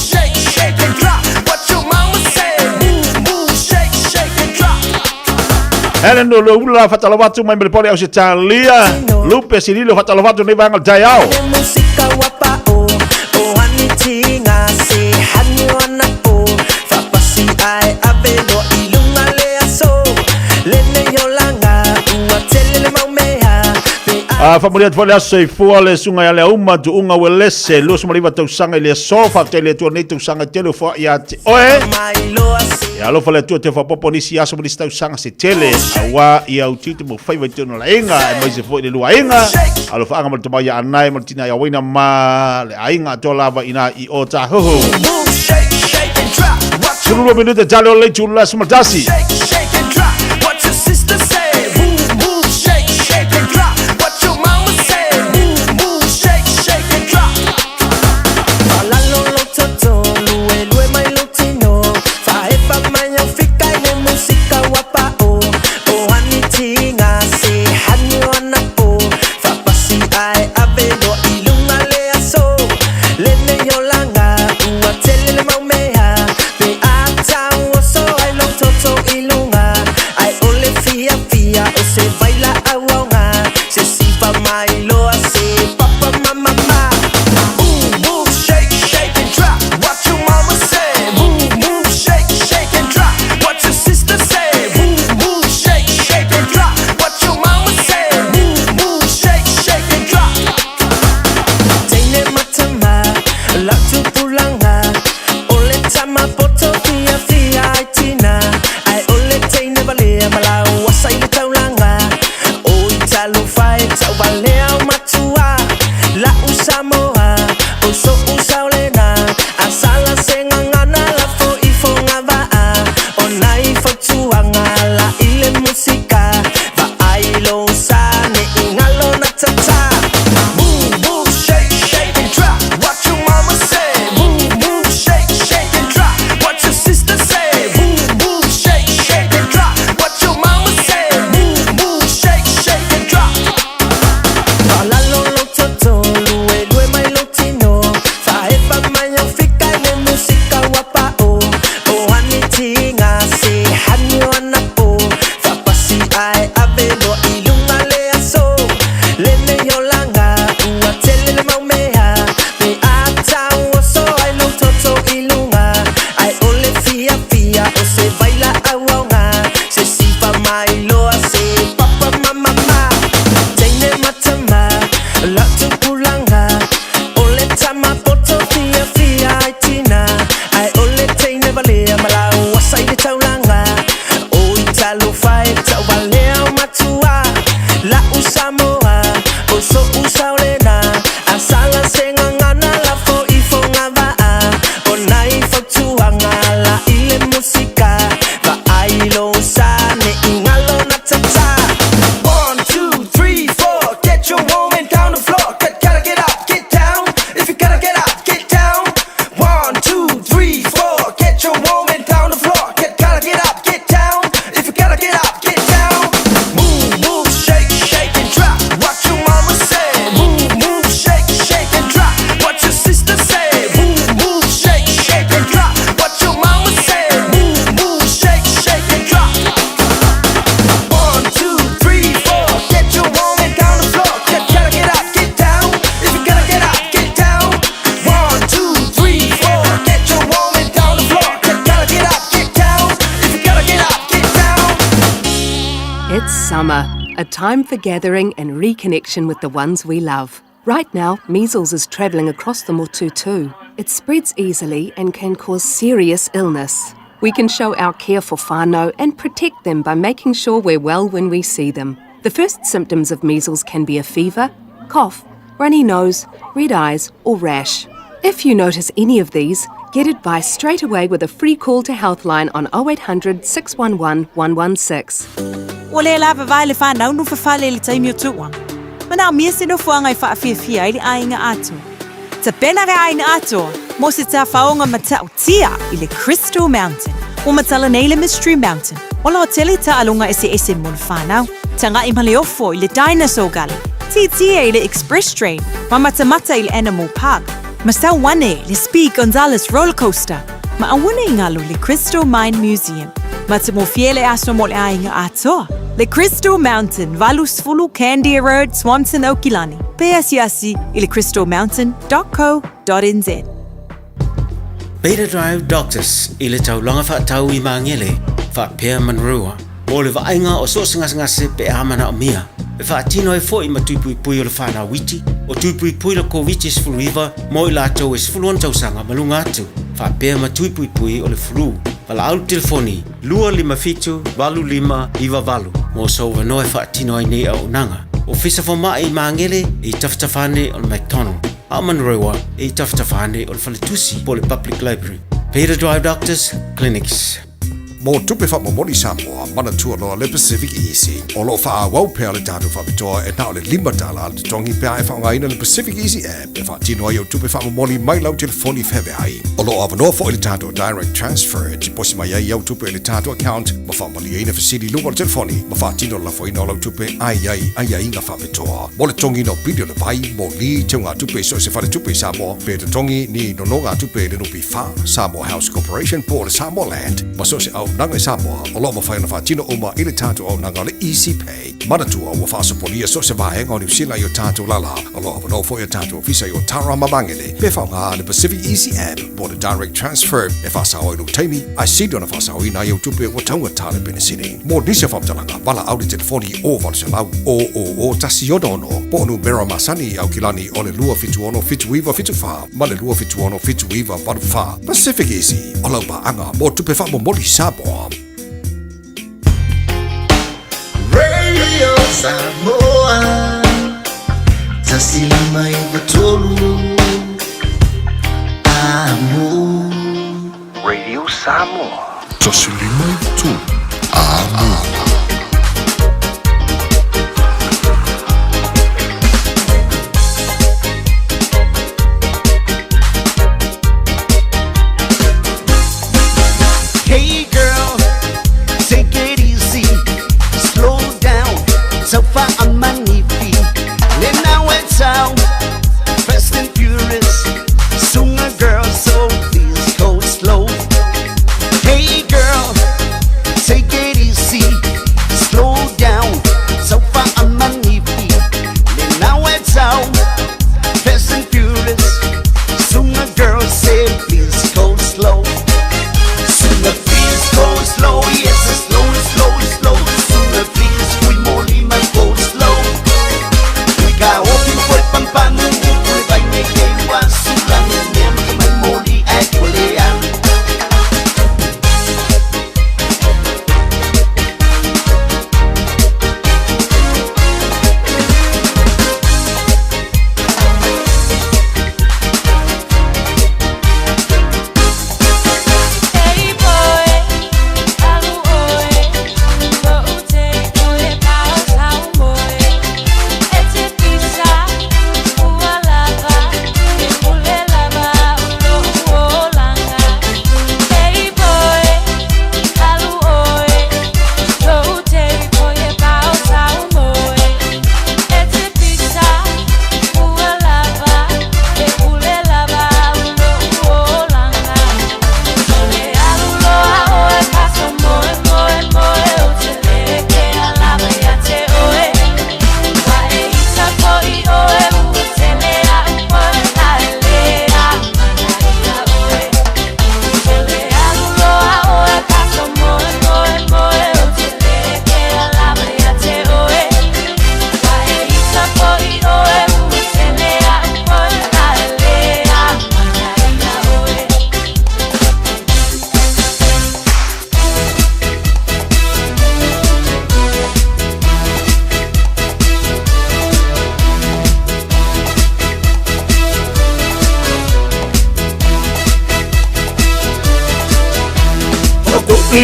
Helen lo ula fatalo fatu mai mele Australia Lupe Cirilo fatalo fatu nei vangal Taeao Familia fole asai fuale sunga ya le uma tu unga welese lo smaliva tu sanga le sofa tele tu netu sanga tele fo ya oe ya lo fole tu te fo poponisi aso mo sta sanga se tele awa ya utiti mo fai vai tu no laenga mai se fo le luaenga alo fa anga mo tu ya anai mo tina ya wina ma le ainga to lava ina I o ta ho Sulu minuto jalo le chula smadasi lea malau wasa i le taulanga o i talo fai tau valea matua la Samoa o so usaulena asala senga ngana la fo i fonga va o nai fo tuanga la ile musika va ai lo sane ingalo na tata move move shake shake and drop what your mama say move move shake shake and drop what your sister say move move shake shake and drop what your mama say move move shake shake and drop la lo lo toto lue due mai lotino fa eva mai fika ne musica wapa o anitinga se hanyo anapo fa pasi ai avelo ilunga le aso le ne yolanga ua tele le maumea me ata so ai lo toto ilunga ai ole fiafia o se baila awanga se sifa mai lo ase papa mama teine matama la tupulanga ole tama poto fiafia itina ai ole teine valea malau wasai de taulanga o italo fai tau valea matua la Samoa o so usaulena asala senga ngana la fo i fonga va o nai fo tuanga la ile musika va ai lo sane ingalo na tata 1 2 3 4 get your woman down the floor gotta get up get down if you gotta get up get down 1 2 3 4 get your woman down the floor gotta get up get down if you gotta get up get down move move shake shake and drop what your mama say move move shake shake and drop what your sister say move move shake shake and drop what your mama say move move shake shake and drop 1 2 3 4 get your woman down the floor gotta get up get down if you gotta get up get down 1 2 3 4 get your woman down the floor gotta get up get down if you gotta get up get down. It's summer, a time for gathering and reconnection with the ones we love. Right now, measles is travelling across the Motu too. It spreads easily and can cause serious illness. We can show our care for whānau and protect them by making sure we're well when we see them. The first symptoms of measles can be a fever, cough, runny nose, red eyes or rash. If you notice any of these, get advice straight away with a free call to Healthline on 0800 611 116. O le lava vai le whanau no whawhale le taimi o tua. Mana mia se no fuanga I whaafia I le ainga ato. Ta pena re ainga ato, mo se ta whaonga mata o tia I le Crystal Mountain. O matala nei le Mystery Mountain. O la hoteli ta alunga ese mo le whanau. Tanga I maleofo I le Dinosaur Gully. Titia I le Express Train. Mamatamata I le Animal Park. Masau wane le Speed Gonzales Roller Coaster. Ma awane ingalo le Crystal Mine Museum. Mata mo fiele aso mo le ainga ato. Le Crystal Mountain, Valus Fulu, Candia Road, Swanson, Okilani. Peasiasi I le crystalmountain.co.nz. Beta Drive Doctors I le taulanga whaatau I maangele whaapea manrua. O le vainga o so ngase pe amana o mia. E whaatino e fo I matupui pui o le whana witi. O tupui pui le COVID sfuluiva mo I lātou e sfuluan tausanga malunga atu. Whaapea matupui pui o le flu. Pala au telefoni, 255 iwa valu. Mo so wanoe whaatino ai nei au nanga. O fisa whama I maangele I taftafane o le McDonald. A manrewa I taftafane o le Whaletusi po le Public Library. Peter Drive Doctors Clinics. Mo tupe wha momoli Samoa, mana tua loa le Pacific Easy. O lo wha awau pēr le tātou whapitoa e nao le $5 le tongi pēr e whaongaina le Pacific Easy app. E wha tino ai o tupe wha momoli mai lau telefoni whewe ai. O lo awanoa fo le tātou direct transfer. Ti posi mai ai au tupe le tātou account. Ma wha mali eina fasidi luma le telefoni. Ma wha tino la foina o lau tupe ai inga whapitoa. Mo le tongi no video le vai. Mo li te ngā tupe so se whare tupe Samoa. Pē te tongi ni no ngā tupe le nupi wha. Samoa House Corporation po le Samoa Land. Ma so se au nanga Samoa, o lo mawhai na whaatino oma I le tātou au nanga le Easy Pay. Manatua ua whaasopolia so se wahenga o New Zealand I o tātou lala. O lo awano fo I o tātou visa I o Tara Mamangele. Pe whaunga le Pacific Easy App, po le direct transfer. E whaasao inu teimi, ai sido na whaasao ina I o tupe o taunga tāle benesini. Mo nise whamtalanga, wala au le telefoni o valselau o tasionono. Po onu mera masani au kilani o le lua fitu ono fitu iwa fitu wha. Ma le lua fitu ono fitu iwa waru wha. Pacific Easy, o lau ba anga mo tupe wha mo moli Samoa. Samoa Tasilima Ibatolu Amo Radio Samoa Tasilima Ibatolu Amo Hey girl, take it easy, slow down, so far on my knee feet. Then now it's out, fast and furious, sooner girl, so please go slow. Hey girl, take it easy, slow down, so far on my knee feet. Then now it's out, fast and furious, sooner girl, say please go slow. Sooner please go slow, yes, slow, slow, slow. Sooner please, we more must go slow. We got open for pampano, we buy me game was so long and never my molly actually am.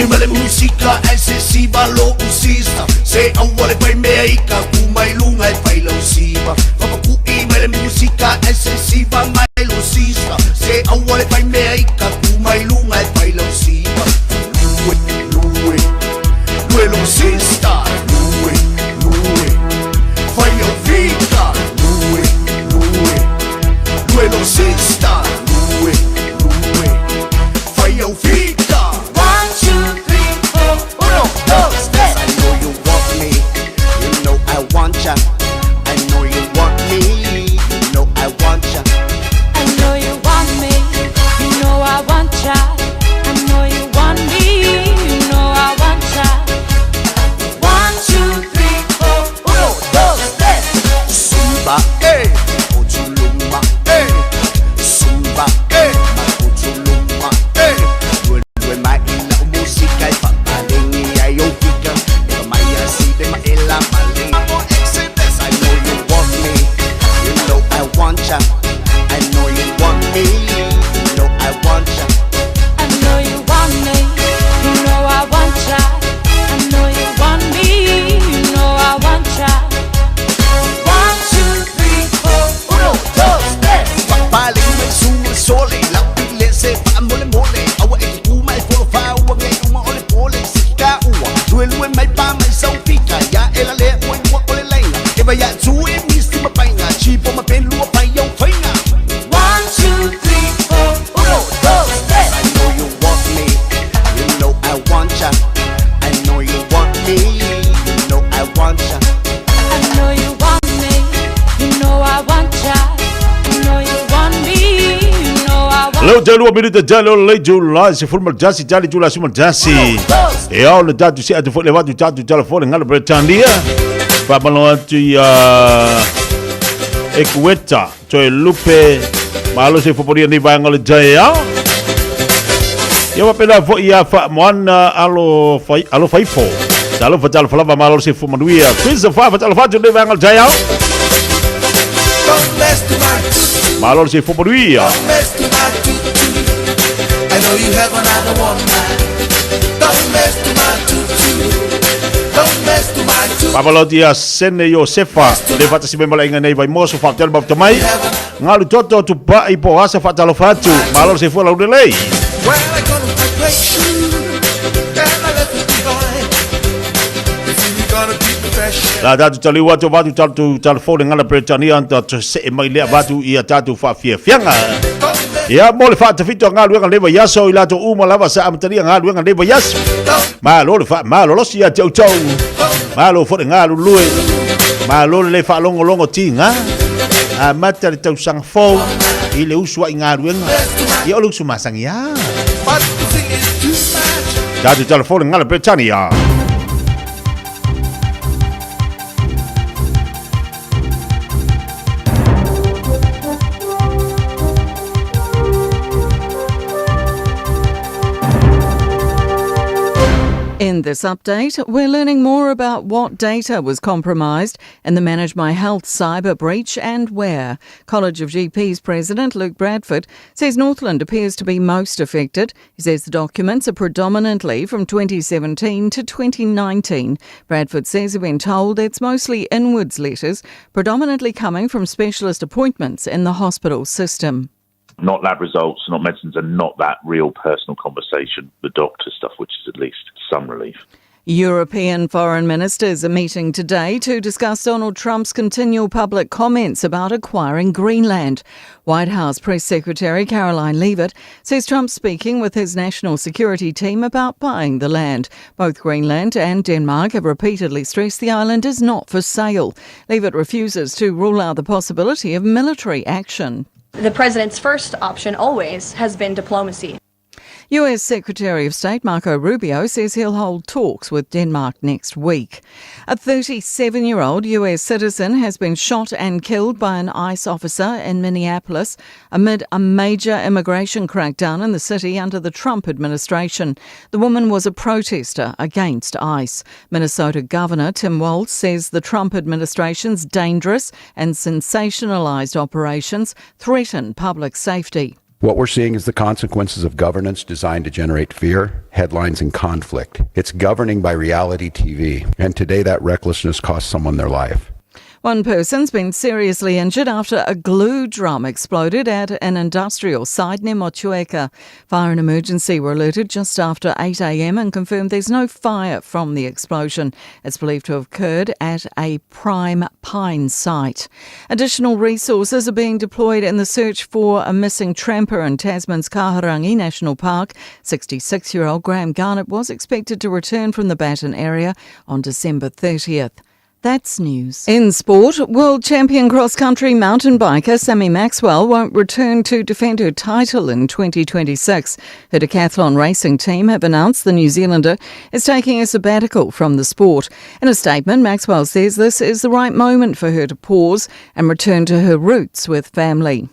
Male musica excessiva lo usista. Se vuole poi meica mai lunga e fai lo usiva. Papa qui male musica excessiva mai lo usista. Se vuole poi meica mai lunga e fai lo usiva. Lui lo usista. Lui fai lo vita. Lui lo usista. Lui fai lo vita. I know you want me, you know I want ya. I know you want me, you know I want ya. I know you want me, you know I want ya. 1, 2, 3, 4, 1, 2, 3. Zumba, Ochuluma, Zumba, Ochuluma, Due mai la musica e fa palengi ai opica. E mai si de ma e la mali. I know you want me, you know I want ya. I know you want me, you know I want ya. I know you want me, you know I want ya. I know you want me, you know I want ya. 1, 2, 3, 4, 1, 2, 3. Paling su sole, la pile se fa mole mole. Awa e ku mai folo fa wa nge uma ole pole sika uwa. Due lue mai pa mai sau pika ya ela le mo mo ole lenga. E ba ya tu e mi sti ma painga, chi po ma pen lu pa yo fainga. 1, 2, 3, 4, 1, 2, 3. I know you want me, you know I want ya. I know you want me, you know I want ya. I know you want me, you know I want ya. You know you want me, you know I want ya. Leo jalo minuto jalo le jula se forma jasi jali jula suma jasi. E ao le tatu se atu le watu tatu jalo fole ngalo Britannia. Pa balo tu Equeta, to lupe malo se foporia ni vai ngalo Taeao. Ia pela fo ia fa moana alo faifo. Talo falava malo se fumanuia. Pizza fa talo fa de vangal Taeao. Malo se fumanuia. I know you have another woman. Don't mess to my tutu. Don't mess to my tutu. Papalotia sene yo sefa. Le fata si memala inga nei vai moso fa talo bab tamai. Ngalu toto tu pa ipo asa fa talo fatu. Malo se fu la udelei. Well, I gonna break shoes. And I left it behind. If you gonna beat the fashion. La datu tali watu vatu tatu telefone ngala Britania anta se mai le vatu ia tatu fa Fiafia. Ya mole fa te fito ngalu nga leva yaso ila to uma lava sa amtari ngalu nga leva yaso. Malo le fa malo lo sia tau tau. Malo fo ngalu lui. Malo le fa longo tinga. A mata le tau sang fo ile uswa ngalu nga. Ya lu suma sang ya. Datu telefone ngala Britania. In this update, we're learning more about what data was compromised in the Manage My Health cyber breach and where. College of GPs President Luke Bradford says Northland appears to be most affected. He says the documents are predominantly from 2017 to 2019. Bradford says he's been told it's mostly inwards letters, predominantly coming from specialist appointments in the hospital system. Not lab results, not medicines, and not that real personal conversation, the doctor stuff, which is at least some relief. European foreign ministers are meeting today to discuss Donald Trump's continual public comments about acquiring Greenland. White House Press Secretary Caroline Leavitt says Trump's speaking with his national security team about buying the land. Both Greenland and Denmark have repeatedly stressed the island is not for sale. Leavitt refuses to rule out the possibility of military action. The president's first option always has been diplomacy. US Secretary of State Marco Rubio says he'll hold talks with Denmark next week. A 37-year-old US citizen has been shot and killed by an ICE officer in Minneapolis amid a major immigration crackdown in the city under the Trump administration. The woman was a protester against ICE. Minnesota Governor Tim Walz says the Trump administration's dangerous and sensationalized operations threaten public safety. What we're seeing is the consequences of governance designed to generate fear, headlines, and conflict. It's governing by reality TV, and today that recklessness costs someone their life. One person's been seriously injured after a glue drum exploded at an industrial site near Motueka. Fire and emergency were alerted just after 8 a.m. and confirmed there's no fire from the explosion. It's believed to have occurred at a prime pine site. Additional resources are being deployed in the search for a missing tramper in Tasman's Kahurangi National Park. 66-year-old Graham Garnett was expected to return from the Baton area on December 30th. That's news. In sport, world champion cross-country mountain biker Sammy Maxwell won't return to defend her title in 2026. Her decathlon racing team have announced the New Zealander is taking a sabbatical from the sport. In a statement, Maxwell says this is the right moment for her to pause and return to her roots with family.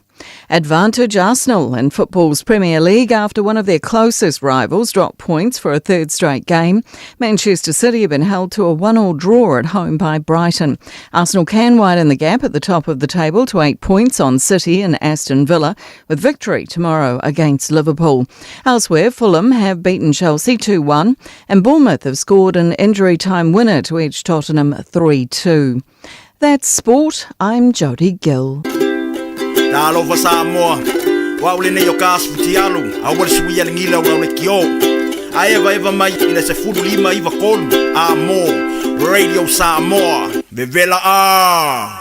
Advantage Arsenal in football's Premier League after one of their closest rivals dropped points for a third straight game. Manchester City have been held to a 1-1 draw at home by Brighton. Arsenal can widen the gap at the top of the table to 8 points on City and Aston Villa, with victory tomorrow against Liverpool. Elsewhere, Fulham have beaten Chelsea 2-1 and Bournemouth have scored an injury time winner to edge Tottenham 3-2. That's sport. I'm Jodie Gill. Talo fa Samoa wa ule ne yo kasu tialu a wale suia ngila wa ule kio a eva mai ina se fulu lima iva kolu a mo Radio Samoa vevela a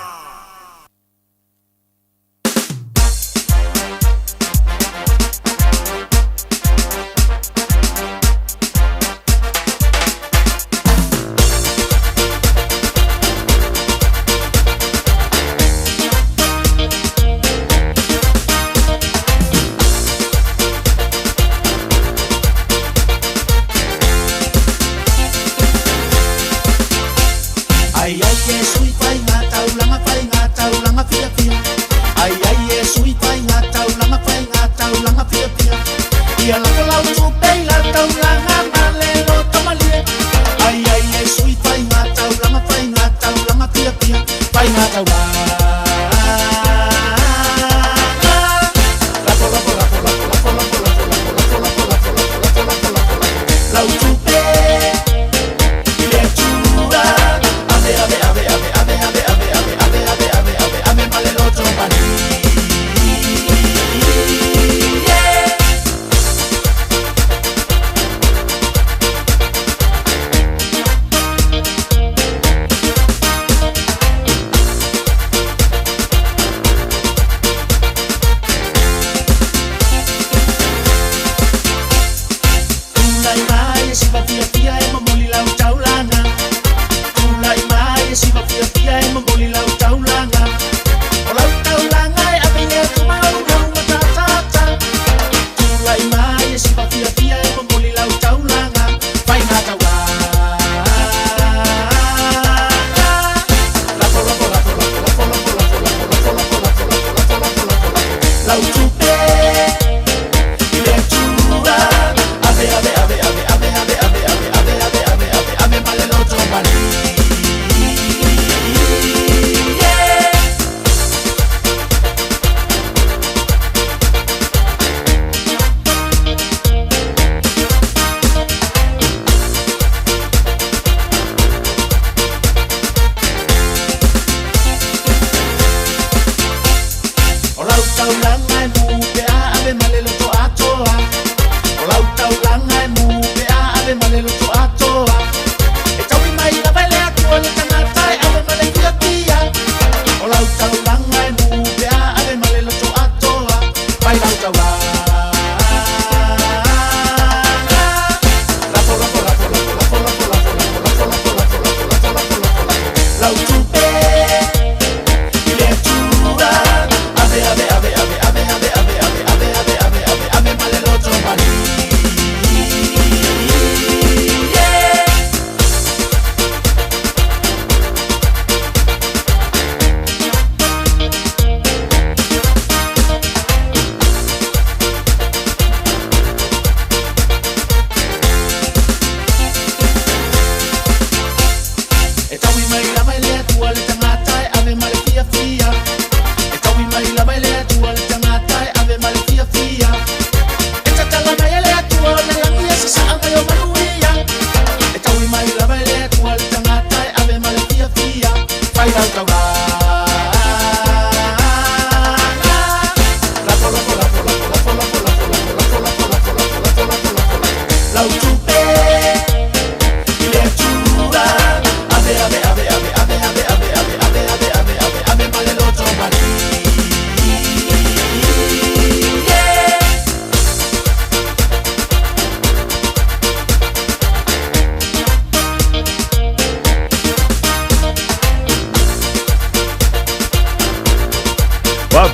Ia lako lau tupe la taulanga malelo tamalie. Ai ai e sui fai ngā taulanga pia pia. Fai ngā taulanga. Lau tupe ile tura. Ave ave ave ave ave ave ave ave ave ave ave ave ave malelo tomani.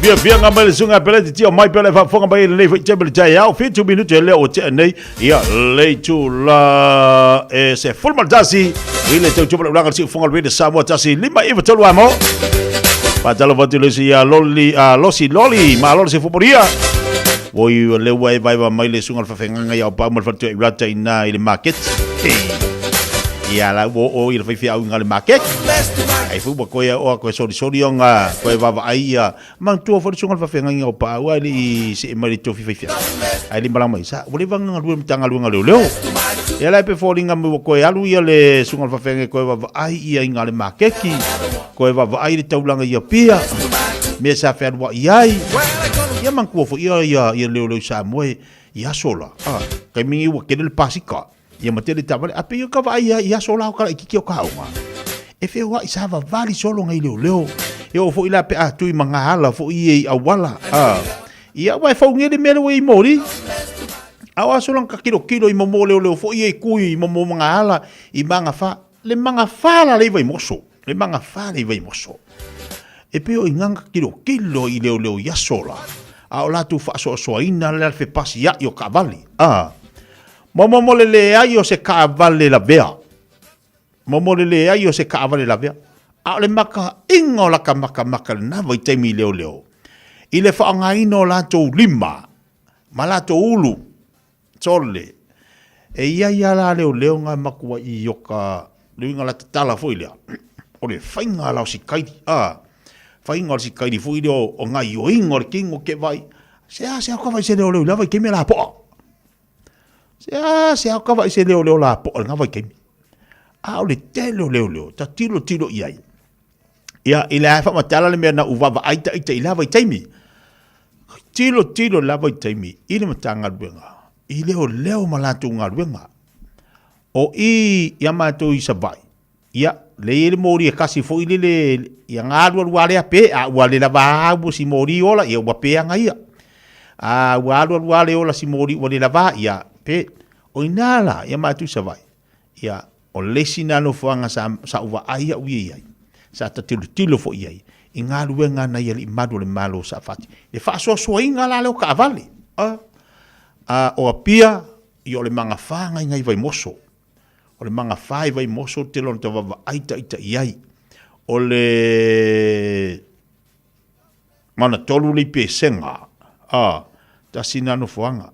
Fiafia nga mai sunga pele ti o mai pele fa fonga mai le fe le Taeao fi 2 minutes le o te nei ia le tu la se formal dasi ile te tu la si fonga le Samoa dasi lima iva tolu amo pa talo vatu le si loli losi loli ma loli se fumoria oi le wai vai mai le sunga fa fenga ia pa mo fa tu rata ina ile market ia la o ile fa au ngale market ai fu ko ia o ko sori nga ko va ai mang tu fo sunga fa fenga nga pa wa li si mari to Fiafia ai li mala mai sa bole vanga lu tanga lu nga leo ia la pe fo linga mo ko ia lu ia le sunga fa fenga ko va ai ia ngale makeki ko va ai le taulanga ia pia me sa fa wa ai ia mang ko fo ia leo sa mo ia sola kai mingi wa ke le pasika ia matele tavale ape yo ka va ia sola ka ki ka nga e fe wa isa va vali solo ngai leo yo fo ila pe tu manga hala fo i awala ia wa fo ngeli mele we mori awa solo ka kilo i momo leo fo i kui i momo manga hala i manga fa le manga fa la le vai moso le manga fa le vai moso e pe o nganga kilo i leo ia sola a o la tu fa so ina le fe pasi ya yo cavalli momo le ai o se cavalli la vea momolele ai o se kaavale la vea a le maka ingo la ka maka na vai te mi leo i le whaangaino la tō lima ma la tō ulu Tole. E ia la leo ngā makua I yoka luinga la tala fo ilea. O le whainga lao si kairi. Whainga lao si kairi fo ilea o ngā ioinga o le kingo ke vai. Sea ka vai se leo la vai kemi la poa. Sea ka vai se leo la poa ngā vai kemi. O le te leo. Ta tilo iai. Ia ila hafa matala le mea na uwawa aita I la vai taimi. Tilo la vai taimi. Ile matanga luenga. I leo malatu ngā ruenga. O ia mātou I savai. Ia, le mori e kasi fo ile le ia ngā rua lea pe, a ua le lava hau si mori ola, ia ua pe anga ia. A ua rua le ola si mori ua le lava, ia pe. O inala, ia mātou savai. Ia, o lesi nano fuanga sa uwa aia ui iai. Sa ta tilo fo iai. I ngā ruenga na ia li madu le malo sa fati. Le whaasua inga la leo ka avale. O apia I o le manga whanga ngai vai moso. O le manga whai vai moso te lona te wawa aita iai. O le mana tolu li pe senga. Ta sinano fuanga.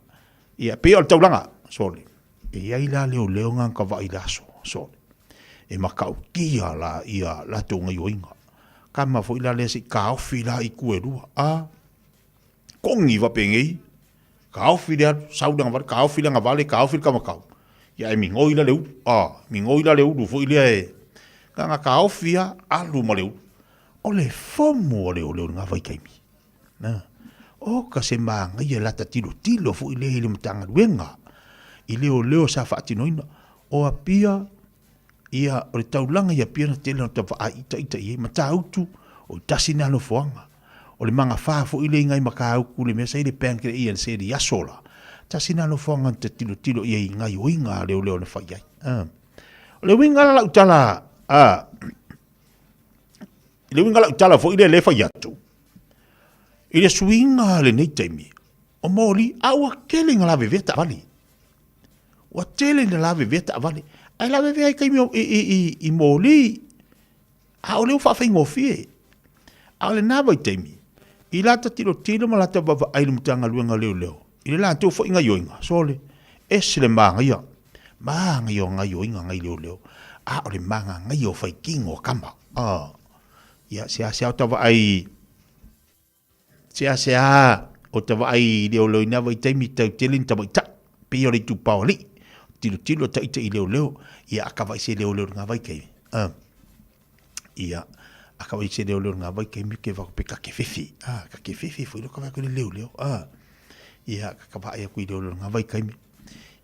Ia pe o le taulanga. Sole. E iai la leo ngan ka vai laso. Sole. E makau kia la ia la te unga ioinga. Kama fo ila le si ka ofi la I kuerua. Kongi va pengei. Ka ofi le saudanga vale, ka ofi le ngavale, ka ofi le kamakau. Ia e mingoila leu, mingoila leu du fo ile e. Kanga ka ofi a alu ma leu. O le fomo leu nga vai kaimi. O ka se maanga ia lata tilo fo ile ile mtanga luenga. Ile o leo sa faati noina. O a pia, ia o le taulanga ia pia na tele no ta va ita ia mata autu o tasina no foanga. O le manga whafo ile ngai makau kule mea sei le penkere I se di asola. Ta sina no whanga te tilo ia I ngai oinga leo na whaiai. O le winga la utala, le winga la utala fo ile le whaiatu. Ile swinga le nei taimi. O moli, aua kele nga lawe veta avali. Wa tele na lawe veta avali. Ai lawe vea I kaimi I moli. O leo whawhai ngofie. A le nawa I taimi. I lata tilo ma lata wawa ailu mtanga luenga leo. I le lata ufo inga yoinga. Sole, le maanga ia. Maanga ia nga yoinga ngai leo. O le maanga ngai o fai kingo kama. Ia sea o tawa ai. Sea o tawa ai leo ina wai taimi tau telin tawa ita. Pio le tu paoli. Tilo ta ita I leo. Ia akawa ise leo nga vai kei. Ia. Aka wai se leo nga vai kemi ke va pe ka ke fifi. Ka ke fifi foi lo ka va ko leo. Ia ka va ia ku leo nga vai kemi.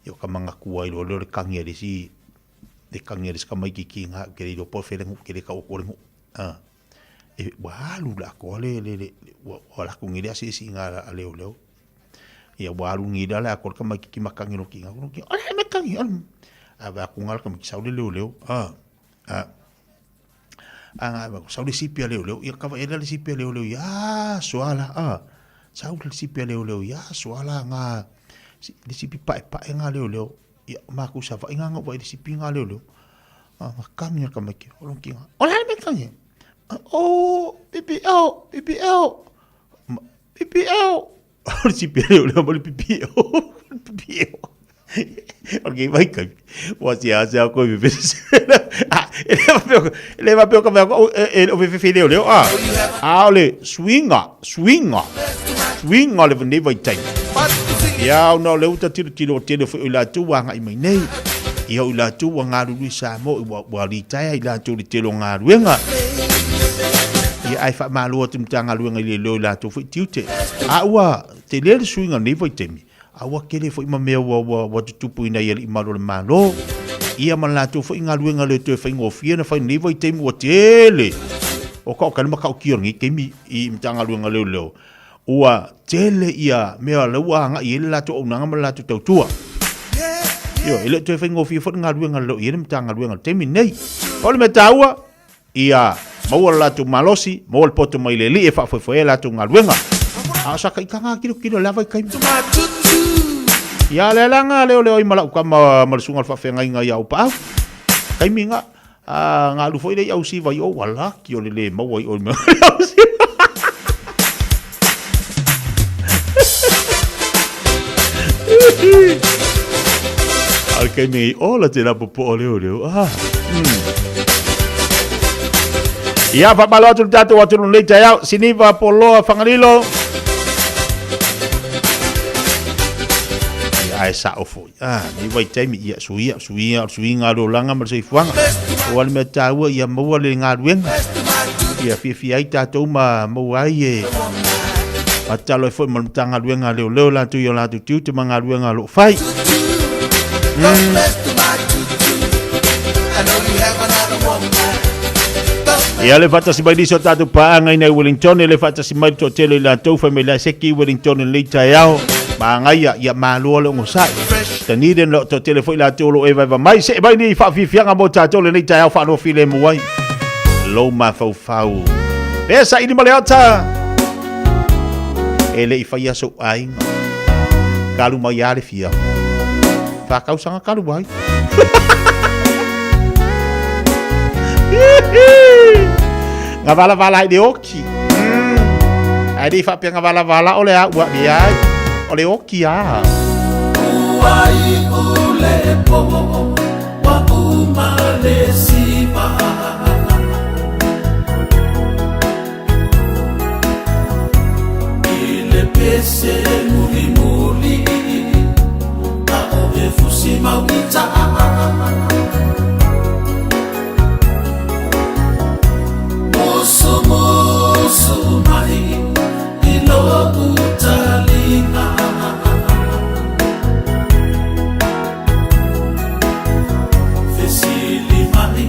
Yo ka manga ku ai lo le kangi ri si de kangi ri ska mai ki nga ke ri po fere ngu ke le ka o ko ngu. E wa lu la ko le wa la ku ngi si nga leo. Ia wa lu ngi la ko ka mai ki makangi no ki nga no ki. Ala me kangi. Ava ku ngal ka mi sa leo. Anga sa le sipia leo ia ka va ele le sipia leo ya soala sa le sipia leo ya soala nga le sipi pa nga leo ia ma ku sa va nga va le sipi nga leo ma kamia ka maki o lonki ola me kangi PPL le sipia leo mo le PPL Ok, vai kai. Wasi asa ko vi ves. Ele va peo ka o vi leo. Ole swinga le vende vai tai. Ya no le uta tilo fo ila tu wanga I mai nei. Ia ila tu wanga lu Samoa wa li tai ila tu le telo nga ruenga. Ia ai fa malu tu tanga ruenga le lo ila tu fo tiute. Wa te le swinga nei vai temi. Awa kele fo ima mea wa tutupu ina ia malo le malo. Ia malatu fo inga luenga le tue fa ingofia na fa niva I teimu wa tele. O ka o kalima ka o kiongi kemi I mtanga luenga leo. Ua tele ia mea le ua nga I ele latu o nanga malatu tautua. Ia ele tue fa ingofia fo inga luenga leo. Ia mtanga luenga temi nei. Ole me taua. Ia maua latu malosi. Maua le poto mai le li e fa fo e latu nga luenga. Asa ka ikanga kilo lava I kaimi. Ya le langa leo I malau ka malasunga fa fenga inga ya upa. Kai minga nga lu foi le au si vai o wala ki o le mau o me. Alkai me ola te rapo po leo. Ia fa malo tu tatu watu nei Taeao siniva poloa fangalilo. Ai sa ofo. Ni vai taimi ia suinga lo langa ma sei fuanga. O al metaua ia mo le ngaruenga. Ia Fiafia ai tatu ma mo ai e. Atalo foi mo tanga luenga leo la tu yo la tu te manga luenga lo fai. Ia le fata si mai diso tatu paanga ina Wellington, le fata si mai to tele la tau famila seki Wellington le Taeao. Ma ngai ia Malu le ngosai. Tani den lo to tele foi la tu lo eva mai se mai ni fa Fiafia mo tatu le Taeao fa no file mo wai. Lo ma fau. Esa ini maleota. Ele i fai aso ai. Kalu mai ale fia. Fa kau sanga kalu mai. Ngavala-vala de oki. Ai di fa pia ngavala-vala ole a wa dia. Ole oki a. Uai ole po wa umale sipa. Ile pese muli na ove fusima wita. Moso mai ilo utalinga Fesili mai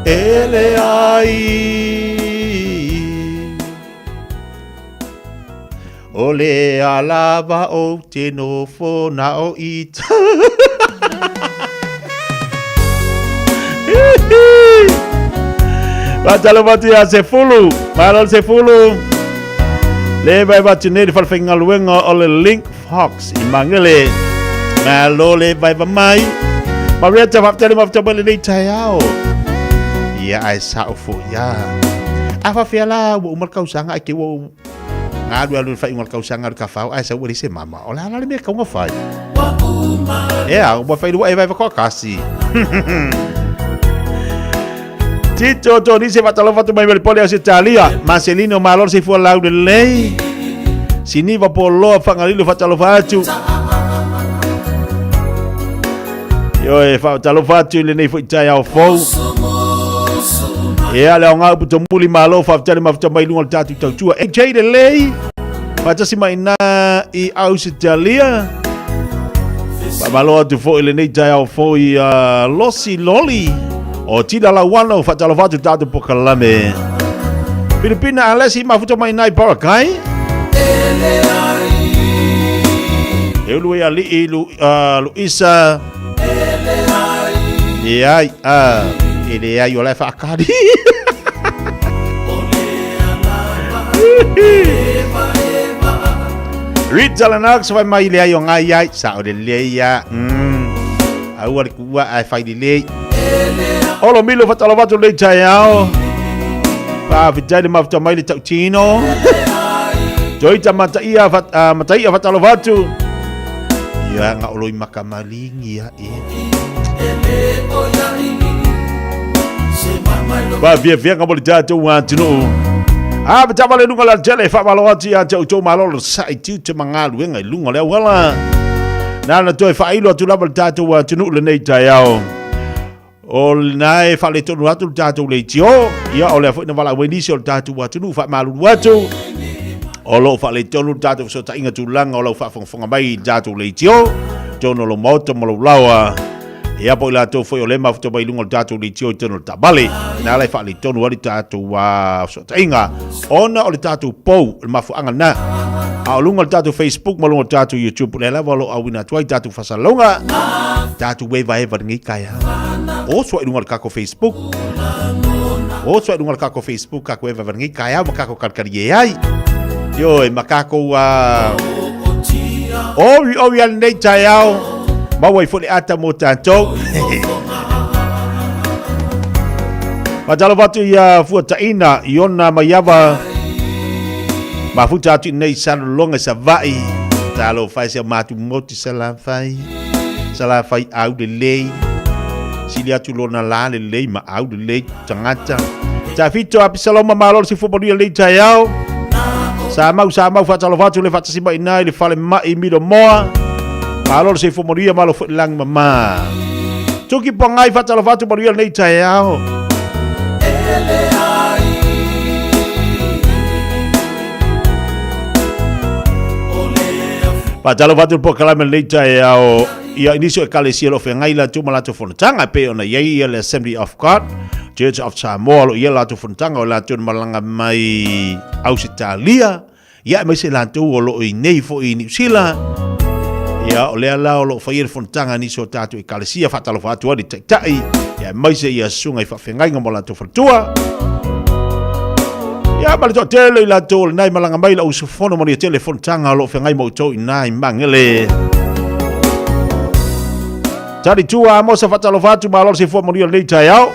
ele ai o le alava o te nofo na o ita Batalo batu ya se fulu malol se fulu le vai batu ne fal fenga luenga o le link fox i mangele malo le vai mai Maria te whaptere mawhtapale nei Taeao. Ia ai sao fo ia. A Fiafia la wo umar kausanga ai ke wo ngadu alu fai umar kausanga ka fau ai sa wo se mama. Ola la me ka ngo fai. Ia, wo fai wo ai vai ko kasi. Tito to ni se vatalo fatu mai mel pole Italia. Marcelino malor se fu lau de lei. Sini va polo fangalilo fatalo fatu. Yo e fa talo fatu le nei foi Taeao fo. E ale nga puto muli malo fa tale ma fa mai lunga tatu tatu. E jai de lei. Fa tasi mai na I Australia. Ba malo tu fo le nei Taeao fo I losi loli. O tida la wana fa talo fatu tatu pokalame. Filipina alesi ma futo mai nai Parakai. Eu ia ali Luisa Ai, ele ai olha fa cari. Rita Lanax vai mai le ai ngai ai sa o le leia. Au ar kuwa ai fai di le. Olo milo fa talo vatu le Taeao. Pa vitali ma fa mai le tauchino. Joita mataia fa talo vatu. Ya nga oloi makamalingi ya Ba Fiafia nga boli tatu wantino. Betapa le lunga la jele fa maloti ya tau malolo sai te mangalu ngai lunga le wala. Na toi fa ilo tu la boli tatu wantino le nei Taeao. Ol nai fa le tonu atu tatu le tio. Ya ole fa na wala wenisi ol tatu wantino fa malu watu. Olo fa le tonu tatu so ta inga tu langa olo fa fonga mai tatu le tio. Tono lo moto mo lawa. Ia po la to foi o lema futo bai lungo tatu li tio tono tabale. Na lai fa li tono wali tatu wa so tainga. Ona o li tatu pou mafu anga na. A lungo tatu Facebook mo lungo tatu YouTube le la valo awina tuai tatu fasalonga. Tatu weva eva ngi kaya. O so lungo kako Facebook. O so lungo kako Facebook kako eva ngi kaya makako kalkari ai. Yo e makako o ya nei Taeao. Ma wai fole ata mo tanto. Matalo watu ya fuataina iona mayava. Ma futa atu nei salonga sa vai. Talo fai se matu moti sala fai. Sala fai au de lei. Sili atu lona la le lei ma au de lei tangata. Ta fito api saloma malor si fopodi lei Taeao. Sa mau fatalo watu le fatasi mai nai le fale mai mido moa. Malo se fo moria malo fo lang mama. Tuki pongai fatalo fatu moria nei Taeao. Fatalo fatu pokalame nei Taeao. Ia inisio e kale sielo fe ngai la tu malato fontanga pe ona ye le Assembly of God. Church of Samoa lo ia la tu fontanga o la tu malanga mai Australia. Ia mai se la tu o lo I nei fo I New Zealand. Ia o lea lao lo whaire fontanga ni so tatu I kalesia whatalo whatua ni taitai. Ia maise ia sunga I whawhengainga mo lato whatua. Ia mali toa tele I lato le nai malanga mai la usufono mo ni tele fontanga lo whengai mo tau I nai mangele. Tari tua mo sa whatalo whatu ma lor se fua mo ni nei Taeao.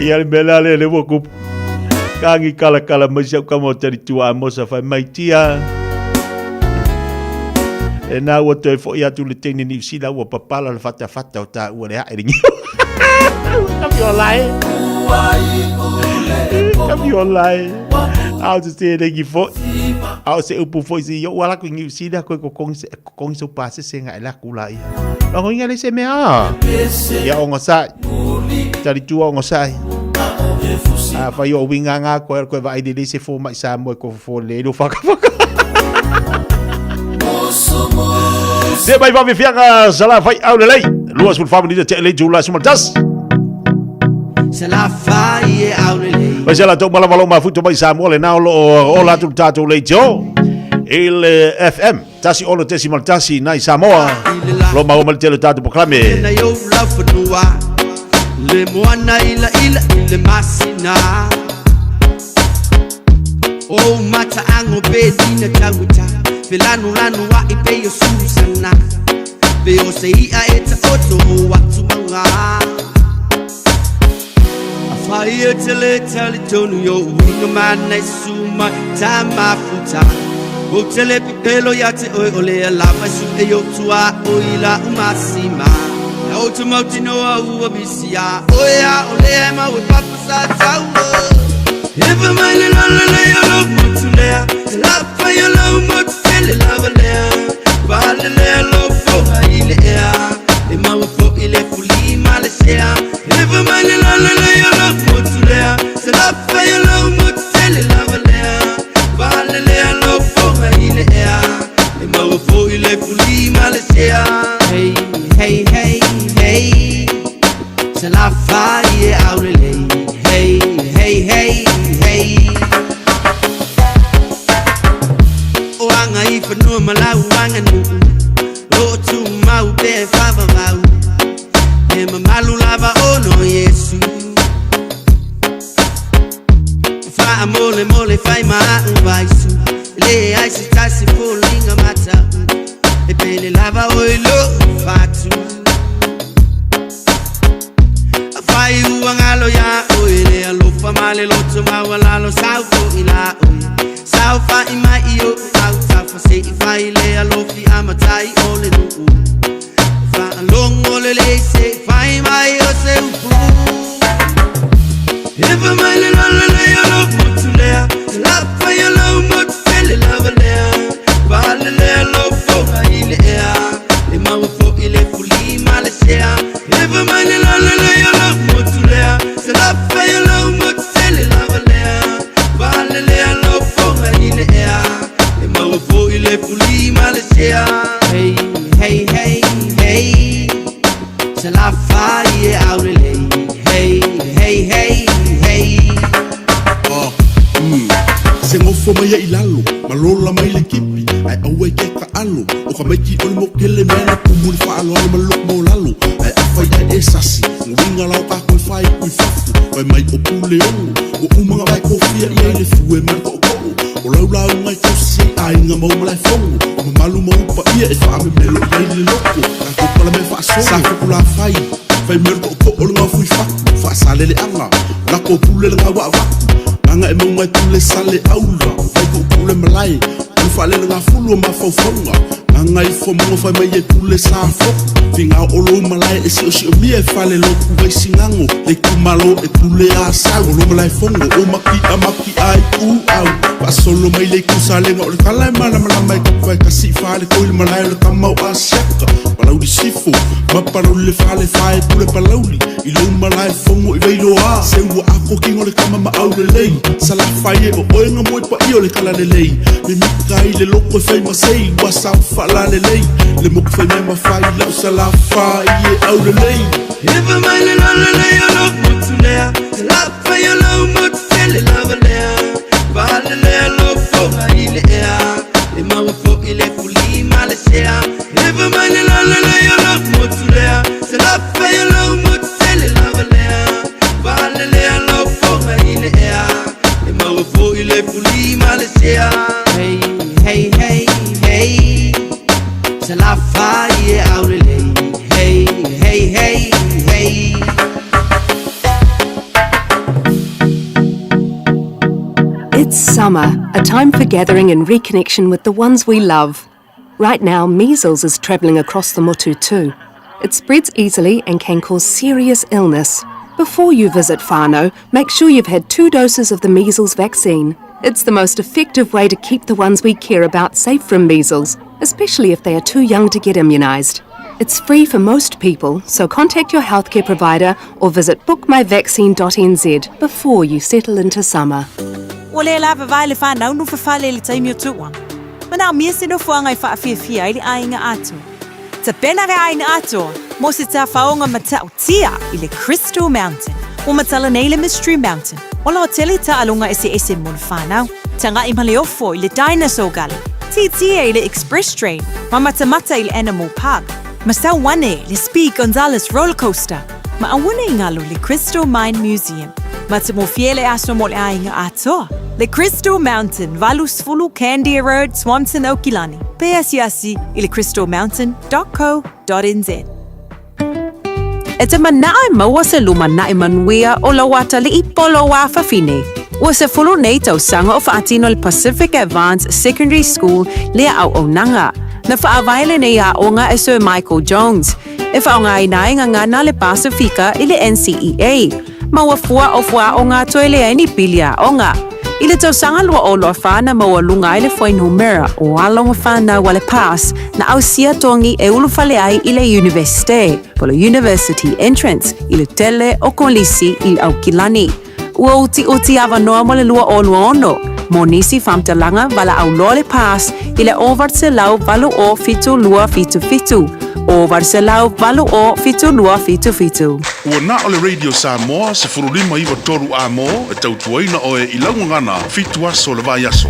Ia le mela le woku kangi kala mai sau kamo tari tua mo sa fai mai tia e na o te fo ia tu le teni ni sila o papala le fata o ta o le hae ringi Kami olai au te te regi fo au se upu fo si yo wala ko ngi sila ko kong so pase se ngai la kula ia lo ngi le se me a ya ongo sa tari tua ongo sa fa yo winga nga ko vai de se fo mai sa mo ko fo le do faka Dia mai va fianga sala vai au le lei. Luas ful family de tele jula sumaltas. Sala fai au le lei. Mas ela to mala valoma futo mai Samoa le na o la tu tato le jo. Il FM tasi olo tesi maltasi nai Samoa. Lo ma o mal tele tato proclame. Na yo la futua. Le moana ila le masina. Oh mata ango bedina tawita. Filanu lanu wa ipe yo susana. Be o sei a eta oto watu manga. Afai tele tonu yo winga mana suma tama futa. O tele pipelo ya te oi ole lava su e yo tua oila umasima. Na otomoti no au bisia. Oya ole ma we papa sa tawo. If I'm in love, you love me to there. Love for you love me to feel love there. But the love for her in the air. The mouth for ile fully Malaysia. If I'm in love, you love me to there. Love for you love me to feel love there. But the love for her in the air. The mouth for ile fully Malaysia. Hey, hey, hey, hey. C'est la faille à relais. Hey, hey, hey, hey. O anga ifa no malau anga nu. Lo tu mau be fava mau. E malu lava ono Yesu. Fa mole mole fai ma vai su. Le ai si tasi folinga mata. E pele lava oilo fatu. Fai uangalo ya oile alofa male loto mawala lo sauko ila oi saufa ima iyo auta fa se fai le alofi amatai ole nu fa long ole le se fai mai o se upu if a mile le yo lo mutule la fa yo lo mutule la vale va le lo fo ile ya le mau fo ile fuli Malaysia if a mile le yo lo mutule la fa yo lo mutule la vale le lo fo ile ya le mau fo ile fuli Malaysia hey hey hey hey c'est la faille à relais hey hey hey hey oh se ngofo mai ai lalo malola mai le kipi ai awe ke ka alo o ka meki o mo kele mena kumuli fa alo ma lo mo lalo ai afai ai esasi nginga la ka ko fai ku fafu ai mai o pule o uma vai ko fia ia le fu e mar ko o laula ngai ko si ai nga mo mai fongo o malu mo pa ia e fa me melo ai le loko ka ko pala me fa so sa ko la fai mer ko o nga fu fa sale le anga la ko pule le wa anga e mai pule sale aula vai ko pule malai ku fale le fulu ma fofonga anga i fo mo fa mai e pule sa fo finga o lo malai e si mi e fale lo ku vai singango le ku malo e pule a sa o lo malai fongo o maki ai ku au pa solo mai le ku sale ngo le kala mala mai ku vai ka si fale ko le malai le kamau a seka palau di sifu ma palau le fale fai pule palauli i lo malai fongo i vai lo a se u a ko kingo le kama ma au le lei sala fai o oenga mo pa io le kala le lei me mi kai le loko fai ma sei wa sa fala le lei le mo fai me fai la sala fai au le lei if a mile le yo lo mutule la fa yo lo mutule la vale va le lo fo ile ya le ma fo ile fuli Malaysia if a mile le yo lo mutule la fa yo lo mutule la vale va le lo fo ile ya le ma fo ile fuli Malaysia hey hey hey hey c'est la faille à relais hey hey hey hey It's summer, a time for gathering and reconnection with the ones we love. Right now, measles is travelling across the motu too. It spreads easily and can cause serious illness. Before you visit whānau, make sure you've had 2 doses of the measles vaccine. It's the most effective way to keep the ones we care about safe from measles, especially if they are too young to get immunised. It's free for most people, so contact your healthcare provider or visit bookmyvaccine.nz before you settle into summer. O le lava vai le whanau no whawhale le taimi o tuan. Mana mia sino fuanga fa Fiafia ili ainga ato. Ta pena re ainga ato. Mo se ta faonga matau tia ile Crystal Mountain. O matala neile Mystery Mountain. Wala o tele ta alunga ese mon whanau. Tanga imaleofo ile Dinosaur Gully. Titia ile Express Train. Mamatamata ile Animal Park. Masau wane le Speed Gonzales Roller Coaster. Ma awane ingalo le Crystal Mine Museum. Matamo fiele aso mo le ainga ato. Le Crystal Mountain, Valusfulu, Candia Road, Swanson, Okilani. PSYasi ile crystalmountain.co.nz. Ete manae maua se luma nae manuia o la wata li ipolo wa fafine. Ua se fulu nei tau sanga o faatino le Pacific Advanced Secondary School lea au onanga. Na faavaile nei a onga e Sir Michael Jones. E faonga inae ngana le Pacifica ile NCEA. Maua fua o ngā toile e ni pilia onga. Ile tau sanga lua o loa whana maua lunga ile foi numera o alonga whana wale pass na au sia tongi e ulufale ai ile universite, polo university entrance, ile tele o kolisi ile au kilani. Ua uti ava noa mole lua o lua ono. Monisi famtalanga vala au lole pass ile ovart lau valu o fitu lua fitu. Ovart lau valu o fitu lua fitu. Ua na ole Radio Samoa se furulima iwa toru a mo e tau tuaina o e ilangu ngana fitu aso le vai aso.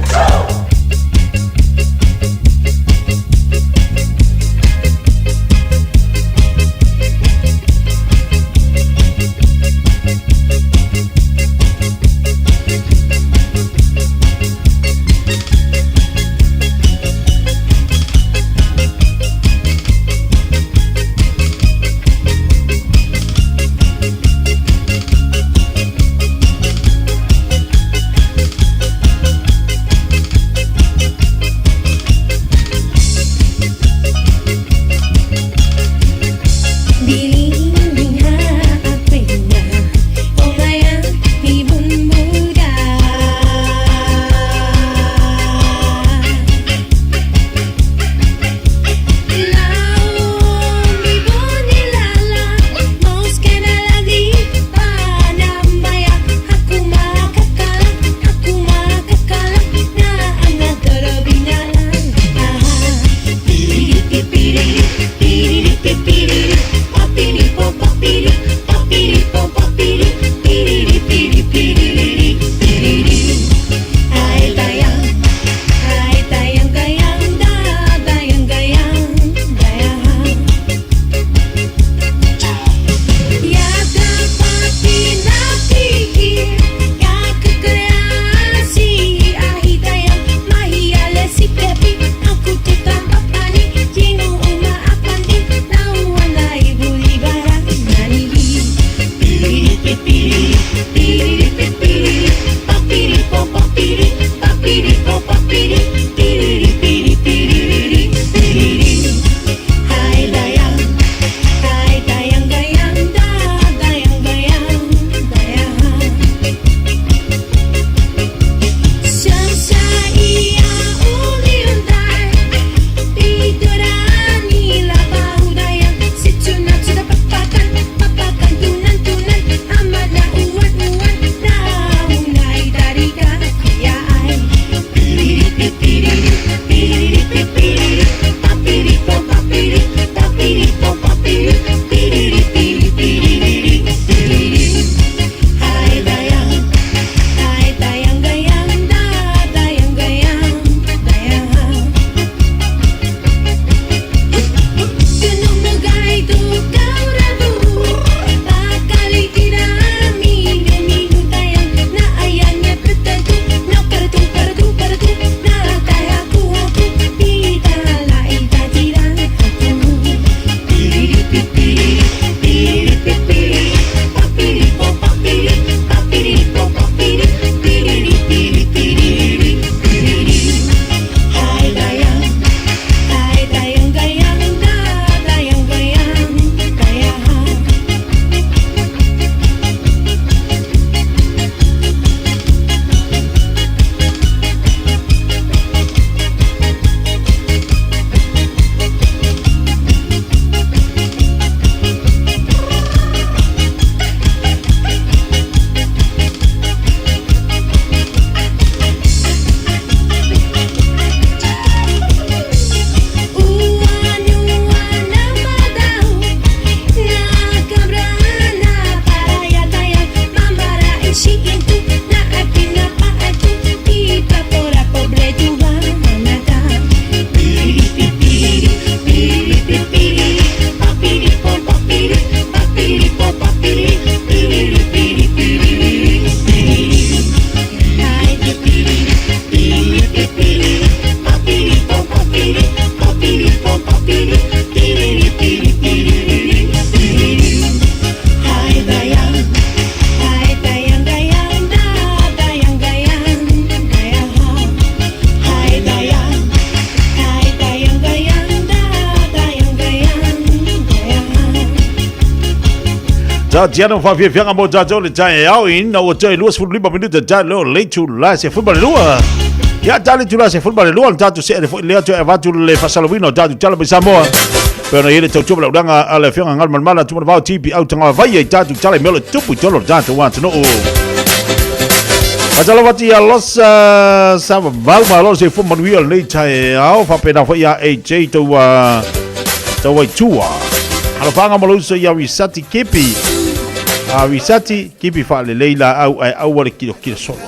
Jadiano Fiafia mo Taeao le Taeao in o te luas fu lima minuto Taeao le tu la se football lua. Ya dale tu la se football lua tanto se le tu evatu le fasalovino tanto tala be Samoa. Pero ele tau tuma laudanga ale fianga ngal malmala tuma vau tipi au tanga vai e tanto tala mele tupu tolo tanto want no. Pasalo wati ya los sa vau ma los se football wheel le Taeao fa pena fa ya AJ to wai tua. Alo fanga maluso ya wisati kipi. Wisati kipi fa le leila au wale kilo solo.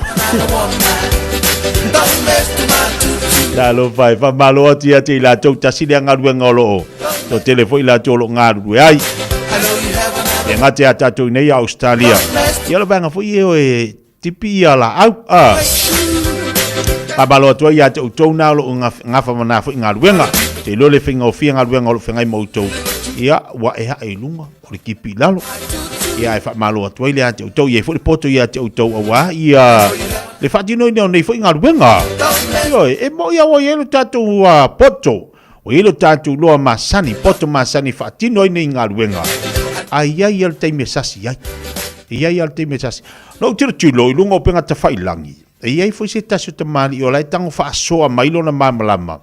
Dalo vai fa malo ati ati la tau tasili ngaru ngolo. To telefo ila tolo ngaru ai. E ngate ata to nei Australia. Yalo banga fo e tipi ala au Pabalo to ya to na lo ngafa mana fo ngaru nga. Te lo le finga o fia ngaru ngolo finga mo to. Ia wa e ha e lunga o le kipi lalo. Ia e fa malo atu ile ate to ye fo poto ia te to wa ia le fa dino nei fo ngaru nga. Yo e mo ia wo ye lo tatu poto. O ye lo tatu lo masani poto masani fa dino nei ngaru nga. Ai ia ia te mesasi ai. Ia ia te mesasi. No tiro tilo lunga penga te failangi. Ia fo se tasu te mali o lai tango fa soa mailo na mamalama.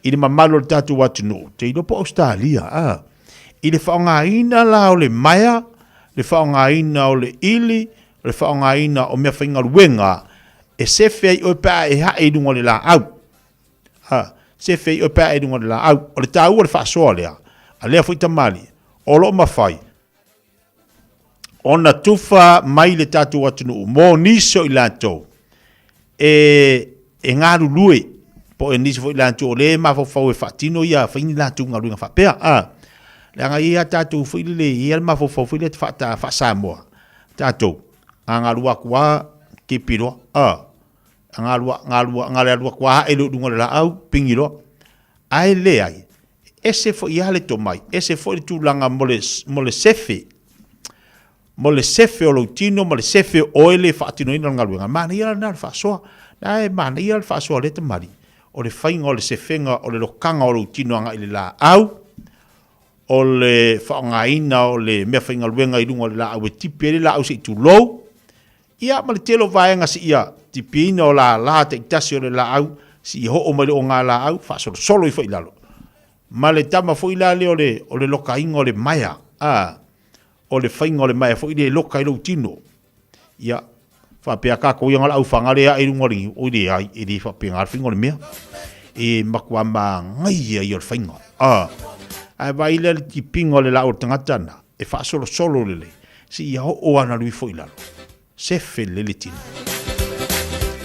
Ile mamalo tatu watu no. Te ilo po Australia I le whaongaina la o le maia, le whaongaina o le ili, le whaongaina o mea whainga ruenga, e se whei o pā e hae dunga le la au. Se whei o pā e dunga le la au. O le tāua le whaasoa lea, a lea whaita mali, o lo mawhai. Ona tufa mai le tātou atunu, mō niso I lātou, e ngāru lue, po e niso fo I lātou, o le mawhawhau e whaatino ia, whaini lātou ngā ruenga whapea, Langa ia tātou while ia mawhawhau while te whata Samoa. Tātou, ngā rua kua ke piro, ngā rua kua hae lo dunga la au, pingi lo. Ai le ai, ese fo ia le to mai, ese fo I tūlanga mo le sefe. Mo le sefe o lo tino, mo le sefe o ele whaatino ina ngā ruenga. Mana ia nā le whaasoa, mana ia le whaasoa le te mari. O le whainga o le sefenga, o le lokanga o lo tino anga I le la au, o le whaongaina o le mea whainga luenga I runga le la au e tipi ele la au se I tūlou. Ia ma le telo vaenga si ia tipi ina o la te itasi o le la au si I ho o mai o ngā la au whaasolo solo I whailalo. Ma le tama whailale o le loka inga o le maia. O le whainga o le maia whaile loka I lo tino. Ia whapea kako ianga la au whangarea I runga ringi. O le ai I le whapea ngā whainga o le mea. E makua ma ngai I o le whainga. Ai vai le ki pingo le la o tangatana e fa solo le si ia o ana lui foi lalo se fe le tino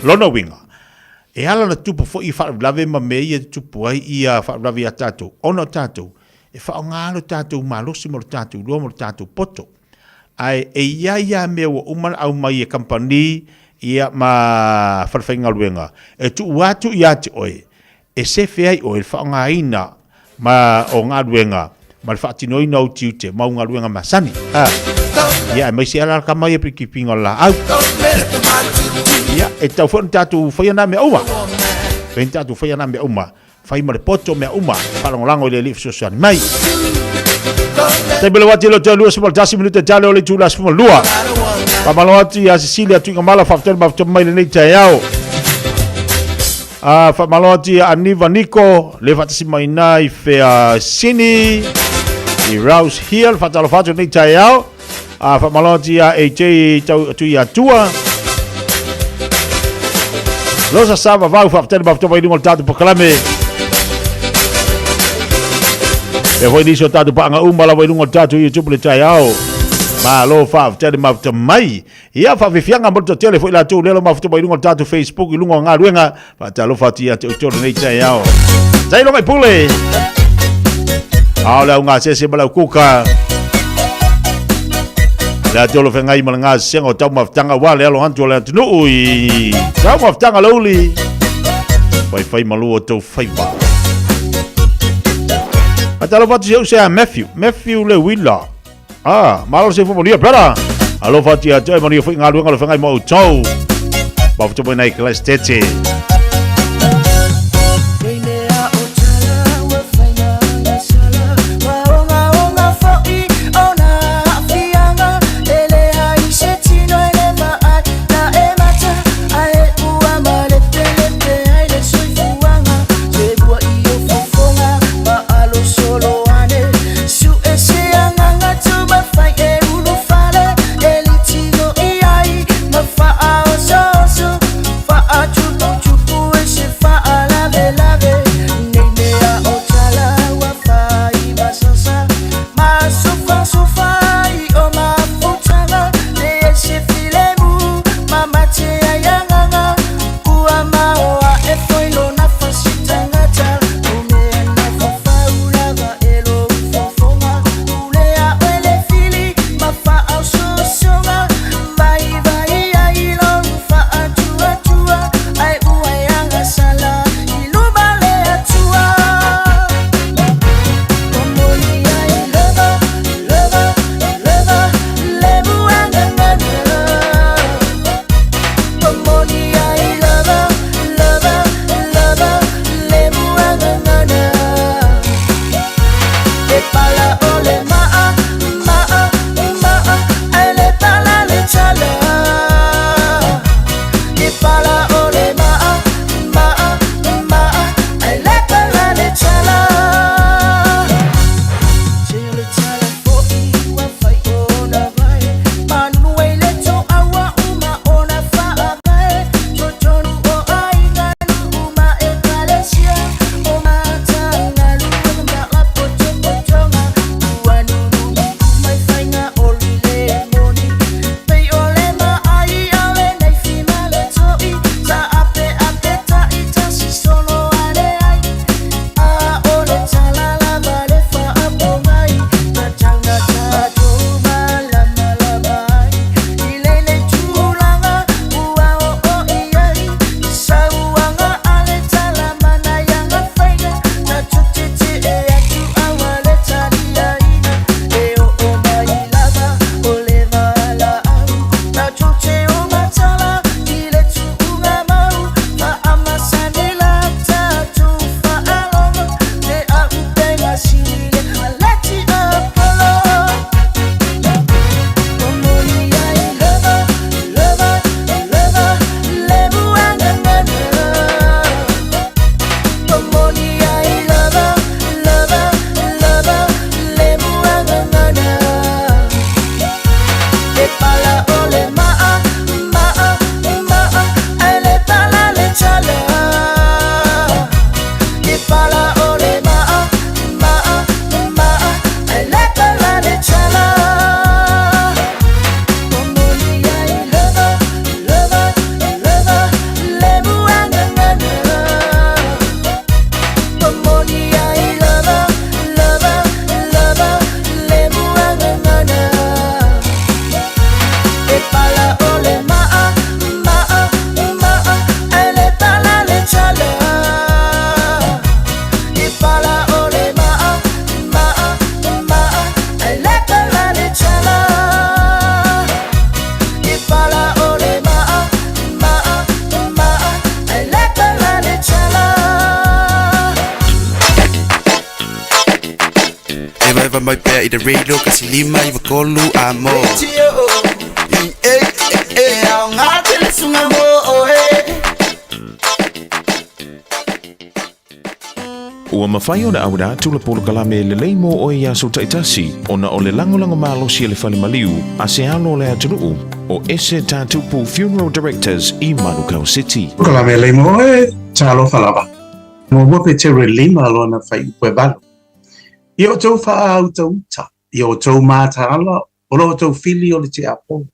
lona winga e ala na tupu foi fa lave ma me ia tupu ai ia fa lave ia tatu ona tatu e fa ngalo tatu malosi mo tatu lo mo tatu poto ai e ia me o uma au mai e company ia ma farfenga luenga e tu watu ia te oi e se fe ai o e fa ngaina ma o ngā ruenga ma le whaatino ina o tiute ma o ngā ruenga masani ia mai se ala ka mai e priki pinga la au ia e tau whanu tātou whaiana mea uma whain tātou whaiana mea uma whai ma le poto mea uma whalangolango I le lifu sosiani mai te bele wati lo te lua sima le tasi minute tale o le tūla sima lua pamalo ati a Cecilia tuinga mala whaftel ma whaftel mai le nei Taeao fa maloti aniva Nico le fatasi mai nai fe sini I Rouse Hill fatalo fatu nei Taeao fa maloti AJ tu ia tua losa sava vau fa fatelo ba vai lungo tatu pokalame e foi diso tatu pa nga umala vai lungo tatu I tupu le Taeao ma lo fa fatelo ma mai ia fa vifianga mo to tele foi la tu lelo ma futu ba lungo tatu Facebook I lungo nga ruenga fa talo fatia te utoro nei Taeao sai lo mai pule ala nga se bala kuka la tolo fengai malanga sengo tau maftanga wale alo hantu le tunu ui tau maftanga loli fai malu o tau fai ba atalo fatu se Matthew le willa malo se fo monia brother alo fatia joy monia foi ngalu ngalo fengai mo tau ba futu mai class tete Eva mai pea I the radio kasi lima I vakolu amo. Au ngate sunga mo Ua mawhai o na aura tula polo kalame le leimo o ia so taitasi o na o le langolango malo si le whale maliu a se alo le atunuu o ese tātupu Funeral Directors I Manukau City. Kalame leimo talo falava. Mo wape te re lima lo na whai ue balo. I o tau wha au tau ta. I o tau mātala o lo tau fili o le te apo.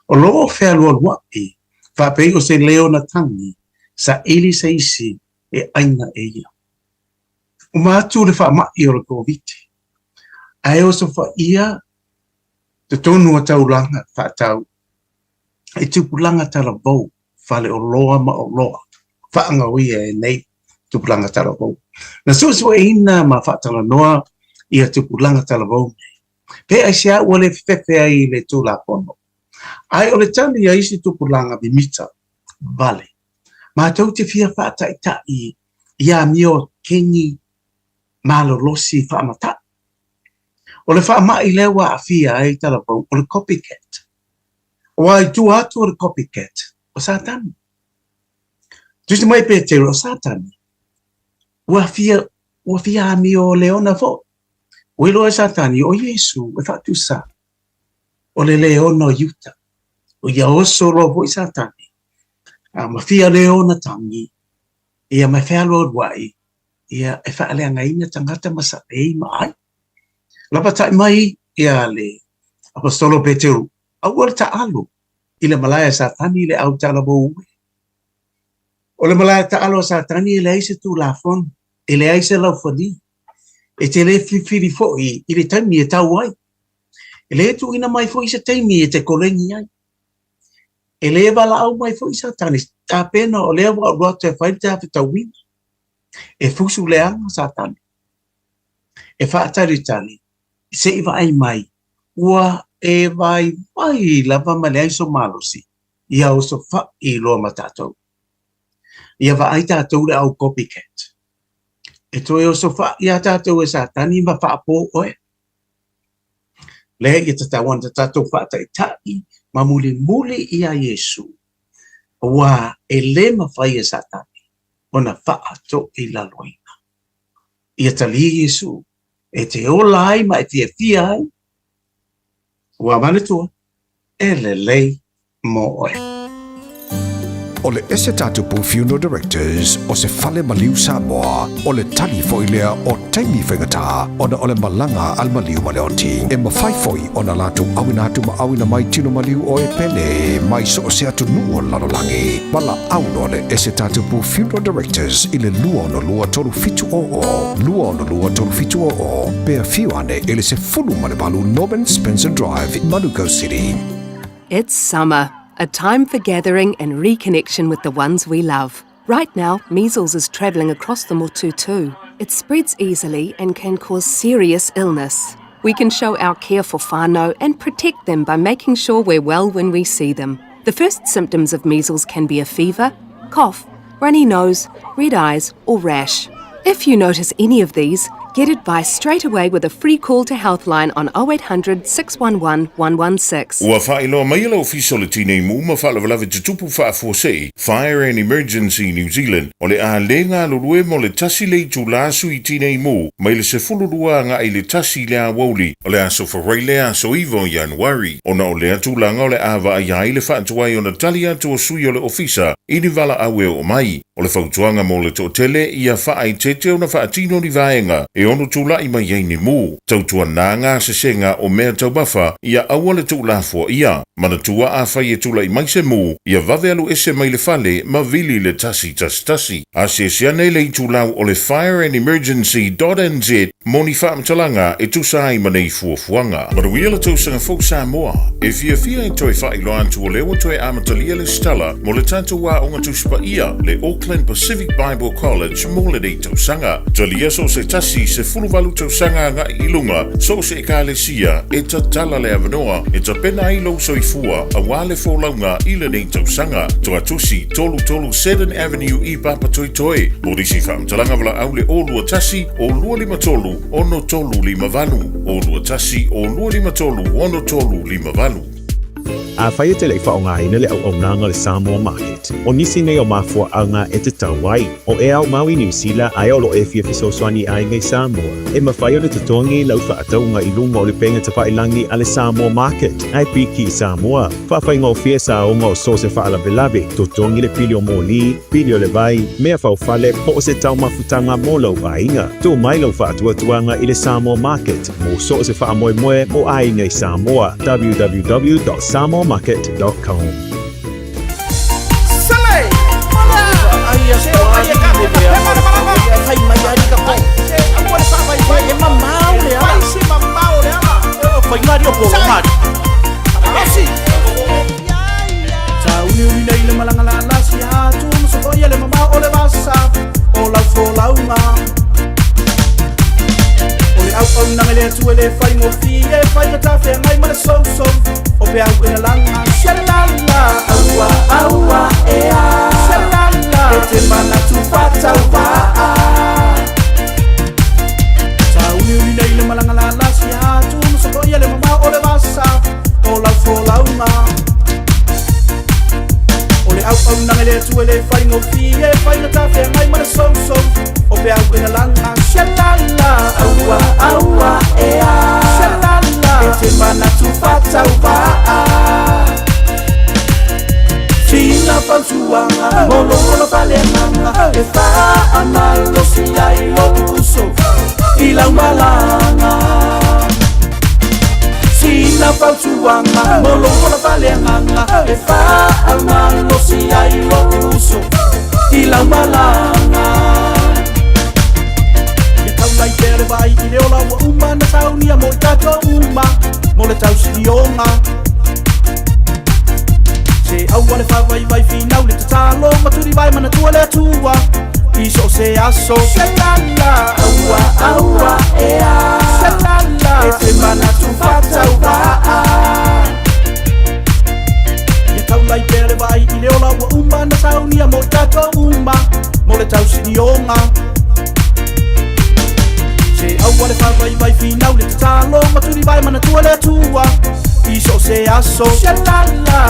O lo whea lua wapi whapei o se leo na tangi sa ili se isi e aina e ia. O mātu le wha mai o le COVID. Ai o so wha ia te tonu o tau langa wha tau. E tupulanga tala bau whale o loa ma o loa. Wha anga uia e nei tupulanga tala bau. Na so e ina ma wha tala noa ia tupulanga tala bau. Pe ai sia ua le whewhea I le tūla pono. Ai o le tani a isi tupulanga bimita. Vale. Ma tau te fia wha tai tai ia mio kengi malo losi wha mata. O le wha mai lewa a fia ai tala bau o le copycat. O ai tu atu o le copycat o satani. Tusi mai pe te o satani. Ua fia ami o leona fo. O ilo e satani o Yesu e wha tu sa. O le leona o yuta. O ia oso lo vo I satani. Ma fia leona tangi. Ia mai whea lord wai. Ia e wha alea ngai na tangata masa ei mai. Lapa tai mai ia le apostolo Peteru. Au ar ta alu. I le malaya satani le au tala bo ue. O le malaya ta alo sa tani e le aise tu la fon. E le aise lau foni. E te le fifiri fo i le taimi e tau ai. E le tu ina mai fo i se taimi e te kolengi ai. E le wala au mai fo i sa tani. Ta pena o le awa roa te whai te hape tau wina. E fusu le anga sa tani. E whaatari tani. Se iwa ai mai. Ua e vai mai lava ma le aiso malosi. Ia o so wha i loa matatou. Ia va ai tātou le au copycat. E toi o so wha ia tātou e sa tani ma wha po oe. Le i tatawan tātou wha tai tai ma muli ia Yesu. Wa e le ma whai e sa tani. Ona wha ato i la loina. Ia tali Yesu. E te ola ai ma e Fiafia ai. Wa manatua. E le lei mo oe. O le ese tatu pu funeral directors o se fale maliu Samoa o le tali foilea o taimi whaingata o na o le malanga al maliu maleoti e mawhai foi o na latu awina atu ma awina mai tino maliu o e pele mai so o se atu nuo lalolangi mala auno le ese tatu pu funeral directors i le lua no lua tolu fitu lua no lua tolu fitu pea fiu ane ele se fulu male balu Norman Spencer Drive in Malu City. It's summer. A time for gathering and reconnection with the ones we love. Right now, measles is travelling across the motu too. It spreads easily and can cause serious illness. We can show our care for whānau and protect them by making sure we're well when we see them. The first symptoms of measles can be a fever, cough, runny nose, red eyes or rash. If you notice any of these, get advice straight away with a free call to Healthline on 0800 611 116. Ua whaeloa mai ala official le tine mu ma whaalavalave te tupu whaafosei Fire and Emergency New Zealand o le a lenga lulue mo le tasi le tu lasu I tine mu mai le se fulurua nga I le tasi le a wauli o le a sofarai le a so ivo Januari o na o le atu langa o le a va a le whaatuai o na tali atu o sui o le ofisa I ni vala awe o mai o le whautuanga mo le tōtele ia whaai tete o na whaatino ni vaenga e ono tula I mai ei ni mu. Tautua nā ngā sesenga o mea taubafa ia aua le tula fua ia. Mana tua a whai e tula I mai se mu, ia vave alu ese mai le fale ma vili le tasi. A se siane le tulau o le fireandemergency.nz moni whaamtalanga e tusa ai manei fuafuanga. Maruia le tausanga fau Samoa. E Fiafia I toi whai lo antu o lewa toi amatalia le stala mo le tantu wa onga tuspa ia le Auckland Pacific Bible College mo le dei tausanga. Talia so se tasi se fuluvalu tausanga nga ilunga so se ekalesia e tatala le avanoa e tapena ilo so ifua a wale folaunga ile nei tausanga to atusi tolu 7 Avenue I Papa Toi Morisi whaamtalanga wala au le olua tasi o lua lima tolu ono tolu lima valu olua tasi o lua lima tolu ono tolu lima valu. A whai te leifa o ngā ina le au nanga le Samoa Market. O nisi nei o mafua anga e te tauai. O e au Maui New Zealand ai olo e fia fisoswani ai ngai Samoa. E mawhai o le tutongi lau whaataunga I lunga o le penga te whailangi a le Samoa Market. Ai piki I Samoa. Whawhai ngā fia sa o ngā so se whaalawelawe. Tutongi le pili o mōli, pili o le vai, mea whauwhale po o se tau mafutanga mō lau ainga. Tō mai lau whaatuatuanga I le Samoa Market. Mō so se whaamoemoe o ai ngai Samoa. www.samoamarket.com. O pe au ina langa shalala aua aua ea shalala e te mana tu fata wa sa uni nei le malanga la la si atu so ko ia le mama o le vasa o la folaunga o le au na le tu le fai no fie fai na ta fe mai mana so o pe au ina langa shalala aua aua ea shalala e te mana tu fata wa Sina pansuanga, molo palemanga, e fa amalo si ai lo uso, ila malanga. Sina pansuanga, molo palemanga, e fa amalo si ai lo uso, ila malanga ia tau lai pere vai i le ola ua uma na saunia mo i tato uma mo le tau sinionga se au le whawai vai finau le tatalo maturi vai mana tua le tua iso se aso se lala aua ea se lala e te mana tu fatau waa ia tau lai pere vai i le ola ua uma na saunia mo i tato uma mo le tau sinionga se au le whawai vai finau le tatalo maturi vai mana tua le tua iso se aso se lala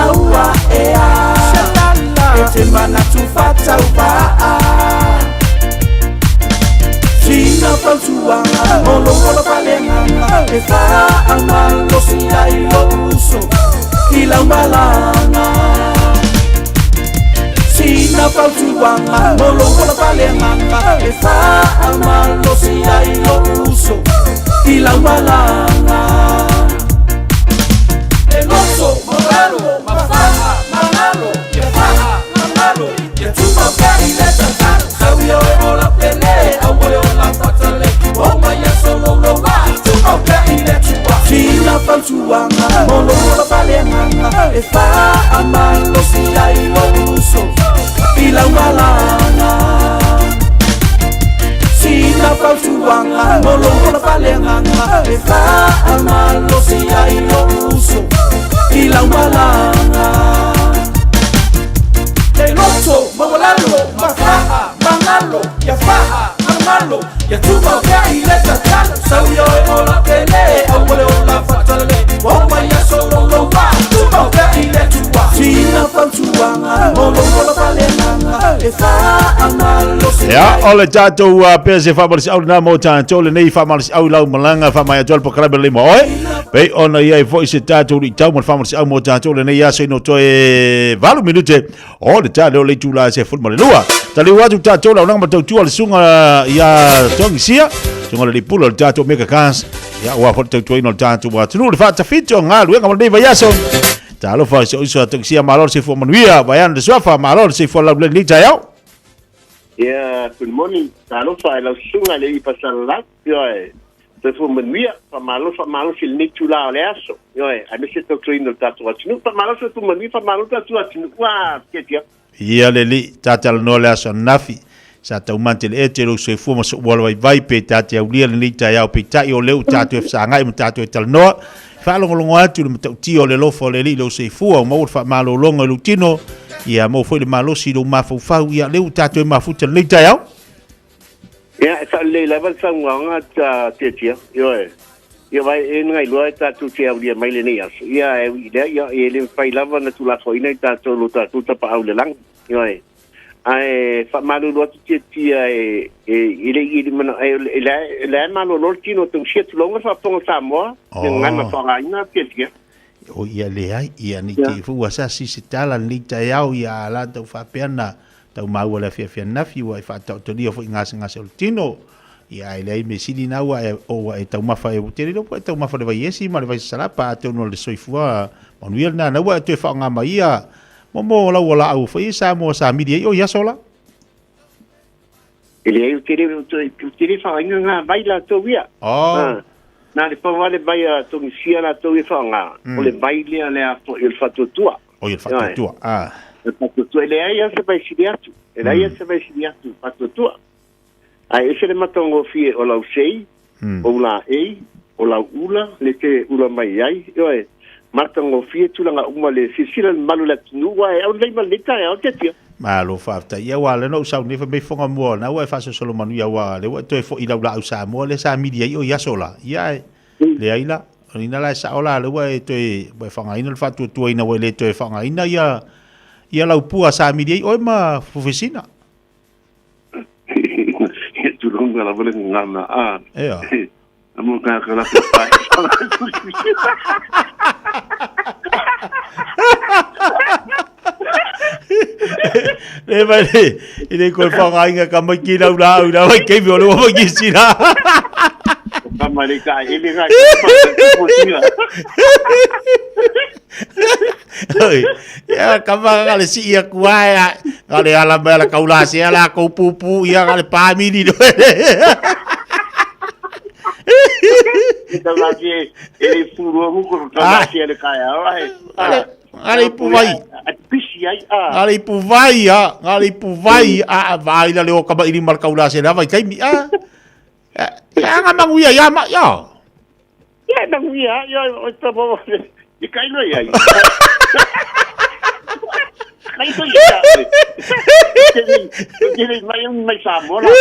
aua ea se lala e te mana tu fatau waa sina pautuanga molo palenganga e wha amalo si ai lo uso i lau malanga sina pautuanga molo palenganga e wha amalo si ai lo uso i lau malanga Loso, Malalo, Mafaha, Malalo, Yafaha, Malalo, Yatuma Peri, Letan, Savio, Ola Pele, Away, Ola Fatale, Oma Yasolo, Loba, Tuma Peri, Letua, China Pantuanga, Molo, Palenganga, Efa, Amalo, Siai, Loso, Pila Malanga, China Pantuanga, Molo, Palenganga, Efa, Amalo, Siai, Loso, Ila malanga Te loto, mawalalo, mafaha, mangalo Yafaha, mangalo Yatuma kai leta talo Sauyo e ola pele Awale ola fatale Wama ya solo lowa Tuma kai letua Sina pantuanga Molo ola palenanga Efa amalo Ya, ole tatou pese famalisi au na mo tatou le nei famalisi au lau malanga famai atol po krabe le mo oi. Pe ona ia foi se tatou ri tau mo famalisi au mo tatou le nei aso no toe valu minute. O le tatou le tula se ful mo le lua. Tali watu tatou la nanga tatou tu al sunga ya tongisia. Sunga le pulo le tatou mega kans. Ya wa fo tatou no tatou wa tunu le fata fito ngalu nga mo nei vayaso. Talo fa se uso tongisia malor se fo manuia bayan de sofa malor se fo la le Taeao. Yeah, good morning. Talo fa la sunga le pasal la. Yo, te fu menuia fa malo fil ni tula le aso. Yo, a me se to trino tatu atinu fa malo se tu menu fa malo tatu atinu. Wa, ketia. Ia le li tatal no le aso nafi. Sa tau mantel e te lo se fu mo so wala vai pe tati au lia ni Taeao pe tai o leu tatu e sa ngai mo tatu e tal no. Fa longo atu le tau o le lofo le li lo se fu o mo fa malo longo lu tino. Ia mo foi le malo si do mafau ia leu tatu e mafuta le Taeao. Ia sa le level sa nga tetia. Yo ia vai e ngai lo tatu te au dia mai le nei aso. Ia e le fai lava na tula foi nei tatu lo tatu ta pa au le lang. Yo ai fa malo lo tetia ile mana le malo lo tino tu shit longa fa ponga Samoa. Ngai ma fa ina tetia. O ia le ai ia ni ki fu asa si se tala ni Taeao ia la tau fa pena tau mau la Fiafia nafi wa fa tau toni fo ngas o tino ia ile me sili na wa o tau mafa e tele lo tau mafa le vai esi ma le vai sala pa tau no le soifua manuel na wa te fa nga mai ia mo la wala au fa isa mo sa midi o ia sola ile eu tele fa nga vai la to via na le pavale vai a tonisia la to fa nga o le vai le a il fatto tua o il fatto tua il fatto tua le ai se vai sidiatu le ai se vai sidiatu fatto tua ai se le matongo fie o la sei o la o la ula le te ula mai ai oi matongo fie tu la uma le sisila malu la nuwa e o le malita e o te tia malo fafta ia wala no sa ni fa me fonga mo na wa fa so manu ia wa le wa to fo ila la sa mo le sa media o ia sola ia le aila ni na la sa ola le wa to wa fanga ina fa tu ina wa le to fanga ina ia la pu sa media o ma oficina tu longa la vole ngana ea amo ka la le vai ile ko fanga inga ka makina ula vai ke vi lo mo kisira Amerika ini ngai. Oi, ya kama kale si ia kuaya, kale ala bela kaulasi ala kau pupu ia kale pami di do. Kita lagi ele furu hukum kaulasi ele kaya, right? Ngali puvai. Ngali puvai ya, ngali puvai a vai la leo kaba ini mar kaulasi la vai kai mi a. Ya ngamang uya ya mak ya. Ya nang uya ya ota bawa. Ikai no ya. Kai to ya. Jadi mai Samoa la.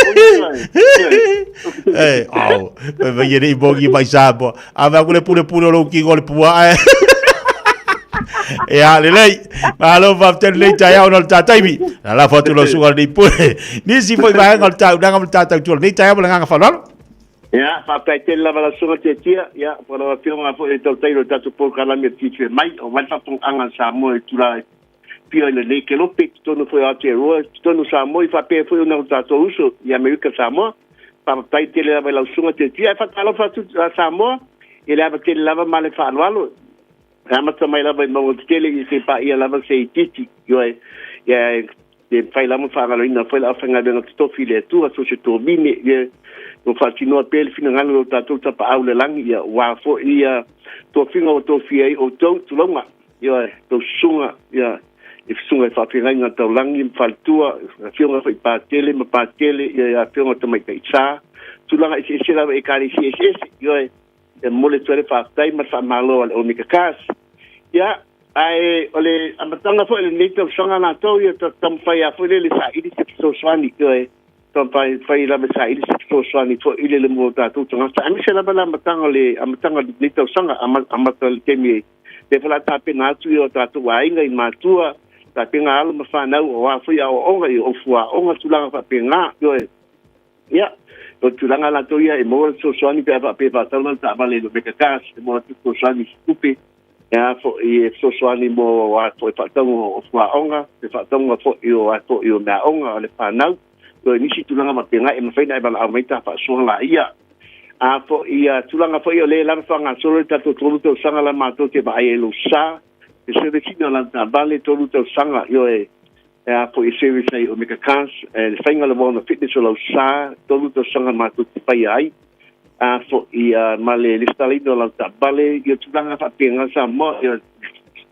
Vai ni bogi mai Samoa. Ava kule pule lo ki gol pua. Ya lelei. Malo va ter lei Taeao no tataimi. La foto lo sugal di pule. Ni si foi vai ngol tau dangam tata tu. Ni Taeao la nganga falal. Ya, papai te lava la sunga te tia, ya, para wa pio nga fo e tau tairo tatu po kala me tiche mai, o wanta pong anga Samoa e tula pio ele le ke lope, tonu foi ate roa, tonu Samoa i fa pe foi una tatu uso, i Amerika Samoa, papai te lava la sunga te tia, e fa talo fa tu Samoa, e lava te lava male fa anualo, ramata mai lava i mawa tele i se pa ia lava se i titi, yo e, ya, e fai lama fa agaloina, foi la afanga benga tofi le tu, aso se to bine, ye, no fatino apel fina ngalo lo tatou tapa au le langi ia wa fo ia to finga o to fia o to tulonga ia to sunga ia if sunga fa finga nga to langi faltua finga fa patele ma patele ia finga to mai kaitsa tulanga isi la e kali si ia e mole tole fa tai ma fa malo o mikakas ia ai ole amatanga fo le nito songa na to ia tam fa ia fo le sa idi so swani ia tampai fai la mesa ili so swani fo ile le mo ta tu tanga sa mi se la bala matanga ni tau sanga amata le kemi te fala ta pe na tu yo ta tu wa inga i matua ta pe nga alu ma fa na o wa fo ya o onga i o fua onga tu langa fa pe nga yo ya o tu langa la to ya e mo so swani pe fa ta na ta vale lo be ka mo tu so swani stupi ya fo i so swani mo wa fo fa ta o fua onga pe fa ta mo fo yo wa fo yo na onga le fa na nisi tulanga mapenga e mafai na bala amaita fa sola ia a fo ia tulanga fo ia le la fanga solo tato tolu to sanga la mato te ba e lo sa e se de kino la bale tolu to sanga yo e a fo e service ai o meka kans e fainga le bona fitness lo sa tolu to sanga mato te pai ai a fo ia male listalino la bale ia tulanga fa penga sa mo ia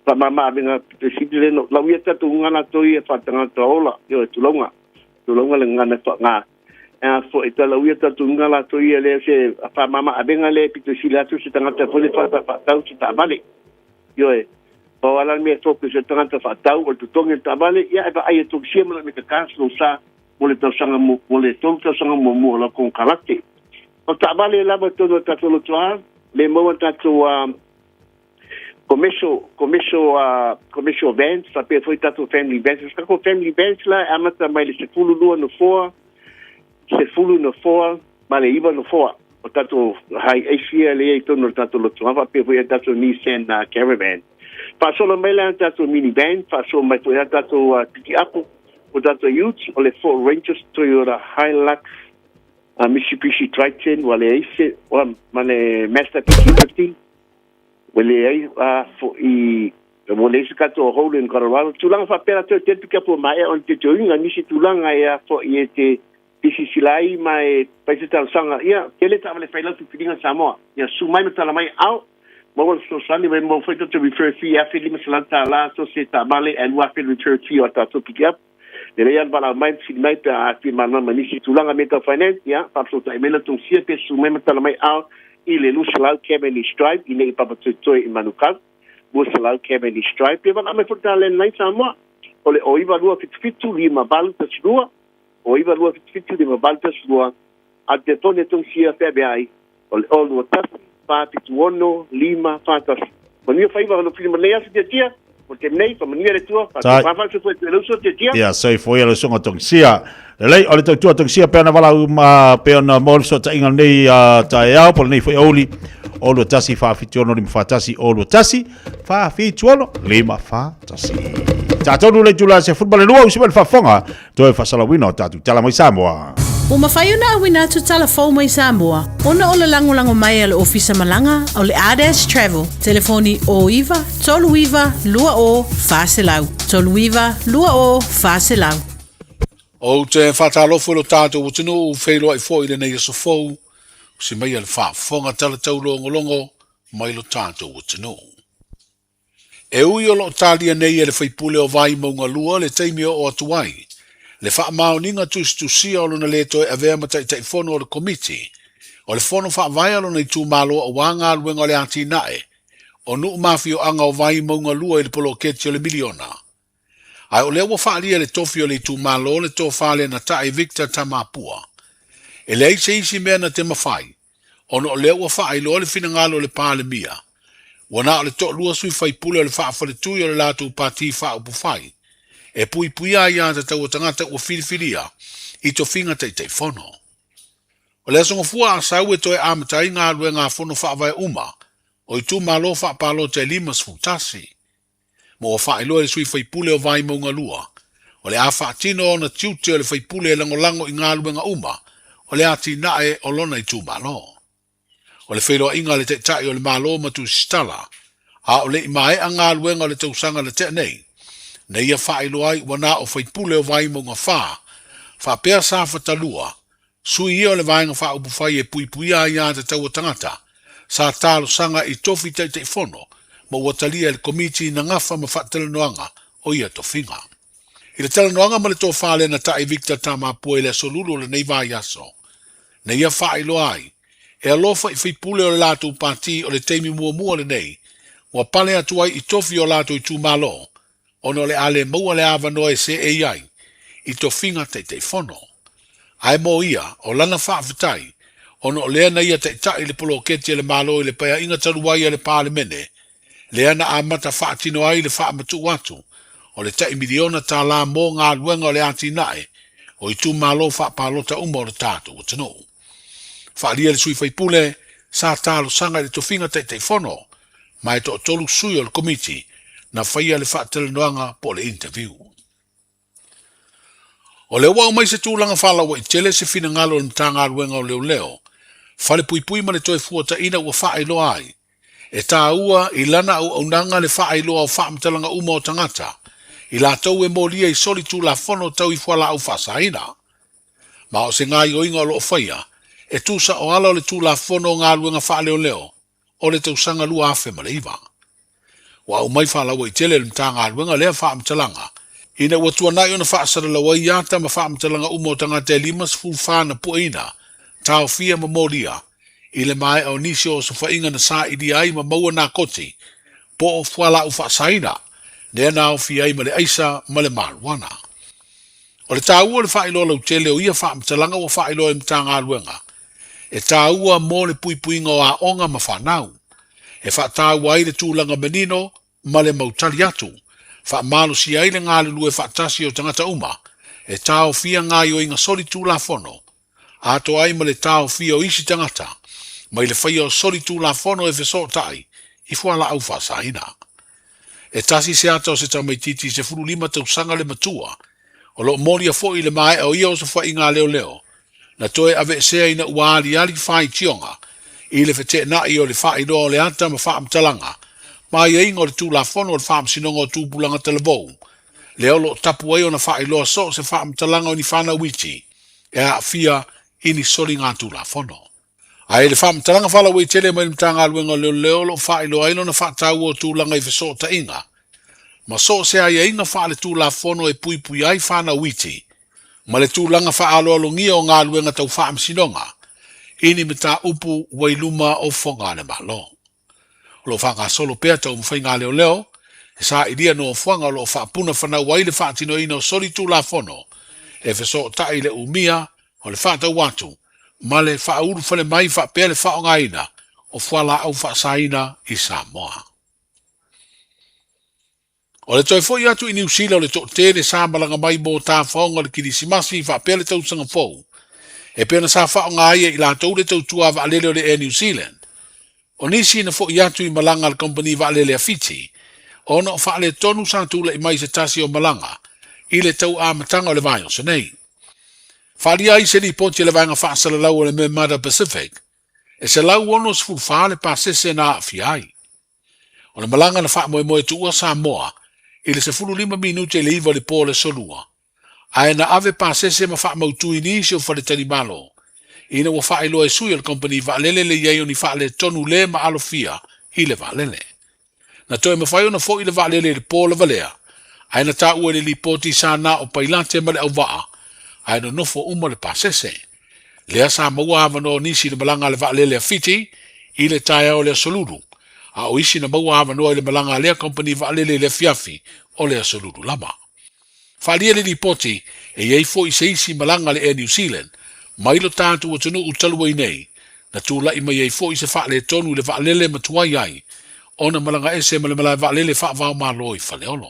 pa mama benga presidente no la ia tato ngana to ia fa tanga to ola yo tulonga le ngana to nga fo itala uia tatu ngala to ia le se fa mama abenga le pito sila tu se tanga te pole fa tau se tabale yo e po ala me to que se tanga fa tau o tu tonga tabale ia ba ai to sia mo me ka kanslo sa mo le to sanga mo le to sanga mo la con karate o tabale la ba to tatu lo toa le mo tatu commercial events, sabe, foi tanto family events, está com family events lá, a mata mais se fulu lua no fora, mas iba no fora, o tanto high Asia le então no tanto lo tava foi tanto Nissan caravan, passou no meio lá tanto minivan, passou mais foi tanto pick up, o tanto youth, o le Ford Rangers, Toyota Hilux, Mitsubishi Triton, o le Ace, o mane Mazda P50. Wele ai fo i mo le se kato hole in Colorado tulanga fa pera te pika po mai on te joinga ni si tulanga ia fo i te silai mai paise tal sanga ia ele ta vale faila tu filinga Samoa ia sumai meta mai au mo so sani mo foi to refer Fiafia lima salanta la so se ta male and wa fil refer fee o ta to pick up de real bala mai filmai ta fi manama ni si tulanga meta finance ia pa so ta emela tu sia pe sumai meta mai au ile lu salau kebeni stripe ine papa toi i manuka bu salau kebeni stripe e ame futa le nai Samoa ole o iva lua fitu lima balta sua o iva lua fitu lima balta sua a te tone tong sia febe ai ole o lua tasi pa fitu ono lima fatas mania faiva no filma lea se tia o te nei pa mania le tua pa fa se foi le uso te tia ya sai foi le songa tong sia lei ole tu tong sia pe na vala pe na mol so ta inga nei Taeao por nei foi oli olo tasi fa fitiono lima fa tasi olo tasi fa fitiono lima fa tasi ta tonu le jula se football lua usi fa fonga to fa salawino ta tu tala mai Samoa Uma whai ona awina tu telefon mai Samoa. Ona o le lango mai le ofisa malanga o le ADS Travel. Telefoni o iwa, tolu iwa, lua o, whaselau. Tolu iwa, lua o, whaselau. O te whatalofo lo tātou o tino o whelo ai fo i le nei so fou. Si mai al whafonga tala tau longo mai lo tātou o tino. E ui o lo tālia nei e le whaipule o vai maunga lua le teimi o atuai. Le wha maoninga tusia o lona leto e avea matai tai fono o le komiti. O le fono wha vai alo nei tū malo o wanga luenga o le ati nae. O nuu mafio anga o vai maunga lua i le polo keti o le miliona. Ai o lea wa wha alia le tofi o le tū malo le tō whale na tae Victor Tamapua. E le eise isi mea na te mawhai. O no lea wa wha ailo le fina ngalo le pāle mia. Wana o le tō lua sui whaipule o le wha awhale tui o le lātou pāti wha upu whai. E pui pui a ia te tau tangata ua whiriwhiria I to whinga te whono. O lea songa fua a sau e toi amatai ngā rue ngā whono whaawai uma o I tū malo whaapalo te limas futasi. Mo o whaelo e sui whaipule o vai maunga lua. O le a whaatino o na tiuti o le whaipule e lango I ngā rue ngā uma o le ati nae o lona I tū malo. O le whaelo inga le te tai o le malo matu stala a o le imae a ngā rue ngā le tausanga le te nei. Nei ia whaelo ai wana o whaipule o vai maunga wha, wha pēr sa whatalua, sui ia o le vaenga wha upu whai e pui pui a ia te tau tangata, sa tālo sanga I tofi te whono, ma watalia le komiti na ngafa ma whatelanoanga o ia to whinga. I le telanoanga ma le tō whale na tae Victor Tamapua I le solulu le nei vai aso. Nei ia whaelo ai, e alofa I whaipule o le lātou pāti o le teimi mua le nei, wa pale atu ai I tofi o lātou I tū malo, ono le ale maua le awa noe se e iai, I to whinga te whono. Ai mo ia, o lana whaafitai, ono lea na ia te tai le polo keti le malo I le paya inga taruai le pāle mene, lea na amata whaatino ai le whaamatu watu, o le tai miliona tā la mō ngā ruenga o le ati nae, o I tū malo whaapalota uma o le tātou o tano. Whaalia le sui whaipule, sa tālo sanga le to whinga te whono, mai to tolu sui o le komiti, na whaia le whaatelanoanga po le interview. O le wau mai se tūlanga whalawa I tele se whina ngalo ni tanga ruenga o leo, whale pui pui ma le toi fuata ina ua whaelo ai. E tā ua I lana au aunanga le whaelo au whaamtalanga uma o tangata, I la tau e molia I soli tū la whono tau I whala au whasaina. Ma o se ngai o inga o loo whaia, e tūsa o ala o le tū la whono ngā ruenga whaeleo leo, o le tausanga lua afe ma le iwa. Wa o mai wha lawa I tele le mtanga ruenga lea wha amtalanga. Ina ua tuanai o na wha asara lawa I ata ma wha amtalanga umotanga te limas fulfana puina, tau fia ma molia, I le mai au nisi o sa whainga na sa idi ai ma maua nā koti, po o whala u wha saina, nea nā o fia ai ma le aisa ma le maruana. O le tāua le wha ilo lau tele o ia wha amtalanga o wha ilo e mtanga ruenga. E tāua mo le pui puinga o a onga ma whanau. E whaatau ai le tūlanga menino, ma le mautali atu. Whaamalo si ai le ngā lulu e whaatasi o tangata uma, e tāo fia ngā i o inga soli tūla whono. Ato ai ma le tāo fia o isi tangata, ma I le whaia o soli tūla whono e wheso tai, I whala au whasaina. E tasi se ata o se tamaititi se furu lima tau sanga le matua, o lo mori a fo I le mai o ia o se whai ngā leo, na toe ave sea ina uali ali whai tionga, I le fete na I o le wha ino o le anta ma wha amtalanga, ma I ingo le tūla whono o le wha amsinonga o tūpulanga televou. Leo lo tapu ai o na wha iloa so se wha amtalanga o ni whana witi, e a fia ini soli ngā tūla whono. Ai le wha amtalanga whala wei tele mai mtanga aluenga leo lo wha iloa ilo na wha tau o tūlanga I wheso ta inga. Ma so se ai inga wha le tūla whono e pui pui ai whana witi, ma le tūlanga wha alo alongia o ngā aluenga tau wha amsinonga, ini me tā upu wailuma o whonga ne malo. Lo whanga solo pēr tau mwhai ngā leo, e sā iria no whanga lo whaapuna whanau waile whaatino ino soli tū la whono, e wheso tai le umia o le whaatau watu, ma le whauru whale mai whaapea le whaonga ina, o whala au whaasaina I Samoa. O le toi fwoi atu I New Zealand o le tok tere sāmalanga mai mō tā whaonga le kirisimasi whaapea le tausanga fōu, e pēna sā whaonga aia I la tau le tau tua wa alele o le Air New Zealand. O nisi na fo iatu I malanga al company wa alele a Fiji, o na o whaale tonu sa tula I mai se tasi o malanga, I le tau a matanga o le vai o se nei. Whalia I se li poti le vanga whaasala lau o le me Mada Pacific. E se lau ono se fulwhaale pasese na Fiai. O le malanga na wha moe tua Samoa, i le se 5 minute le iwa le po le solua. Ai na ave pasese ma wha mautui ni se o whale tani malo. Ina wa wha ilo e sui al company va lele le iei o ni wha le tonu le ma alofia i le va lele. Na toi ma whai ona fo i le va lele le po le valea. Ai na ta ua le li poti sa na o pailante ma le au waa. Ai no nofo uma le pasese. Lea sa maua hava no nisi le malanga le va lele a fiti i le Taeao le soluru. A o isi na maua hava no le malanga le company va lele le Fiafi o le soluru lama. Whalia le li poti e iei fo i se isi malanga le e New Zealand. Mailo tātu o tunu utalua i nei, na tūla i mai ei fo i se wha le tonu le wha lele matuai ai, o na malanga ese ma le malai wha lele wha vau malo i whale ono.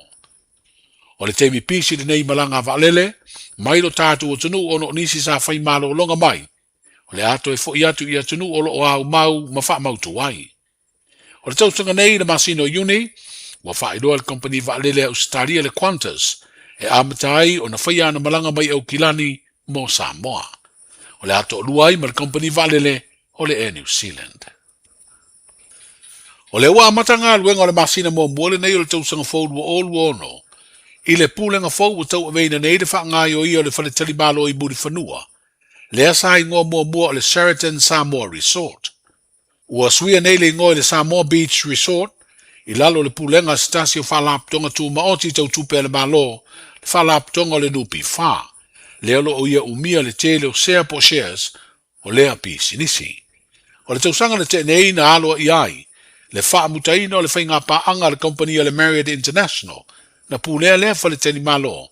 O le teimi pisi le nei malanga wha lele, mailo tātu o tunu ono nisi sa whai malo o longa mai, o le ato e fo i atu i atunu o lo o au mau ma wha mautu ai. O le tautanga nei na masino uni, wa wha iloa le company wha lele Australia le Qantas, e amatai o na whai ana malanga mai au kilani mo Samoa. O le ato luai ma le company valele o le New Zealand. O le ua matanga luenga o le masina mo mwole nei o le tausanga fōru o olu ono. I le pūlenga fōu o tau aveina nei le whaangai o ia o le whale talimalo i muri whanua. Le asai ngō mua o le Sheraton Samoa Resort. Ua suia nei le ngō le Samoa Beach Resort. I lalo le pūlenga stasio whalaptonga tū maoti tau tūpea le malo. Le whalaptonga o le nupi whaa. Le alo o ia umia le tele o sea po shares o lea pi sinisi. O le tausanga le te nei na aloa i ai, le wha mutaina o le whainga paanga le kompania le Marriott International, na pūlea lea whale teni malo.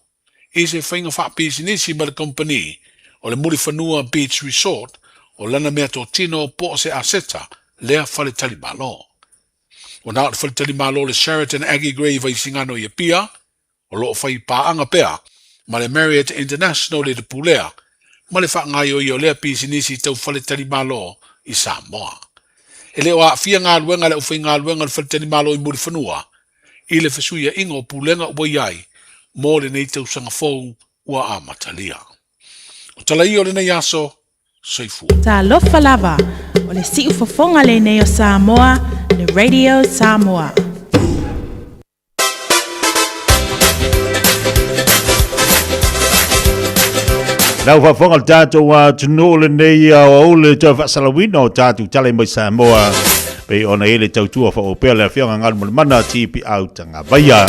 I se whainga wha pi sinisi ma le kompani o le muri whanua Beach Resort o lana mea tō tino po se aseta lea whale tali malo. O nā le whale tali malo le Sheraton Aggie Grave i singano i pia, o loo whai paanga pea, ma le Marriott International le pulea, ma le whaangai o i o lea pisinisi tau whale tani malo i Samoa. E leo a fia ngā luenga le ufai ngā luenga le whale tani malo i muri whanua, i le whasuia ingo pulenga ua iai, mō le nei tau sanga fōu ua a matalia. O talai o le nei aso, soifu. Ta lofa lava, o le si ufafonga le nei o Samoa, le Radio Samoa. Nau whafonga le tātou tunu le nei o le tau whasalawina o tātou tale mai Samoa. Pei ona ele tautua wha o pēr le whionga ngaru mana tipi au tanga vaia.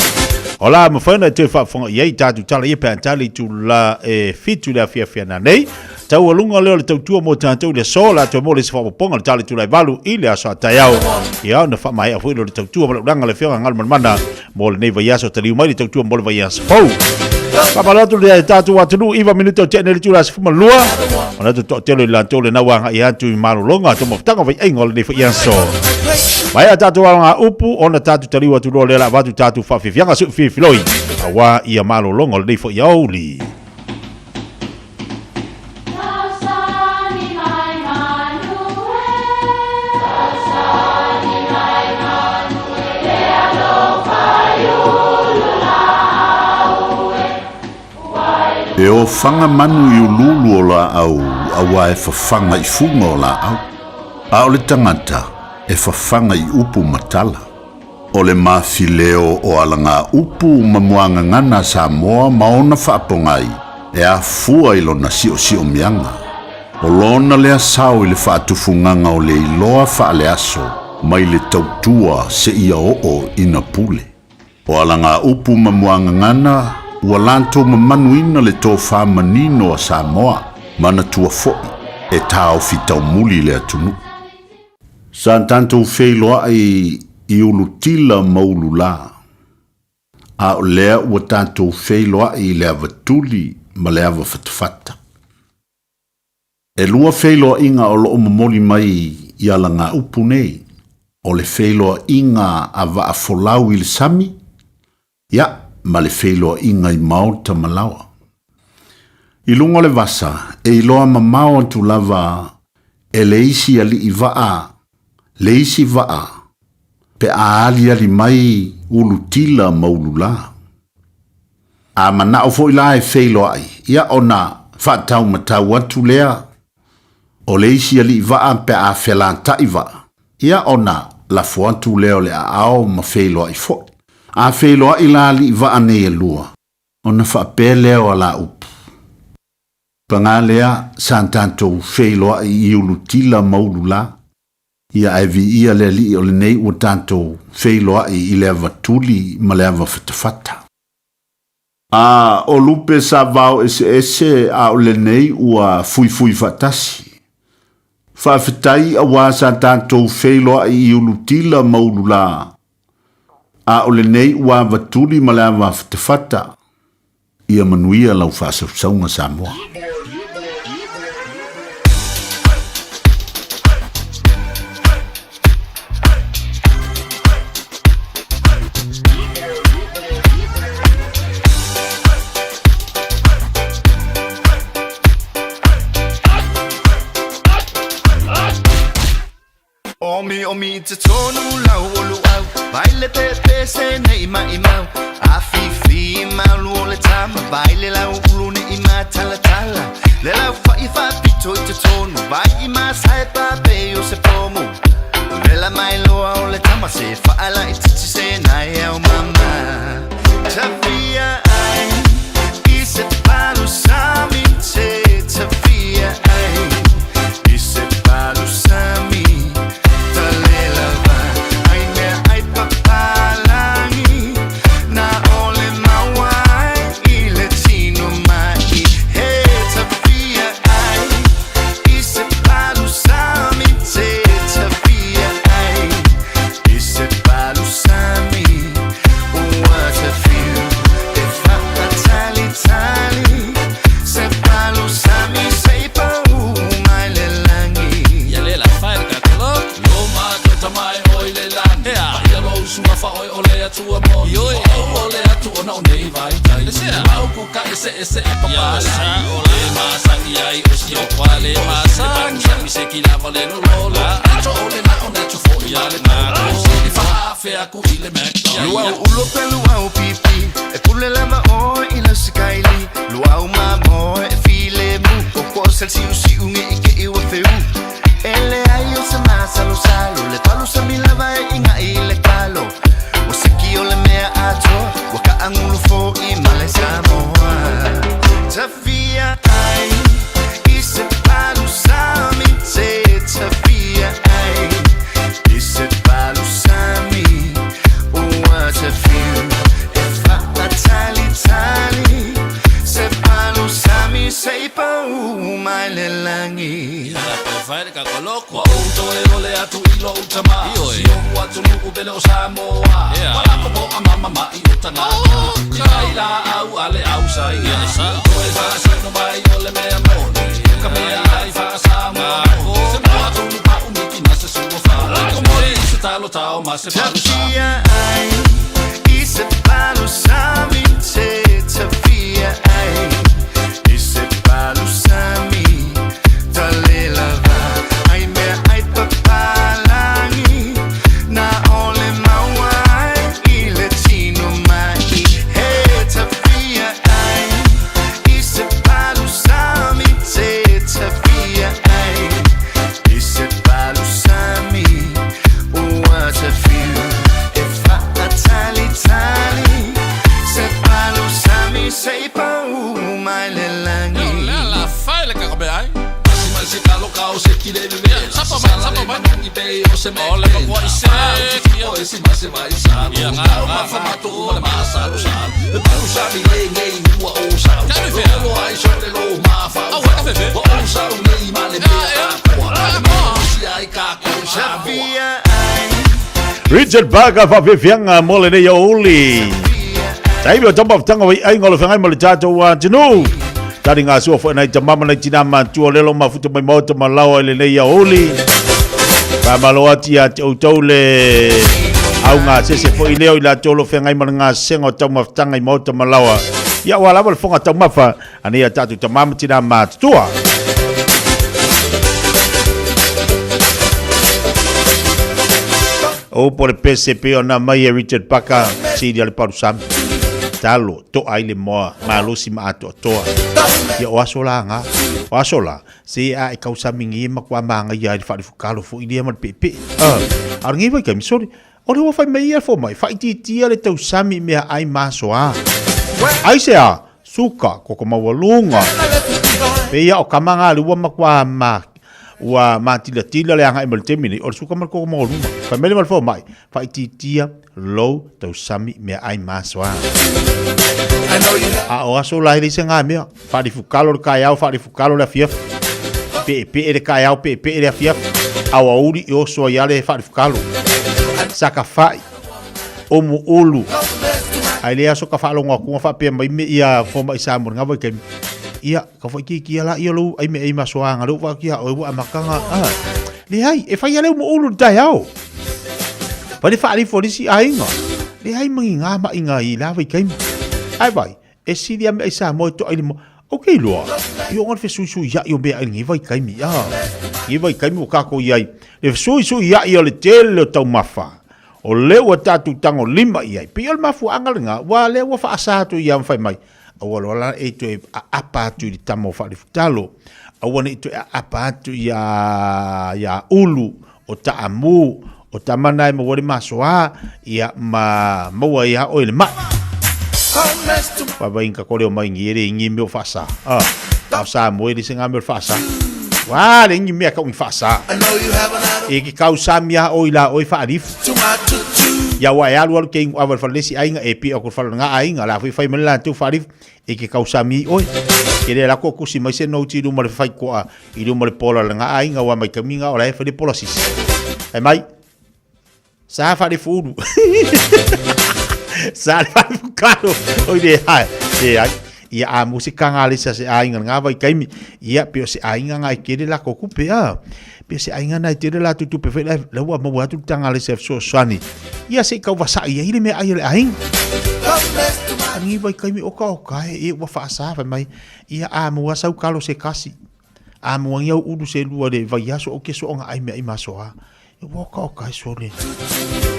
O la mawhaina te whafonga iei tātou tale i pēntali tu la fitu le Fiafia na nei. Tau alunga leo le tautua mo tātou le so la tau mo le se whaponga le tale tu lai valu i le aso a Taeao. Ia na whamai a whailo le tautua mo le uranga le whionga ngaru mana mo le nei vaiaso taliu mai le tautua mo le vaiaso pau. Kapalatu le tatu watunu iwa minuto tene le tula se fuma lua. Ona to tele la tole na wanga ia tu malu longa to mofutanga vai engol le fianso. Mai tatu wanga upu ona tatu tali watu le la watu tatu fa fianga su filoi. Awa ia malu longa le fo yauli. E o whanga manu i ululu o la au, awa e whawhanga i funga o la au. A o le tangata, e whawhanga i upu matala. O le mawhileo o alanga upu mamuanga ngana Samoa maona whaapongai, e a fua ilo na sio mianga. O lona lea sao i le whaatufunganga o le iloa whaale aso, mai le tautua se ia o ina pule. O alanga upu mamuanga ngana, ua lanto mamanuina le tō whamanino a Samoa, mana tua fo'i, e tāo fitau muli le atunu. Sa tantou wheiloa i ulutila maulu la. A o lea ua tantou wheiloa i le avatuli ma le ava fatafata. E lua wheiloa inga o loo mamoli mai i ala ngā upu nei, o le wheiloa inga a va folau i le sami, ia, ma le wheiloa inga i maota malawa. I lunga le vasa, e iloa mamao antu lava, e le isi ali i vaa, le isi vaa, pe a ali mai ulutila maulula. A mana o fo ila e wheiloa ai, ia ona Whaatau matau atu lea. O le isi ali vaa pe a whelanta i vaa. Ia ona la fuantu leo le a ao ma wheloa i fo. A wheloa i la li vaa ne e lua. Ona whape leo a la upu. Panga lea santanto wheloa i iulutila maulula. Ia ai vi ia le li o le nei ua tanto wheloa i le avatuli ma le awafatafata. A o lupe sa vau ese a o le nei ua fui fatasi. Whawhitai a wā sa tanto wheloa i ulutila maulula. A o le nei ua vatuli ma le awafatafata. Ia manuia lau whaasausaunga Samoa. Omi te tonu lau olu au Baile pepe se nei mai mau A fifi Malu o le tama Baile lau ulu ne ima tala tala Le lau whai whapito i te tonu Vai ima sai pape o se pomu Le la mai loa o le tama Se whaala i titi se nai au mama Tawhia ai I se palu sami te Tawhia ai I se palu sami Ese papala ole masangi ai usi o kwale masangi mi se kila vale no lola acho ole na ona cho fo ya le na Fiafia ku ile mekta Luau ulo pe luau pipi E pule lava o ila sikaili Luau mamo e file mu Koko sel si unge ike iwa feu Ele ai o se masa lo salo Le palu sa mi lava e inga ile kalo O se ki ole mea ato Waka angulu fo i male Samoa Tawhia ai I se palu sami te Tawhia ai I se palu sami Ua te fiu E whata tali tali Se palu sami Se pau mai le langi Fai ka koloko auto e ole atu I lo utama Si o atu nuku bele o Samoa Wala ko boka mama I utanga Kai la au ale au sai Koe whasa no mai ole mea moni Ka mea ai whasa mo Se mua atu nuka umiki na se suwa wha Ko mori I se talo tau ma se palu sa Tawhia ai I se palu sami te Tawhia ai I se palu sami Tale lava Ai mea ai papalangi Na ole mawai I le tino mai He Tawhia ai I se palu sami te Tawhia ai I se palu sami Ua te fiu E whata tali tali Se palu sami Se pau mai le langi La fai le ka be ai Se kalo kao se kile bebe Sapa mai Nangi be o se me Ole pa kwa ise O esi ma se vai sa Kau ma whamato o le maasa lo sa Le palu sa mi le ngei mua o sa Lo ai so le lo ma wha o sa o ngei ma le mea kua Le si ai ka kau sa Tawhia ai Richard Baga Fiafia mo le nei oli. Taibi o tamba tanga wai ai ngolo whangai mo le tātou wa tinu. Tari ngā sua fwoi nei tamama nei tina mantua lelo mafuta mai mauta malawa le nei oli. Pa maloa tia tau le au ngā sese fwoi leo I la tolo whangai mo le ngā sengo tau maftanga I mauta malawa. Ia wala wale whonga tau mafa ane a tātou tamama tina mantua. O por PCP ona mai Richard Paka sidi ale paru sam. talo to ai le moa Malu si ma to toa ia o asola nga o asola se a e kausa mingi makwa manga ia i fai fukalo fu idia mal pepe arngi vai ka misori o le fai mai ia fo mai fai ti le tau sami mea ai masoa ai se a suka ko mawalunga pe ia o kamanga le wa makwa ma wa matila le anga emal temini o suka mal ko mawalunga fai mai mal fo mai fai ti lo tau sami mea ai masoa a o aso la ri senga mea fai fukalo Taeao fai fukalo le Fiafia pe le Taeao pe le Fiafia a uri o so ia le fai fukalo saka fai o mo olu ai le aso ka fa longa ku fa pe mai me ia fo mai sa mo nga vai ke ia ka fa ki ala ia lo ai me ai masoa nga lo va ki o wa makanga le ai e fa ia le mo olu Taeao pa le fa ali fo si ai nga le ai mangi nga ma inga i la vai ke ai vai e si dia me sa mo to ai mo okay lo yo ngon fe su ya yo be ai ngi vai ke mi ngi vai ke mi ka ko ia le su ya ia le tele tau mafa o le wa tatu tango lima ia pe el mafu angal nga wa le wa fa asa tu ia fai mai o la e to apa tu di tamo fa di futalo o woni to apa tu ya ulu o taamu o tamana mo wori masoa ia mo ia o le ma pa vai ka ko le mai ngi me fa sa sa mo di singa me fa sa wa le ngi me ka un fa sa e ki kausa mia o ila o fa alif ya wa ya lu ke aval falesi ainga e pi o ko fal nga ainga la fai mala tu farif e ki kausa mi o ke le la ko ku si mai se no ti du mal fai ko i du mal pola nga ainga wa mai kaminga o la fa de polosis e mai sa fa de fudu sa fa karo o de ha ia a musika nga le sa se ainga nga vai kaimi ia pe se ainga nga ke le la ko ku pe pe se ainga na te la tu pe fe la wa mo wa tu tanga le se so swani ia se ka wa sa ia ile me ai le aing ani vai kaimi o ka e wa fa sa fa mai ia a mo wa sa ka lo se kasi a mo ngia u se lu le vai aso o ke so nga ai me ai masoa e wa ka so le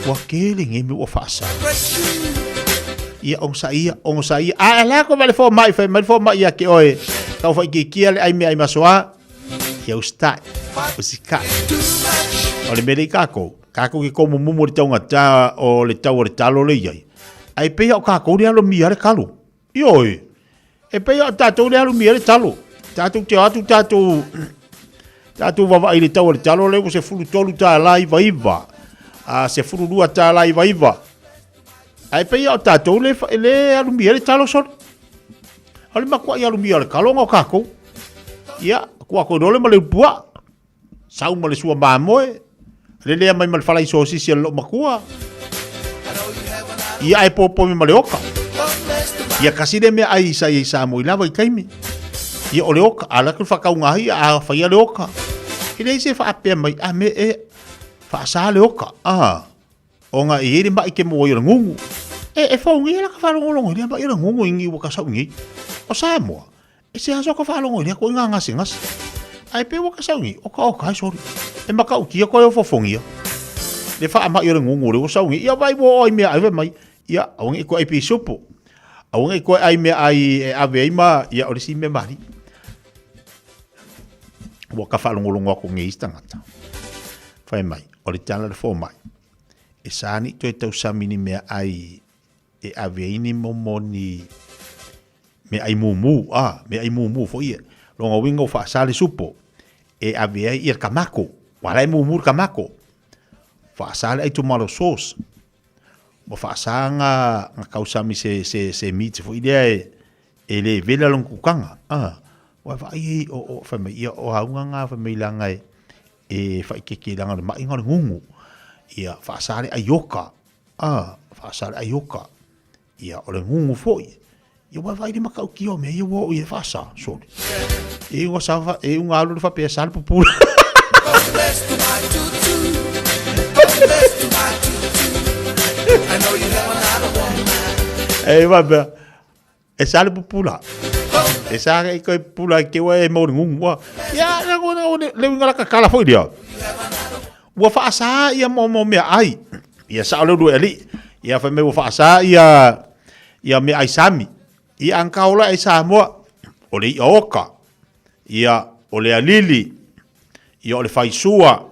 wa ke le ngi me wa fa sa ia on sa ia a la ko vale fo mai ia ke oe ka fa ki le ai me ai masoa ia usta usika o le mele kako ki komo mumo le taunga ta o le tau o le talo le iai ai pe o kako le alo mia le kalu ioi e pe o tatou le alo mia le talo tatou te atu tatou vava i le tau o le talo le se fulu tolu ta lai vaiva a se fulu lua ta lai vaiva ai pe o tatou le alo mia le talo sol ale makua i alo mia le kalu o kako ia kua ko dole male bua sau male sua mamoe le mai mal falai so si lo makua ia ai popo me male oka ia kaside me ai sa mo ila vai kaimi ia ole oka ala ku fa kaunga ia a fa ia le oka ile se fa ape mai a me fa sa le oka onga i mai ke mo yo ngungu e fa ngi la ka fa longo ia ba yo ngungu ngi wa ka sa ngi o sa mo e se aso ka fa longo ia ko nga ngas ai pe waka saungi o ka sorry e maka o kia ko e fofongia le fa ama yo ngungu le saungi ia vai bo ai me ai mai ia aung ko ai pisopo aung ko ai me ai ave ma ia o si me mari waka fa longo ko ngi istangata fai mai o le tana le fo mai e sani to e tau samini me ai e ave ini momoni me ai mumu fo ia longa wingo fa sale supo e avea ir kamako wala mumu kamako fa sale ai tu malo sos mo fa sanga nga kausa mi se meat fo idea e le vela long kukanga wa fa ai o fa me ia o haunga fa me langa e fa ke langa ma inga ngungu ia fa sale ayoka fa sale ayoka ia o le ngungu fo ia wa vai de makau ki o me ia wo ia fa sa so e o sa e un alu fa pe sal popula e va be e sal popula e sa e ko pula ke wa e mo ngungu ya le ngala ka kala fo dia wa fa sa ia mo me ai ia sa lo do eli ia fa me wa fa sa ia ia me ai sami ia ankaola ai Samoa o le oka ia o le alili ia o le faisua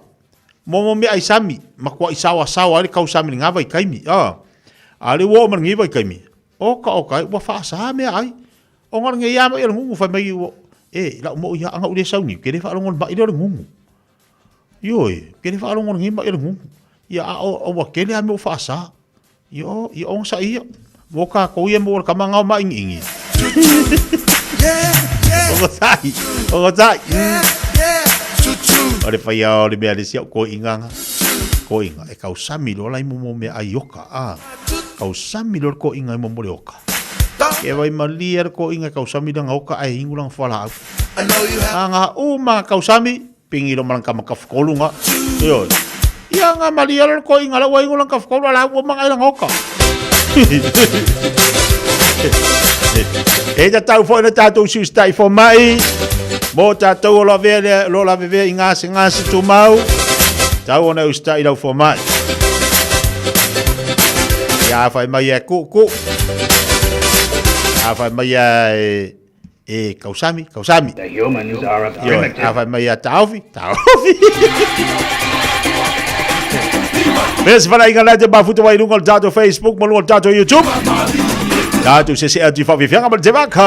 momo me ai sami makua isawa sawa le kau sami ngava i kaimi ale wo man ngiva i kaimi oka wa fa sa me ai o ngar nge ia ma ia ngungu fa mai wo la mo ia anga ule sauni ke le fa longon ba ile ngungu yoi ke le fa longon ngima ile ngungu ia o wa ke le ame fa sa yo on sa ia wo ka ko ia mo ka manga ma ingi o sai ole fa ia ole me ale sia ko inga e kau sami lo lai mo me ayoka kau sami lo ko inga mo mo oka e vai malia ko inga kau sami dang oka ai ingulang fala anga uma kau sami pingi lo malang ka kolunga yo ia nga malia ko inga la wai ingulang ka kolunga la wo mang ai lang oka e da tau fo na tatu si stai fo mai mo tatu lo la veve inga se tu mau tau ona ustai lo fo mai ya fai mai ku fai mai kausami the humans are a primitive fai mai Taeao Mes fala inga la te bafuto vai lungo tato Facebook mo lungo tato YouTube. Tato se di Fiafia ma te vacca.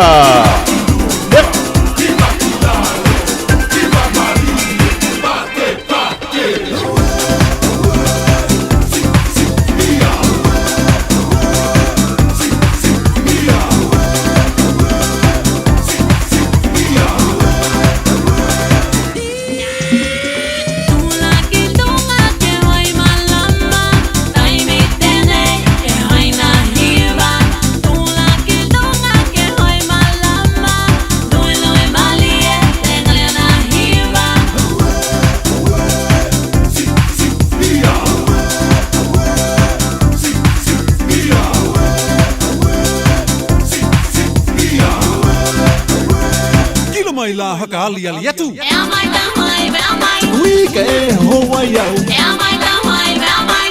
La hakali ali atu. E mai ta mai, e mai. Ui ke ho wai au. E mai ta mai, e mai.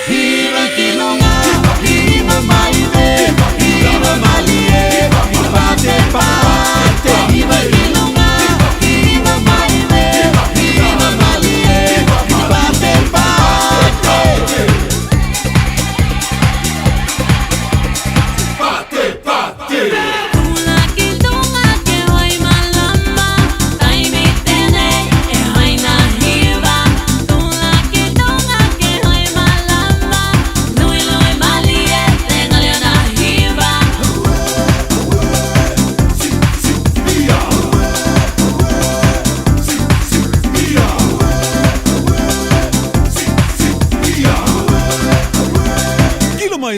Hira kilonga, hira mai me, hira mali e, pate pate, hira kilonga, hira mai me, hira mali e, pate pate. Pate pate.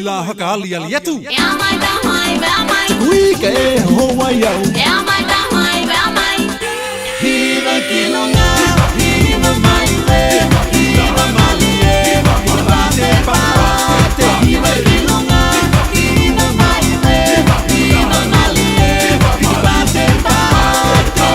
La hakali ali atu. E mai ta mai, e mai. Ui ke ho wai au. E mai ta mai, e mai. Hira kilonga, hira mai me, hira mali e, pate pate, hira kilonga, hira mai me, hira mali e, pate pate.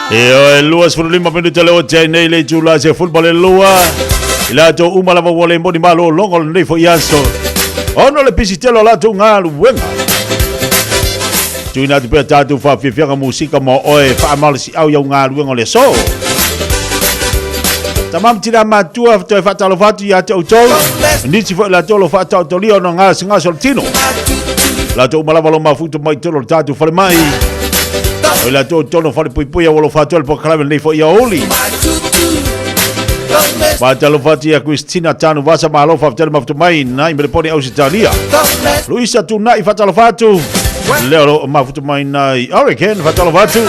E lua sfuru lima minuto le oche nei le giula se football e lua ila to uma la vole mboni malo longo nei fo yaso ono le pisitelo la to ngalu wenga tuina te peta tu fa Fiafia musika mo oe fa mal si au ya ngalu wenga le so Tamam tira matua to fa talo fatu ya to ni si fa la tolo fa to lio no nga singa soltino la to mala lo mafuto mai tolo tatu fa mai o la to tono fa poi ya lo fa to po clave nei fo ya oli ma talo fatu ya Cristina tanu vasa malo fa telo mafuto mai nai me poni Australia Luisa tu nai fa talo fatu leo mafuto mai nai Hurricane fa talo fatu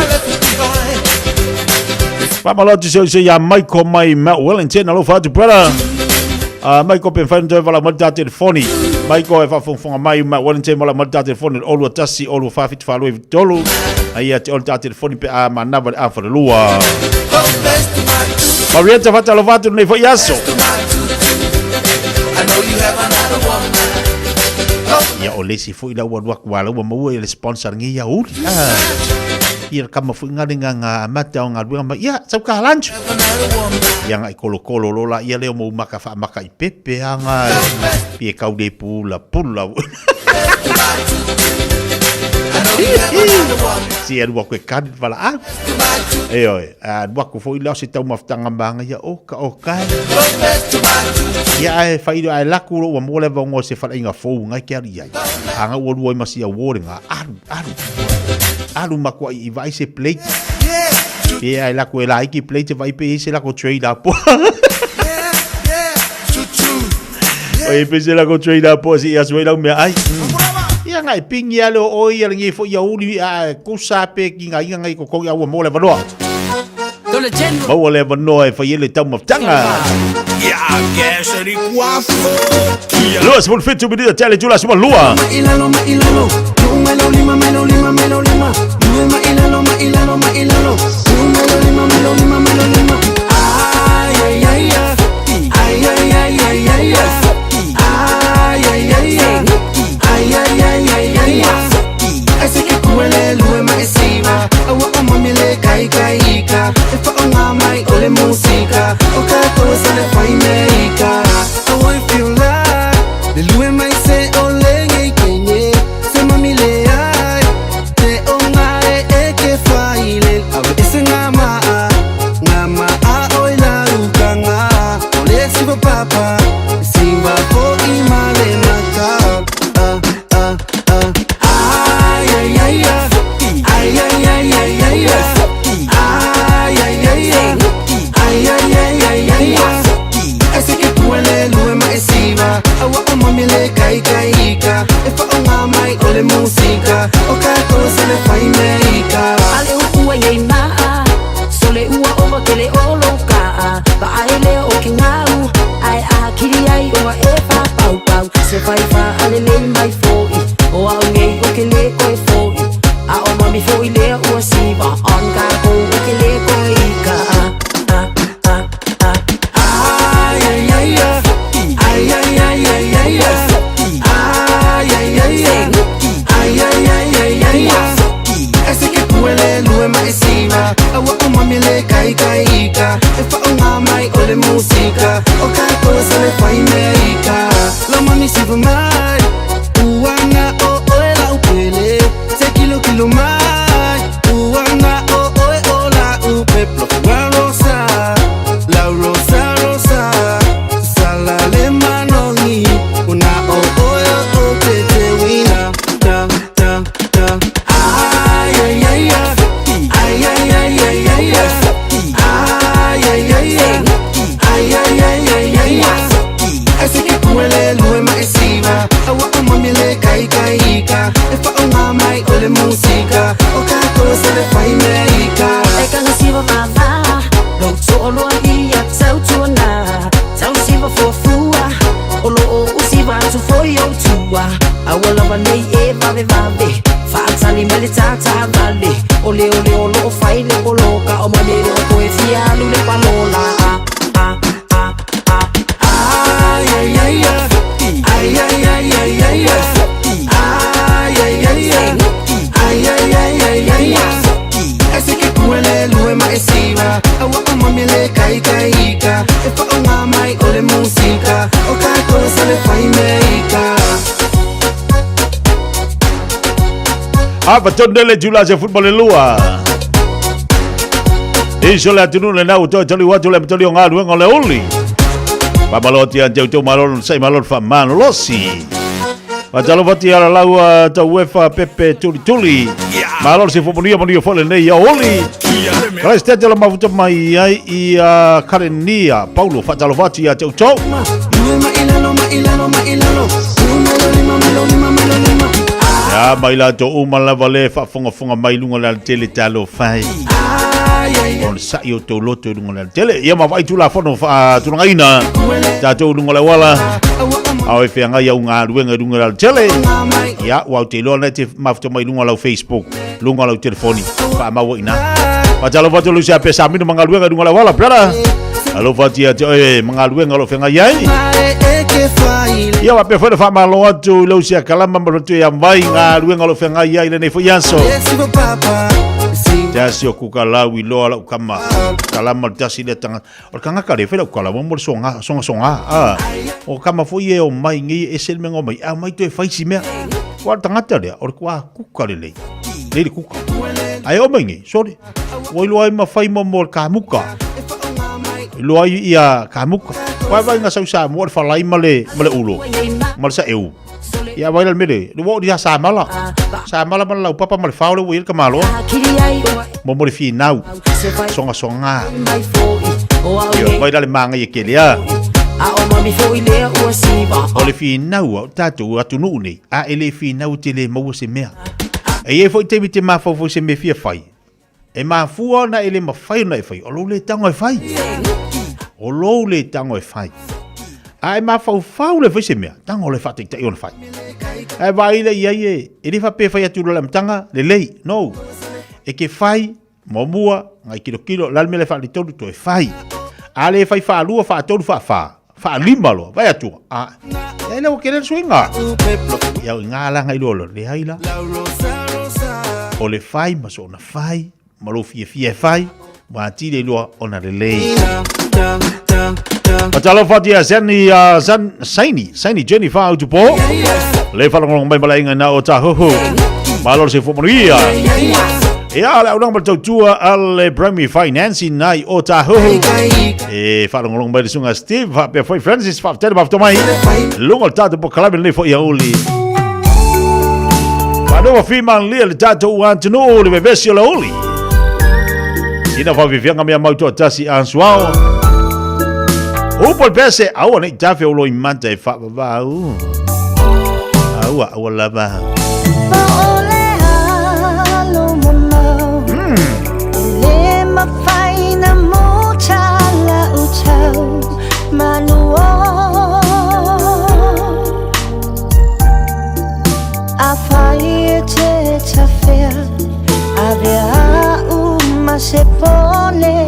Pamaloti se ya Michael mai Wellington alo fatu brother Michael pen fan do vala malta telefoni Michael e fa fonga mai Wellington vala malta telefoni olu tasi olu fa fit fa lo tolu ai te olta telefoni pe a manava a fa lua Marietta fa talo fatu nei fo yaso ya olesi fo ila wa wala wa mo le sponsor ngi ya uli ia kama fuinga nga mata o ngalua ma ia sau ka lunch yang ai kolo lola ia leo mo maka fa maka I pepe anga pie kau de pula si er wa ko kan vala a wa ko foi la si tau maftanga manga ia o ka ia ai faido ai la ku o mo le vongo se fa inga fo ngai ke ia anga o luoi masia woringa alu makwa I vai se plate ai la ko la ki plate vai pe se la ko trade up oi pe se la ko trade up si as la me ai ia ngai ping ia lo o ia ngi fo ia uli ku sa pe ki ngai ko ia mo le valo mo le vano e fa ile tau maftanga ia geseri quafo Luas vol fit to be the tele jula suma lua ilalo melo lima Luma ilalo ay ay ese que kuele luema esiva awa mami le kai ka fa ona mai ole música o ka cosa le fai meika I feel like the luema se ole ngai kenye se mami le ai te ona e ke fai le awa ese ngama a oi la rukanga ole siva papa siva po imale maka ese que duele luema esiva awa mami le kai ka e fa ona mai ole música o ka cosa le fai meika ale uwa ye na sole uwa o ke le oloka ba ai le o kingau ai a kiri ai o e fa pau se fai fa ale le mai foi o a ngai o ke le ko foi a o mami foi le o siva on ka ko ke le ko ika ese que duele luema esiva awa mami le kai ka e fa ona mai ole música o ka cosa le fai meika la mami siva mai uanga o la upele se kilo mai uanga o la upeplo la rosa sala le manoni una o te wina ta ese que duele luema esiva awa mami le kai ka e fa ona mai ole música o ka cosa le fai meika e ka siva mama lo solo ia tau tuna tau siva for fua olo o siva tu for yo tua awala vanei e vave fa tali mele tata vale ole olo fai le coloca o manere o poesia lu le palola ese que duele luema esiva awa mami le kai ka e fa ona mai ole música o ka cosa le fai meika Apa tondele jula se football lua Iso le atunu le nau to tali watu le tali nga luenga le oli. Pa maloti an teu malon sai malon fa mano losi. Pa talo vati ala lau ta uefa pepe tuli. Malon se fomonia mo fole nei ya oli. Kala stete la mafuta mai ai I Karenia Paulo fa talo vati ya teu to. Ya maila to umala vale fa fonga mai lunga la tele talo fai. On sa yo to loto lunga la tele ya ma vai tu la fono fa tu ngaina ta to lunga la wala au fe nga ya unga luenga lunga la tele ya wa te lo na te mafto mai lunga la Facebook lunga la telefoni fa ma wa ina pa talo foto lu sia pesa mi manga luenga lunga la wala brother alo fati ya manga luenga lo fe nga yai ya wa pe fa ma lo atu lu sia kalama ma tu ya vai nga luenga lo fe nga yai le ne fo yanso Tasi o kukalau I loa lau kama kalama tasi le tanga o kanga kare fela kala mo songa o kama foi e o mai ngi e sel mengo mai a mai to e faisi me wa tanga tare o kwa kukale le kuka ai o mai ngi sorry o loa ma fai mo ka muka loa ia ka muka wa vai nga sa mo fa lai male ulo mal sa eu ya vai al mele lo dia sa mala mala papa mal faule o il kamalo mo fi nau songa yo vai dale manga ye kelia o le fi nau tatu atunu ni a ele fi nau tele mo se mea e foi te mi te ma fo se me fia fai e ma fu na ele ma fai na fai o lo le tango fai o lo le tango fai ai ma fau le fese mea tango le fate te on fai ai vai le ye e fa pe fai atu la mtanga le lei no e ke fai momua ngai kilo la me le fa le todo to e fai ale fai fa lua fa todo fa lima lo vai atu a e le o querer swinga ya ngala ngai lo le haila o le fai ma so na fai ma lo fie fai ma ti le lo ona le lei Patalo fatia sani saini Jenny fa tu po le fa ngong mai balainga na o ta ho malor se fomoria e ala unang bertua al premi finance nai o ta ho e fa ngong mai sunga Steve fa pe foi Francis fa tele bafto mai lungo ta po club le fo ya oli Pado fi man le tato want to know le vesio la oli ina fa vivianga mia mauto tasi ansuao O por pese au nei tafe o lo imanta e fa va au la va le ma fai na mocha la uchau Malu a fai te tafea avea uma se pone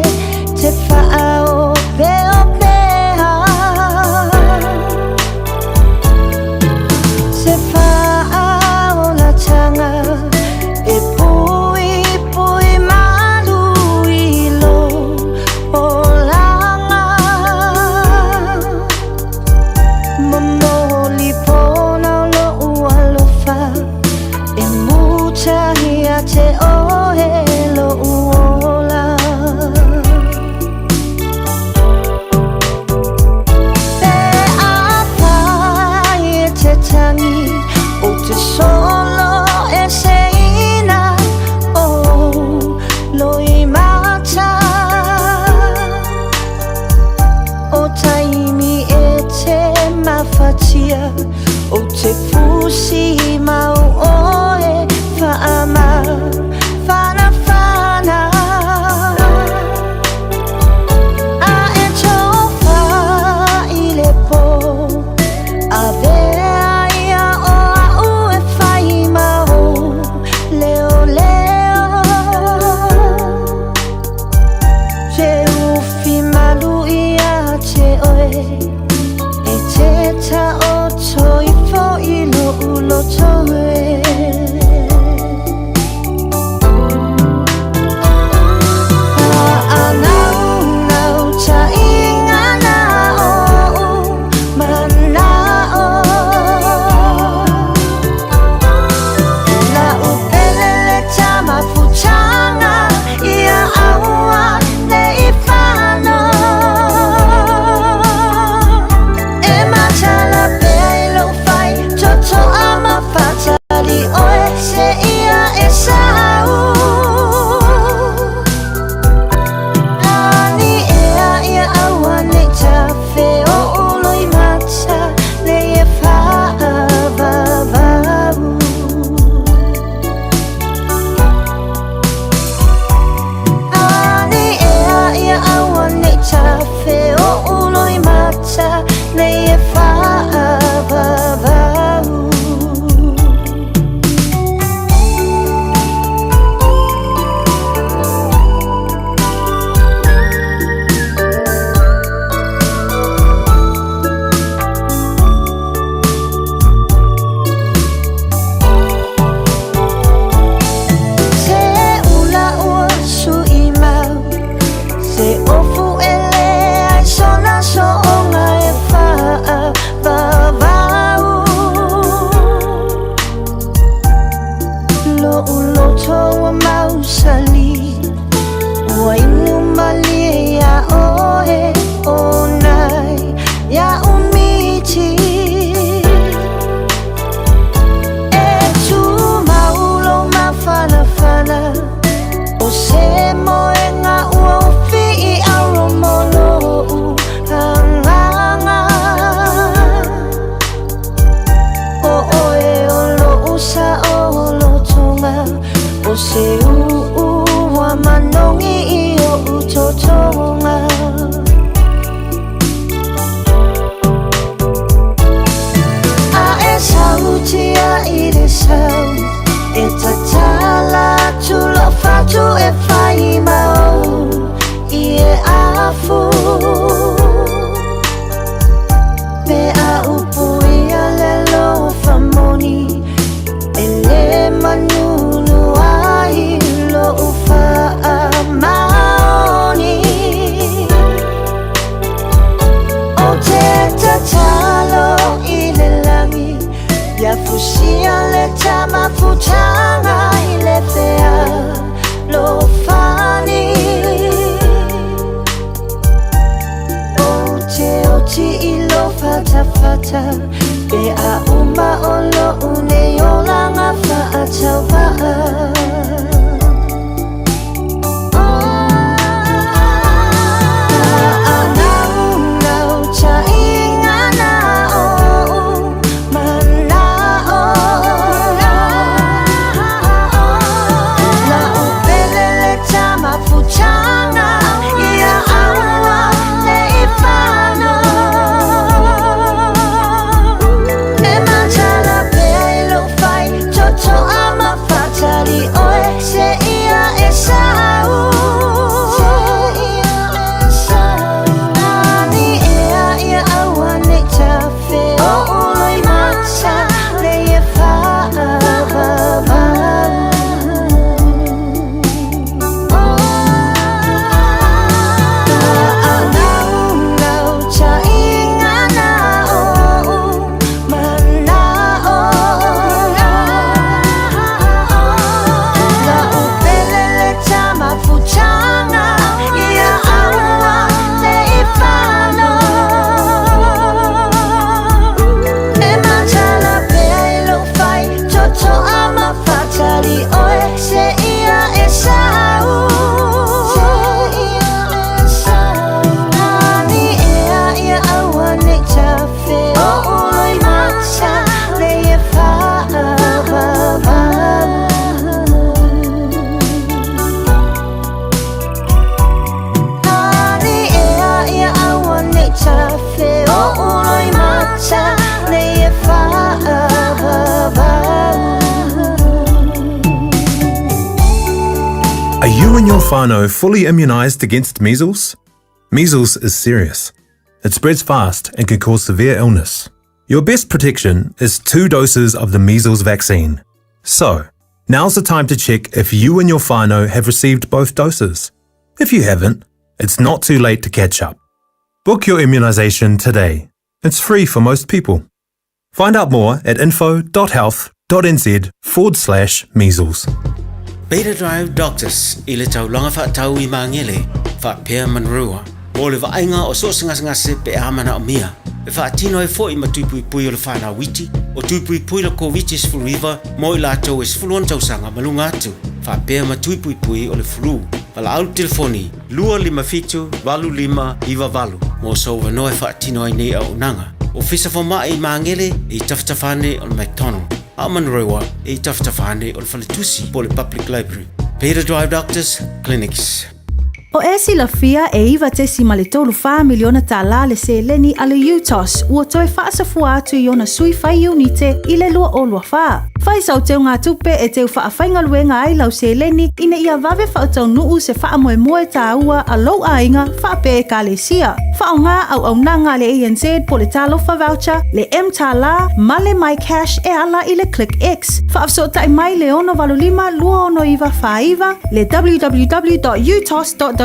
te fa o peo O se ua manongi I o utotonga A e sautia I le sau E tatala tulo fatu e fai mau I e afu Me a upu ia le lo famoni E le manunu ai lo ufa a maoni O te tatalo I le langi Ia fusia le tama futanga I le fea lo fani O te oti I lo fata fata Pe a uma o lo une o langa fa a tauwaa Are you and your whānau fully immunised against measles? Measles is serious. It spreads fast and can cause severe illness. Your best protection is 2 doses of the measles vaccine. So, now's the time to check if you and your whānau have received both doses. If you haven't, it's not too late to catch up. Book your immunisation today. It's free for most people. Find out more at info.health.nz/measles. Beta Drive Doctors I le taulanga whaatau I mangele whaapea manrua o le vaenga o so ngase pe amana o mia e whaatino e fo I matupui pui o le whana witi o tupui pui la COVID is full river mo I lato is full on tausanga malunga atu whaapea matupui pui o le flu Pala au telefoni 255-25 mo so wano e whaatino ai nei au nanga o fisa foma I mangele I taftafane o le McDonald Amanrewa e taftafane o le faletusi po le Public Library. Beta Drive Doctors Clinics. O e si la fia e iwa te si male tolu wha miliona ta la le se leni ale UTOS ua toi whaasafua atu I ona sui whai unite I le lua o lua wha. Whai sau teo ngā tupe e teo wha whainga luenga ai lau se leni ina ia vave wha tau nuu se wha moe moe ta ua a lau a inga wha pe e ka le sia. Wha o ngā au nanga le ANZ po le talo wha voucher, le M ta la, male mai cash e ala I le Click X. Wha afso tai mai le ono valulima lua ono iwa wha iwa, le www.utos.ws,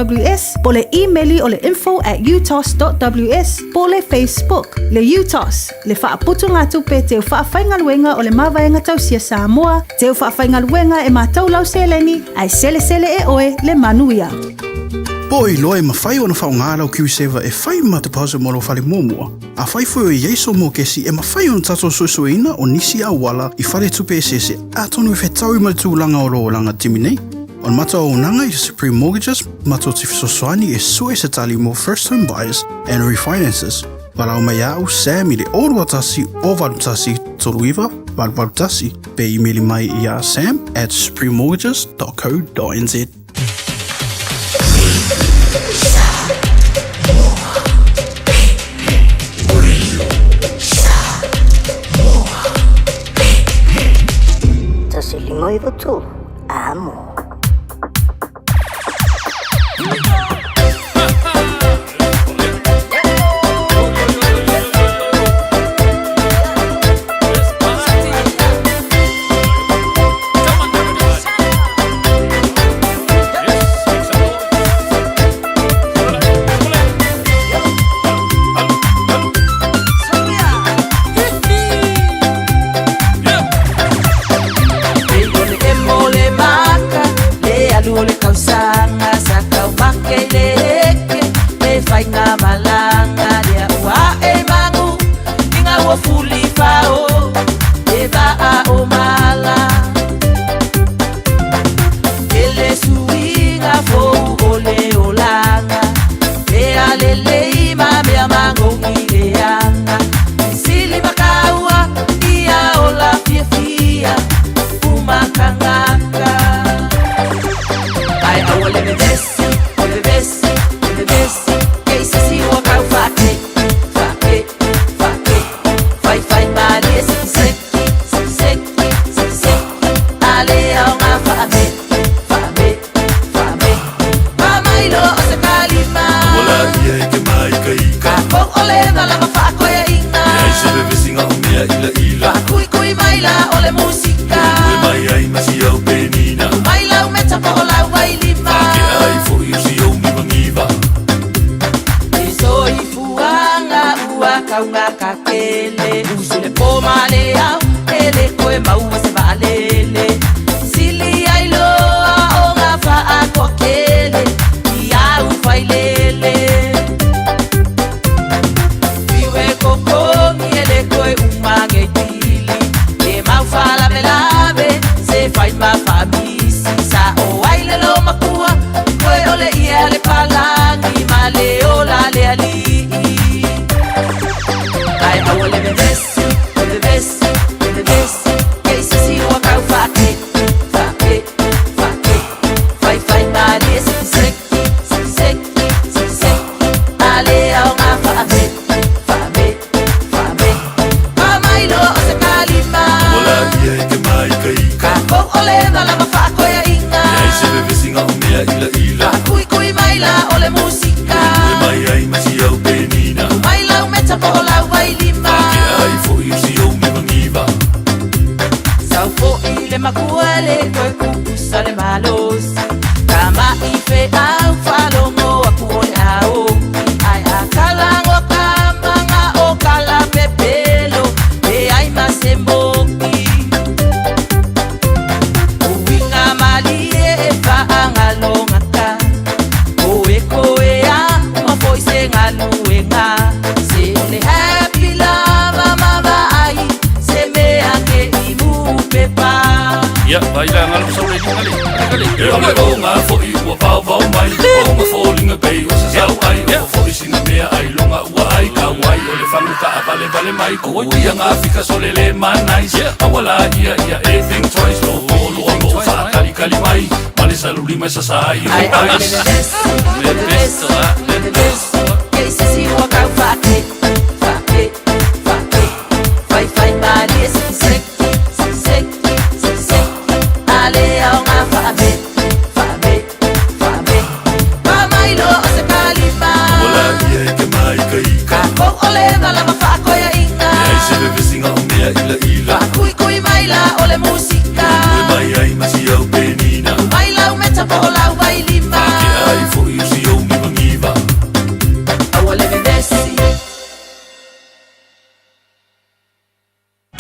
po le emaili o le info@utos.ws, po le Facebook, le UTOS, le wha aputu ngā tupe teo wha whainga luenga o le mawaenga tau sia Samoa, teo wha whainga luenga e mātou lau seleni, ai sele e oe le manuia. Poi loe mawhai o na whaongāra o Q7 e whai matapause molo whale mōmua. A whai fwoi o Yeiso mō kesi e mawhai o na tato suisuina o nisi a wala I whare tupe sese a tonu I whetau I maritūlanga o roa langa timine. O na mata o nanga I Supreme Mortgages, mata o tifisoswani e sue se tali mo first home buyers and refinances. Wala o mai au Sam I le orua tasi o valu tasi tolu iwa, valutasi pe emaili mai ia sam@springmortgages.co.nz. Tasi limoi betul, amo.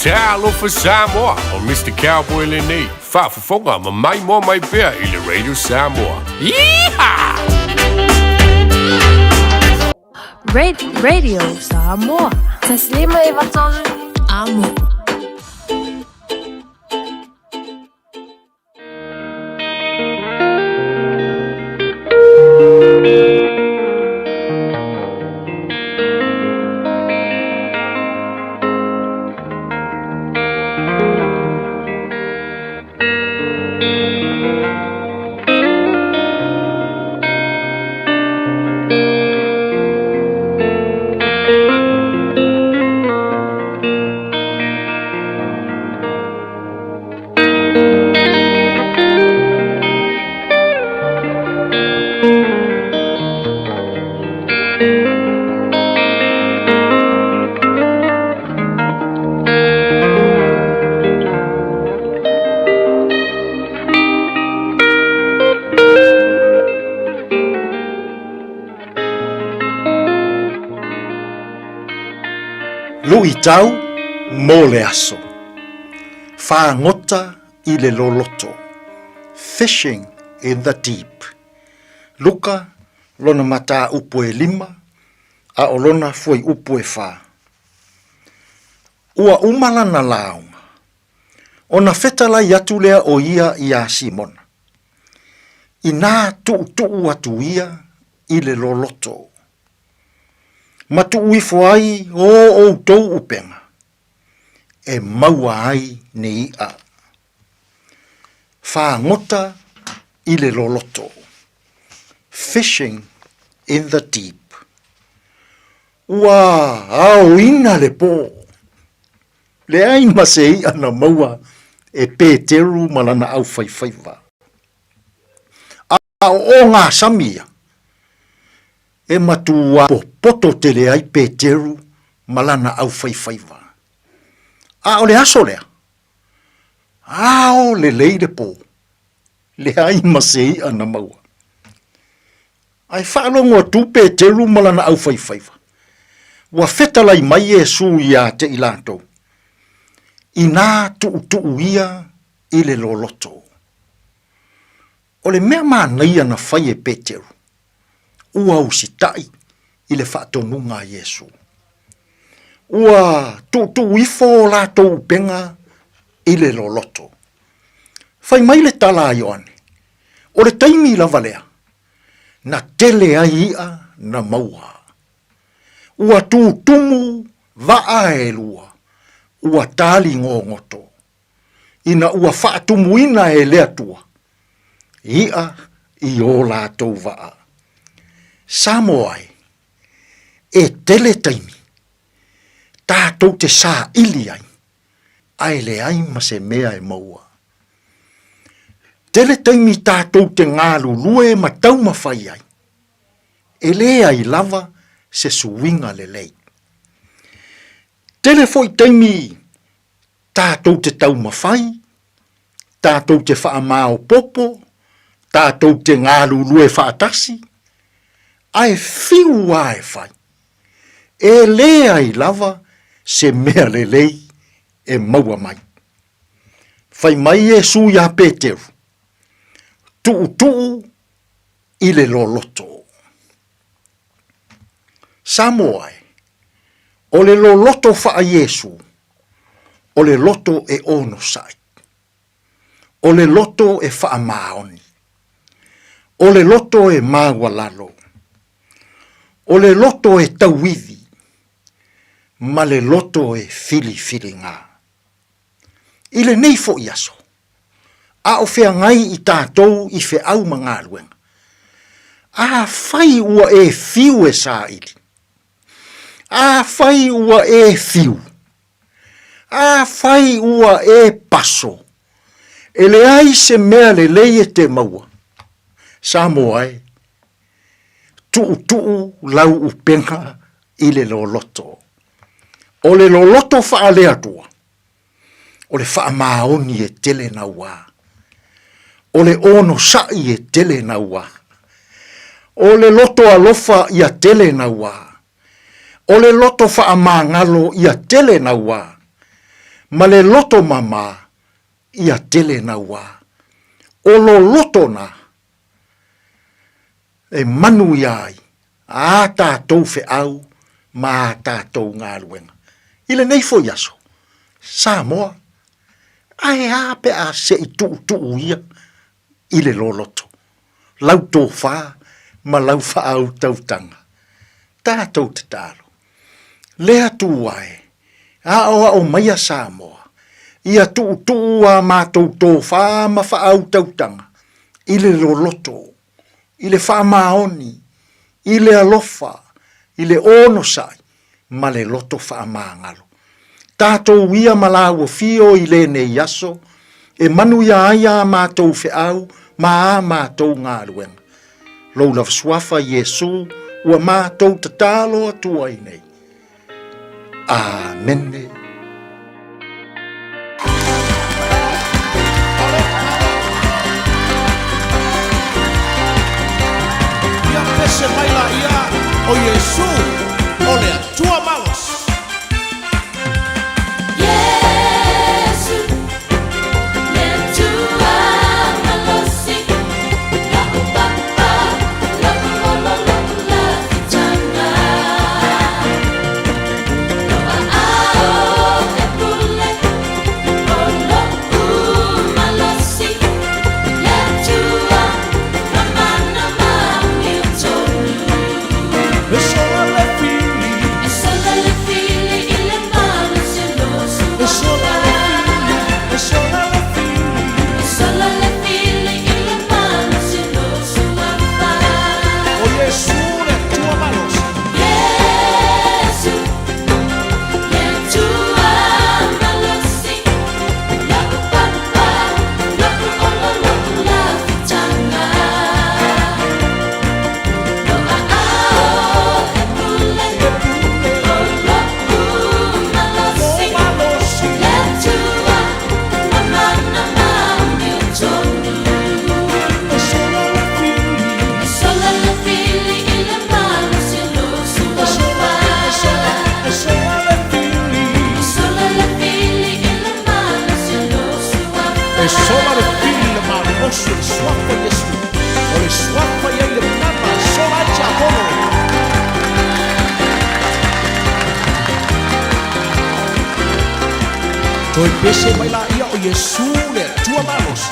Taeao for Samoa og Mr. Cowboy Lenny. Far for funger med mig mor mig bær i Radio Samoa. Yeehaw! Radio Samoa. Taslima Ivaton Amo. Lui tau mo le aso. Whaangota I le loloto. Fishing in the deep. Luka lona mata upo e 5 a o lona foi upo e 4. Ua umala na launga. Ona fetala yatu lea o ia I a Simona. I nā tu atu ia I le loloto. Matu uifo ai o tou upenga. E maua ai ne ia. Whaangota I le loloto. Fishing in the deep. Ua au ina le po. Le ai masei ana maua e Peteru malana au whaiwhaiwa. A o ngā samia. E matua poto tele ai Peteru malana au whaiwhaiwa. A o le aso lea. A o le leide po. Le ai masei ana maua. Ai whaalongo tu Peteru malana au whaiwhaiwa. Wa fetalai mai e su ia te ilato. I nā tu ia I le loloto. O le mea mānaia na whai e Peteru. Ua usitai I le whaatonunga Yesu. Ua tu ifo la tau penga I le loloto. Whai mai le tala Ioane. O le taimi la valea. Na tele ai ia na maua. Ua tumu vaa e lua. Ua tali ngoto. Ina ua whaatumu ina e lea tua. Ia I o la tau vaa. Samoa e tele taimi. Tātou te sā ili ai. Ai le ai ma se mea e maua. Tele taimi tātou te ngālu lue ma tau mawhai ai. E le ai lava se suinga le lei. Tele foi taimi tātou te tau mawhai. Tātou te whaamao popo. Tātou te ngālu lue whaatasi. Ai fiu ai whai. E le ai lava se mea le lei e maua mai. Whai mai e su ia Peteru. Tuu I le loloto. Samoa o le loloto wha Yesu. O le loto e ono sai. O le loto e wha maoni. O le loto e mawalalo. O le loto e tauivi. Ma le loto e fili ngā. I le nei fo I aso. A o whea ngai I tātou I whea au mga luenga. A whai ua e fiu e sā ili. A whai ua e fiu. A whai ua e paso. E le ai se mea le leie te maua. Samoa e. Tuu lau upenga I le loloto. O le loloto wha lea tua. O le wha maoni e tele na wā. O le ono sai e tele na wā. O le loto alofa ia tele na wā. O le loto wha mangalo ia tele na wā. Ma le loto mama ia tele na wā. O lo loto na. E manu iai. A tātou whe au. Ma tātou ngā luenga. Ile nei fo yaso. Samoa. Ai ape a se I tuu ia. Ile loloto. Lau tō whā. Ma lau wha au tautanga. Tātou te tālo. Lea tū ai. A o maia Samoa. Ia tuu a mātou tō whā ma wha au tautanga. Ile loloto. Ile wha maoni. Ile alofa. Ile ono sai. Ma le loto wha maangalo. Tātou ia malaua fio I le ne yaso. E manu ia aia mātou whe au. Ma a mātou ngā ruenga. Lou lava suafa Yesu. Ua mātou te tālo atua I nei. Amene. Ia pese mai la ia o Yesu o le atua malos. le sola le fili le maroso le suafa Yesu. O le suafa ia le nana sola i te apolo. Toi pese mai la ia o Yesu le tua malos.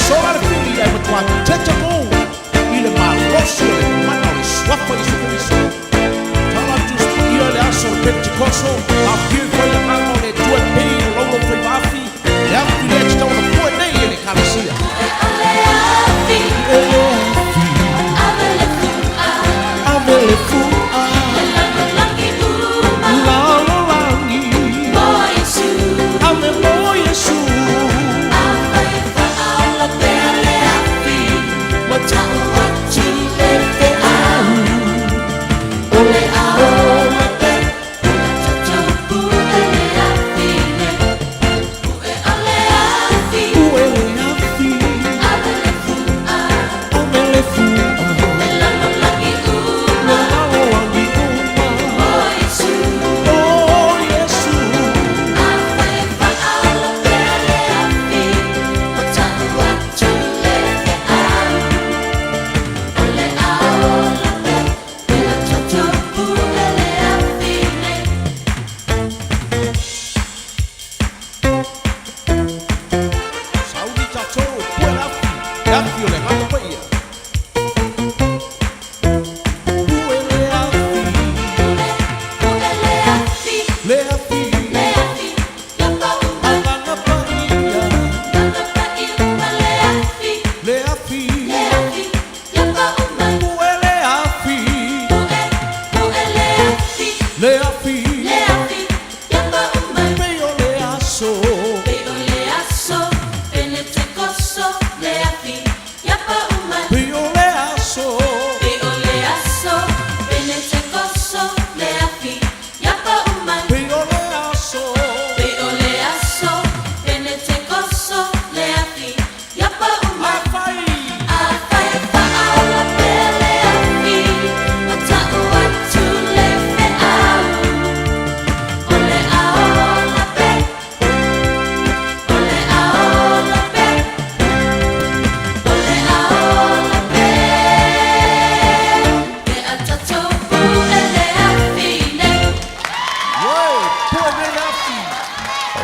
Sola le fili ai matua tete mo i le maroso le mana le suafa i suiso tala tus ia le aso Pentecoso a più foi le mano le due pei lolo foi vafi le afi le sta una poi nei le calasia avele fu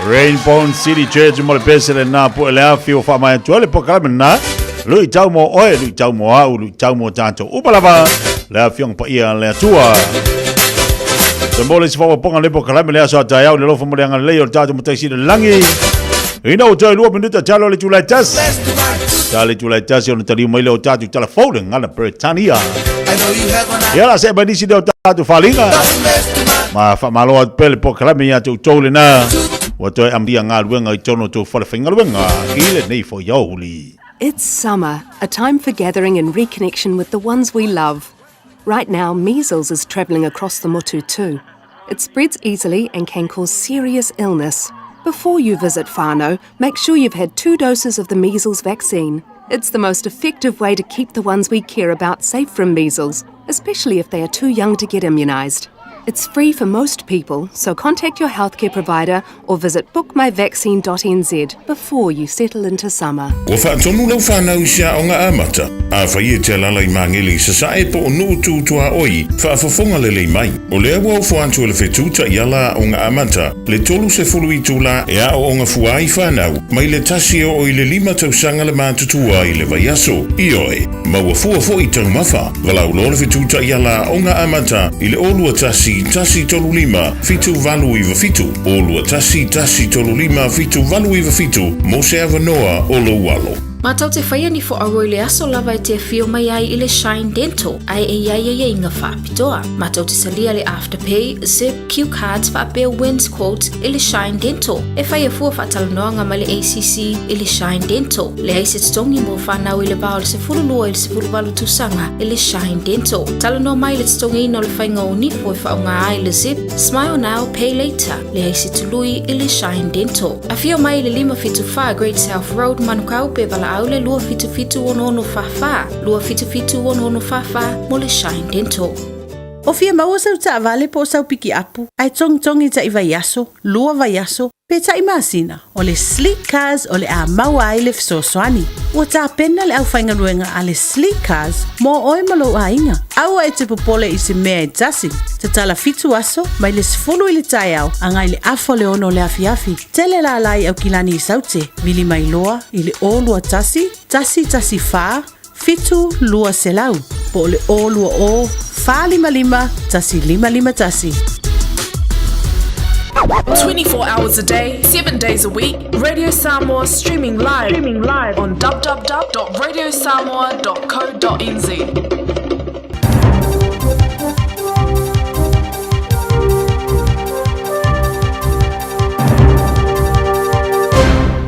Rainbow City Church mo le pesele na po le afio fa mai tu le pokala na lui tau mo oe lui tau mo au lui tau mo tanto upalava le afio pa ia le tua Tambole si fa ponga le pokala le aso Taeao le lofo mo le ngale o tatu mo taisi le langi ina o toi 2 minuta talo le tulai tas tale tulai tas o tali mo le o tatu telefone ngala Britania ya la se banisi de o tatu falinga ma fa malo pele pokala me ya tu tole na Watoi ambia ngā ruenga I tono tō whalewhinga ruenga ile nei fo yauli. It's summer, a time for gathering and reconnection with the ones we love. Right now, measles is travelling across the motu too. It spreads easily and can cause serious illness. Before you visit whānau, make sure you've had 2 doses of the measles vaccine. It's the most effective way to keep the ones we care about safe from measles, especially if they are too young to get immunised. It's free for most people, so contact your healthcare provider or visit bookmyvaccine.nz before you settle into summer. Wa whaatonu lau whanau sia o ngā amata. A whaia te lalai mangeli sa sae po o nuu tūtua oi, whaafafonga lelei mai. O lea wau whaantua le whetūta i ala o ngā amata, le tolu se fulu I tūla e a o ngā fuai whanau, mai le tasio o I le 5 tausanga le mātutua I le vaiaso. I oe, maua fua fo I tau mawha, walau lo le whetūta I ala o ngā amata, I le olua tasi tasi tolu lima, fitu valu iwa fitu. Olua tasi tolu lima, fitu valu iwa fitu. Mo se avanoa o lo walo. Matau te whaia ni fo aroi le aso lava e te fio mai ai i le Shine Dental. Ai e iai e inga whaapitoa. Matau te salia le Afterpay, Zip, Q Cards whaapea wins quote i le Shine Dental. E whaia fua whaatalanoanga ma le ACC i le Shine Dental. Le aise tongi mo whanau i le bao le se furulua i le se furuwalu tusanga i le Shine Dental. Talanoa mai le tongi ino le whainga o nifo e whaonga ai le Zip, Smile Now, Pay Later. Le aise tului i le Shine Dental. A fio mai le 575 Great South Road manukau pe vala aule lua fitu ono fafa. Lua fitu ono fafa mo le Shine Dental. O fia maua sau ta vale po sau piki apu. Ai tongi ta iwa yaso, lua va yaso, pe ta imasina. O le sleek cars o le a maua ai le fisosoani. Ua ta pena le au whainga ruenga a le sleek cars mo oe malo a inga. Aua e te popole i se mea e tasi. Te tala fitu aso, mai le sifulu i le Taeao, angai le afo le ono le afiafi. Tele la alai au kilani i saute, mili mai loa i le o lua tasi fa, fitu lua selau. Po le o lua o, fa lima, tasi lima tasi. 24 hours a day, 7 days a week. Radio Samoa streaming live on www.radiosamoa.co.nz.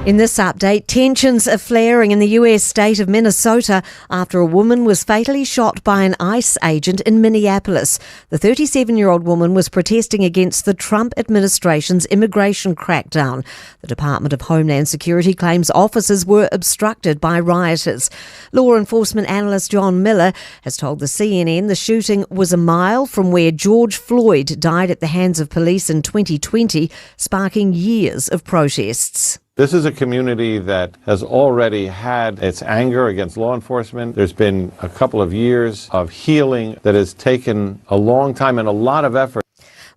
In this update, tensions are flaring in the US state of Minnesota after a woman was fatally shot by an ICE agent in Minneapolis. The 37-year-old woman was protesting against the Trump administration's immigration crackdown. The Department of Homeland Security claims officers were obstructed by rioters. Law enforcement analyst John Miller has told the CNN the shooting was a mile from where George Floyd died at the hands of police in 2020, sparking years of protests. This is a community that has already had its anger against law enforcement. There's been a couple of years of healing that has taken a long time and a lot of effort.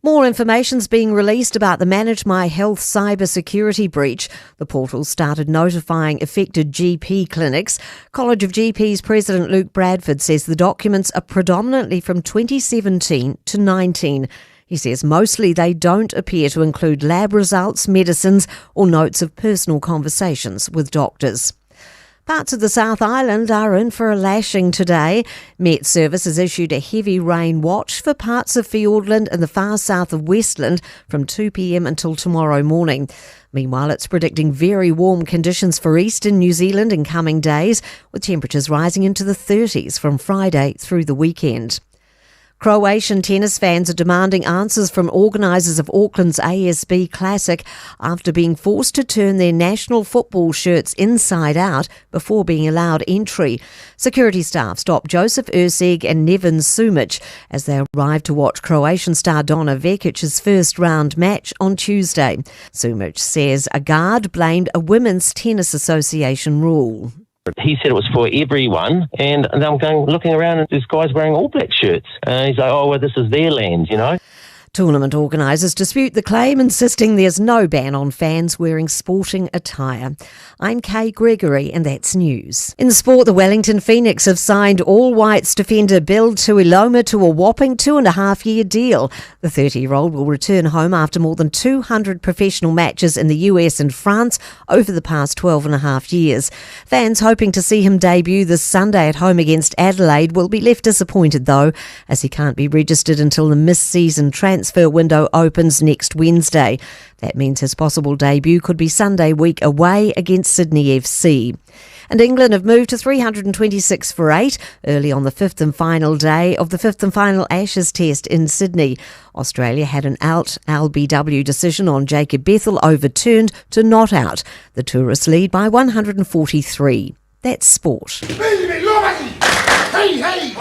More information's being released about the Manage My Health cybersecurity breach. The portal started notifying affected GP clinics. College of GPs President Luke Bradford says the documents are predominantly from 2017 to 19. He says mostly they don't appear to include lab results, medicines or notes of personal conversations with doctors. Parts of the South Island are in for a lashing today. Met Service has issued a heavy rain watch for parts of Fiordland and the far south of Westland from 2 p.m. until tomorrow morning. Meanwhile, it's predicting very warm conditions for eastern New Zealand in coming days, with temperatures rising into the 30s from Friday through the weekend. Croatian tennis fans are demanding answers from organisers of Auckland's ASB Classic after being forced to turn their national football shirts inside out before being allowed entry. Security staff stopped Joseph Ursig and Neven Sumic as they arrived to watch Croatian star Donna Vekic's first round match on Tuesday. Sumic says a guard blamed a Women's Tennis Association rule. He said it was for everyone, and I'm looking around and there's guys wearing all black shirts. He's like, oh, well, this is their land, you know. Tournament organisers dispute the claim, insisting there's no ban on fans wearing sporting attire. I'm Kay Gregory, and that's news. In sport, the Wellington Phoenix have signed All Whites defender Bill Tuiloma to a whopping 2.5-year deal. The 30-year-old will return home after more than 200 professional matches in the US and France over the past 12.5 years. Fans hoping to see him debut this Sunday at home against Adelaide will be left disappointed, though, as he can't be registered until the mid-season transfer window opens next Wednesday. That means his possible debut could be Sunday week away against Sydney FC. And England have moved to 326 for 8 early on the fifth and final day of the fifth and final Ashes test in Sydney. Australia had an out LBW decision on Jacob Bethel overturned to not out. The tourists lead by 143. That's sport. Hey, hey!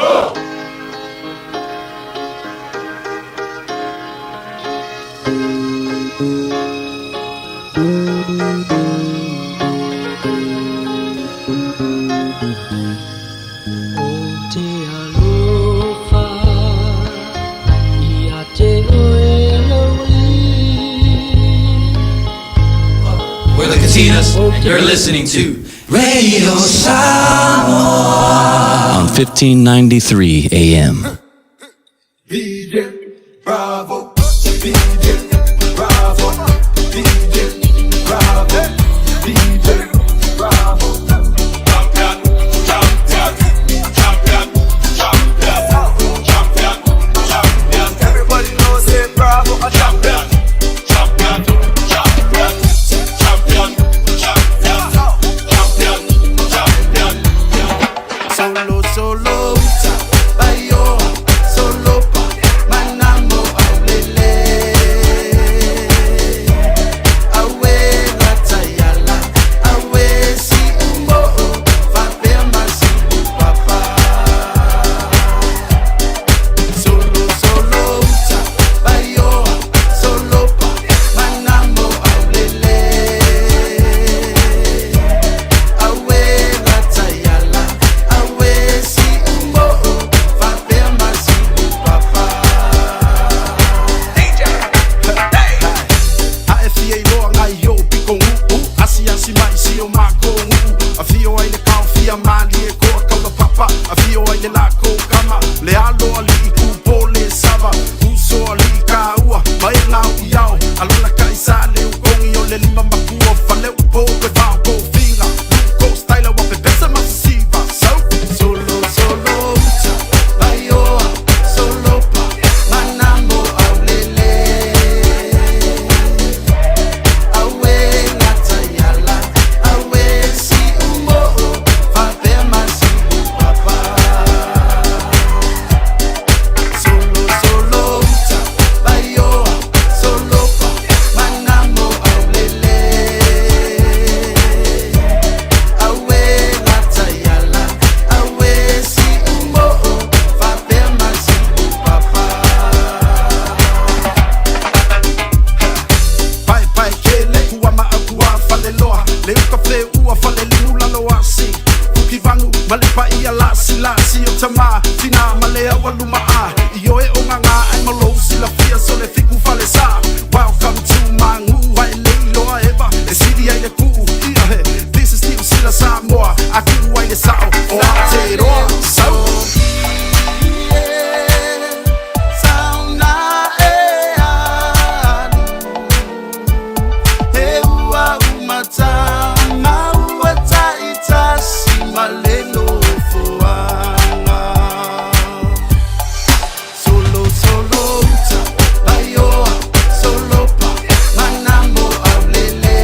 We're the Katinas, and you're listening to Radio Samoa on 1593 AM. DJ, Bravo, DJ, bravo, DJ, bravo, DJ, bravo. Champion, champion, champion, champion, champion, champion. Everybody knows it, bravo, a champion, champion, champion, champion, champion, champion, champion. Solo, solo, bayo, solo pa, manamo aulele. Awe latayala, awe si umbo, fapema si upapa. Solo, solo, bayo, solo pa, manamo aulele. Awe latayala, awe si umbo, fapema si upapa. Fiafia loa ngai yo piko ngu asi mai si o mako ngu afio ai le kau fia mali e ko kau papa afio ai le lako kama le alo ali ku pole sava uso ali ka ua mai nga yao alona kai sa le kongi o le lima makua fale po pe va po finga ko style wa pe pesa masiva solo solo bayo solo pa manamo aulele. Awe latayala, awe si umbo, fapema si upapa. Solo, solo, bayo, solo pa, manamo aulele. Awe latayala, awe si umbo, fapema si upapa. Pai kele kua maakua fale loa le ukafe ua fale limu lalo asi Kuki vangu male pa ia lasi o tama fina male awaluma a Iyo e onganga ai malo sila fia so le fiku fale sa Welcome to mangu vai leiloa eva e sidi ai le kuu ia he This is still sila Samoa aku ai le sao o Aotearoa sao Sauna e anu He ua umatanga ua taitasi malelo foanga. Solo solo uta bayoa solo pa manamo aulele.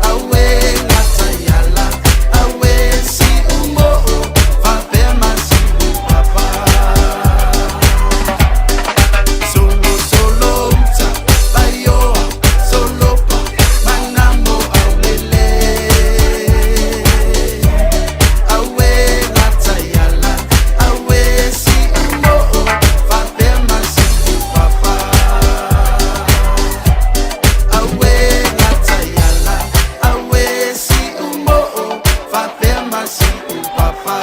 Awe latayala awe si umbo fapema si upapa. Solo solo uta bayoa solo pa manamo aulele. Awe latayala awe si umbo fapema si upapa. Awe latayala awe si umbo fapema si upapa.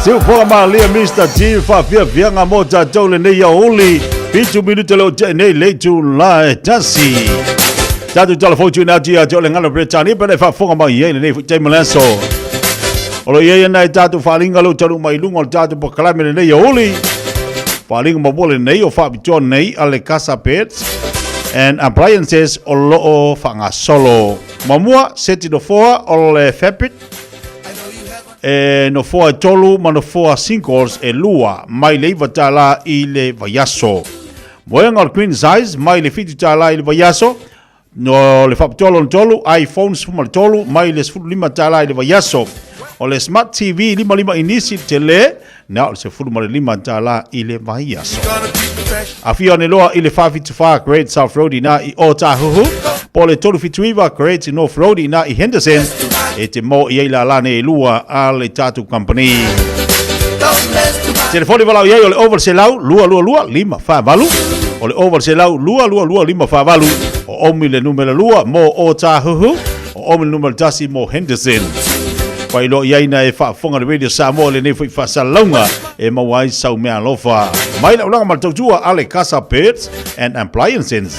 Seu forma ali, Mr. T, Fiafia nga moja tole ne ya oli. Pichu minuto lo ne leitu la tasi. Tatu telefone tu na dia tole ngalo Britani pa fa fonga ma ye ne te melanso. Olo ye na tatu falinga lo tolu mai lungo tatu po kalame ne ya oli. Falinga mo bole ne o fa biton ne ale casa pets and appliances o lo fanga solo. Mamua seti do foa o le fabric no foa tolu ma no foa singles e lua mai le vatala i le vayaso. Moenga o queen size mai le fiti tala i le vayaso no le faptolo tolu iPhones fuma tolu mai le sfulu lima tala i le vayaso. O le smart TV lima inisi tele na o se fulu ma le lima tala i le vayaso. Afia ne loa i le 555 Great South Road na i Otahuhu. Po le tolu fituiva Great North Road na i Henderson. E te mo i eila lane e lua a le tatu company. Telefoni walau iei o le overselau lua lima whavalu. O le overselau lua lima whavalu. O omi le numero lua mo Otahuhu. O omi le numero tasi mo Henderson. Pai lo iei na e whaafonga le radio Samoa le nefui whasalonga e mawai sau mea lofa. Mai la ulanga maltautua ale casa pets and appliances.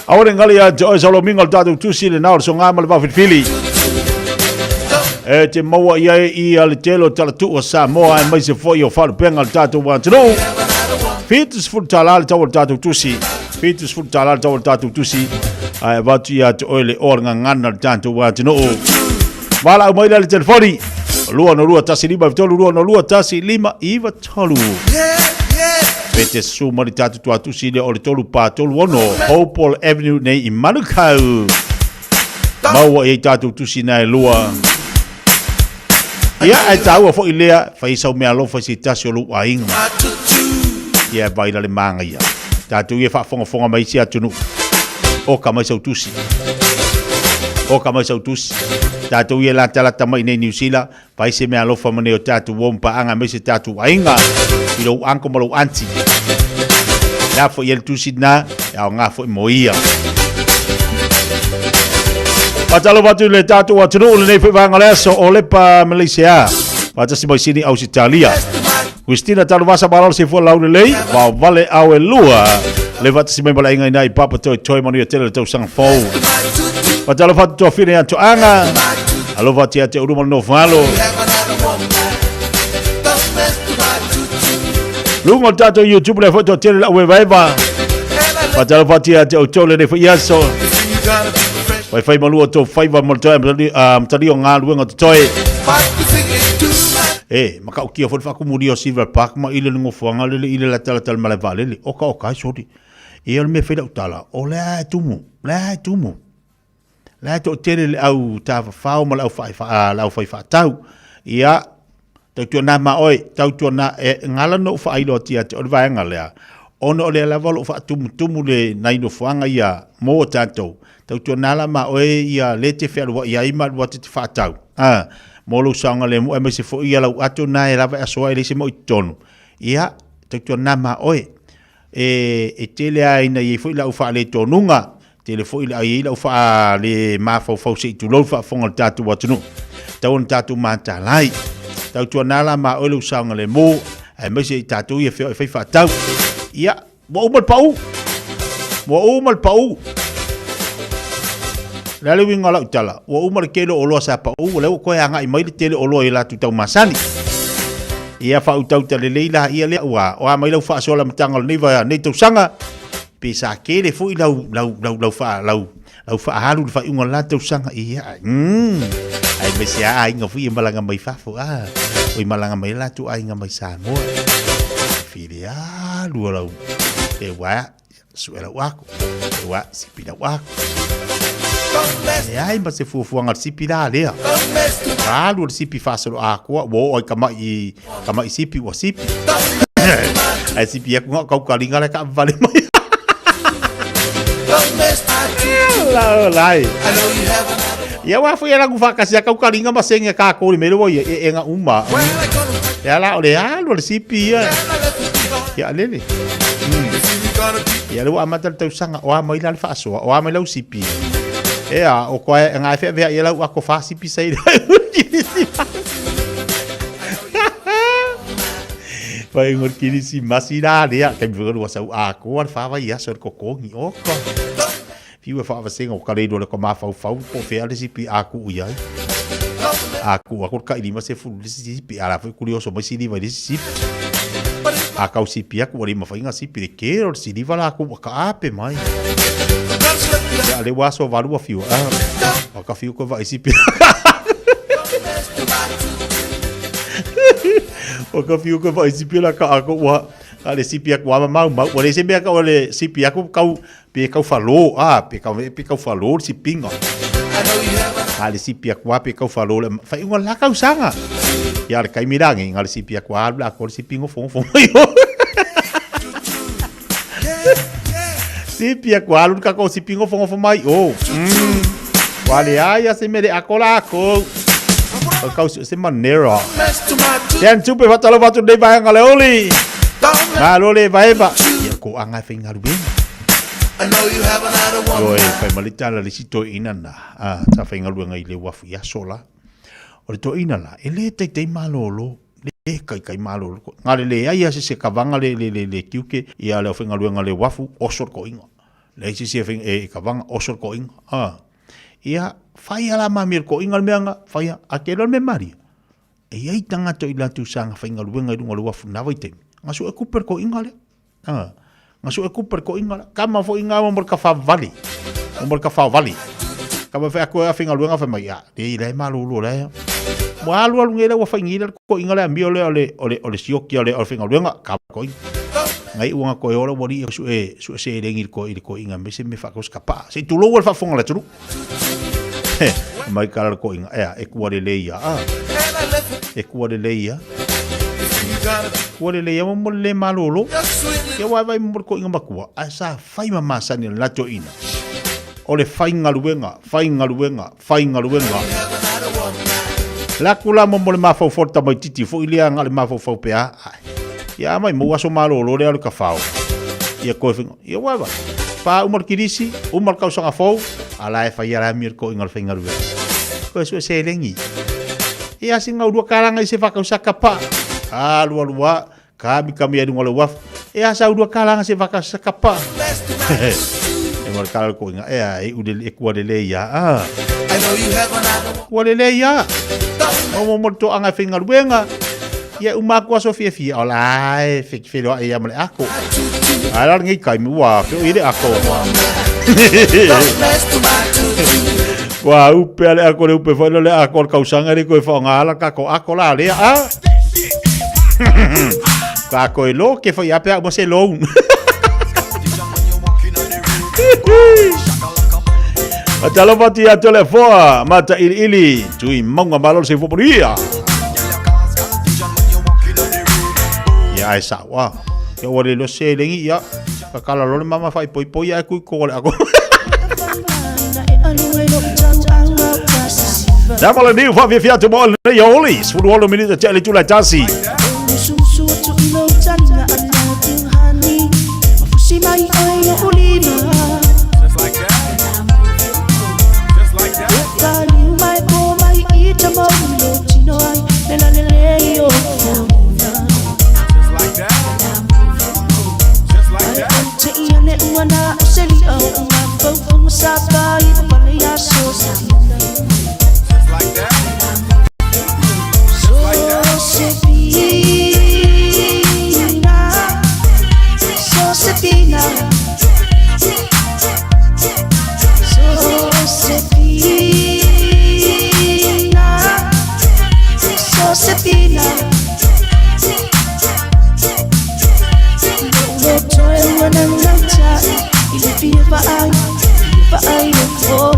Awale ngali ya Joe Salomingo tatu tusi le nao so ngama le bafit fili. E te maua ia I ale telo tala tu o Samoa e mai se foi o whalu penga le tātou wātino. Fitus fulu tala le tau le tātou tusi. Fitus fulu tala le tau le tātou tusi. Ai watu ia te oile oranга ngana le tātou wātino. Wala au maila le telefoni. Lua no lua tasi lima vitolu lua no lua tasi lima iwa tolu. Pete suma le tātou tua tusi le o le tolu pātolu ono. Hopewell Avenue nei I Manukau. Maua I tātou tusi nei lua. Ia ai tau a fo'i lea, fai sau mea lo fai si tasi o lu a inga. Ia vai le manga ia. Tātou ia whaafonga mai si atunu. O ka mai sau tusi. O ka mai sau tusi. Tātou ia la tala tamai nei New Zealand, fai se mea lo fa mane o tātou wompa anga mai se tātou a inga. I lo anko ma lo anti. Ia fo'i ia le tusi na, ia o ngā fo'i mo ia. Patalo watu le tātou atunu le nei whiwanga leso o lepa Malaysia. Patasi mai sini au Italia. Christina talo wasa maralo se fua laune lei. Wau vale au e lua. Le vatasi mai mala inga ina I papa toi manu ia tele le tau sanga fau. Patalo watu toa whine atu anga. Alo vati ate uruma no whalo. Lungo tātou YouTube le foto tele la ue vaiva. Patalo vati ate o tole ne whiaso. Wai fai malua tō whaiva malatoe mtari o ngā luenga te toe. Maka ukia whai whakumuri o Silver Park ma ile ningo whanga lele ile la tala male valele. Oka, sorry. Ia me whaida utala. O lea tumu. Lea tō tere le au tāwha whao ma lau whai whaatau. Ia, tau tua nā maoi, tau tua nā ngala no whailo tia te orvaenga lea. Ono o lea la walo whaatumu le naino whanga ia mō tātou. Tau tua nala ma oe ia lete whea ia ima lua te whaatau. Molo saunga le mua mai se fo ia lau ato na e lawa asoa e le se mo I tonu. Ia, tau tua nā ma oe. E tele a ina i fo ila ufa le tonunga. Tele fo ila i ila ufa le mafau se I tulou whaafonga le tātu watunu. Tau on tātu māta lai. Tau tua nala ma oe lau saunga le mo. E mai se I tātu ia whea e whai whaatau. Ia, mo umal pau. Lale winga la utala. Wa umar kelo olo sa pa o le ko ya ngai mai tele olo ila tu tau masani. Ia fa utau tele leila ia le wa o mai lau fa so la mtanga ni va nei tu sanga. Pisa kele fu lau fa halu fa unga la tu sanga ia. Ai me sia ai nga fu malanga mai fa fu Oi malanga mai la tu ai nga mai sa mo. Filia lu lau. E wa suela wako. Wa sipida wako. Ai ma se fuanga sipi la lea. Lu sipi faselo a ko wo o kama I sipi o sipi. Ai sipi aku ngau kau kalinga la ka vale mai. Lai. Ya wa fu era gufa kasi kau kalinga masenga ka ko me lo e nga uma. Ya la ole lu sipi ya. Ya lele. Ya lu amata tau sanga o mai la faso o mai lo sipi. O koe ngai fe vea ia lau ako fasi pisai Pai ngor kini si masira lea kai vero wasau ako ar fava ia sor kokongi oko Fiu fava senga o kale do le ko mafau fau po fe ale si pi aku ia Aku ka ilima se fu si pi ala foi curioso mai si diva si Akau si pi aku wali mafainga si pi ke or si diva la aku ka ape mai Ya le waso valu fiu ka fiu ko vai sipi O ka fiu ko vai sipi la ka ako wa ale sipi ak wa mau wale se be ka ole sipi aku kau pe kau falo pe kau falo si pinga ale sipi ak wa pe kau falo fa inga la kau sanga ya le kai mirangi ngale sipi ak wa la ko si pingo fo Sipi aku alun ka ko sipingo fongo mai wale aya se mere akola ko kau se manera dan tupe fatalo watu dei vai ngale oli Malu le vai ba ya ko anga finga ruben oi fai malita la lisito inana ta finga ruben ngai le wafu ya sola o to inala ele te malolo le kai malo ngale le ia se kavanga le kiuke ia le finga luenga le wafu osor ko inga le se kavanga osor ko inga Ia, whai ala mamir ko ingal meanga, whai a kera me maria. E iei tanga to ila tu sanga whainga luenga runga lua funawa i temi. Ngasu e kuper ko ingale. Ngasu e kuper ko ingale. Kama fo inga mo ka whawali. Mo ka whawali. Kama whai ako a whainga luenga whai mai a. Te i rei malulu rei. Mo alu alu ngere wa whaingira ko ingale a mi ole sioki ole whainga luenga. Kama ko inga. Ngai uanga ko e ora wari su e se rengir ko inga. Me se me whakos kapa. Se tu lower whafonga la turu. Mai kara ko inga. E kuare leia. E kuare leia. Kuare leia mo le malolo. Ke vai mo ko inga makua. Asa fai mama sani la to ina. Ole whainga luenga. La kula mo le mafau forta mai titi fo ilia ngale mafau pea. Ia mai mo aso malolo le ka fao. Ia ko finga. Ia wa. Pa umar kirisi, umar kau sanga fo. Ala e fai ara mir ko inga whainga luenga. Ko se lengi. Ia singa udua karanga se whakausa kapa. Lua, kami adu ngalo waf. Ia sa udua karanga se whakausa kapa. E mar kala ko inga. E kuare leia. Kuare leia. Mo to anga whainga luenga. Ia umaku aso Fiafia. Ola, whiro ia male ako. Ala ngai kai mua. Whiro ire ako. Wah, upe ale ako le upe whaile le ako kausanga ri koe whaongala kako ako la lea kako e lo ke whai apea mo se loun Atalo pati a tole foa mata ili tui maunga malol se foporia ya e sawa ke ore lo se lengi ya kakala lo le mama whai poi ya kui kole ako Damala ni fa Fiafia to mol le yolis fu wolo minute tele tu la tasi Susu tu ilo tanga ana tuhani mafusi mai ai ulina Just like that Tani mai po mai ita mo lo tino ai le yo Just like that Te iane uana oseli au una fo masabai pale ya so like that. So Sepina. No toy when I'm not tired. If you ever I for I look for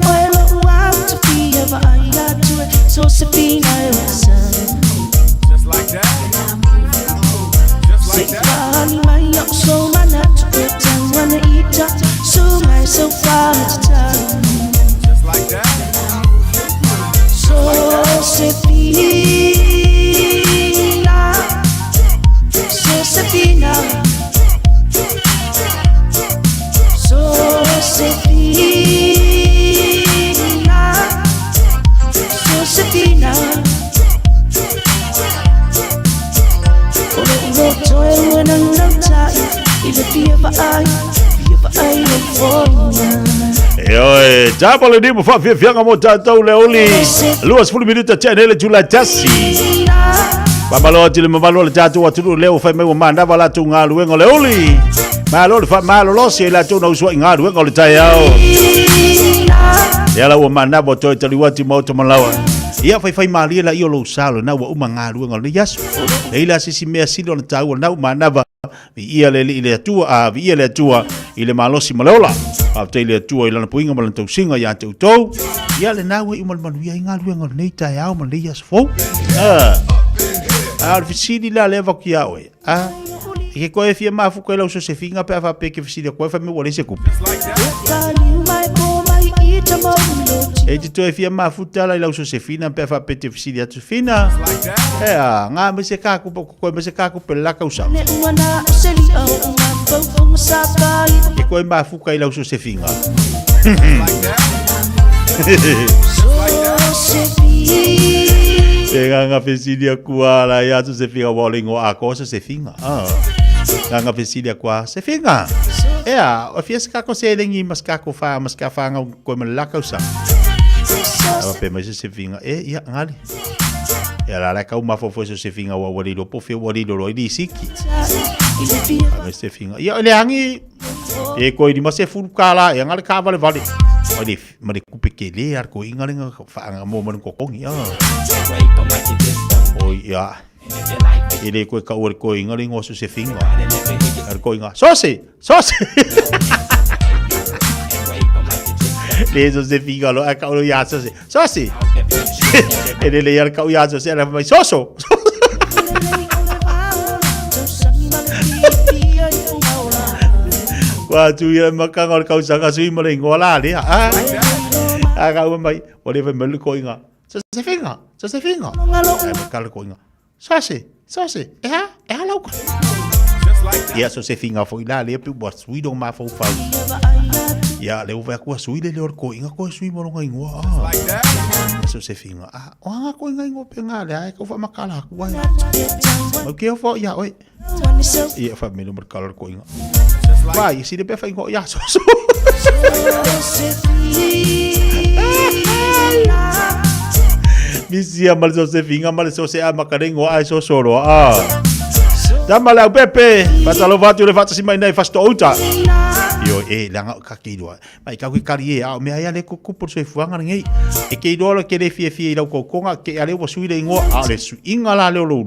oilo out to be a vaya to it. So Sabina was Just like that. Just like that. my young soul, my natural tongue, wanna eat up. So my so far to time. Just like that. So Sabina, so Sabina, so Sabina, oh, toil when I'm not tired. Even if I fall. Oi, double di mo fa Fiafia mo tatau le oli. Luas 10 minuta tena le July tasi. Pamalo tile mabalo le tatu watu leo fa me manda bala tunga luengo le oli. Malo fa malo lo si la tuna uswa inga luengo le Taeao. Ya la manda bo to taliwati mo to malawa. Ia fai mali la io lo salo na wa umanga luengo le yasu. Leila sisi mea silo na tau na manava. Ia le tua ia le tua ile malosi malola. Ile tua ile na puinga mal tau singa ya tau. Ia le nawe i mal manuia inga luengo le Taeao mal le yasu fo. Fisili la leva ki awe. Ke koe fia mafu koe lau so se finga pe afa pe ke fisili koe fa me wale se kupi. E te toe fia mafu tala lau so se fina pe afa pe te fisili atu fina. Ngā me se kaku koe me se kaku pe laka usau. Ke koe mafu koe lau so se finga. Nga fesilia kua la ya tu se finga walingo a cosa se finga. Nga fesilia kua se finga. O fies ka ko se lengi mas ka fa nga ko me la causa. Pe me se finga ya ngali. Ya la ka uma fo se finga wa walilo po fe walilo lo di siki. Me se finga. Ya le hangi ko di mas se fu kala ya ngali ka vale. Ma de kupe ke le ar ko inga lenga fa nga mo man ko kongi ya ile ko ka ur ko inga lenga so se finga ar ko inga sose le so se finga lo ka lo ya sose ele le ar ka ya sose era mai soso wa tu ya makanga ka usanga sui mo lengo la le aga mai ole ve mel ko inga se finga e kal ko inga sase la ko ya so se finga foi la le pu bo sui do ma fo fa ya le over ko sui le ko inga ko sui mo nga ingo so se finga ko inga ingo pe nga le ko fa makala ko wa o ke fo ya oi ya fa me no merkal ko inga vai si de pe fa ingo ya so Misi amal so se finga mal so se amakarengo ai so soro Tamala pepe patalo vatu le vatu si mai nei fasto outa yo langa ka kidwa mai ka kari me ai le ku por so fuanga ngai ke do lo ke le fie lo ko konga ke ale wo suile ngo ale su inga la leo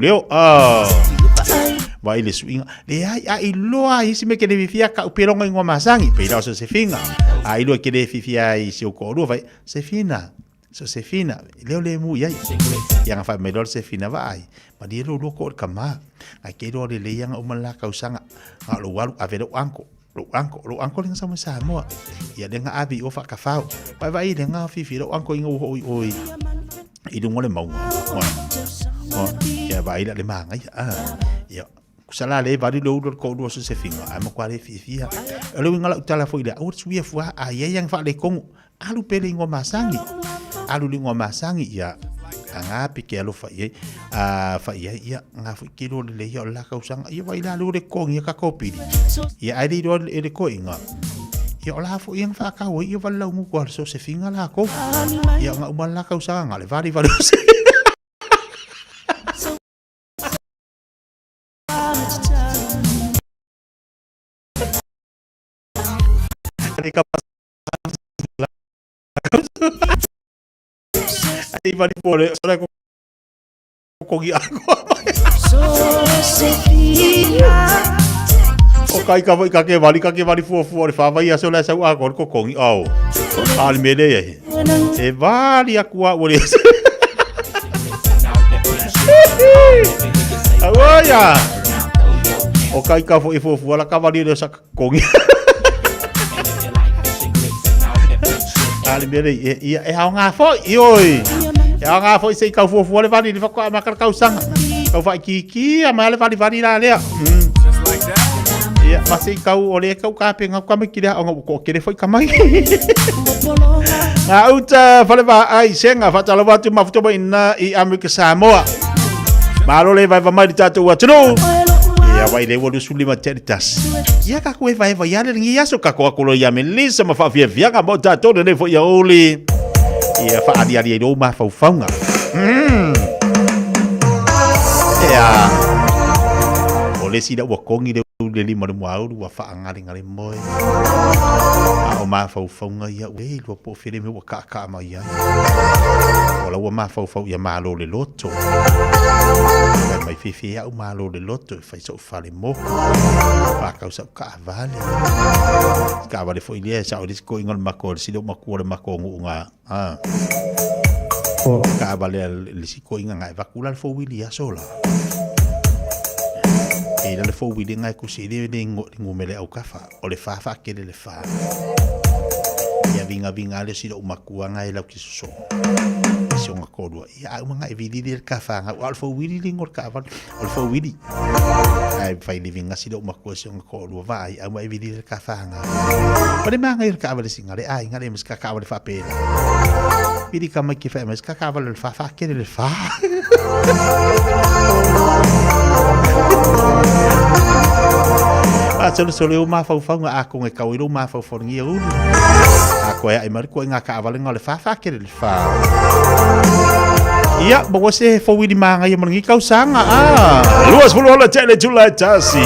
vai le su inga le ai lo ai si me ke le fia ka pero ngo masangi pero so se finga ai lo ke le fia ai si ko ro vai se fina so se fina leo le mu yai yang fa melor se fina vai ma dia lo ko kama ai ke do le yang o mala ka usanga lo walu avero anko lo anko le sama Samoa ya denga abi o fa ka fa vai denga fifi lo anko ingo oi i do ngole mau ya vai le manga ya kusala le vai lo ko do so se fina ai mo kwa le Fiafia lo ngala utala fo ile o suia fua ai yang fa le kongo alu pele ngo masangi alu lingo masangi ya anga pike alu fa ya nga fu kilo le yo la ka usanga ya vai la lu le kongi ka kopili ya ai do le ko inga ya la fu yang fa ka wo ya vala ngu ko so se finga la ko ya nga umala ka usanga le vari se Aí vai por só com o kai ka ke vali fu le fa vai so la sa ko kongi au al mele E vali aku a wole. Awoya. O kai ka fo ifo wala ka vali de sak kongi. Ali mere e ha nga fo ioi. E ha nga fo se ka fo le vali de fa ka makar ka usanga. Ka fa ki ama le vali la le. Ia masih kau oleh kau kape ngau kami kira ngau ko kire foi kamai. Na uta fale ba ai senga fa tala watu mafuto ba ina I Amerika Samoa. Malo le vai mai di tatu watu no. Ia vai le wolu sulima teritas. Ia ka ko vai ya le ngia so ka ko ko ya melisa ma fa Fiafia ka mo tatu ne fo ya oli. Ia fa ali do ma fa faunga. Ia ole sida wa kongi le lima de moau wa fa ngari moe a o ma fa nga ia we lo po fere me wa ka ma ia ola wa ma fa ia ma lo le loto mai Fiafia o ma lo le loto fa so fa le mo pa ka sa ka vale foi ile sa o disco ingol makor si do makor makongu nga ka vale le siko inga ngai va kula fo wili ya sola e le fo wili ngai ku si de ngumele au kafa o le fa ke le fa ya vinga le si do makua ngai la ki so so ko do ya ngai vili le kafa ngai al fo wili ngor kafa al fo wili ai fai living si do makua so ko do vai ai mai vili le kafa ngai pare mangai ka vale singale ai ngai mes ka vale fa pe vili ka mai ki fa mes ka vale le fa ke le fa solo o ma fa nga ako ngai kawiro ma fa ngi u ako ai mar ko nga ka vale ngale fa ke le fa ia bo se fo wi di manga ia ngi kau sanga luas puluh la tele tula tasi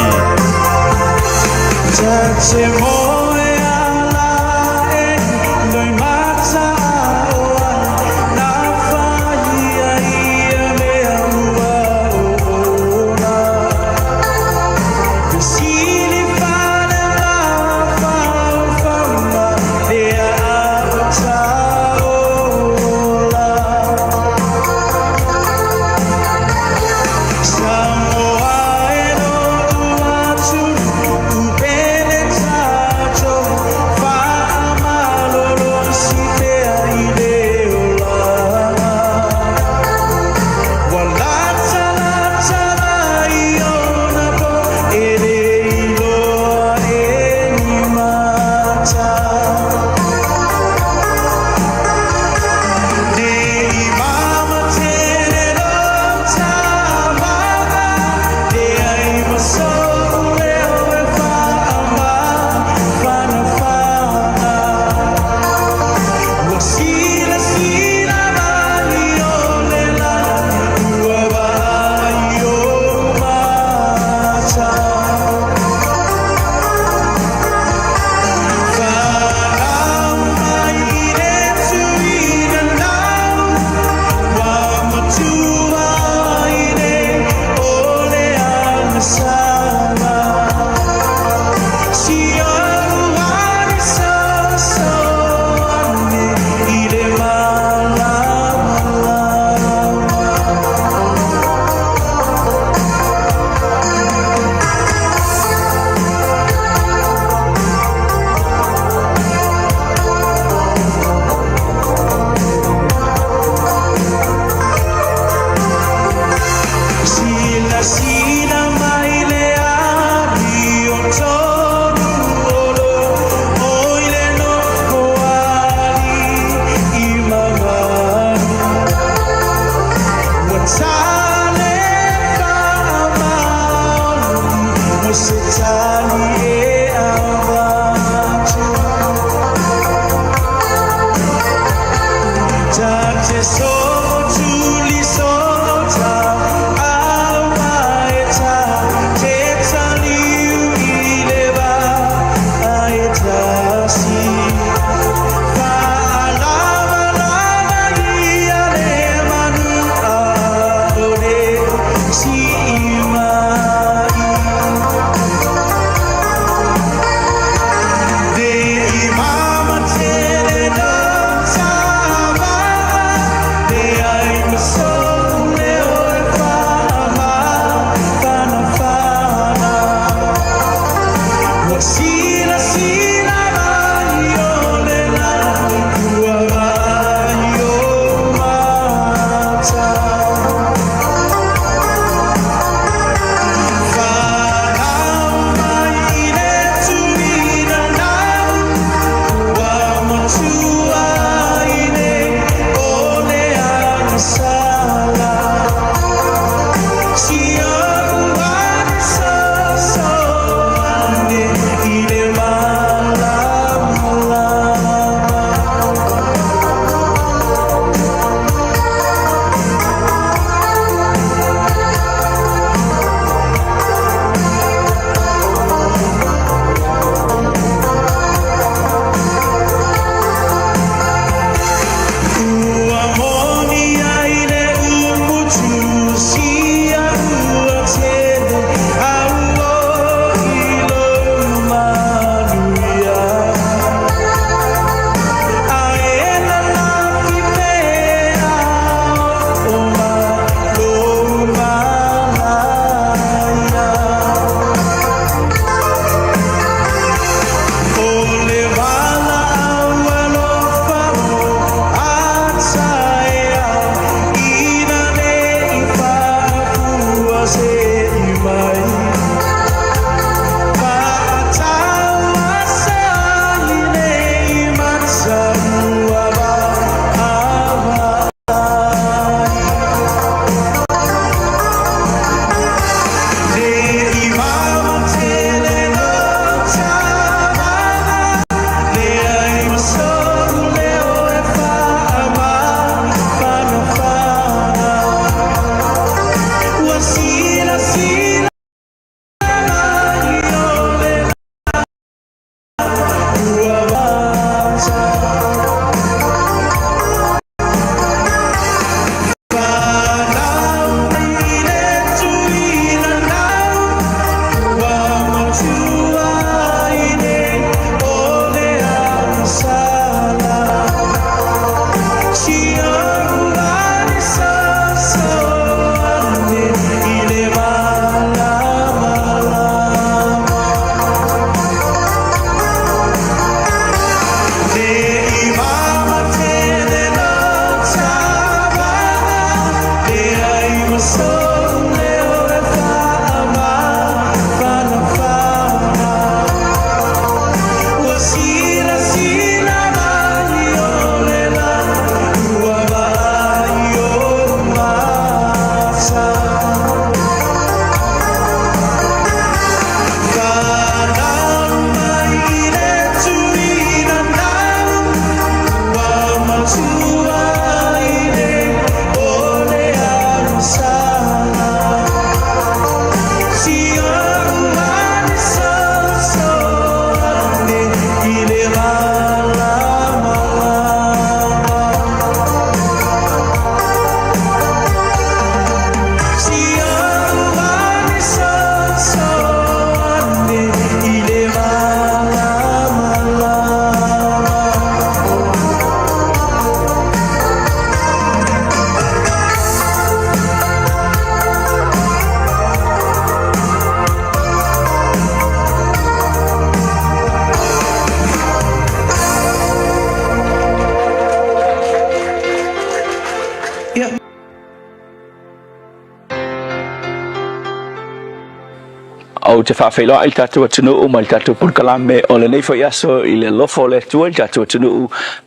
au te whawhailoa i tātou atunu o mai tātou pulkalame o le nei fo iaso i le lofo le tua i tātou atunu o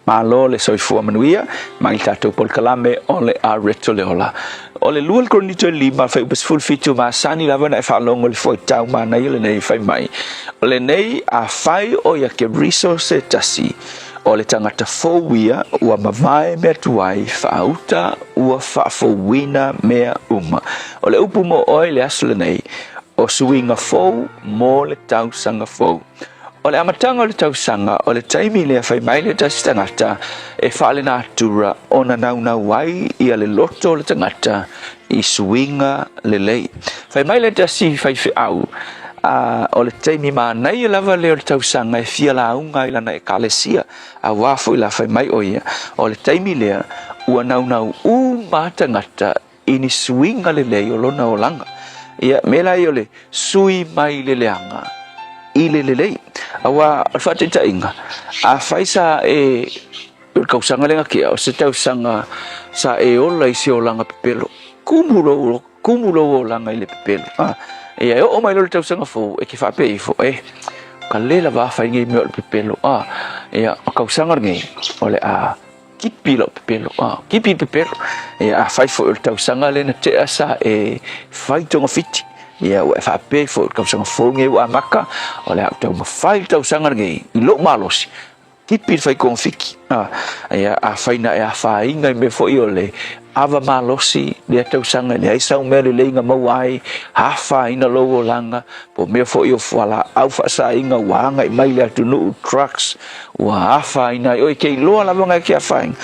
malo le soifua manuia mai tātou pulkalame o le a reto le ola. O le lua le kronito e lima whai upes fulfitu ma sani lava na e whaalongo le fwoi tau ma nei le nei whai mai. O le nei a whai o ia ke resource tasi o le tangata fōwia ua mavae mea tuai whaauta ua whaafowina mea uma. O le upu mo oi le aso le nei o suinga fōu mō le tausanga fōu. O le amatanga o le tausanga o le taimi lea whai mai le tasi tangata e whaale nā tura o na nauna wai ia le loto le tangata i suinga le lei. Whai mai le tasi whai au o le taimi mānei lava leo le tausanga e fia la unga i lana e kalesia a wafo i la whai mai o ia. O le taimi lea ua naunau mātangata i ni suinga le lei o lona o langa. Ia mela i o le sui mai le leanga i le lei. Awa alwhatita inga a whaisa e kausanga lenga kia o se tausanga sa e ola i se o langa pepelo. Kumulo o langa i le pepelo. Ia e o mai lo le tausanga fōu e ki whape i fō ka lela wawhai ngai mea o le pepelo. Ia o kausanga ngai o le a kipi lo pepelo. Kipi pepelo. Ia a whai fō o le tausanga lena te asa e whai tonga fiti. Ia o e whape fō o le kausanga fōu ngai ua maka o le au tau mawhai tausanga ngai i lo malosi. Kipi whai konfiki. Ia a whaina e a whai ngai me fō i o le ava malosi le tausanga le aisau mea le leinga mauai hafa ina logo langa po mea fo i o fuala au whasa inga wanga i mai le atunu trucks ua hafa ina i oi kei loa lavanga ki a whaing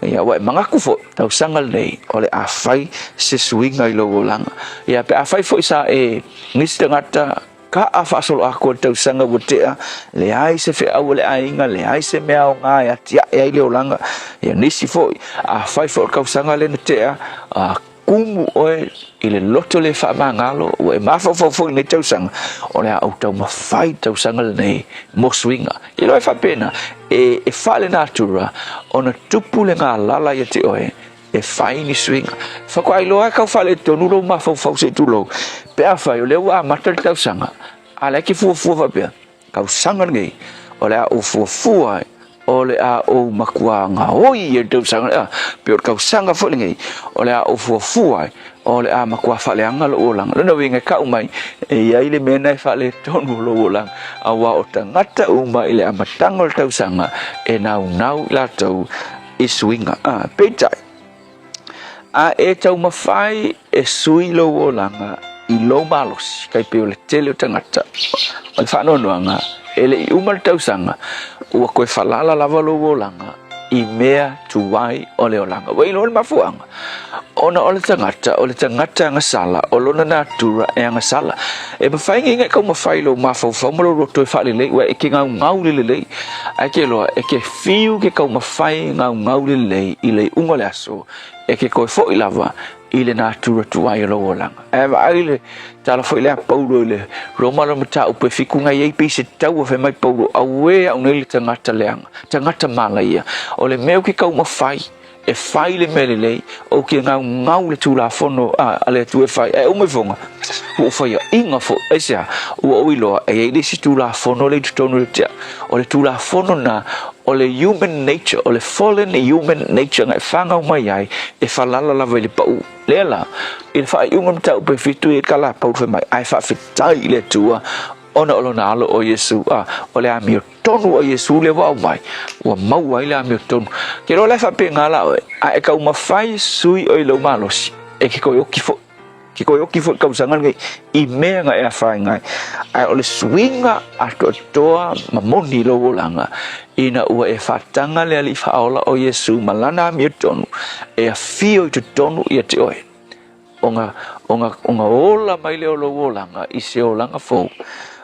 ia wai mangaku fo tausanga nei o le a whai se suinga i logo langa ia pe a whai fo isa e nisi tangata ka a whaasolo ako le tausanga watea le ai se whi au le ainga le ai se mea o ngā e atia e ai leo langa ia nisi fo a whai fo le kausanga le na tea a kumu oe i le loto le wha mangalo o e mawhawhawhau nei tausanga o le a au tau mawhai tausanga le nei mo swinga i loe whapena e whale nātura o na tupu le ngā lala i te oe e whai ni swinga whako ai loa kau whale tonu lo mawhawhau se tulo pe a whai o leo a mata le tausanga a le ki fuafua whapea kau sanga ngai o le a o fuafua o le a o makua ngā hoi e tausanga pe o kau sanga whale ngai o le a o fuafua o le a makua whaleanga lo o langa lana winga ka umai e iai le mena e whale tonu lo o langa a wa o tangata umai le a matanga le tausanga e nau la tau i swinga peitai a e tau mawhai e sui lo o langa i lo malos kai pe o le tele o tangata o le whanonoanga e le i umar tausanga ua koe whalala lava lo o langa i mea tuwai o le o langa wai lo le mafuanga ona o le tangata anga sala o lona natura e anga sala e mawhai ngai kau mawhai lo mawhau malo roto e whale lei wa e ke ngau le lei ai ke loa e ke fiu ke kau mawhai ngau le lei i le unga le aso e ke koe fo i lava i le natura tuai o lo langa e ai le tala fo i le paulo le roma lo mata upe fiku ngai ei pise tau fe mai paulo awe au nei le tangata leanga tangata malaia o le meu ke kau mawhai e whai le mele lei o ke ngau le tula fono a le tu e whai e ume fonga o whai inga fo e sea ua oiloa e ei le si tula fono le tutonu le tea o le tula fono na o le human nature o le fallen human nature ngai whangau mai ai e whalala lava i le pau lela i le whai unga mtau pe fitu e kala pau fe mai ai whawhitai le tua ona o lona alo o Yesu o le amio tonu o Yesu le wau mai ua mau ai le amio tonu ke ro le whape ngala oe a e kau mawhai sui o i lau malosi e ke koe oki fo ki koe oki fo kau sangan ngai i mea ngai a whai ngai ai o le swinga ato toa mamoni lo o langa ina ua e whatanga le ali whaola o Yesu malana amio tonu e a fio i te tonu i a te oe onga ola mai le o lo o langa i se o langa fo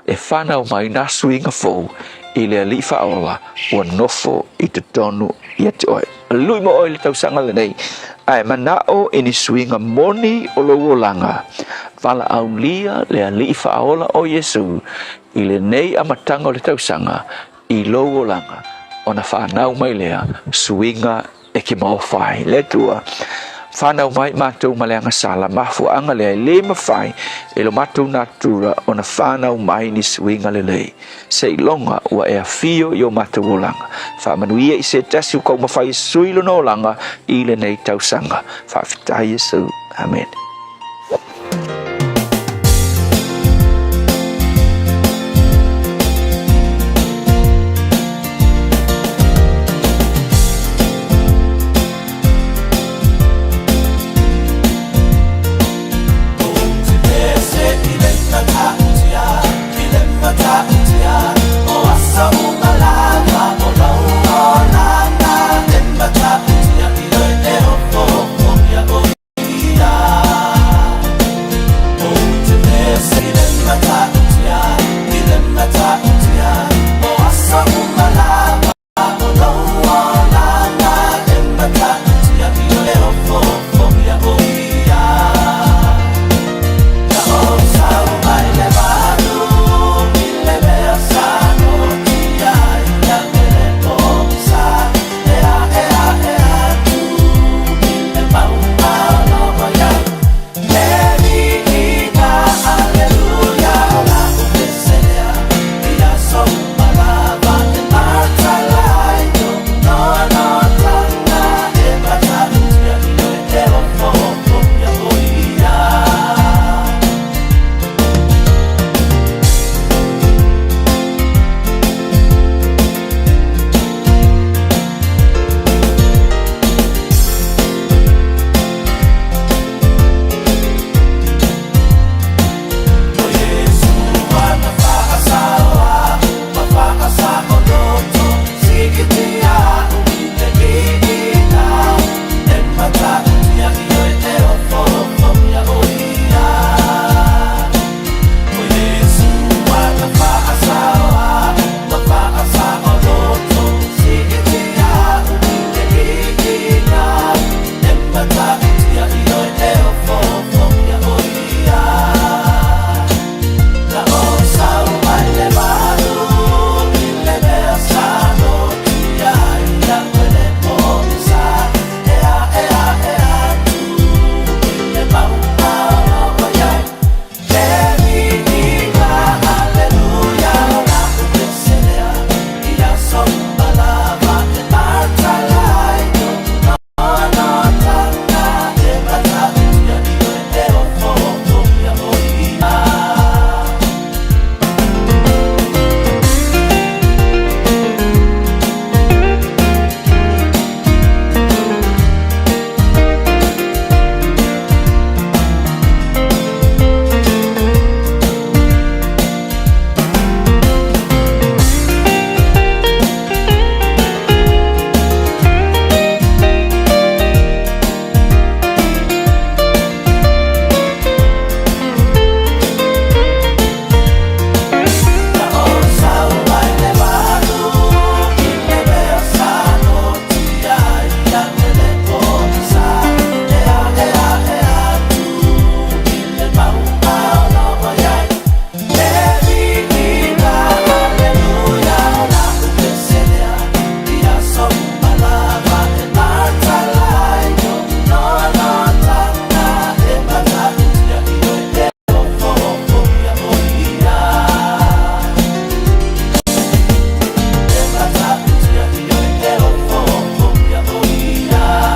e whanau mai nā swinga fōu i le ali whaola ua nofo i te tonu i te oe. Lui mo oi le tausanga le nei, ai manao i ni swinga moni o lo langa. Wala au lia le ali whaola o Yesu i le nei amatanga o le tausanga i lo langa. O na whanau mai lea swinga e ki mau whai. Le tua, whanau mai mātou maleanga sala mafu anga lea le mawhai e lo mātou natura o na whanau mai ni suinga le lei. Se ilonga ua e a fio i o mātou o langa. Whamanuia i se tasi ukau mawhai suilo no langa i le nei tausanga. Whawhitai Yesu. Amen.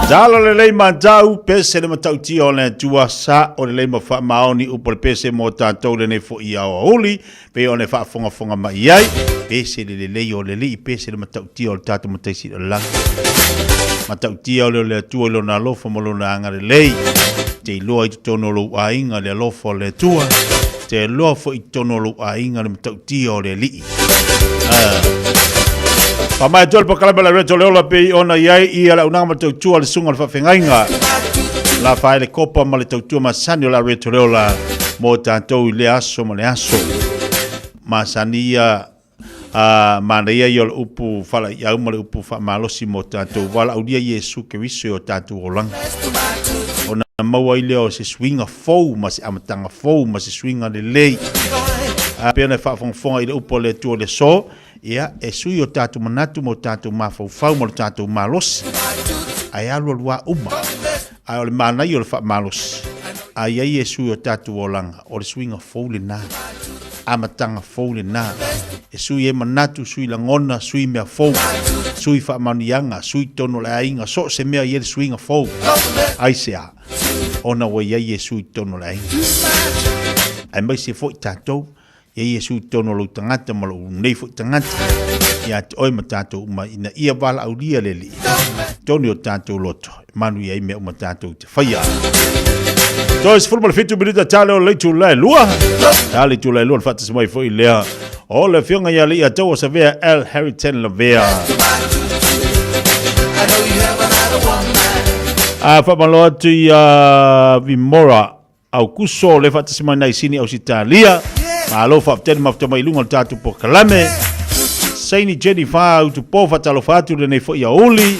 Dalo le lei matau pese le matau ti o le tua sa o le lei mafa maoni upo le pese mo tātou le ne fo i au holi pe o le wha fonga mai ai pese le lei o le lei pese le matau ti o le tātou mataisi o lang matau ti o le tua lo na lofo mo lo na anga le lei te loa i tono lo a inga le lofo le tua te loa fo i tono lo a inga le matau ti o le lei Pamai tol pakalaba la reto leola pe ona iai ia la unanga matautua le sunga le whawhengainga. La whae le kopa ma le tautua masani o la reto leola mo tātou le aso ma le aso. Masani ia mana ia i o le upu whala i au ma le upu whamalosi mo tātou wala au lia Yesu ke riso o tātou o langa. O na maua i leo se swinga fau ma se amatanga fau ma se swinga le lei. Pea na whawhongfonga i le upo le tua le so. Ia, e sui o tātou manatu mo tātou mawhau mo tātou malos. Ai alua lua uma. Ai o le manai o le whaamalos. Ai ai e sui o tātou o langa. O le suinga fou le nā. Amatanga fou le nā. E sui e manatu, sui langona, sui mea fou. Sui whaamanianga, sui tono le ainga. So se mea i le suinga fou. Ai se a. Ona wa ai e sui tono le ainga. Ai mai se fo i tātou. Ia sui tono lo tangata ma lo nei fo tangata. Ia te oi ma tātou uma ina ia wala au lia le li. Toni o tātou loto. Manu ia mea uma tātou te whaia. Tois fulma le fitu minuta tale o leitu lai lua. Tale tu lai lua le whatas mai fo i lea. O le fionga ia li a tau o sa vea El Harrington la vea. A whamaloa tu i Vimora au kuso le whatas mai nai sini au si Italia. Ma alo whaaptene mafta mai lunga le tātou po kalame. Saini Jennifer au tu po whatalo whatu le nei fo i a uli.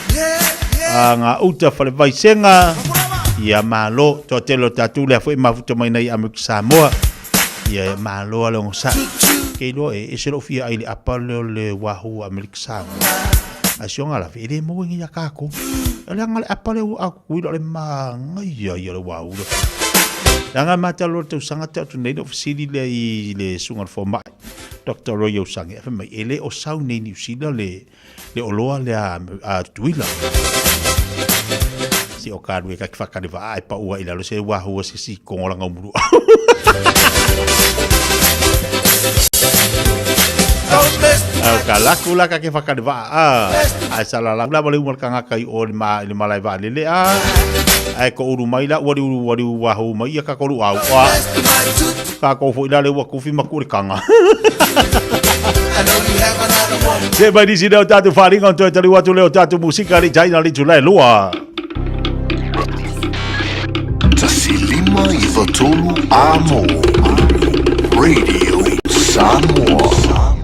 Ngā uta whale vai senga. Ia malo to telo tātou le fo i mafuta mai nei Amerika Samoa. Ia malo ale o sa. Kei loa e se lo fia ai le apale o le wahu Amerika Samoa. A sionga la vele mo ingi ya kako. Ale anga le apale o a kuilo le mangai ia le wahu. Nanga mata lo tau sanga te atu nei no fasili le sunga fo mai. Dr. Roy Osange fa mai ele o sau nei New Zealand le oloa le a tuila. Si o karu e ka whakare wa ai pa ua ila lo se wahu se si kongola ngaumuru. Au ka laku laka ke whakare wa ai sala la le umar ka ngakai o le malai wa lele ai ko uru mai la wari wahu mai ka koru au ka ko fo ila le wa kufi makuri kanga se vai disi da tatu faringa to tali watu leo tatu musika li China li Julai lua Tasilima Ivatolu Amo Radio Samoa.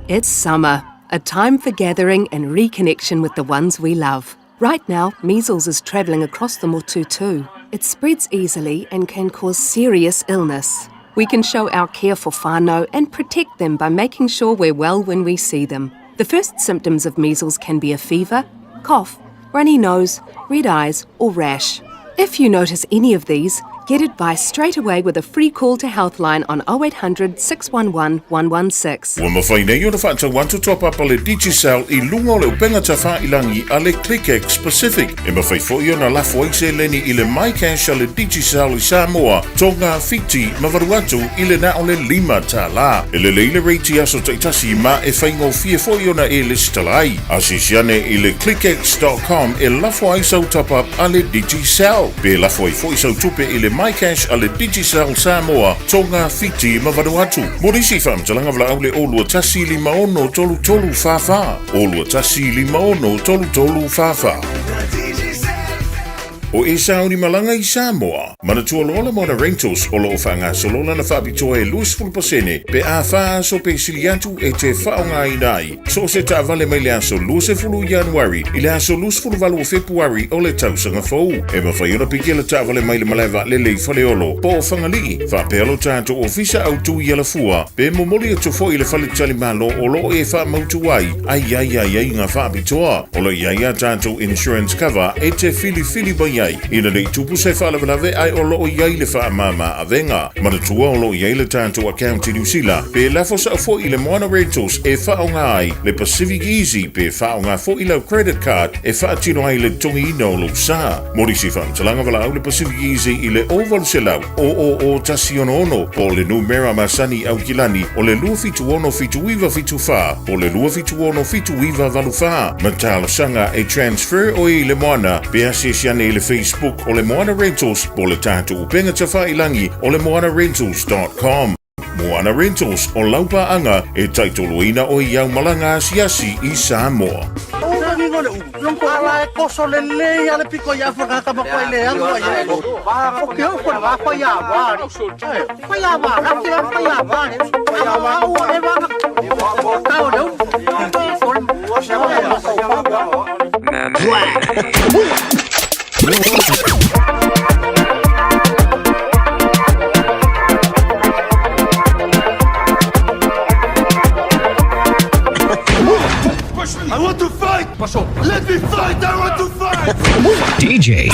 It's summer, a time for gathering and reconnection with the ones we love. Right now, measles is travelling across the motu too. It spreads easily and can cause serious illness. We can show our care for whānau and protect them by making sure we're well when we see them. The first symptoms of measles can be a fever, cough, runny nose, red eyes or rash. If you notice any of these, get advice straight away with a free call to Healthline on 0800 611 116. Ua mawhai nei o na whaatau wantu topa pa le Digicel I lunga o le upenga ta whailangi a le ClickX Pacific. E mawhai fo I o na lafo eise leni I le MyCash a le Digicel I Samoa. Tō ngā whiti mawaru atu I le na o le 5 tā la. E le leile reiti aso taitasi ma e whaingo fia fo I o na e listalai. Asisiane I le clickx.com e lafo aisau topa a le Digicel. Pe lafo I fo isau tupe I le MyCash a le Digicel Samoa tō ngā whiti mawadu atu. Morisi whamtalanga wla au le olua tasi 5 tolu tolu whawha. Olua tasi 5 tolu tolu whawha. O e sauni malanga I Samoa. Mana tualola mona rentals o loo whanga solola na whapitoa e 20% pe a wha so pe siliatu e te whaonga I nai. So se ta vale mai le aso 20 Januari I le aso 20 Februari o le tausanga fau. E mawhaiona piki le ta vale mai le malaiva le lei whale olo. Po o whangali, whapelo tato o visa au tu I ala fua. Pe momoli atu fo I le whale tali malo o loo e wha mautu ai. Ai ngā whapitoa. O lo ia tato insurance cover e te fili bai ai. Ina nei tupu se whalavelave ai o loo iai le wha mama a venga. Manatua o loo iai le tātou account I New Zealand. Pe lafo sa fo I le Moana Rentals e wha o ai. Le Pacific Easy pe wha o fo I lau credit card e wha atino ai le tongi ina o lo sa. Morisi whamtalanga wala au le Pacific Easy I le oval se lau. O tasi ono. Po le numera masani au kilani. O le lua fitu ono fitu iwa fitu wha. Po le lua fitu ono fitu iwa valu wha. Matalo sanga e transfer o I le Moana. Pe asesiane I le Facebook o le Moana Rentals po le tātou upenga ta whailangi o le moanarentals.com. Moana Rentals o laupaanga e taitoloina o iau malanga asiasi I Samoa. Yung ala e koso le le ale piko ya fa ka ma ko le ang ya. O ke o fa fa ya wa. Fa ya wa, ka ki fa ya wa. O e wa ka o do. I want to fight! Let me fight! I want to fight! DJ.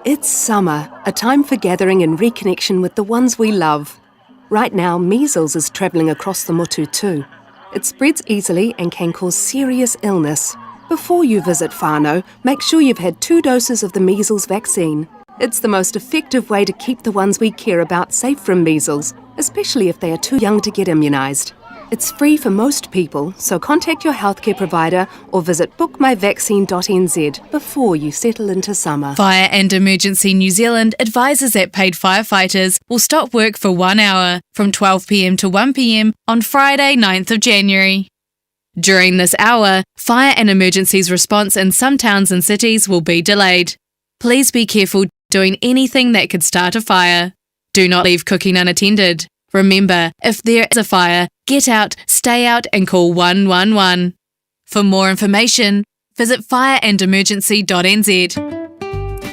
It's summer, a time for gathering and reconnection with the ones we love. Right now, measles is travelling across the motu too. It spreads easily and can cause serious illness. Before you visit whānau, make sure you've had 2 doses of the measles vaccine. It's the most effective way to keep the ones we care about safe from measles, especially if they are too young to get immunised. It's free for most people, so contact your healthcare provider or visit bookmyvaccine.nz before you settle into summer. Fire and Emergency New Zealand advises that paid firefighters will stop work for 1 hour from 12 p.m. to 1 p.m. on Friday, 9th of January. During this hour, fire and emergencies response in some towns and cities will be delayed. Please be careful doing anything that could start a fire. Do not leave cooking unattended. Remember, if there is a fire, get out, stay out and call 111. For more information, visit fireandemergency.nz.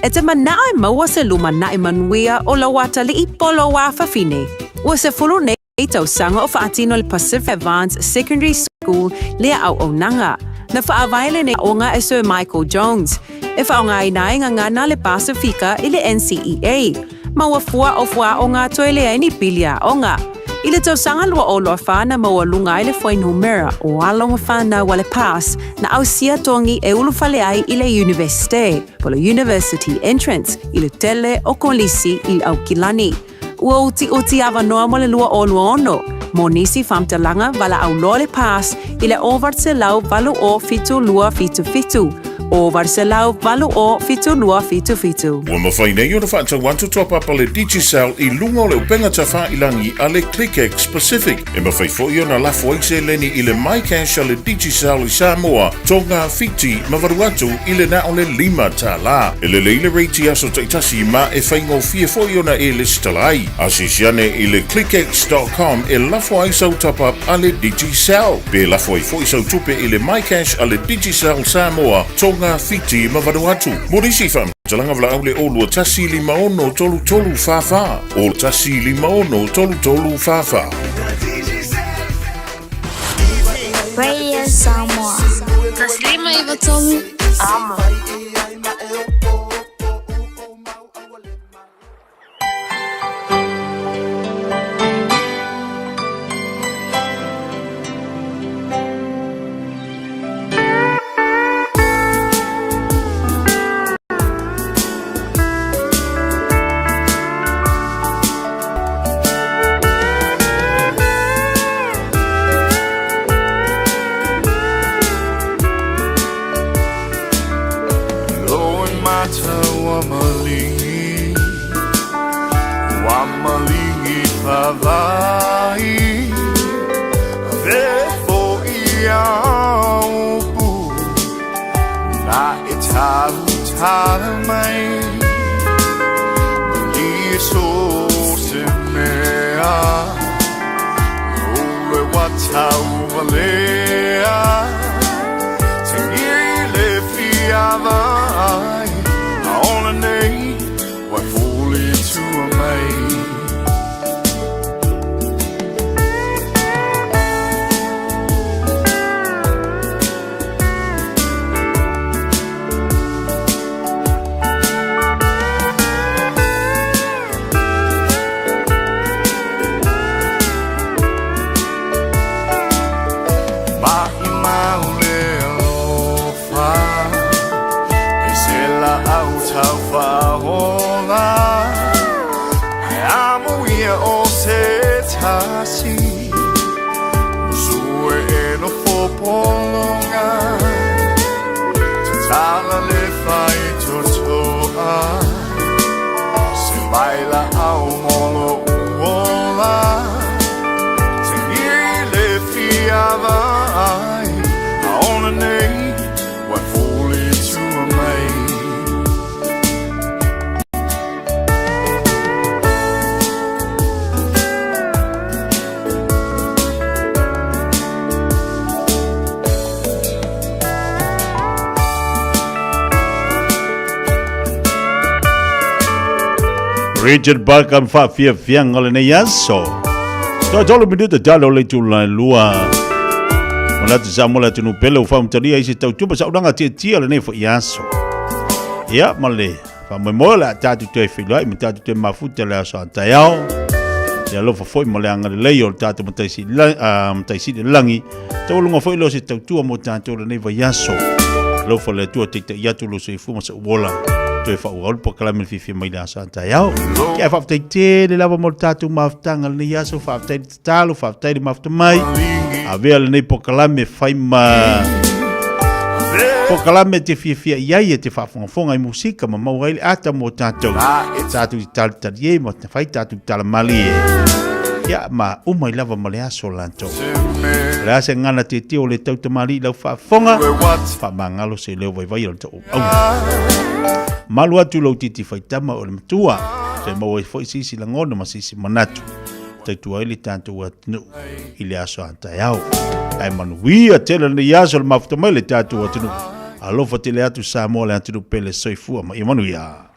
E te manae maua se luma na e manuia o la wata li I polo wa whawhine. Ua se fulu nei tau sanga o whaatino le Pacific Advanced Secondary School lea au o nanga. Na whaawaile nei onga e Sir Michael Jones. E whaonga I nae ngana le Pasifika I le NCEA. Maua fua o fua o ngā toe lea ni pilia onga. I le tau sanga lua o loa whana maua lunga I le whainumera o alonga whana wale pass na au sia tongi e ulu whale ai I le universite, po le university entrance, I le tele o kolisi I au kilani. Ua uti awa noa mo le lua o lua ono, mo nisi whamtalanga wala au loa le pass I le ovart se lau valu o fitu lua fitu fitu. O Varselau valu o fitu lua fitu fitu. Ua mawhai nei o na whaatau wantu topapa le Digicel I lunga o le upenga ta whailangi a le ClickX Pacific. E mawhai fo I o na lafo se leni I le MyCash a le Digicel I Samoa, tō ngā whiti mawaru atu I le na o le 5 tā la. E le leile reiti aso taitasi ma e whaingo fia fo I o na e listalai. Asisiane I le clickx.com e lafo ai sau tapap a le Digicel. Pe lafo ai fo I sau tupe I le MyCash a le Digicel Samoa, tō ngā whiti mawadu atu. Morisi wham, talanga wala au le olua tasi 5 tolu tolu whawha. O tasi 5 tolu tolu whawha. Radio Samoa. Taslima iwa tolu. Ama. Richard Barkham Fiafia ngole ne yaso. Tolo minuto talo le tula lua. Mala tu samola tu pelo fam tali ai se tau tupa sa udanga tia le ne fo yaso. Ya male fa mola tatu te filai mi tatu te mafuta la sa Taeao. Ya lo fo mole anga le yo tatu mtaisi de langi. Tolo ngo fo lo se tau tu mo tatu le ne fo yaso. Lo fo le tu te ya tu lo se fu mo se wola. Te fa ul po kala mi Fiafia mai da sa Taeao. Ke fa te le lava mo tatu maftanga le yaso fa te talo fa te mafta mai. Avea le nei po kala me fai ma po kala me te Fiafia ia te fa fonga I musika ma mau ai ata mo tatu. Tatu tal ye mo te fai tatu tal mali. Ya ma umai lava mo le aso lanto. Le se ngana te o le tau te mali lau fa fonga fa mangalo se leo vai vai o to. Malu atu lau titi whaitama o le matua. Fe mau e foi sisi langona ma sisi manatu. Taitua ili tātou atinu i le aso a Taeao. Ai manuia tela le aso le mafuta mai le tātou atinu. Alofa te le atu Samoa le atinu pele soifua ma i manuia.